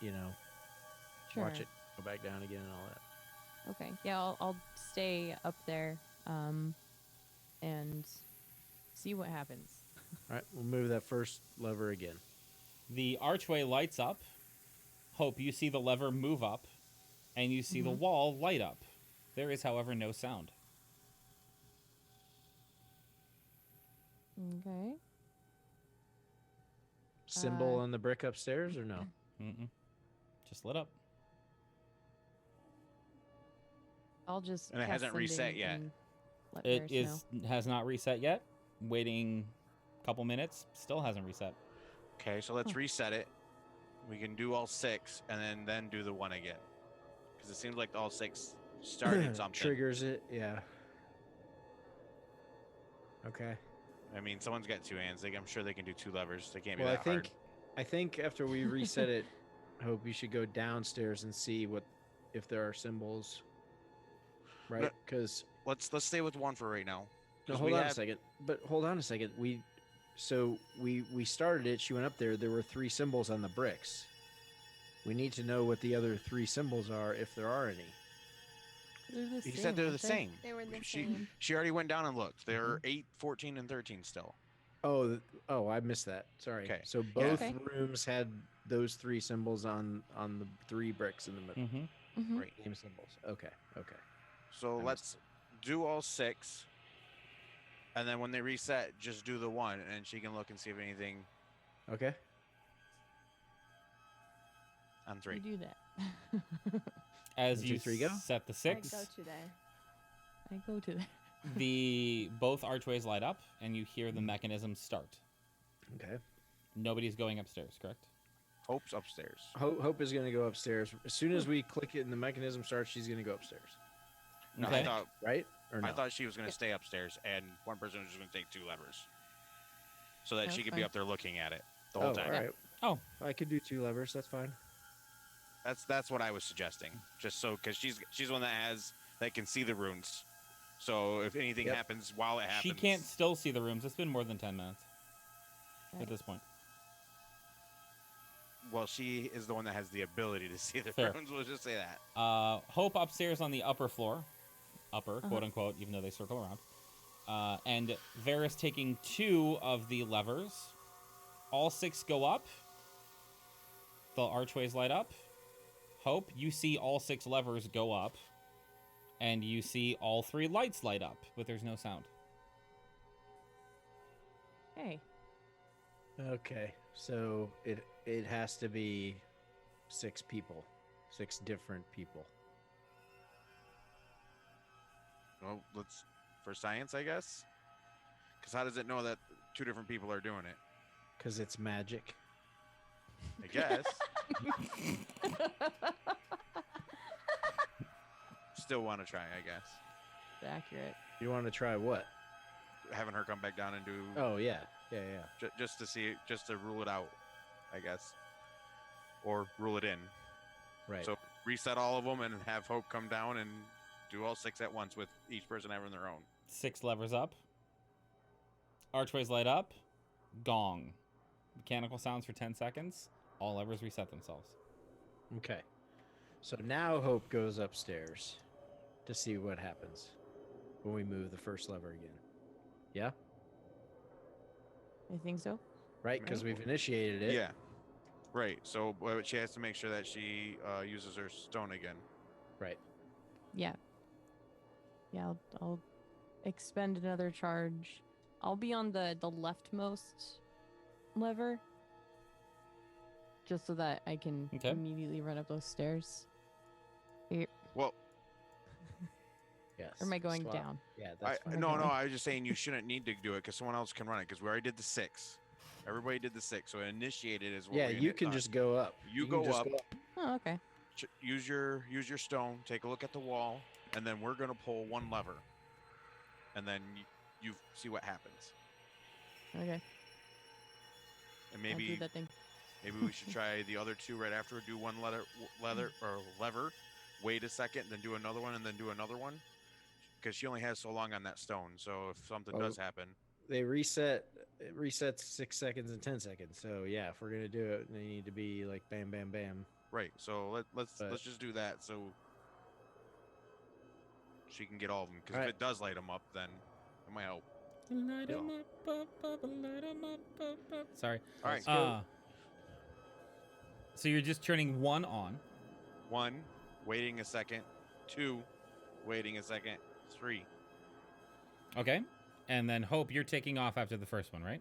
Sure. watch it go back down again and all that. Okay. Yeah, I'll stay up there and see what happens. All right, we'll move that first lever again. The archway lights up. Hope, you see the lever move up, and you see the wall light up. There is, however, no sound. Okay. Symbol on the brick upstairs or no? Mm-mm. Just lit up. I'll just. And it cast hasn't reset sending yet. and let It Varys know. has not reset yet. Waiting a couple minutes. Still hasn't reset. Okay, so let's reset it. We can do all 6 and then do the 1 again. Because it seems like all 6 started something. Triggers it, yeah. Okay. I mean, someone's got 2 hands. I'm sure they can do 2 levers. They can't be Well, that hard. I think after we reset it, Hope, you should go downstairs and see if there are symbols. Right? Because Let's stay with 1 for right now. no, 'Cause hold we on a have- second. But hold on a second. We started it. She went up there. There were 3 symbols on the bricks. We need to know what the other 3 symbols are, if there are any. They're the He same, said they're the aren't they? same. They were the She same. she already went down and looked. They're 8, 14, and 13 still. Oh, I missed that. Sorry. Okay. So both Okay. rooms had those 3 symbols on the 3 bricks in the middle. Mm-hmm. Mhm. Right. Name symbols. Okay. So I let's do all 6. And then when they reset, just do the 1, and she can look and see if anything Okay. on You 3. do that. As 1, you 2, 3, go. set the I 6, go to there. I go to that. both archways light up, and you hear the mechanism start. Okay. Nobody's going upstairs, correct? Hope's upstairs. Hope is going to go upstairs. As soon as we click it and the mechanism starts, she's going to go upstairs. No, Okay. Right? Or no? I thought she was going to stay upstairs, and one person was just going to take 2 levers, so that That's she could be fine. up there looking at it the whole time. All right. Oh. I could do 2 levers. That's fine. That's what I was suggesting, just so because she's one that can see the runes. So if anything Yep. happens while it happens, She can't still see the rooms. It's been more than 10 minutes Right. at this point. Well, she is the one that has the ability to see the Fair. runes. We'll just say that. Hope upstairs on the upper floor, quote unquote, even though they circle around. And Varys taking 2 of the levers. All 6 go up. The archways light up. Hope, you see all 6 levers go up. And you see all 3 lights light up, but there's no sound. Hey. Okay. So it has to be 6 people. 6 different people. Well, let's for science, I guess. Because how does it know that 2 different people are doing it? Because it's magic. I guess. Still want to try, I guess. It's accurate. You want to try what? Having her come back down and do Oh, yeah. Yeah. just to see, just to rule it out, I guess, or rule it in. Right. So reset all of them and have Hope come down and do all 6 at once with each person having their own. 6 levers up. Archways light up. Gong. Mechanical sounds for 10 seconds. All levers reset themselves. Okay. So now Hope goes upstairs to see what happens when we move the first lever again. Yeah? I think so. Right? Because we've initiated it. Yeah. Right. So but she has to make sure that she uses her stone again. Right. Yeah. Yeah, I'll expend another charge. I'll be on the leftmost lever. Just so that I can Okay. immediately run up those stairs. Well, Yes. Or am I going Swap. down? Yeah, that's fine. no, Okay. I was just saying you shouldn't need to do it because someone else can run it because we already did the 6. Everybody did the 6, so initiated is what. Yeah, we you can just go up. You can go just up. Oh, okay. Use your stone. Take a look at the wall, and then we're gonna pull one lever, and then you see what happens. Okay. And I'll do maybe that thing. maybe we should try the other 2 right after. Do one lever. Wait a second, then do another one, and then do another one. Because she only has so long on that stone. So if something does happen, They reset. It resets 6 seconds and 10 seconds. So yeah, if we're gonna do it, they need to be like bam, bam, bam. right? So let's just do that so she can get all of them. Because if it does light them up, then it might help. Light 'em up, light 'em up. Sorry. All right. So you're just turning 1 on. 1, waiting a second. 2, waiting a second. 3. Okay. And then Hope, you're taking off after the first one, right?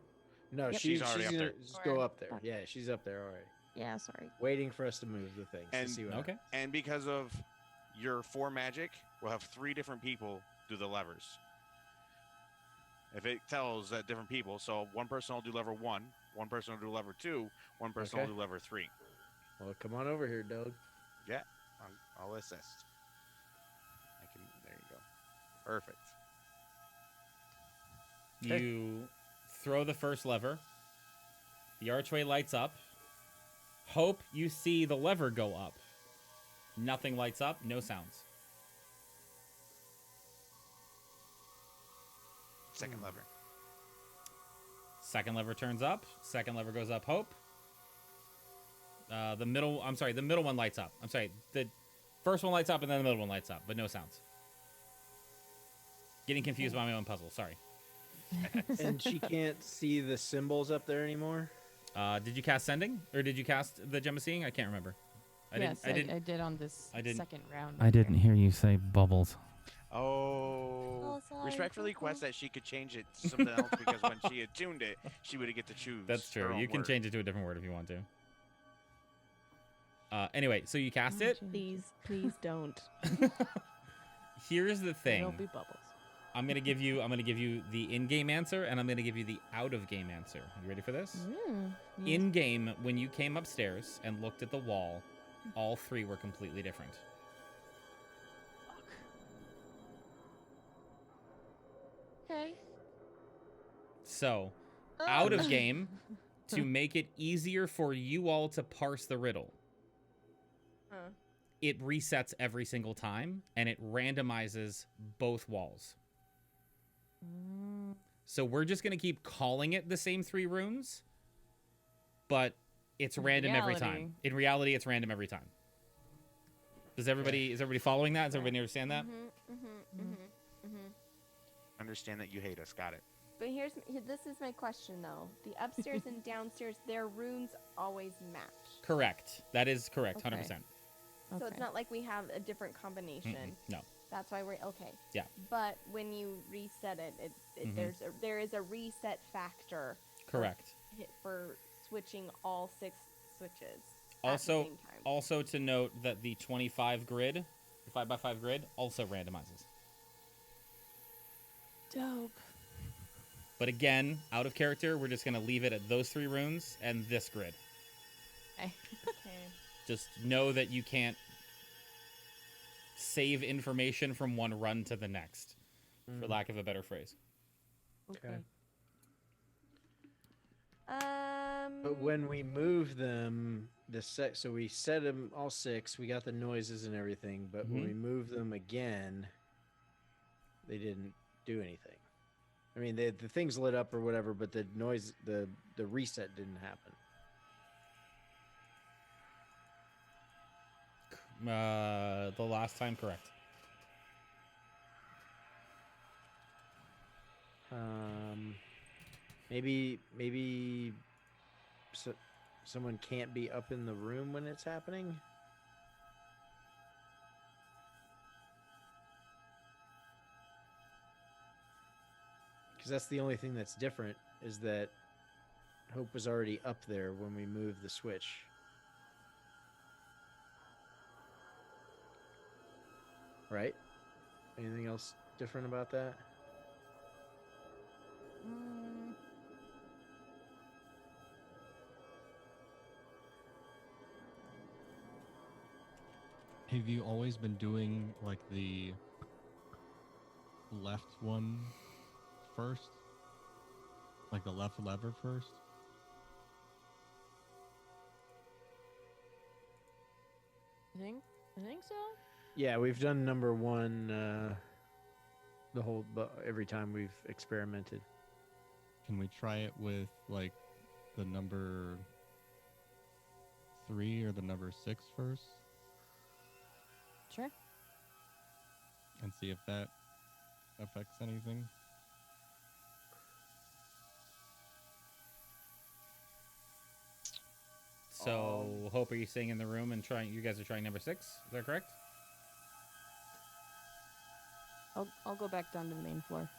No, Yep. she's already up gonna there. just go up there. Yeah, she's up there already, Yeah, sorry. waiting for us to move the things And- to see what. Okay. And because of your 4 magic, we'll have 3 different people do the levers. If it tells that different people, so one person will do lever 1, one person will do lever 2, one person Okay. will do lever 3. Well, come on over here, Doug. Yeah, I'll assist. There you go. Perfect. Okay. You throw the first lever. The archway lights up. Hope, you see the lever go up. Nothing lights up, no sounds. Second lever. Second lever turns up. Second lever goes up. Hope. The middle one lights up. I'm sorry, the first one lights up and then the middle one lights up, but no sounds. Getting confused by my own puzzle. Sorry. And she can't see the symbols up there anymore. Did you cast sending or did you cast the gem of seeing? I can't remember. I did on this I didn't- second round. I didn't hear you say bubbles. Oh. sorry, Respectfully Coco. request that she could change it to something else because when she attuned it, she would get to choose. That's her true. own You can word. change it to a different word if you want to. Anyway, so you cast Oh, it. jeez. Please don't. Here's the thing. There'll be bubbles. I'm gonna give you the in-game answer, and I'm gonna give you the out-of-game answer. You ready for this? Yes. In-game, when you came upstairs and looked at the wall, all 3 were completely different. Okay. So, out of game, to make it easier for you all to parse the riddle, it resets every single time, and it randomizes both walls. So we're just going to keep calling it the same 3 runes, but it's random every reality. time. In reality, it's random every time. Is everybody following that? Does everybody understand that? Understand that you hate us. Got it. But this is my question though. The upstairs and downstairs, their runes always match. Correct. That is correct. Okay. 100%. So it's not like we have a different combination. No. That's why we're okay. Yeah. But when you reset it, there is a reset factor. Correct. For switching all 6 switches. At the Also, same time. also to note that the 25 grid, the 5x5 grid, also randomizes. Dope. But again, out of character, we're just going to leave it at those 3 runes and this grid. Okay. Okay. Just know that you can't save information from one run to the next, for lack of a better phrase. Okay. But when we move them, so we set them all 6. We got the noises and everything. But when we move them again, they didn't do anything. I mean, the things lit up or whatever, but the noise, the reset didn't happen. The last time, correct. Maybe someone can't be up in the room when it's happening. Because that's the only thing that's different, is that Hope was already up there when we moved the switch. Right? Anything else different about that? Have you always been doing like the left one first? Like the left lever first? I think so. Yeah, we've done number 1 every time we've experimented. Can we try it with like the number 3 or the number 6 first? Sure. And see if that affects anything? So, Hope, are you staying in the room and trying? You guys are trying number 6. Is that correct? I'll go back down to the main floor.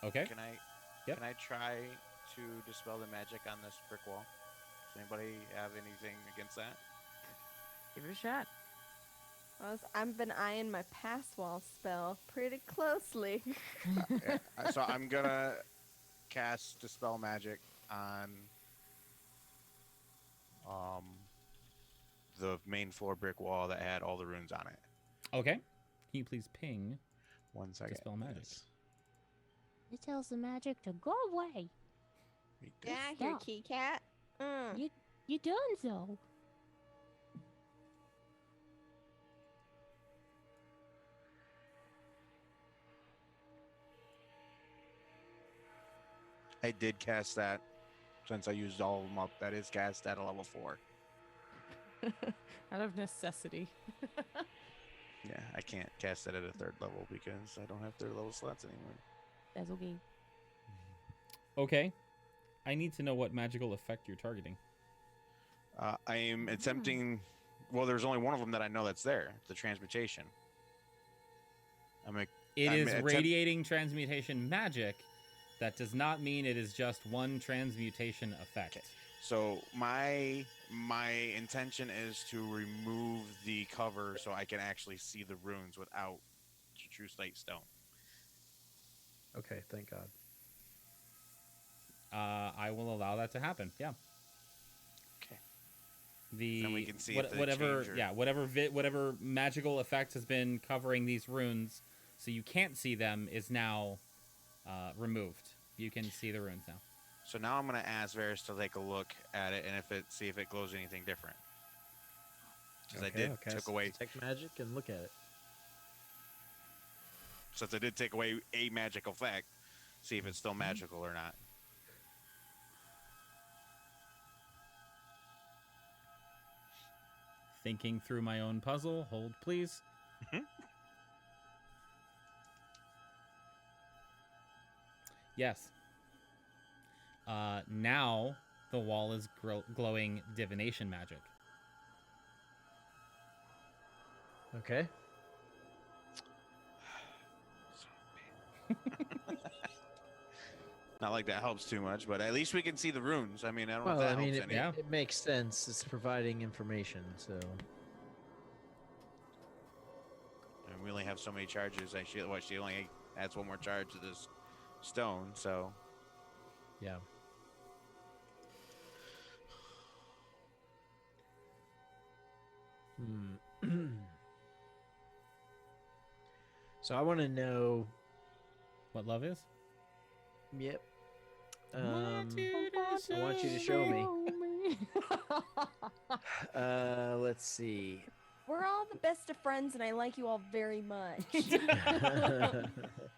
Okay. Can I? Yep. Can I try to dispel the magic on this brick wall? Does anybody have anything against that? Give it a shot. I've been eyeing my pass wall spell pretty closely. Yeah, so I'm gonna cast dispel magic on the main floor brick wall that had all the runes on it. Okay. Can you please ping 1 second. dispel magic? Yes. It tells the magic to go away. Yeah, I hear Stop. Key Cat. You done so. I did cast that since I used all of them up. That is cast at a level 4. Out of necessity. Yeah, I can't cast it at a 3rd level because I don't have 3rd level slots anymore. That's okay. Okay. I need to know what magical effect you're targeting. I am attempting. Well, there's only one of them that I know that's there. The transmutation. It is radiating transmutation magic. That does not mean it is just one transmutation effect. Okay. So my intention is to remove the cover so I can actually see the runes without True Slate Stone. Okay, thank God. I will allow that to happen. Yeah. Okay. The Then we can see if they whatever change or- whatever magical effect has been covering these runes, so you can't see them, is now removed. You can see the runes now. So now I'm going to ask Varys to take a look at it and see if it glows anything different. Because I did took away detect magic and look at it. since I did take away a magic effect, see if it's still magical or not. Thinking through my own puzzle. Hold, please. Yes. Now the wall is glowing divination magic. Okay. Not like that helps too much, but at least we can see the runes. I mean, I don't know if Well, that I mean, helps it, any. it makes sense. It's providing information, so. And we only have so many charges. She only adds one more charge to this stone, so. Yeah. So I want to know. What love is? Yep. I want you to show me. Let's see. We're all the best of friends, and I like you all very much.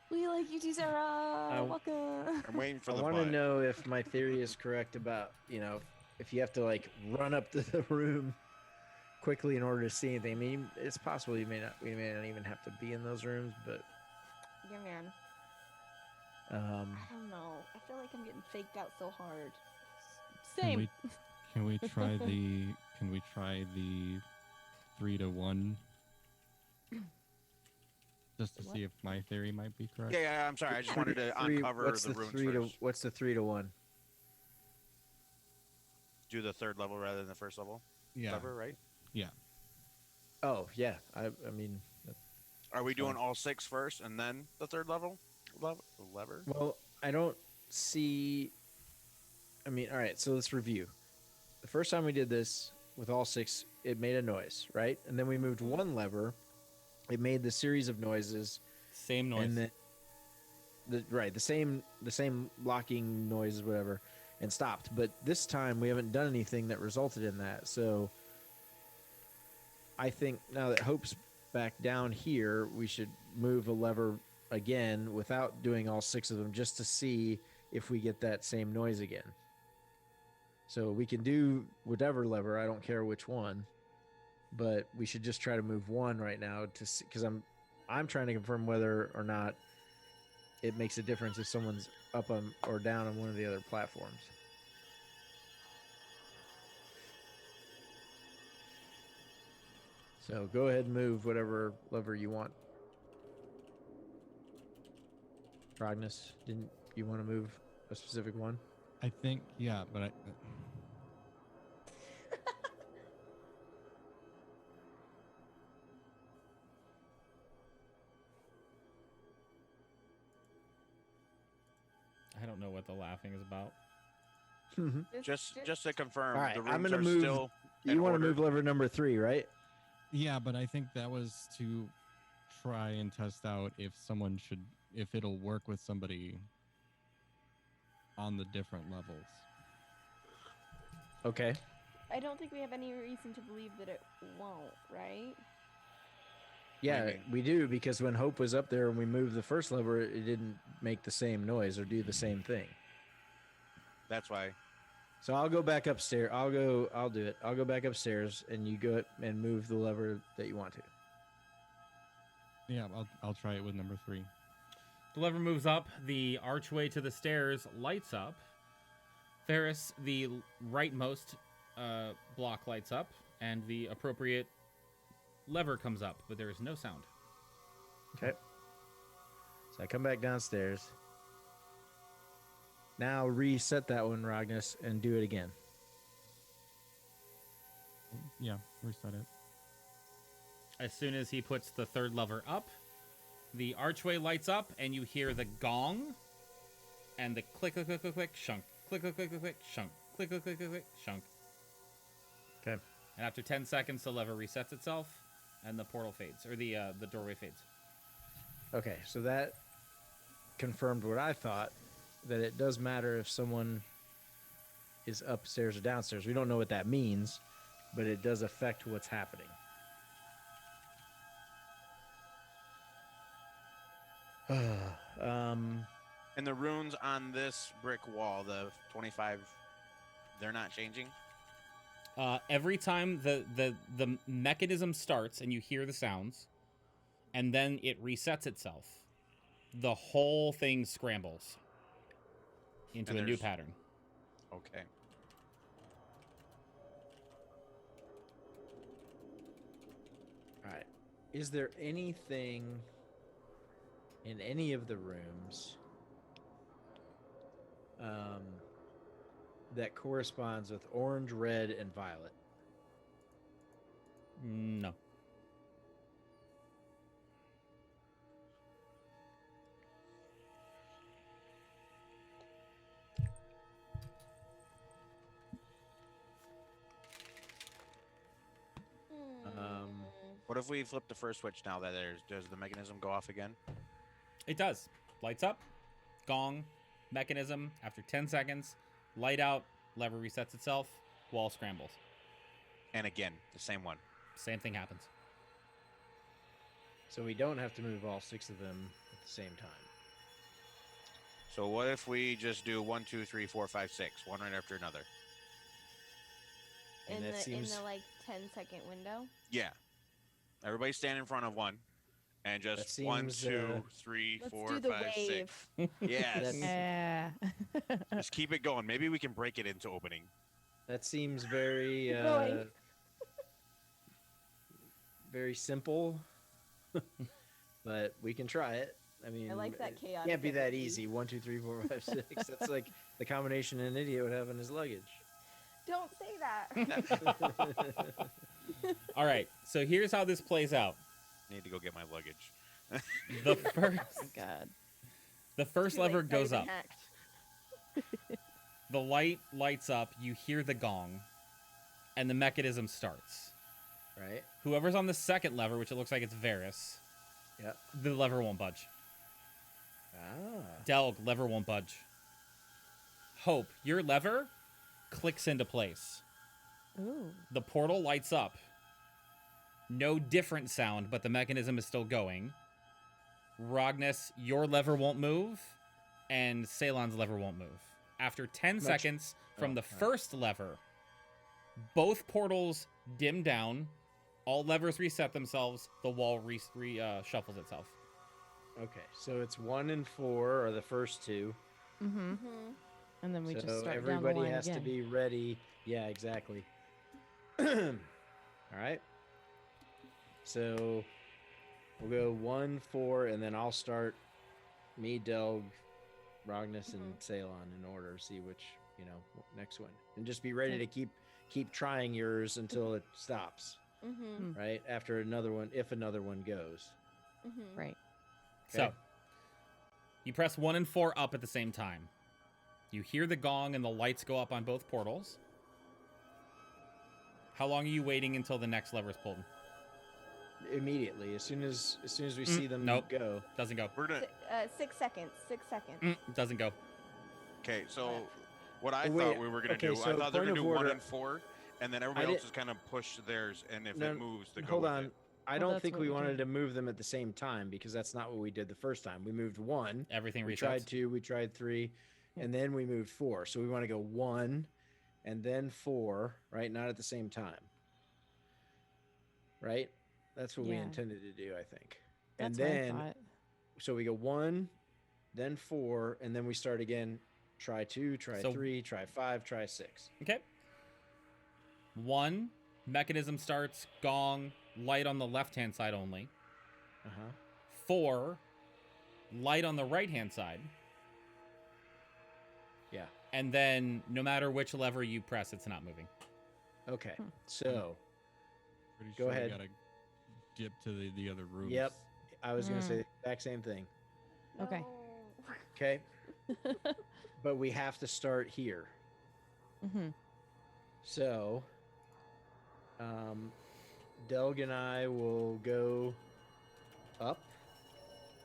We like you too, Sarah. Welcome. I'm waiting for I the want to butt. know if my theory is correct about, if you have to like run up to the room quickly in order to see anything. I mean, it's possible we may not even have to be in those rooms, but Yeah, man. I don't know. I feel like I'm getting faked out so hard. Same. Can we try the 3-to-1 just to see if my theory might be correct? Yeah, I'm sorry. I just wanted to uncover the rooms first. What's the 3-to-1? Do the third level rather than the first level. Yeah. Lever, right? Yeah. Oh yeah, I mean, Are we doing all 6 first and then the third level? Lever? well, I don't see. I mean, all right. So let's review. The first time we did this with all 6, it made a noise, right? And then we moved one lever. It made the series of noises. Same noise. And then the same locking noises, whatever, and stopped. But this time we haven't done anything that resulted in that. So I think now that Hope's back down here, we should move a lever again without doing all 6 of them, just to see if we get that same noise again. So we can do whatever lever, I don't care which one, but we should just try to move one right now to see, because I'm trying to confirm whether or not it makes a difference if someone's up on or down on one of the other platforms. So go ahead and move whatever lever you want. Rognus, didn't you want to move a specific one? I think, yeah, but I don't know what the laughing is about. Just to confirm, All right, the rooms I'm gonna are move. still You in want to order. move lever number 3, right? yeah, but I think that was to try and test out if it'll work with somebody on the different levels. Okay. I don't think we have any reason to believe that it won't, right? Yeah, mean? we do, because when Hope was up there and we moved the first lever, it didn't make the same noise or do the same thing. That's why. So I'll go back upstairs. I'll do it. I'll go back upstairs and you go and move the lever that you want to. Yeah, I'll try it with number 3. The lever moves up. The archway to the stairs lights up. Ferris, the rightmost block lights up, and the appropriate lever comes up, but there is no sound. Okay. So I come back downstairs. Now reset that one, Rognus, and do it again. Yeah, reset it. As soon as he puts the third lever up, the archway lights up, and you hear the gong, and the click, click, click, click, click, shunk, click, click, click, click, click, shunk, click, click, click, click, click, shunk. Okay. And after 10 seconds, the lever resets itself, and the portal fades, or the doorway fades. Okay, so that confirmed what I thought, that it does matter if someone is upstairs or downstairs. We don't know what that means, but it does affect what's happening. And the runes on this brick wall, the 25, they're not changing? Every time the mechanism starts and you hear the sounds, and then it resets itself, the whole thing scrambles into And a new there's- pattern. Okay. All right. Is there anything in any of the rooms that corresponds with orange, red, and violet? No. What if we flip the first switch now that does the mechanism go off again? It does. Lights up, gong, mechanism. After 10 seconds, Light out, lever resets itself, wall scrambles. And again, the same one. Same thing happens. So we don't have to move all 6 of them at the same time. So what if we just do 1, 2, 3, 4, 5, 6, one right after another? And In that seems- the like 10-second window. Yeah. Everybody stand in front of one, and That just 1, seems, 2, 3, Let's 4, do the 5, 6. wave. Yes. That's- Yeah. Just keep it going. Maybe we can break it into opening. That seems very Keep going. very simple, but we can try it. I mean, I like that it chaotic. can't be that energy. easy. 1, 2, 3, 4, 5, 6. That's like the combination an idiot would have in his luggage. Don't say that. All right, so here's how this plays out. Need to go get my luggage. The first, Oh, God. the first Too late, lever it's goes already up. been hacked. The light lights up. You hear the gong, and the mechanism starts. Right? Whoever's on the second lever, which it looks like it's Varys, Yep. the lever won't budge. Ah. Delg, lever won't budge. Hope, your lever clicks into place. Ooh. The portal lights up. No different sound, but the mechanism is still going. Rognus, your lever won't move, and Ceylon's lever won't move. After 10 seconds from the all right. first lever, both portals dim down, all levers reset themselves, the wall shuffles itself. Okay, so it's 1 and 4 are the first 2. Mm-hmm. Mhm. And then we so just start down the everybody line has again. to be ready. Yeah, exactly. All right. So we'll go 1, 4, and then I'll start me, Delg, Rognus, and Ceylon in order. See which next one, and just be ready to keep trying yours until it stops. Mhm. Right after another one, if another one goes. Mhm. Right. So, Okay. you press 1 and 4 up at the same time. You hear the gong and the lights go up on both portals. How long are you waiting until the next lever is pulled? Immediately, as soon as we see them nope. go. Doesn't go. We're gonna. 6 seconds. 6 seconds. Doesn't go. Okay, so what I Oh, wait, thought we were gonna okay, do, so I thought they were point gonna of do 1 order- and 4, and then everybody I else did- is kind of push theirs, and if No, it moves, they go Hold with on. it. I Well, don't that's think what we we wanted did. to move them at the same time because that's not what we did the first time. We moved 1. Everything We resets. tried 2, we tried 3, and then we moved 4. So we want to go 1 and then 4, right? Not at the same time. Right? That's what we Yeah. intended to do, I think. That's and what I then thought. so we go 1, then 4, and then we start again. Try 2, try So- 3, try 5, try 6. Okay. 1, mechanism starts, gong, light on the left-hand side only. Uh-huh. 4, light on the right-hand side. Yeah. And then no matter which lever you press, it's not moving. Okay. So, Pretty Go sure ahead. We gotta dip to the other rooms. Yep. I was going to Mm. say the exact same thing. Okay. No. Okay? But we have to start here. Mm-hmm. So, Delg and I will go up.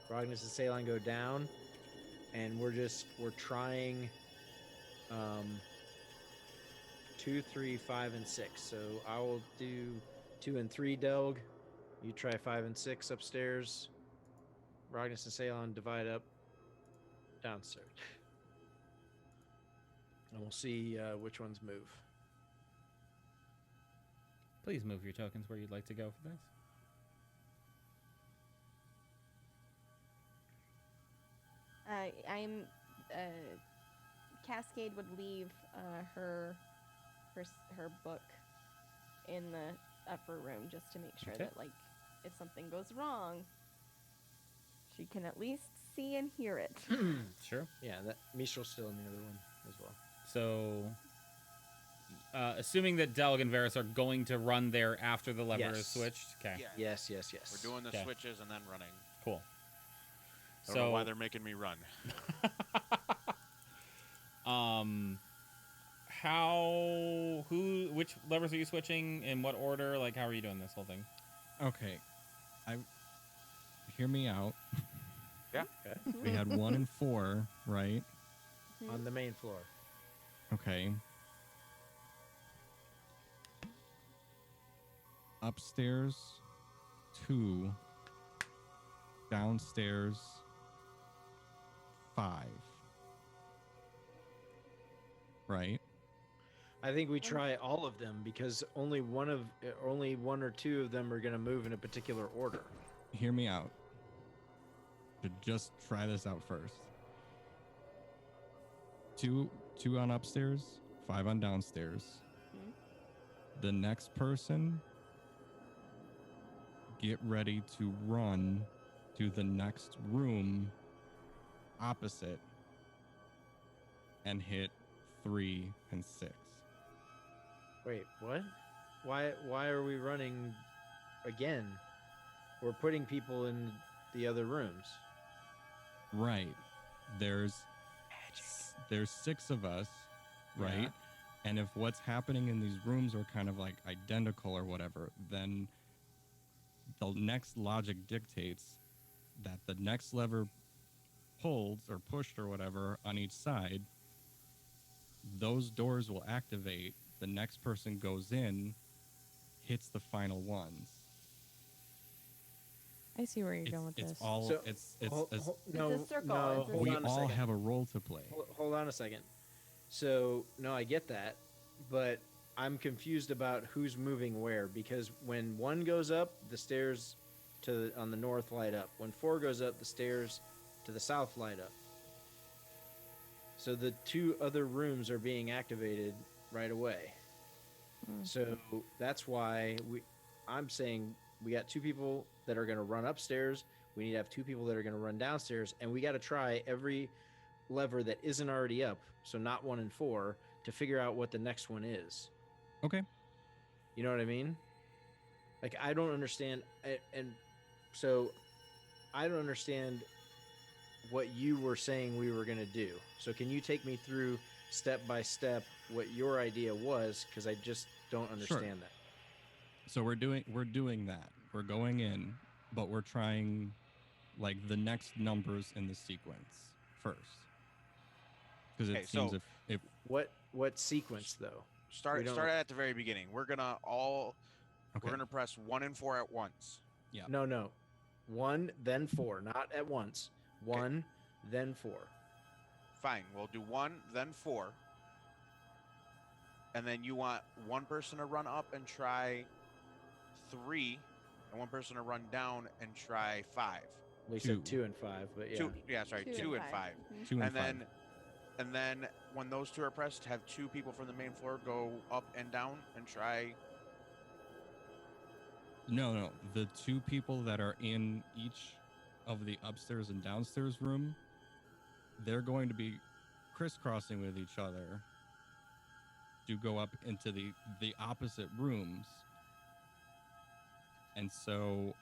Rognus and Ceylon go down. And we're trying 2, 3, 5, and 6. So I will do 2 and 3, Delg. You try 5 and 6 upstairs. Rognus and Ceylon divide up downstairs. And we'll see which ones move. Please move your tokens where you'd like to go for this. I'm. Cascade would leave her book in the upper room just to make sure Okay. that, like, if something goes wrong, she can at least see and hear it. Sure. Yeah, that Mistral's still in the other one as well. So, assuming that Delg and Varys are going to run there after the lever is Yes. switched. Okay, Yeah. Yes. We're doing the Okay. switches and then running. cool. I don't know why they're making me run. Which levers are you switching? In what order? Like, how are you doing this whole thing? Okay. Hear me out. Yeah. We had 1 and 4, right? On the main floor. Okay. Upstairs, 2. Downstairs, 5. Right? I think we try all of them because only one or two of them are going to move in a particular order. Hear me out. Just try this out first. 2 on upstairs, 5 on downstairs. Mhm. The next person, get ready to run to the next room opposite and hit 3 and 6. Wait, what? Why are we running again? We're putting people in the other rooms. Right. There's 6 of us, right? Yeah. And if what's happening in these rooms are kind of like identical or whatever, then the next logic dictates that the next lever pulled or pushed or whatever on each side, those doors will activate. The next person goes in, hits the final ones. I see where you're going with It's this. all So, it's no, It's a circle, no, it's a hold we on a all second. have a role to play. Hold on a second. So, no, I get that, but I'm confused about who's moving where because when 1 goes up, the stairs on the north light up. When 4 goes up, the stairs to the south light up. So the 2 other rooms are being activated right away. So that's why I'm saying we got 2 people that are going to run upstairs. We need to have 2 people that are going to run downstairs, and we got to try every lever that isn't already up, so not 1 and 4, to figure out what the next one is. Okay. You know what I mean? Like, I don't understand, and so I don't understand what you were saying we were going to do. So can you take me through step by step what your idea was? Because I just don't understand that. So we're doing that. We're going in, but we're trying like the next numbers in the sequence first. Because it seems if What sequence though? Start at the very beginning. We're gonna Okay. we're gonna press 1 and 4 at once. Yeah. No. 1 then 4, not at once. 1 then 4. Fine, we'll do 1, then 4. And then you want 1 person to run up and try 3, and 1 person to run down and try 5. We said 2 and 5, but yeah. 2 and 5. 2 and 5. And then when those 2 are pressed, have 2 people from the main floor go up and down and try. No. The 2 people that are in each of the upstairs and downstairs room, they're going to be crisscrossing with each other to go up into the opposite rooms. And so...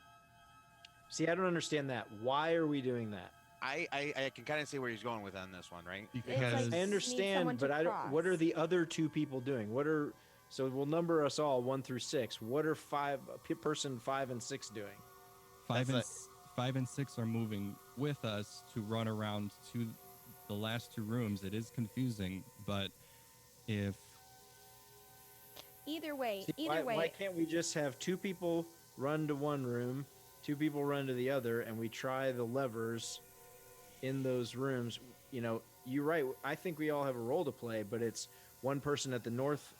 See, I don't understand that. Why are we doing that? I can kind of see where he's going with on this one, right? Because I understand, but I don't. What are the other 2 people doing? So we'll number us all 1 through 6. What are person 5 and 6 doing? 5 and 6 are moving with us to run around to the last 2 rooms. It is confusing, but if Either way, why can't we just have 2 people run to one room, 2 people run to the other, and we try the levers in those rooms? You know, you're right. I think we all have a role to play, but it's 1 person at the north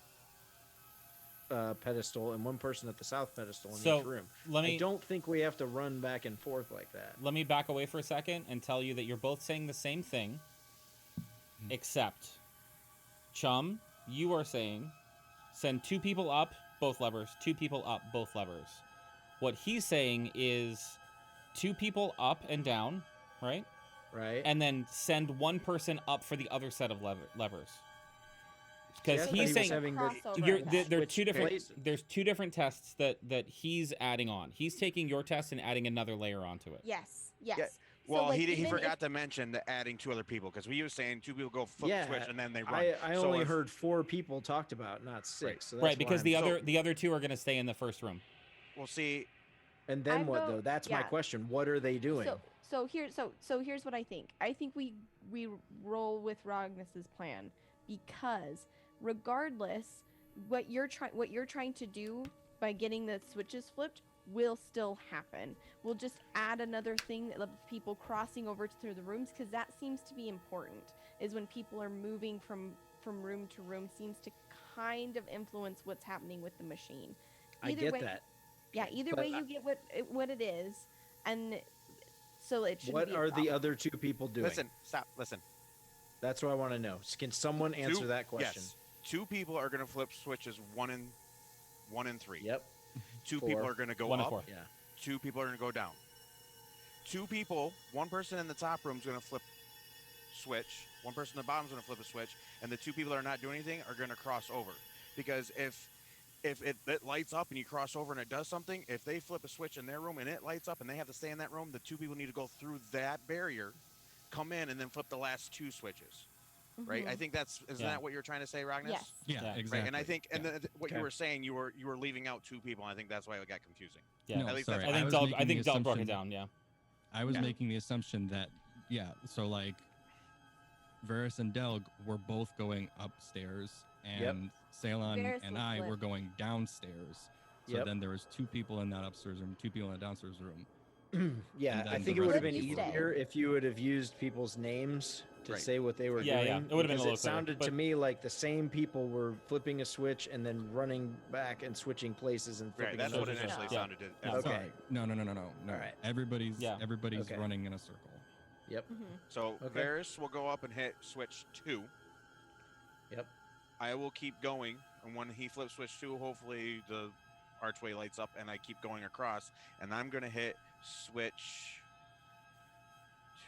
pedestal and 1 person at the south pedestal in each room. I don't think we have to run back and forth like that. Let me back away for a second and tell you that you're both saying the same thing, except, Chum, you are saying send 2 people up, both levers, 2 people up, both levers. What he's saying is 2 people up and down, right? Right. And then send 1 person up for the other set of levers. Because See, I he's thought he was saying having there are 2 different. places. There's 2 different tests that he's adding on. He's taking your test and adding another layer onto it. Yes. Yeah. Well, he forgot to mention the adding 2 other people because we were saying 2 people go flip switch and then they run. I only heard 4 people talked about, not 6. Right. So that's Right, because why the other 2 are going to stay in the first room. We'll see. And then what though? That's my question. What are they doing? So here's what I think. I think we roll with Rognus's plan because regardless, what you're trying to do by getting the switches flipped will still happen. We'll just add another thing of people crossing over through the rooms, because that seems to be important, is when people are moving from room to room seems to kind of influence what's happening with the machine. I get that. Yeah, either But way you get what it is, and so it should What be a are the problem. other two people doing? Listen. That's what I want to know. Can someone answer that question? Yes. 2 people are going to flip switches 1 and 3. Yep. 2 4. people are going to go 1 and up. 4. Yeah. 2 people are going to go down. 2 people, 1 person in the top room is going to flip switch. 1 person in the bottom is going to flip a switch, and the 2 people that are not doing anything are going to cross over. Because if it lights up and you cross over and it does something, if they flip a switch in their room and it lights up and they have to stay in that room, the 2 people need to go through that barrier, come in, and then flip the last 2 switches. Right? I think isn't that what you're trying to say, Ragnas? Yes. Yeah, Yeah. exactly. Right. And I think what you Okay. were saying, you were leaving out 2 people, and I think that's why it got confusing. Yeah. No, At least sorry. that's I think was Doug. making I think the Doug broke it assumption- down. Yeah. I was Yeah. making the assumption that, so like, Varys and Delg were both going upstairs, and Ceylon Varys and was I lit. were going downstairs. So Yep. then there was 2 people in that upstairs room, 2 people in the downstairs room. Yeah, And I then think the it would have rest been of the group. easier if you would have used people's names to Right. say what they were Yeah, doing. yeah. It would have been a because little it sounded clearer, to me like the same people were flipping a switch and then running back and switching places and Right. flipping. That's what another initially switch. Yeah. sounded. Yeah. Okay. Sorry. No. All right. Everybody's Yeah. Okay. running in a circle. Yep. So Okay. Varys will go up and hit switch 2. Yep. I will keep going, and when he flips switch 2, hopefully the archway lights up, and I keep going across, and I'm gonna hit switch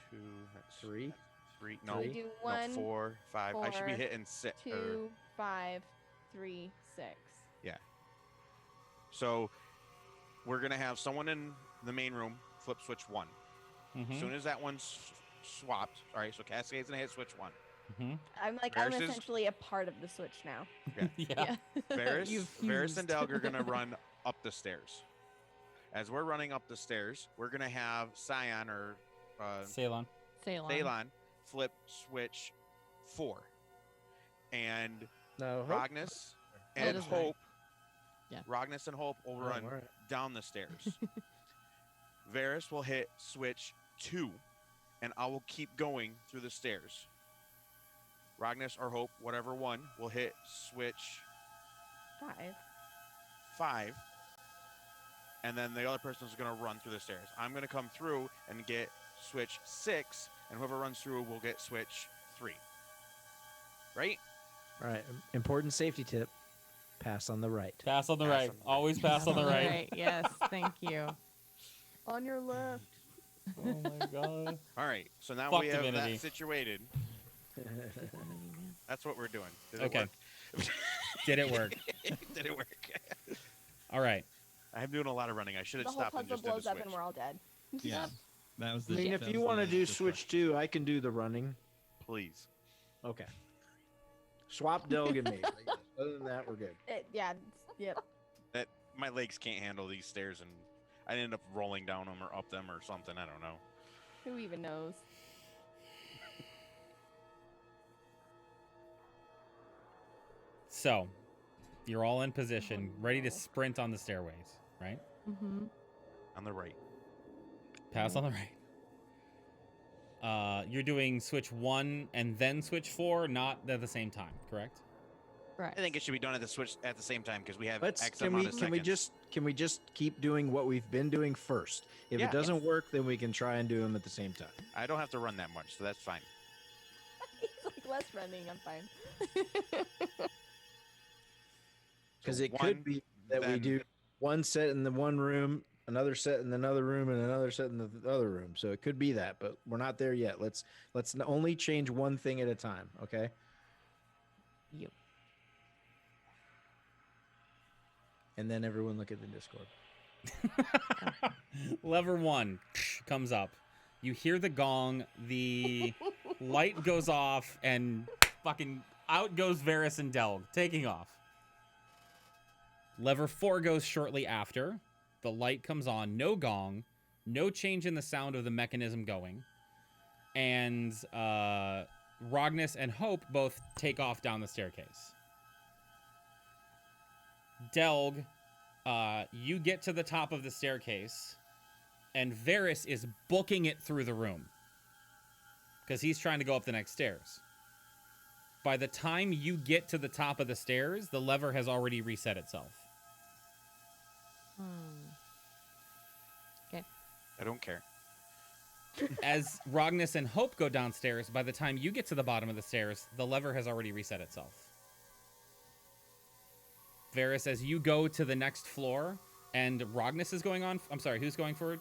2. That's 3. 3. So No. we do No. 1, 4, 5. I should be 4, hitting 6. 2, 5, 3, 6. So we're gonna have someone in the main room flip switch 1. Mm-hmm. As soon as that one's swapped, all right. So Cascade's gonna hit switch 1. Mm-hmm. I'm Varys is- essentially a part of the switch now. Yeah. Varys, You've Varys and fused. Delg are gonna run up the stairs. As we're running up the stairs, we're gonna have Scion or Ceylon. Ceylon. Faelyn flip switch 4, and No. Ragnas Oh, and that's right. Hope. Yeah. Ragnas and Hope will Oh, run all right. down the stairs. Varys will hit switch 2, and I will keep going through the stairs. Ragnas or Hope, whatever one, will hit switch 5, and then the other person is going to run through the stairs. I'm going to come through and get switch 6, and whoever runs through will get switch 3. Right? All right. Important safety tip: pass on the right. Pass on the Pass right. on the Always pass on the right. Right. Yes. Thank you. On your left. Oh my god. All right. So now Fuck we have divinity. that situated. That's what we're doing. Did Okay. it work? Did it work? Did it work? All right. I'm doing a lot of running. I should The have whole stopped and puzzle just did the blows up switch. and we're all dead. Yeah. That was I the. mean, that if was you the want to do magic switch 2, I can do the running. Please. Okay. Swap Delg and me. Other than that, we're good. Yep. My legs can't handle these stairs, and I end up rolling down them or up them or something. I don't know. Who even knows? So, you're all in position, ready to sprint on the stairways, right? Mm-hmm. On the right. Pass on the right. You're doing switch 1 and then switch 4, not at the same time, correct? Right. I think it should be done at the switch at the same time because we have Let's X can amount we of can we seconds. just keep doing what we've been doing first? If Yeah. it doesn't work, then we can try and do them at the same time. I don't have to run that much, so that's fine. He's like, less running, I'm fine. Because So it one, could be that we then- do one set in the one room, another set in another room, and another set in the other room. So it could be that, but we're not there yet. Let's only change one thing at a time, okay? Yep. And then everyone look at the Discord. Lever 1 comes up. You hear the gong, the light goes off, and fucking out goes Varys and Delg, taking off. Lever 4 goes shortly after. The light comes on, no gong, no change in the sound of the mechanism going. And Rognus and Hope both take off down the staircase. Delg, you get to the top of the staircase, and Varys is booking it through the room because he's trying to go up the next stairs. By the time you get to the top of the stairs, the lever has already reset itself. Okay. I don't care. As Rognus and Hope go downstairs, by the time you get to the bottom of the stairs, the lever has already reset itself. Varys, as you go to the next floor, and Rognus is going on... I'm sorry, who's going forward?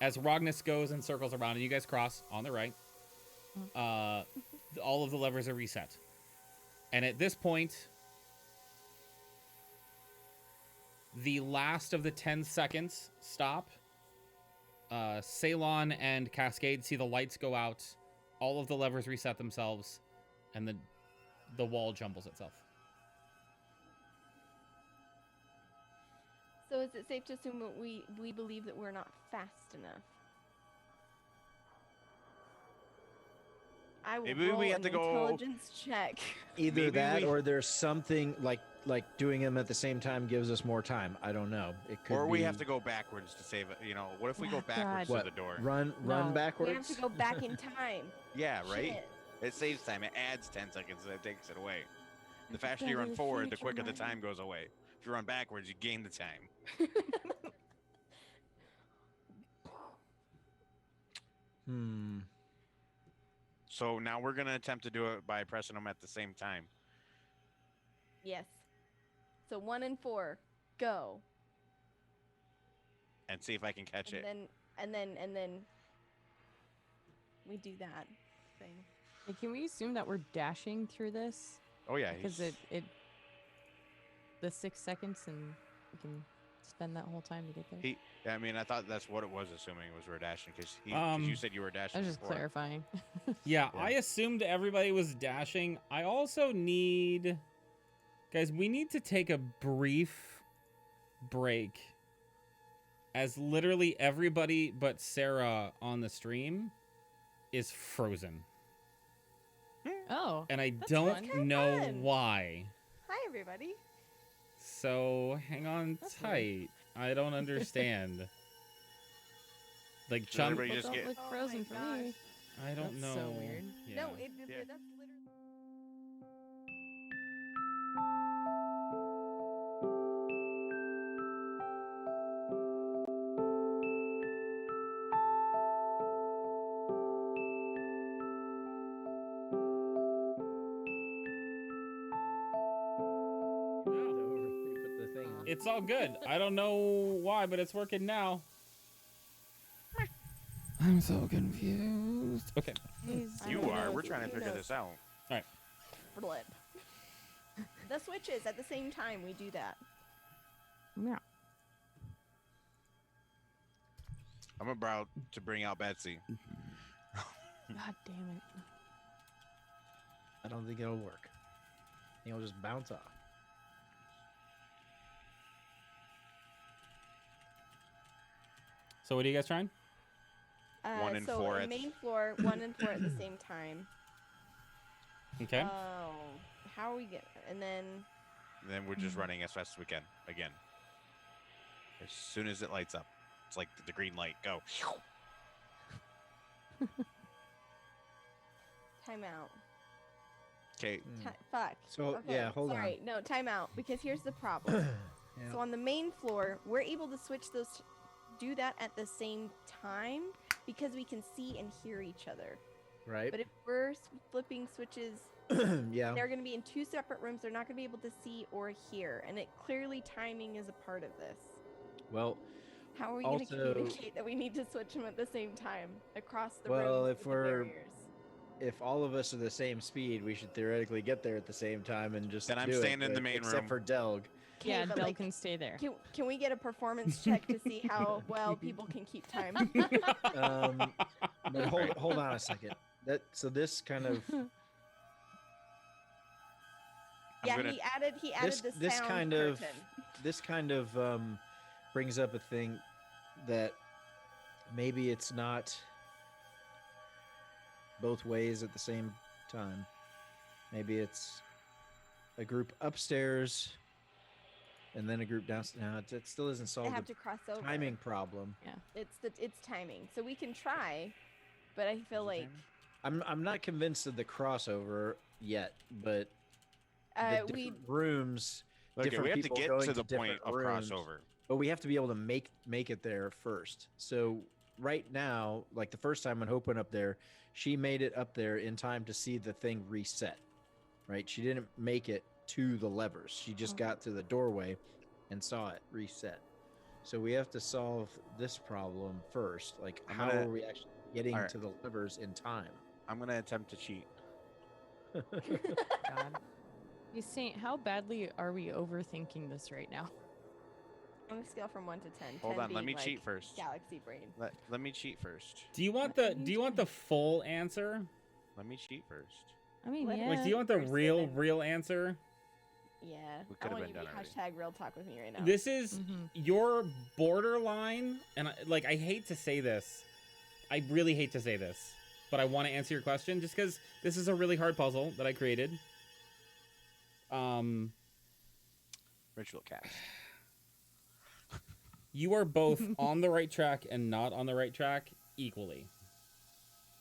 As Rognus goes and circles around, and you guys cross on the right, all of the levers are reset. And at this point, the last of the 10 seconds stop. Ceylon and Cascade see the lights go out, all of the levers reset themselves, and the wall jumbles itself. So is it safe to assume that we believe that we're not fast enough? I will Maybe roll we have an to go- intelligence check. Either Maybe that, we- or there's something like doing them at the same time gives us more time. I don't know. It could Or be we have to go backwards to save it. You know, what if we go Oh, backwards God. to the door? run No. backwards. We have to go back in time. Yeah, right? Shit. It saves time. It adds 10 seconds and it takes it away. The faster Better you run the forward, the future, quicker the Marty. time goes away. If you run backwards, you gain the time. So now we're going to attempt to do it by pressing them at the same time. Yes. So 1 and 4, go. And see if I can catch it. And then we do that thing. Hey, can we assume that we're dashing through this? Oh, yeah. Because he's- the 6 seconds and we can spend that whole time to get there. I mean, I thought that's what it was, assuming it was we're dashing, because you said you were I dashing was just before. clarifying. Yeah, I assumed everybody was dashing. I also need... Guys, we need to take a brief break, as literally everybody but Sarah on the stream is frozen. Oh. And I That's don't fun. know Fun. why. Hi, everybody. So hang on That's tight. I don't understand. Like Should Chum, everybody Well, just don't get... look Oh frozen my for me. I don't That's know. so weird. Yeah. No, Yeah. that's literally. It's all good. I don't know why, but it's working now. I'm so confused. Okay. You Who are. knows? We're trying to Who figure knows? this out. Flip. The switches at the same time. We do that. Yeah. I'm about to bring out Betsy. God damn it. I don't think it'll work. I think it'll just bounce off. So what are you guys trying? 1 and so 4 in at- main floor, 1 and 4 at the same time. Okay. Oh, how are we get? And then And then we're just running as fast as we can. Again. As soon as it lights up. It's like the green light. Go. timeout. Okay. Fuck. So, Okay, yeah, hold on. sorry. No, timeout. Because here's the problem. Yeah. So on the main floor, we're able to switch those, do that at the same time because we can see and hear each other. Right? But if we're flipping switches, Yeah. they're going to be in 2 separate rooms. They're not going to be able to see or hear, and it clearly timing is a part of this. Well, How are we going to Also- communicate that we need to switch them at the same time across the Well, rooms if with the we're- barriers? if all of us are the same speed, we should theoretically get there at the same time and just Then I'm do staying it, in the but- main except room. for Delg. Okay, Yeah, but Del like, can stay there. can we get a performance check to see how well people can keep time? But hold on a second. So this kind of Yeah, gonna- he added the this sound kind curtain. of brings up a thing that maybe it's not both ways at the same time. Maybe it's a group upstairs and then a group downstairs. No, it still doesn't They solve have the to cross over. timing problem. It's timing. So we can try, but I feel like I'm not convinced of the crossover yet, but the we different rooms. Okay, different we have to people get going to the point different of rooms, crossover. but we have to be able to make it there first. So right now, like the first time when Hope went up there, she made it up there in time to see the thing reset. Right? She didn't make it to the levers. She just got to the doorway and saw it reset. So we have to solve this problem first. Like, how are we actually getting to the levers in time? I'm gonna attempt to cheat. God. You Saint, how badly are we overthinking this right now? on a scale from 1 to 10. Hold 10 on, let me being, cheat first. Galaxy brain. Let me cheat first. Do you want the full answer? Let me cheat first. I mean, Let yeah. Like, do you want the First real answer? Yeah. We I could've want been you to done already. hashtag real talk with me right now. This is Mhm. your borderline, and I hate to say this. I really hate to say this, but I want to answer your question just because this is a really hard puzzle that I created. Ritual cast. You are both on the right track and not on the right track equally.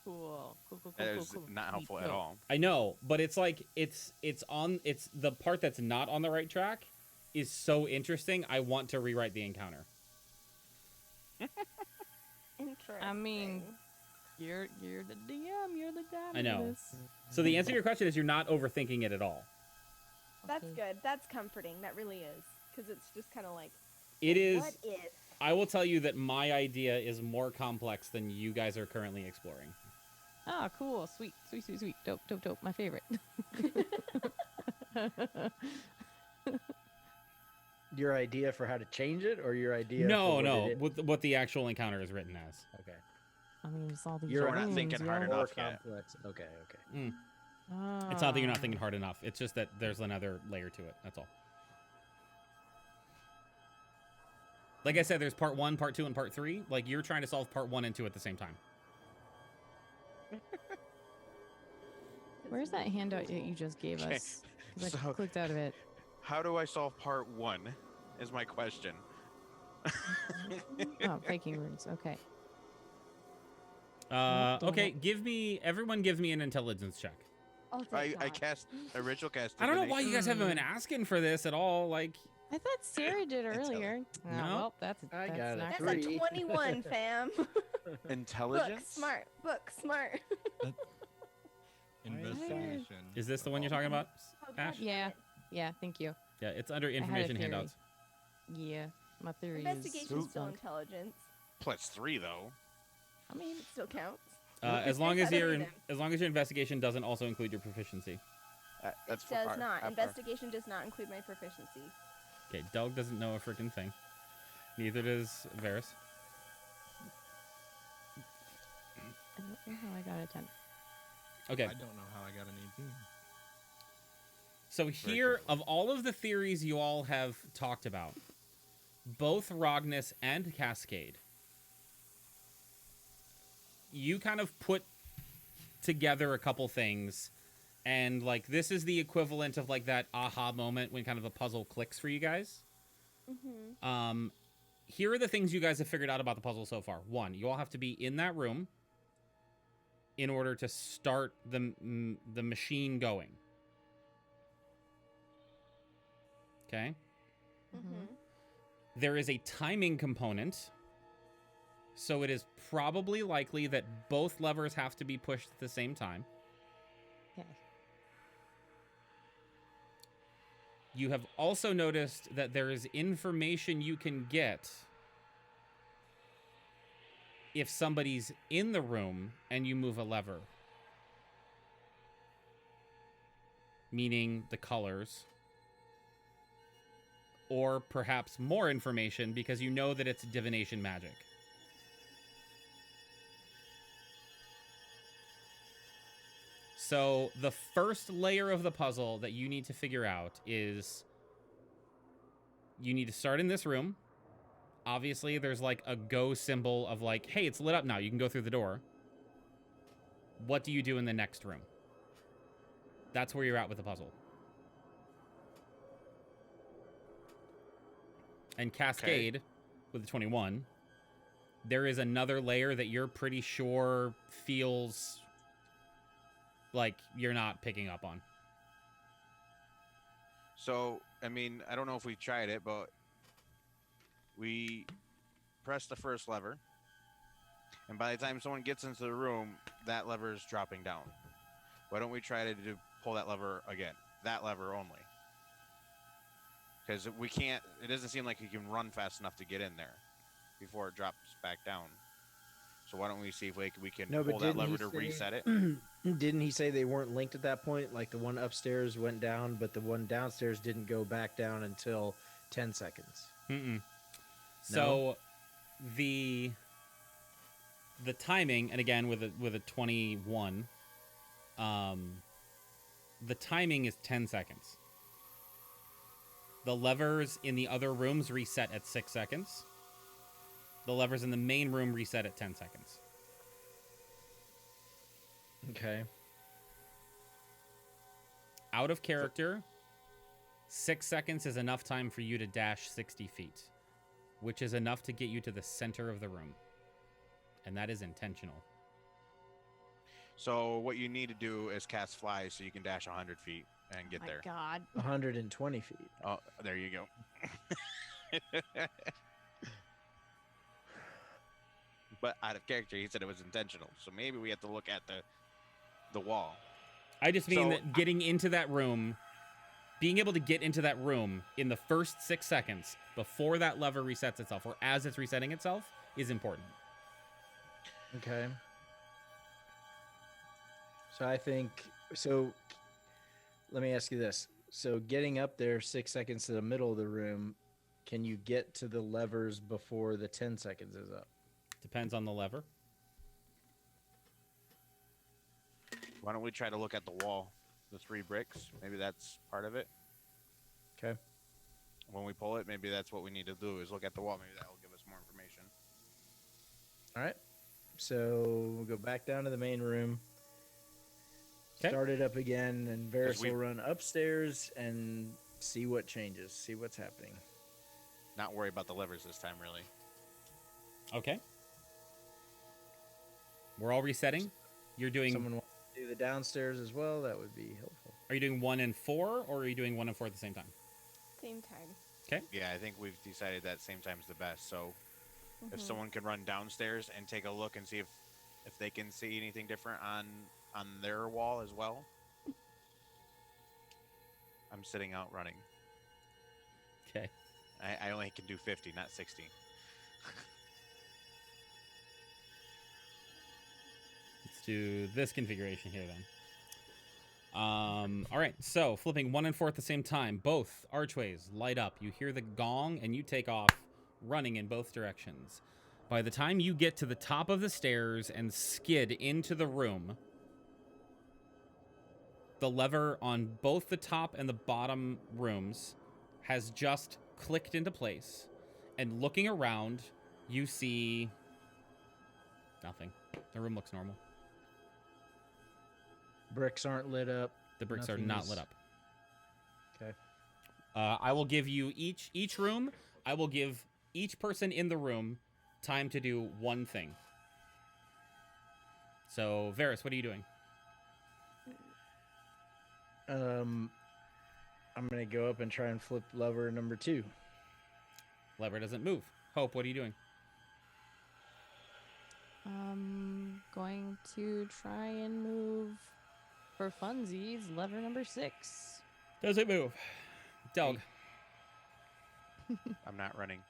Cool. That is not helpful at all. I know, but it's like it's the part that's not on the right track is so interesting. I want to rewrite the encounter. Interesting. I mean, you're the DM. You're the dad. I know. This. So the answer to your question is you're not overthinking it at all. That's Okay. good. That's comforting. That really is. Because it's just kind of like, It is. what if? I will tell you that my idea is more complex than you guys are currently exploring. Ah, cool. Sweet. Dope. My favorite. Your idea for how to change it, or your idea? No, for no. It is? What the actual encounter is written as. Okay. I mean, it's all these You're not rooms, thinking hard yo. More enough yet. complex. Okay. It's not that you're not thinking hard enough. It's just that there's another layer to it. That's all. Like I said, there's part 1, part 2, and part 3. Like, you're trying to solve part 1 and 2 at the same time. Where's that handout that you just gave Okay, us? 'Cause I so- clicked out of it. How do I solve part 1? Is my question. Oh, breaking rooms. Okay. Okay, everyone give me an intelligence check. Oh, thank I God. cast a ritual cast. I don't know why you guys haven't been Mm. asking for this at all. Like, I thought Sarah did earlier. No. Well, that's I got it. not That's great. a 21, fam. Book Intelligence. smart. Book smart. Investigation. is this the one you're talking about, Ash? Yeah, thank you. Yeah, it's under had a information theory. handouts. Yeah, my theory Investigation is still intelligence. +3 though. I mean, it still counts. As long as I don't your either. investigation doesn't also include your proficiency. That's It for does par- not. at par. Investigation does not include my proficiency. Okay, Doug doesn't know a freaking thing. Neither does Varys. I don't know how I got a 10. Okay, I don't know how I got an 18. so here, of all of the theories you all have talked about, both Rognus and Cascade, you kind of put together a couple things, and like this is the equivalent of like that aha moment when kind of a puzzle clicks for you guys. Mm-hmm. Here are the things you guys have figured out about the puzzle so far. 1, you all have to be in that room in order to start the machine going. Okay? Mm-hmm. There is a timing component, so it is probably likely that both levers have to be pushed at the same time. Okay. You have also noticed that there is information you can get if somebody's in the room and you move a lever. Meaning the colors. Or perhaps more information because you know that it's divination magic. So the first layer of the puzzle that you need to figure out is you need to start in this room. Obviously, there's like a go symbol of like, hey, it's lit up now. You can go through the door. What do you do in the next room? That's where you're at with the puzzle. And Cascade, with the 21, there is another layer that you're pretty sure feels like you're not picking up on. So, I mean, I don't know if we tried it, but we press the first lever, and by the time someone gets into the room, that lever is dropping down. Why don't we try to pull that lever again? That lever only. Because we can't, it doesn't seem like you can run fast enough to get in there before it drops back down. So why don't we see if we can pull that lever to reset it? Didn't he say they weren't linked at that point? Like the one upstairs went down, but the one downstairs didn't go back down until 10 seconds. Mm-mm. So the timing, and again with a 21, the timing is 10 seconds. The levers in the other rooms reset at 6 seconds. The levers in the main room reset at 10 seconds. Okay. Out of character, 6 seconds is enough time for you to dash 60 feet, which is enough to get you to the center of the room. And that is intentional. So what you need to do is cast fly so you can dash 100 feet and get there. My God. 120 feet. Oh, there you go. But out of character, he said it was intentional. So maybe we have to look at the wall. I just mean that getting into that room, being able to get into that room in the first 6 seconds before that lever resets itself, or as it's resetting itself, is important. Okay. So I think, so let me ask you this. So getting up there 6 seconds to the middle of the room, can you get to the levers before the 10 seconds is up? Depends on the lever. Why don't we try to look at the wall, the 3 bricks? Maybe that's part of it. Okay. When we pull it, maybe that's what we need to do is look at the wall. Maybe that will give us more information. All right. So we'll go back down to the main room. 'Kay. Start it up again, and Varys we- will run upstairs and see what changes, see what's happening. Not worry about the levers this time, really. Okay. We're all resetting. You're doing. Someone wants to do the downstairs as well, that would be helpful. Are you doing 1 and 4, or are you doing 1 and 4 at the same time? Same time. Yeah, I think we've decided that same time's the best. So if Mhm. someone can run downstairs and take a look and see if they can see anything different on their wall as well. I'm sitting out running. Okay. I only can do 50, not 60. Let's do this configuration here then. All right, so flipping 1 and 4 at the same time. Both archways light up. You hear the gong, and you take off running in both directions. By the time you get to the top of the stairs and skid into the room, the lever on both the top and the bottom rooms has just clicked into place. And looking around, you see nothing. The room looks normal. Bricks aren't lit up. The bricks are Nothing not is- lit up. Okay. I will give you each room. I will give each person in the room time to do one thing. So, Varys, what are you doing? I'm gonna go up and try and flip lever number 2. Lever doesn't move. Hope, what are you doing? Going to try and move for funsies lever number 6. Does it move? Delg, I'm not running.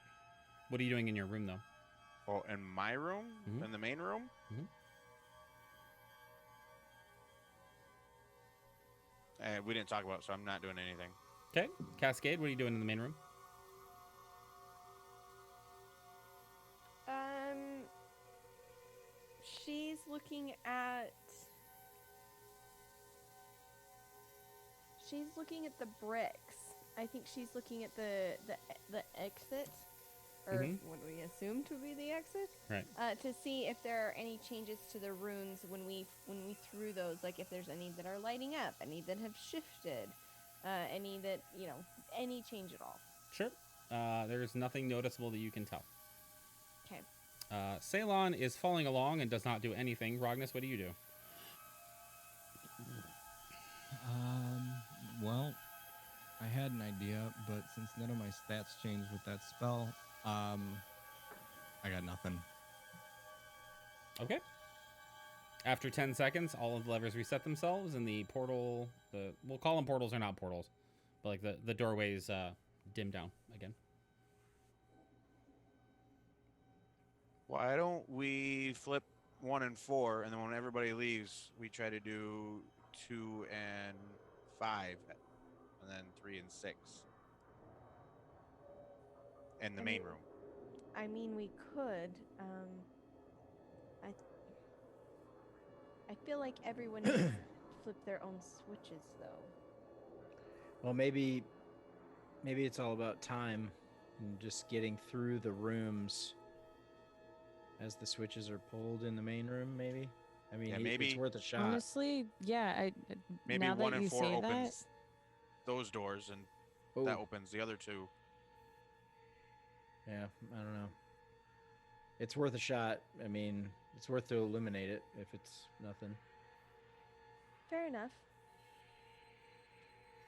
what are you doing in your room, though? Oh, in my room? Mhm. In the main room? Mhm. We didn't talk about it, so I'm not doing anything. Okay. Cascade, what are you doing in the main room? She's looking at. She's looking at the bricks. I think she's looking at the exit or Mhm. what we assume to be the exit, Right. to see if there are any changes to the runes when we threw those. Like if there's any that are lighting up, any that have shifted, any that any change at all. Sure. There's nothing noticeable that you can tell. Okay. Ceylon is following along and does not do anything. Rognus, what do you do? Well, I had an idea, but since none of my stats changed with that spell, I got nothing. Okay. After 10 seconds, all of the levers reset themselves, and the portal, we'll call them portals or not portals, but like the doorways dim down again. Why don't we flip 1 and 4, and then when everybody leaves, we try to do 2 and 5, and then 3 and 6 in the main room. I mean, we could. I feel like everyone needs to flip their own switches, though. Well, maybe it's all about time and just getting through the rooms as the switches are pulled in the main room. Maybe. I mean, Yeah, it's maybe- worth a shot. Honestly, yeah. Maybe now 1 that and you 4 say opens those doors, and Oh, that opens the other 2. yeah, I don't know. It's worth a shot. I mean, it's worth to eliminate it if it's nothing. Fair enough.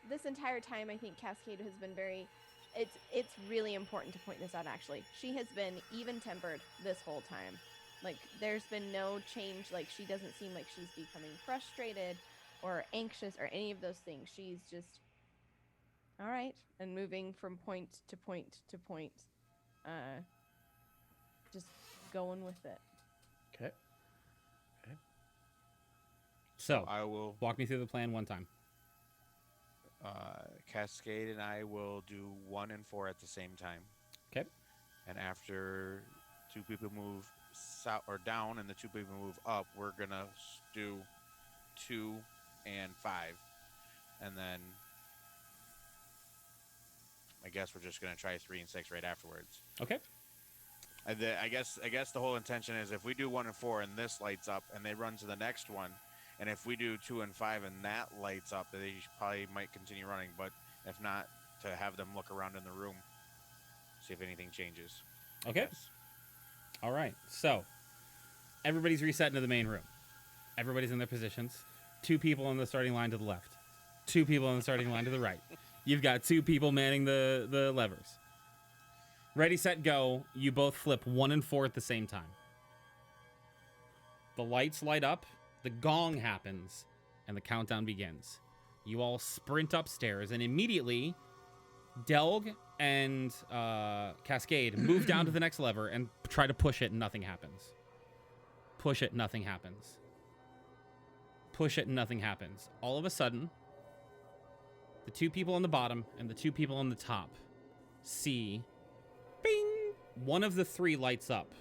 This entire time, I think Cascade has been very. It's really important to point this out. Actually, she has been even-tempered this whole time. Like, there's been no change. Like, she doesn't seem like she's becoming frustrated or anxious or any of those things. She's just all right and moving from point to point to point, just going with it. Okay. So, I will. walk me through the plan one time. Cascade and I will do 1 and 4 at the same time. Okay. And after 2 people move south or down and the 2 people move up, we're gonna do 2 and 5, and then I guess we're just gonna try 3 and 6 right afterwards. Okay. And I guess the whole intention is if we do 1 and 4 and this lights up and they run to the next one, and if we do 2 and 5 and that lights up, they probably might continue running. But if not, to have them look around in the room, see if anything changes. Okay. Yes. All right. So, everybody's reset into the main room. Everybody's in their positions. 2 people on the starting line to the left. 2 people on the starting line to the right. You've got 2 people manning the levers. Ready, set, go. You both flip 1 and 4 at the same time. The lights light up, the gong happens, and the countdown begins. You all sprint upstairs, and immediately, Delg and Cascade move down to the next lever and try to push it, and nothing happens. Push it, nothing happens. Push it, and nothing happens. All of a sudden, the 2 people on the bottom and the 2 people on the top see, bing, one of the 3 lights up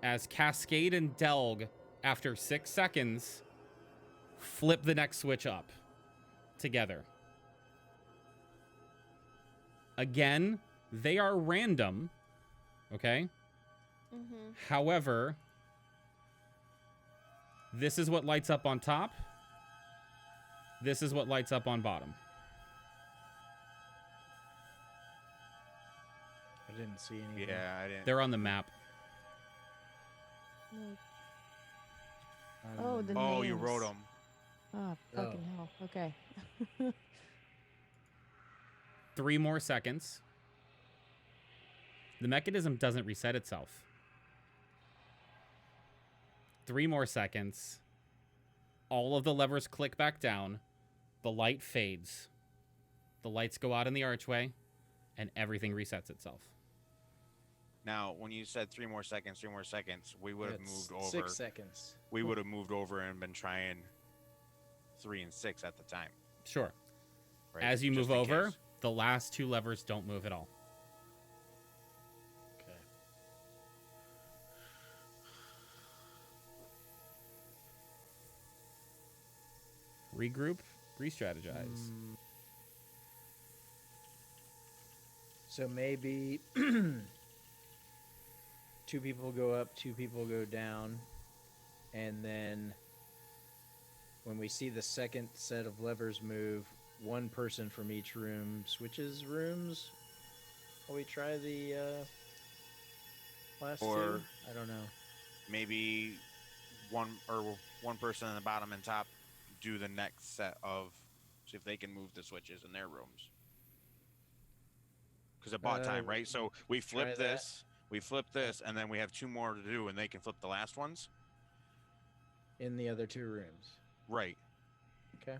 as Cascade and Delg, after 6 seconds, flip the next switch up together. Again, they are random, okay? Mm-hmm. However, this is what lights up on top. This is what lights up on bottom. I didn't see anything. Yeah, I didn't. They're on the map. Oh, the Oh, you names. wrote them. Oh, fucking hell. Okay. 3 more seconds. The mechanism doesn't reset itself. 3 more seconds. All of the levers click back down. The light fades. The lights go out in the archway, and everything resets itself. Now, when you said 3 more seconds, we would have moved over. 6 seconds. We would have moved over and been trying 3 and 6 at the time. Sure. Right? As you Just move in over, case. the last 2 levers don't move at all. Okay. Regroup, re-strategize. So maybe 2 people go up, 2 people go down, and then when we see the second set of levers move, 1 person from each room switches rooms. Will we try the last Or- 2? I don't know. Maybe one person in the bottom and top do the next set of, see if they can move the switches in their rooms. Because it bought time, right? So we flip try that. this, and then we have 2 more to do, and they can flip the last ones. In the other 2 rooms. Right. Okay.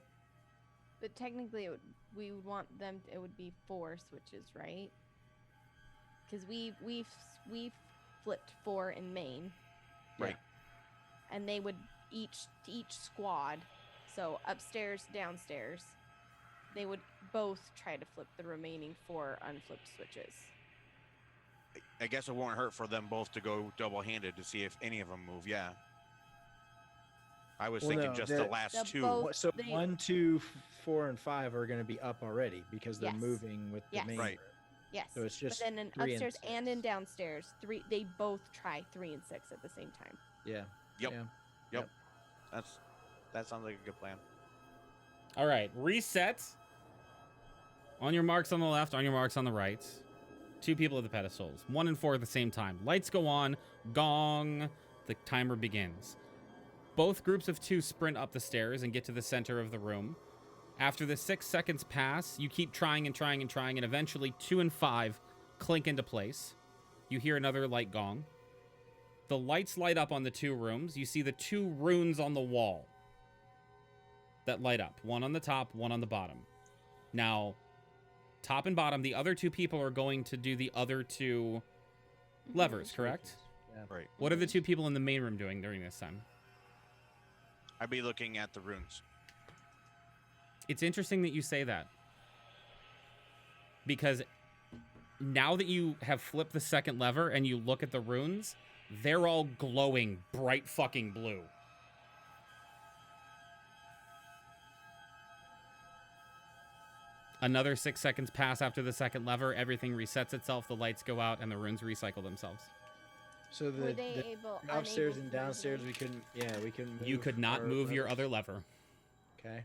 But technically, we would want them. It would be 4 switches, right? Because we flipped 4 in main. Right. And they would each squad, so upstairs, downstairs, they would both try to flip the remaining 4 unflipped switches. I guess it won't hurt for them both to go double-handed to see if any of them move. Yeah. I was thinking no, just the last the 2. both- So they- 1, 2, 4, and 5 are going to be up already because they're Yes. moving with the Yes. main Right. room. Yes. So it's just but then in 3 and upstairs and in 6. downstairs, 3 they both try 3 and 6 at the same time. Yeah. Yep. Yeah. That sounds like a good plan. All right, reset. On your marks on the left, on your marks on the right. 2 people at the pedestals. 1 and 4 at the same time. Lights go on. Gong. The timer begins. Both groups of 2 sprint up the stairs and get to the center of the room. After the 6 seconds pass, you keep trying, and eventually 2 and 5 clink into place. You hear another light gong. The lights light up on the 2 rooms. You see the 2 runes on the wall that light up. 1 on the top, 1 on the bottom. Now, top and bottom, the other 2 people are going to do the other 2 levers, correct? Yeah. Right. What are the 2 people in the main room doing during this time? I'd be looking at the runes. It's interesting that you say that. Because now that you have flipped the second lever and you look at the runes, they're all glowing bright fucking blue. Another 6 seconds pass after the second lever. Everything resets itself. The lights go out and the runes recycle themselves. So Were the, they upstairs unable and to downstairs move we couldn't. Yeah, we couldn't. You could not our move your levers? other lever. Okay.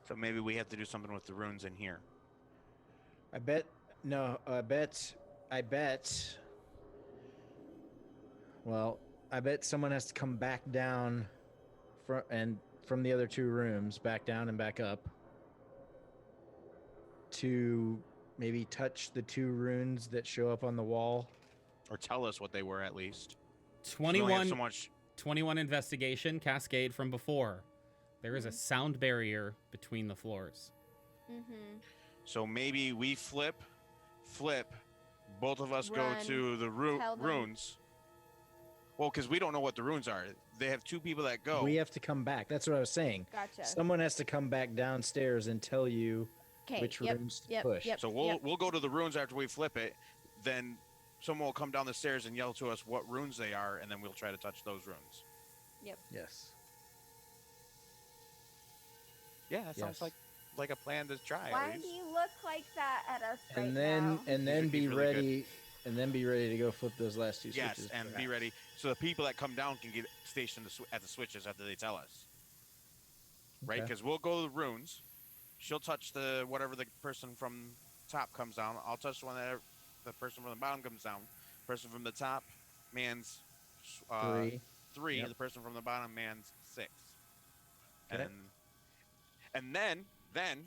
So maybe we have to do something with the runes in here. I bet. No. I bet. Well, I bet someone has to come back down, from the other 2 rooms, back down and back up, to maybe touch the 2 runes that show up on the wall. Or tell us what they were at least. We only have 21, so much. 21 investigation, cascade from before. There is a sound barrier between the floors. Mm-hmm. So maybe we flip. Both of us go Run, to the tell them. runes. Well, because we don't know what the runes are. They have 2 people that go. We have to come back. That's what I was saying. Gotcha. Someone has to come back downstairs and tell you Okay. which yep, rooms to yep, push. Yep, So we'll go to the runes after we flip it. Then someone will come down the stairs and yell to us what runes they are, and then we'll try to touch those runes. Yes. Yeah, that sounds Yes. like a plan to try. Why at do least. you look like that at us right And then now? and then would be be really good. ready and then be ready to go flip those last 2 Yes, switches. and be perhaps. ready. So the people that come down can get stationed at the switches after they tell us. Right? Okay. Because we'll go to the runes. She'll touch whatever the person from top comes down. I'll touch the one that the person from the bottom comes down. Person from the top mans 3. Yep. The person from the bottom mans 6. Okay. And then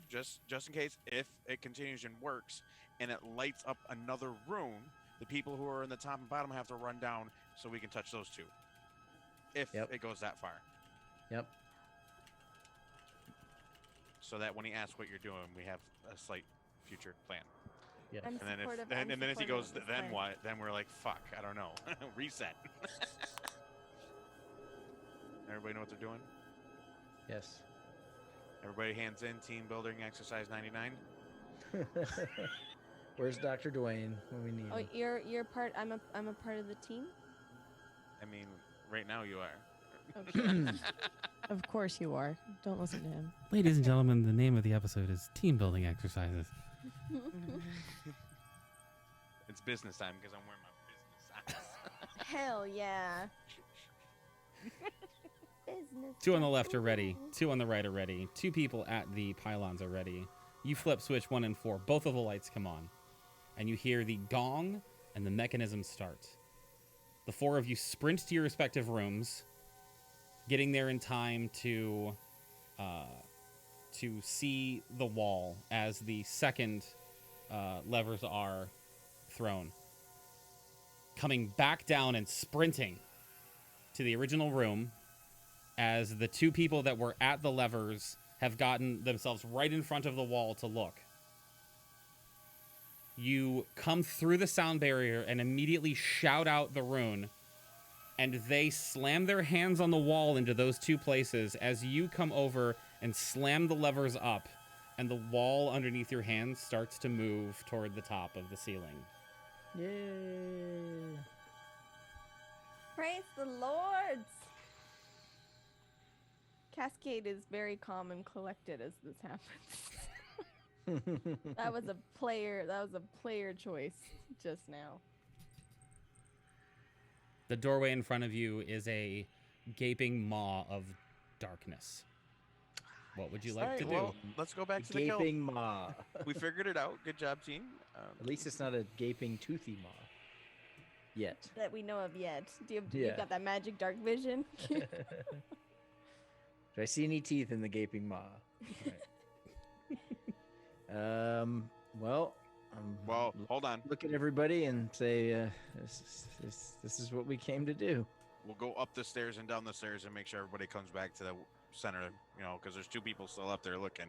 just in case if it continues and works and it lights up another room, the people who are in the top and bottom have to run down so we can touch those 2. If Yep. it goes that far. Yep. So that when he asks what you're doing, we have a slight future plan. Yes. I'm And then supportive. and then if he goes, of this then plan. what? Then we're like, fuck, I don't know. Reset. Everybody know what they're doing? Yes. Everybody hands in, team building exercise 99. Where's Dr. Dwayne when we need Oh, him? you're part. I'm a part of the team. I mean, right now you are. Okay. Of course you are. Don't listen to him. Ladies and gentlemen, the name of the episode is Team Building Exercises. It's business time because I'm wearing my business Hell yeah. Business. 2 on the left are ready. 2 on the right are ready. 2 people at the pylons are ready. You flip switch 1 and 4. Both of the lights come on. And you hear the gong and the mechanism start. The 4 of you sprint to your respective rooms, getting there in time to see the wall as the second levers are thrown. Coming back down and sprinting to the original room as the 2 people that were at the levers have gotten themselves right in front of the wall to look. You come through the sound barrier and immediately shout out the rune, and they slam their hands on the wall into those 2 places as you come over and slam the levers up, and the wall underneath your hands starts to move toward the top of the ceiling. Yay! Praise the Lords. Cascade is very calm and collected as this happens. That was a player choice just now. The doorway in front of you is a gaping maw of darkness. What would you like to do? Well, let's go back to the kill. Gaping maw. We figured it out. Good job, team. At least it's not a gaping toothy maw. Yet. That we know of yet. You Yeah. got that magic dark vision? Do I see any teeth in the gaping maw? Right. Well, Well, hold on. look at everybody and say, this is what we came to do. We'll go up the stairs and down the stairs and make sure everybody comes back to the center, because there's 2 people still up there looking.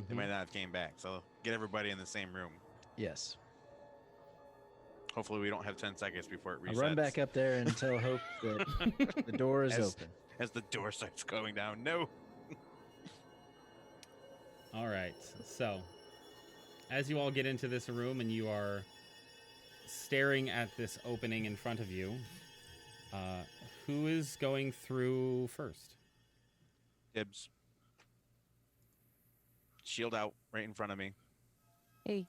They might not have came back. So get everybody in the same room. Yes. Hopefully we don't have 10 seconds before it resets. I'll run back up there and tell Hope that the door is open. As the door starts going down. No. All right. So, as you all get into this room and you are staring at this opening in front of you, who is going through first? Dibs. Shield out right in front of me. Hey,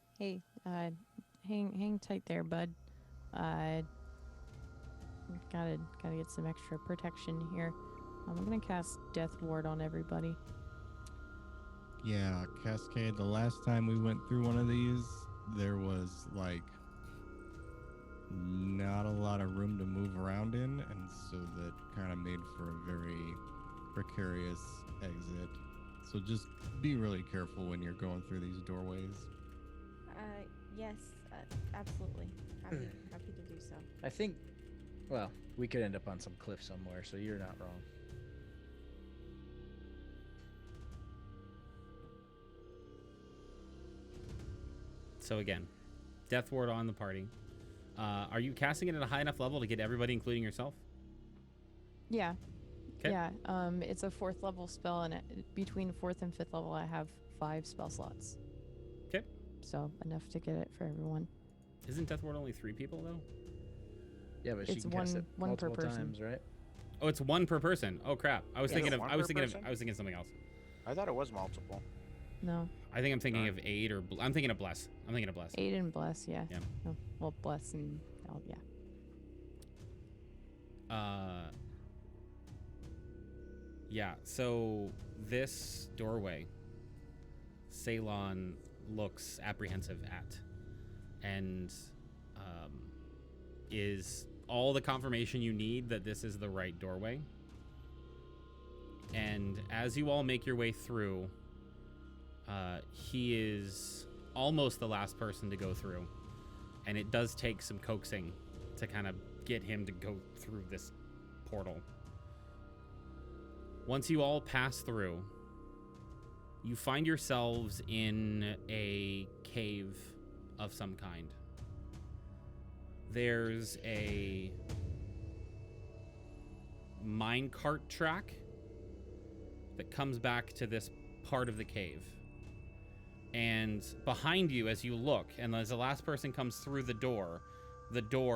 hang tight there, bud. Gotta get some extra protection here. I'm gonna cast Death Ward on everybody. Yeah, Cascade, the last time we went through one of these, there was, not a lot of room to move around in, and so that kind of made for a very precarious exit. So just be really careful when you're going through these doorways. Yes, absolutely. Happy to do so. I think, well, we could end up on some cliff somewhere, so you're not wrong. So again, Death Ward on the party. Are you casting it at a high enough level to get everybody, including yourself? Yeah. 'Kay. Yeah. It's a 4th level spell, and between 4th and 5th level, I have 5 spell slots. Okay. So enough to get it for everyone. Isn't Death Ward only 3 people though? Yeah, but she It's can cast it one per multiple person. times, right? Oh, it's 1 per person. Oh crap! I was Is thinking it of. one I was per thinking of. person? I was thinking of something else. I thought it was multiple. No, I think I'm thinking Alright. of 8 or. I'm thinking of Bless. I'm thinking of Bless. 8 and Bless. Yeah. Yeah. Oh, well, Bless and yeah. Yeah. So this doorway, Ceylon looks apprehensive at, and is all the confirmation you need that this is the right doorway. And as you all make your way through, he is almost the last person to go through, and it does take some coaxing to kind of get him to go through this portal. Once you all pass through, you find yourselves in a cave of some kind. There's a minecart track that comes back to this part of the cave. And behind you, as you look, and as the last person comes through the door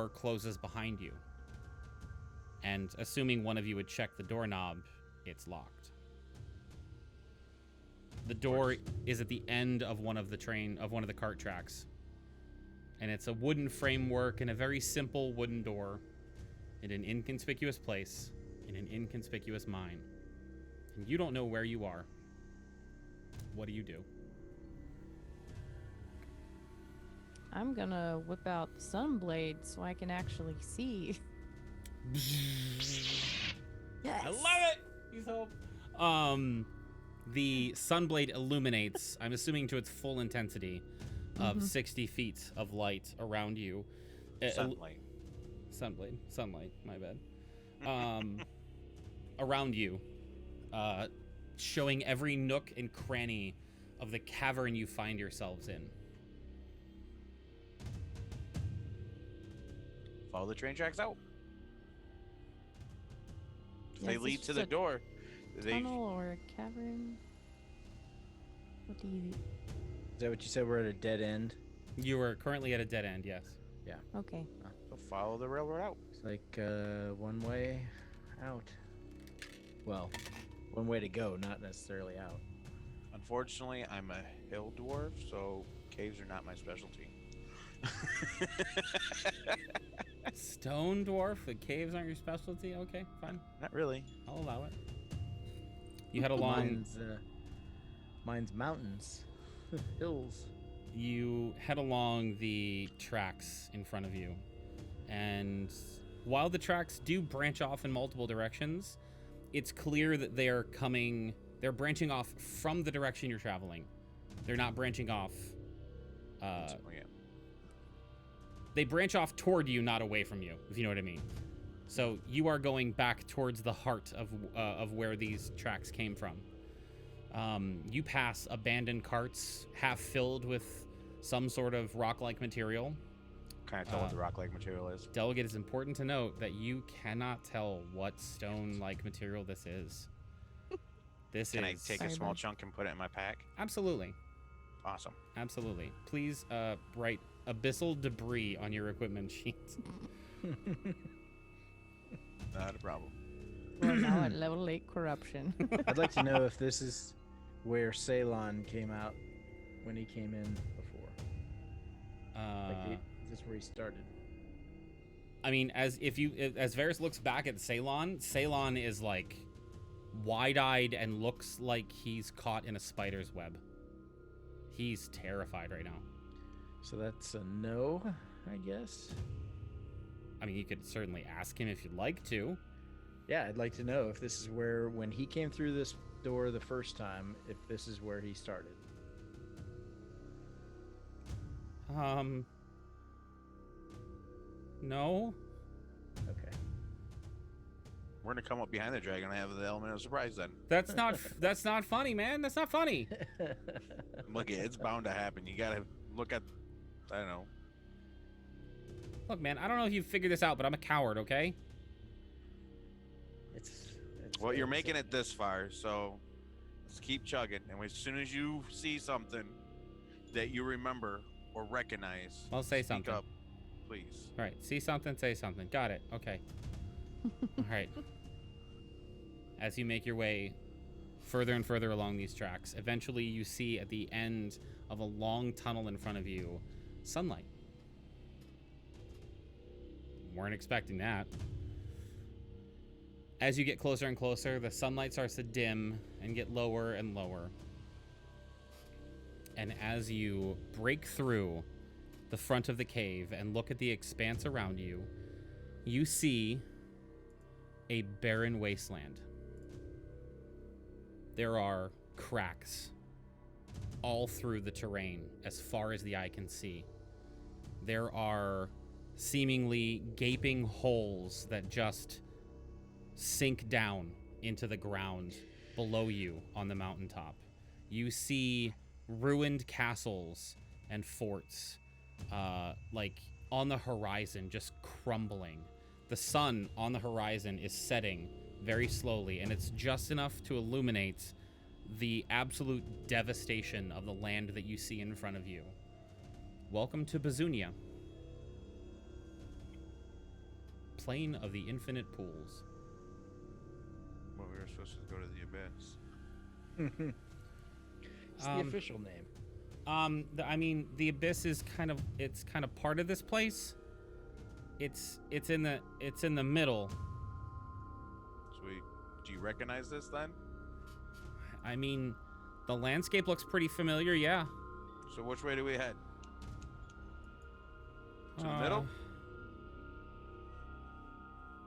closes behind you. And assuming one of you would check the doorknob, it's locked. The door is at the end of one of the cart tracks. And it's a wooden framework and a very simple wooden door. in an inconspicuous place, in an inconspicuous mine. And you don't know where you are. What do you do? I'm gonna whip out the sunblade so I can actually see. Yes. I love it! Please help. The sunblade illuminates, I'm assuming to its full intensity, of 60 feet of light around you. Sunlight. Sunlight, my bad. Around you, showing every nook and cranny of the cavern you find yourselves in. Follow the train tracks out. Yeah, They is lead this to the just a door. tunnel or a cavern? What do you... Is that what you said? We're at a dead end? You are currently at a dead end, yes. Okay. So follow the railroad out. It's like one way out. Well, one way to go, not necessarily out. Unfortunately, I'm a hill dwarf, so caves are not my specialty. Stone dwarf, the caves aren't your specialty? Okay, fine. Not really. I'll allow it. You head along. Mine's mountains, hills. You head along the tracks in front of you. And while the tracks do branch off in multiple directions, it's clear that they're branching off from the direction you're traveling. They're not branching off. Yeah. They branch off toward you, not away from you, if you know what I mean. So you are going back towards the heart of where these tracks came from. You pass abandoned carts, half filled with some sort of rock-like material. Can't tell what the rock-like material is. Delegate, it's important to note that you cannot tell what stone-like material this is. Can I take a small chunk and put it in my pack? Absolutely. Awesome. Absolutely. Please write abyssal debris on your equipment sheet. Not a problem. We're now at level 8 corruption. I'd like to know if this is where Ceylon came out when he came in before. Is this where he started? I mean, as Varys looks back at Ceylon is like wide-eyed and looks like he's caught in a spider's web. He's terrified right now. So that's a no, I guess. I mean, you could certainly ask him if you'd like to. Yeah, I'd like to know if this is where, when he came through this door the first time, if this is where he started. No. Okay. We're gonna come up behind the dragon and have the element of surprise then. That's not funny, man. That's not funny. Look, it's bound to happen. You gotta look at, I don't know. Look, man, I don't know if you've figured this out, but I'm a coward, okay? Well, you're making it this far, so let's keep chugging. And as soon as you see something that you remember or recognize, Well, say speak something. up, please. All right, see something, say something. Got it. Okay. All right. As you make your way further and further along these tracks, eventually you see at the end of a long tunnel in front of you, sunlight. Weren't expecting that. As you get closer and closer, the sunlight starts to dim and get lower and lower. And as you break through the front of the cave and look at the expanse around you, you see a barren wasteland. There are cracks all through the terrain as far as the eye can see. There are seemingly gaping holes that just sink down into the ground below you on the mountaintop. You see ruined castles and forts like on the horizon, just crumbling. The sun on the horizon is setting very slowly, and it's just enough to illuminate the absolute devastation of the land that you see in front of you. Welcome to Bazunia, Plain of the Infinite Pools. Well, we were supposed to go to the abyss. It's the official name. I mean, the abyss is kind of part of this place. It's in the middle. So do you recognize this then? I mean, the landscape looks pretty familiar, yeah. So which way do we head? To the middle?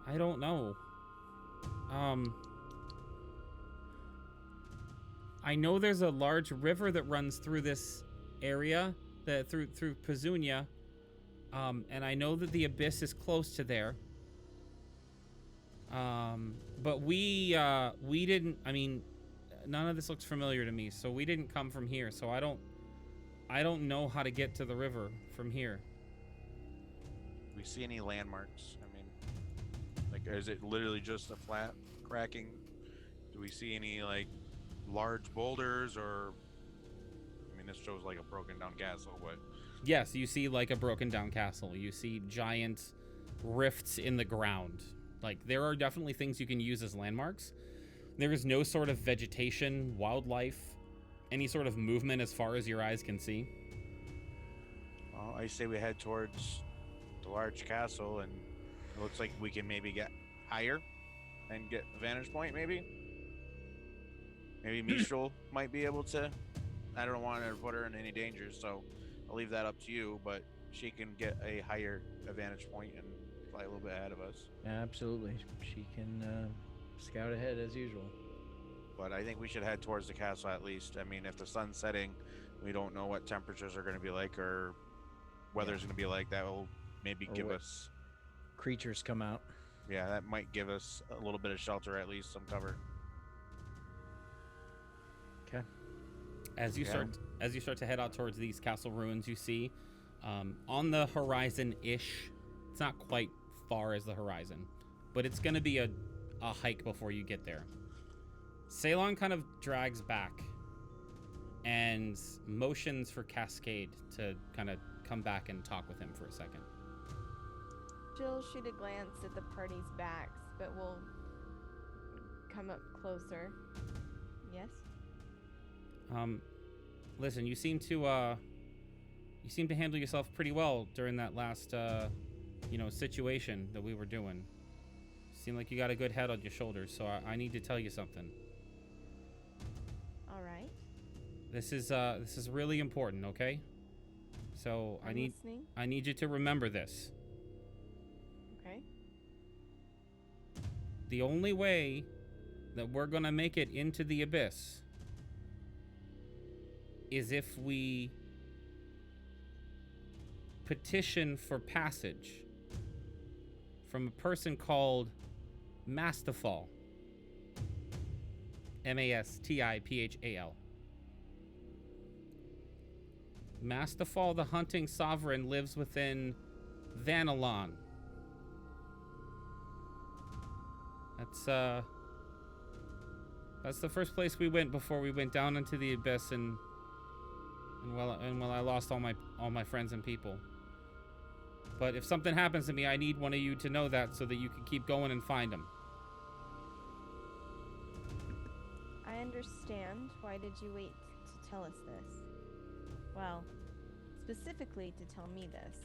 I don't know. I know there's a large river that runs through this area, through Pezunia. And I know that the abyss is close to there. But we didn't, I mean, none of this looks familiar to me, so we didn't come from here, so I don't know how to get to the river from here. Do we see any landmarks? I mean, like, is it literally just a flat cracking? Do we see any, like, large boulders, or... I mean, this shows like a broken down castle, but... Yes, you see like a broken down castle. You see giant rifts in the ground. Like, there are definitely things you can use as landmarks. There is no sort of vegetation, wildlife, any sort of movement as far as your eyes can see. Well, I say we head towards the large castle, and it looks like we can maybe get higher and get a vantage point, maybe? Maybe Mistral might be able to. I don't want to put her in any danger, so I'll leave that up to you, but she can get a higher vantage point and fly a little bit ahead of us. Absolutely. She can scout ahead as usual. But I think we should head towards the castle at least. I mean, if the sun's setting, we don't know what temperatures are going to be like or weather's going to be like. That will maybe give us... creatures come out. Yeah, that might give us a little bit of shelter, at least some cover. Okay. As you start to head out towards these castle ruins, you see on the horizon-ish, it's not quite far as the horizon, but it's going to be a hike before you get there. Ceylon kind of drags back and motions for Cascade to kind of come back and talk with him for a second. She'll shoot a glance at the party's backs, but will come up closer. Yes? Listen, you seem to handle yourself pretty well during that last, situation that we were doing. Seemed like you got a good head on your shoulders, so I need to tell you something. All right. This is really important, okay? So I'm listening. I need you to remember this. Okay. The only way that we're gonna make it into the abyss is if we petition for passage from a person called Mastiphal. Mastiphal. Mastiphal, the hunting sovereign, lives within Vanillon. That's the first place we went before we went down into the abyss and while I lost all my friends and people. But if something happens to me, I need one of you to know that so that you can keep going and find them. I understand. Why did you wait to tell us this? Well, specifically to tell me this.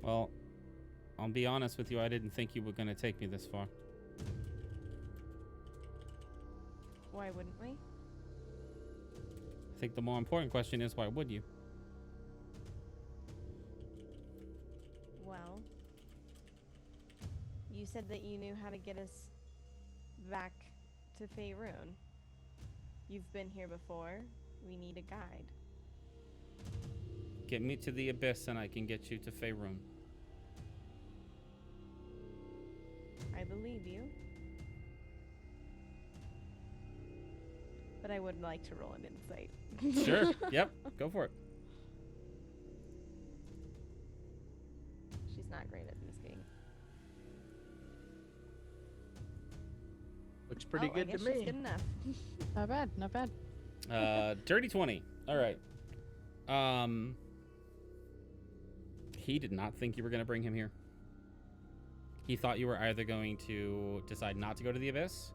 Well, I'll be honest with you, I didn't think you were going to take me this far. Why wouldn't we? I think the more important question is, why would you? Well, you said that you knew how to get us back to Faerun. You've been here before. We need a guide. Get me to the abyss and I can get you to Faerun. I believe you. But I would like to roll an insight. Sure. Yep. Go for it. She's not great at this game. Looks pretty I good guess to she's me. good enough. Not bad, not bad. Dirty 20. All right. He did not think you were going to bring him here. He thought you were either going to decide not to go to the abyss,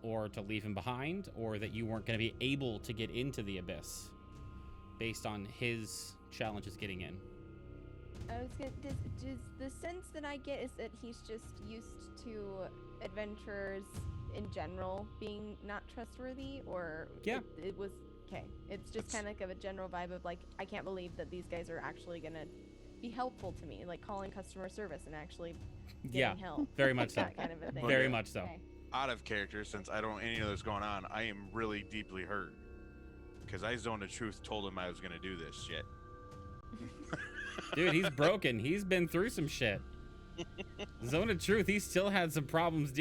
or to leave him behind, or that you weren't going to be able to get into the abyss based on his challenges getting in. I was gonna. Does the sense that I get is that he's just used to adventurers in general being not trustworthy, or Yeah. it was okay. It's just kind of like a general vibe of like, I can't believe that these guys are actually gonna be helpful to me, like calling customer service and actually Yeah, getting help. very much so. That kind of a thing. Very much so. Okay. Out of character, since I don't any of this going on, I am really deeply hurt because I zoned the truth, told him I was gonna do this shit. Dude, he's broken. He's been through some shit. Zone of Truth, he still had some problems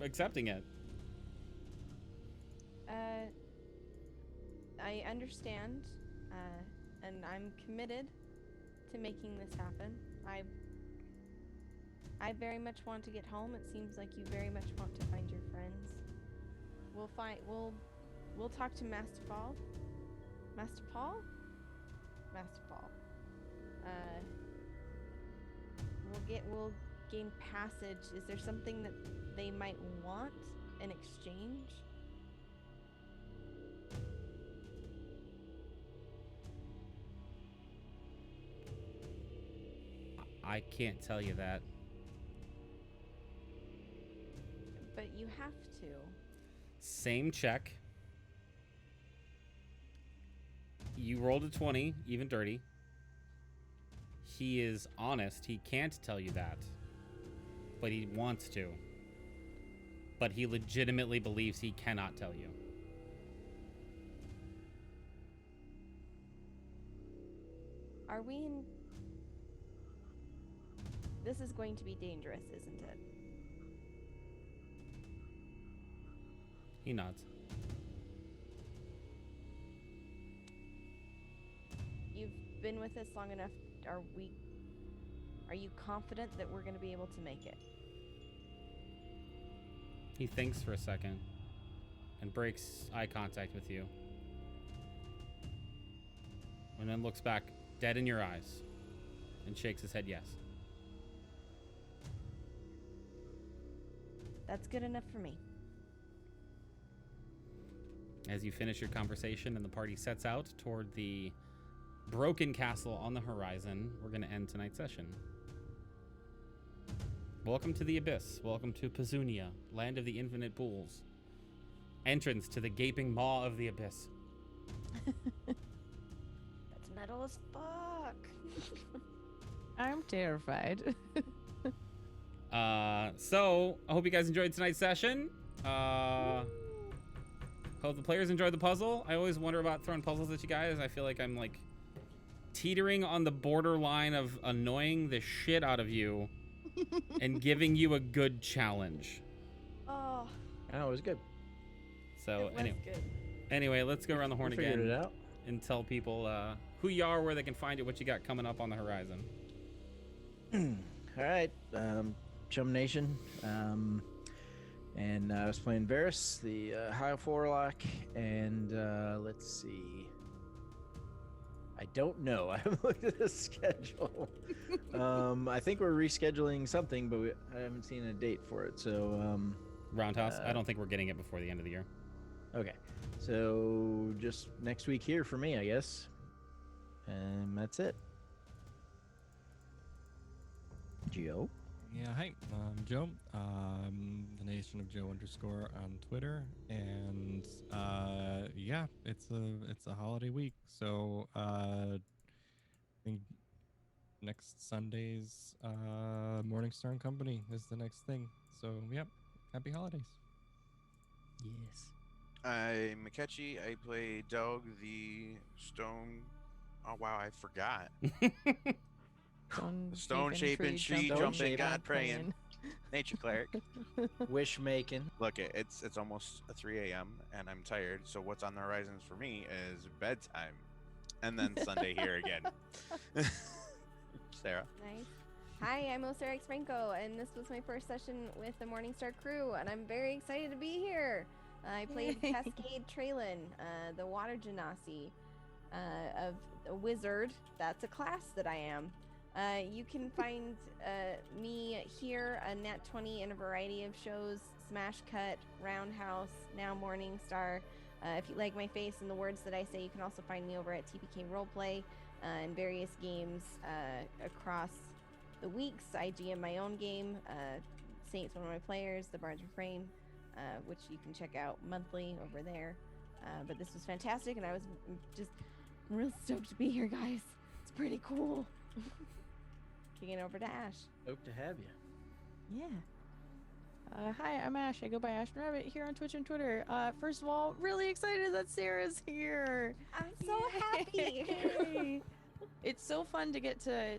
accepting it. I understand, and I'm committed to making this happen. I very much want to get home. It seems like you very much want to find your friends. We'll talk to Master Paul. Master Paul? Master Paul. We'll gain passage. Is there something that they might want in exchange? I can't tell you that. But you have to. Same check. You rolled a 20, even dirty. He is honest. He can't tell you that. But he wants to. But he legitimately believes he cannot tell you. Are we in... This is going to be dangerous, isn't it? He nods. You've been with us long enough. Are you confident that we're going to be able to make it? He thinks for a second and breaks eye contact with you. And then looks back dead in your eyes and shakes his head yes. That's good enough for me. As you finish your conversation and the party sets out toward the broken castle on the horizon, we're going to end tonight's session. Welcome to the Abyss. Welcome to Pazunia, land of the infinite pools. Entrance to the gaping maw of the Abyss. That's metal as fuck. I'm terrified. So, I hope you guys enjoyed tonight's session. Hope the players enjoyed the puzzle. I always wonder about throwing puzzles at you guys. I feel like I'm like teetering on the borderline of annoying the shit out of you and giving you a good challenge. Oh, Oh, it was good. So it was good. anyway, let's go around the horn We figured again it out. and tell people who you are, where they can find it, what you got coming up on the horizon. All right, Chum Nation, and I was playing Varys, the High Warlock, and let's see. I don't know. I haven't looked at the schedule. I think we're rescheduling something, but I haven't seen a date for it. So, Roundhouse. I don't think we're getting it before the end of the year. okay. So just next week here for me, I guess. And that's it. Gio. Yeah, hi, I'm Joe. The Nation of Joe _ on Twitter, and yeah, it's a holiday week, so I think next Sunday's Morningstar and Company is the next thing. So yep, happy holidays. Yes. I'm Akechi. I play Doug the Stone. Oh wow, I forgot. Stone shaping, tree jumping, God praying, nature cleric. Wish making. Look, it's almost 3 a.m. and I'm tired. So what's on the horizons for me is bedtime, and then Sunday here again. Sarah. Nice. Hi, I'm Osirix Franco, and this was my first session with the Morningstar crew, and I'm very excited to be here. I played Yay. Cascade Traelyn, the Water Genasi, of a wizard. That's a class that I am. You can find me here on Nat 20 in a variety of shows: Smash Cut, Roundhouse, now Morningstar. If you like my face and the words that I say, you can also find me over at TPK Roleplay. in various games across the weeks. I GM my own game. Saint's one of my players, the Bard's Refrain, which you can check out monthly over there. But this was fantastic, and I was just real stoked to be here, guys. It's pretty cool. Kicking it over to Ash. Hope to have you. Yeah. Hi, I'm Ash. I go by Ash Rabbit here on Twitch and Twitter. First of all, really excited that Sarah's here. I'm so happy. Yay. It's so fun to get to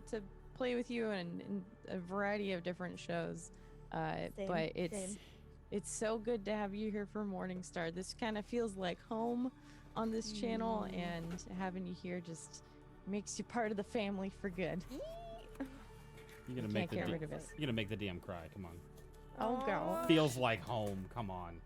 play with you in a variety of different shows. Same, But it's same. it's so good to have you here for Morningstar. This kind of feels like home on this channel, and having you here just makes you part of the family for good. You're gonna I make can't the get rid of us. You're gonna make the DM cry. Come on. Oh, God. Feels like home. Come on.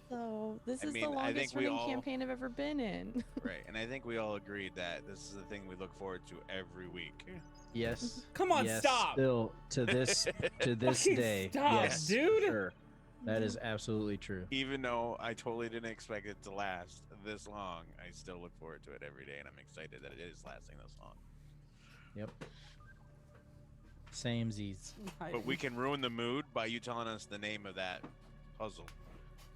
So this I is mean, the I longest think we running all- campaign I've ever been in. Right, and I think we all agreed that this is the thing we look forward to every week. Yes. Come on, yes, stop. Still to this Fucking day. stop, yes, dude. Sure. That is absolutely true. Even though I totally didn't expect it to last this long, I still look forward to it every day, and I'm excited that it is lasting this long. Yep. Same Z's. But we can ruin the mood by you telling us the name of that puzzle.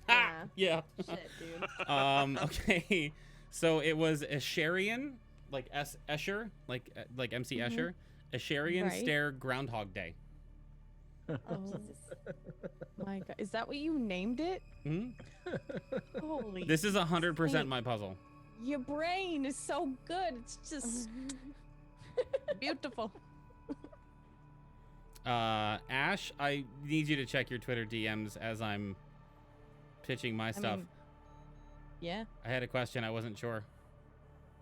Ah, yeah. Shit, dude. Okay. So it was Escherian, like Escher, like MC Escher. Escherian Right. Stare Groundhog Day. Oh my God. Is that what you named it? Hmm? Holy. This is 100% Saint. my puzzle. Your brain is so good. It's just beautiful. Ash, I need you to check your Twitter DMs as I'm pitching my stuff. mean, yeah. I had a question. I wasn't sure.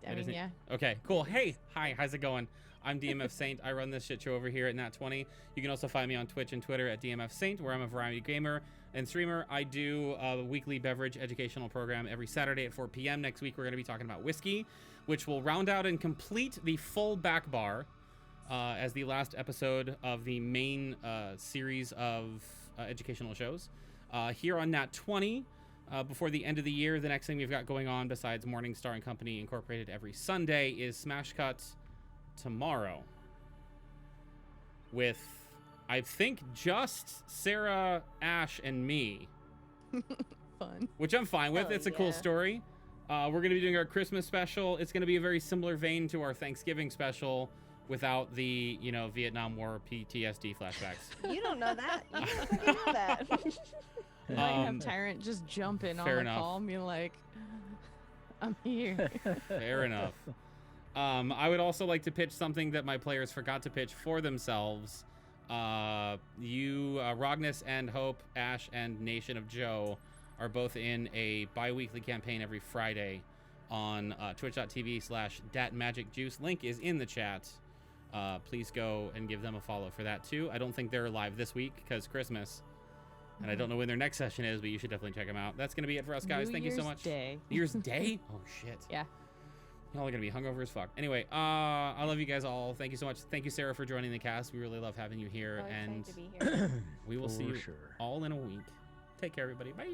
I It mean, isn't- yeah. Okay, cool. Hey, hi, how's it going? I'm DMF Saint. I run this shit show over here at Nat 20. You can also find me on Twitch and Twitter at DMF Saint, where I'm a variety gamer and streamer. I do a weekly beverage educational program every Saturday at 4 p.m. Next week, we're going to be talking about whiskey, which will round out and complete the full back bar as the last episode of the main series of educational shows here on Nat 20. Before the end of the year, the next thing we've got going on besides Morningstar and Company Incorporated every Sunday is Smash Cut tomorrow with, I think, just Sarah, Ash, and me, Fun. which I'm fine with. Hell It's a cool yeah. story. We're going to be doing our Christmas special. It's going to be a very similar vein to our Thanksgiving special without the, Vietnam War PTSD flashbacks. You don't know that. You don't fucking know that. I have Tyrant just jump in on fair the enough. call and be like, I'm here. Fair enough. I would also like to pitch something that my players forgot to pitch for themselves. Rognus and Hope, Ash, and Nation of Joe are both in a bi-weekly campaign every Friday on twitch.tv/datmagicjuice. Link is in the chat. Please go and give them a follow for that too. I don't think they're live this week because Christmas. And I don't know when their next session is, but you should definitely check them out. That's going to be it for us, guys. New Thank you so Year's much. Day. New Year's Day? Oh, shit. Yeah. Y'all are going to be hungover as fuck. Anyway, I love you guys all. Thank you so much. Thank you, Sarah, for joining the cast. We really love having you here. So and excited to be here. we will see For you sure. all in a week. Take care, everybody. Bye.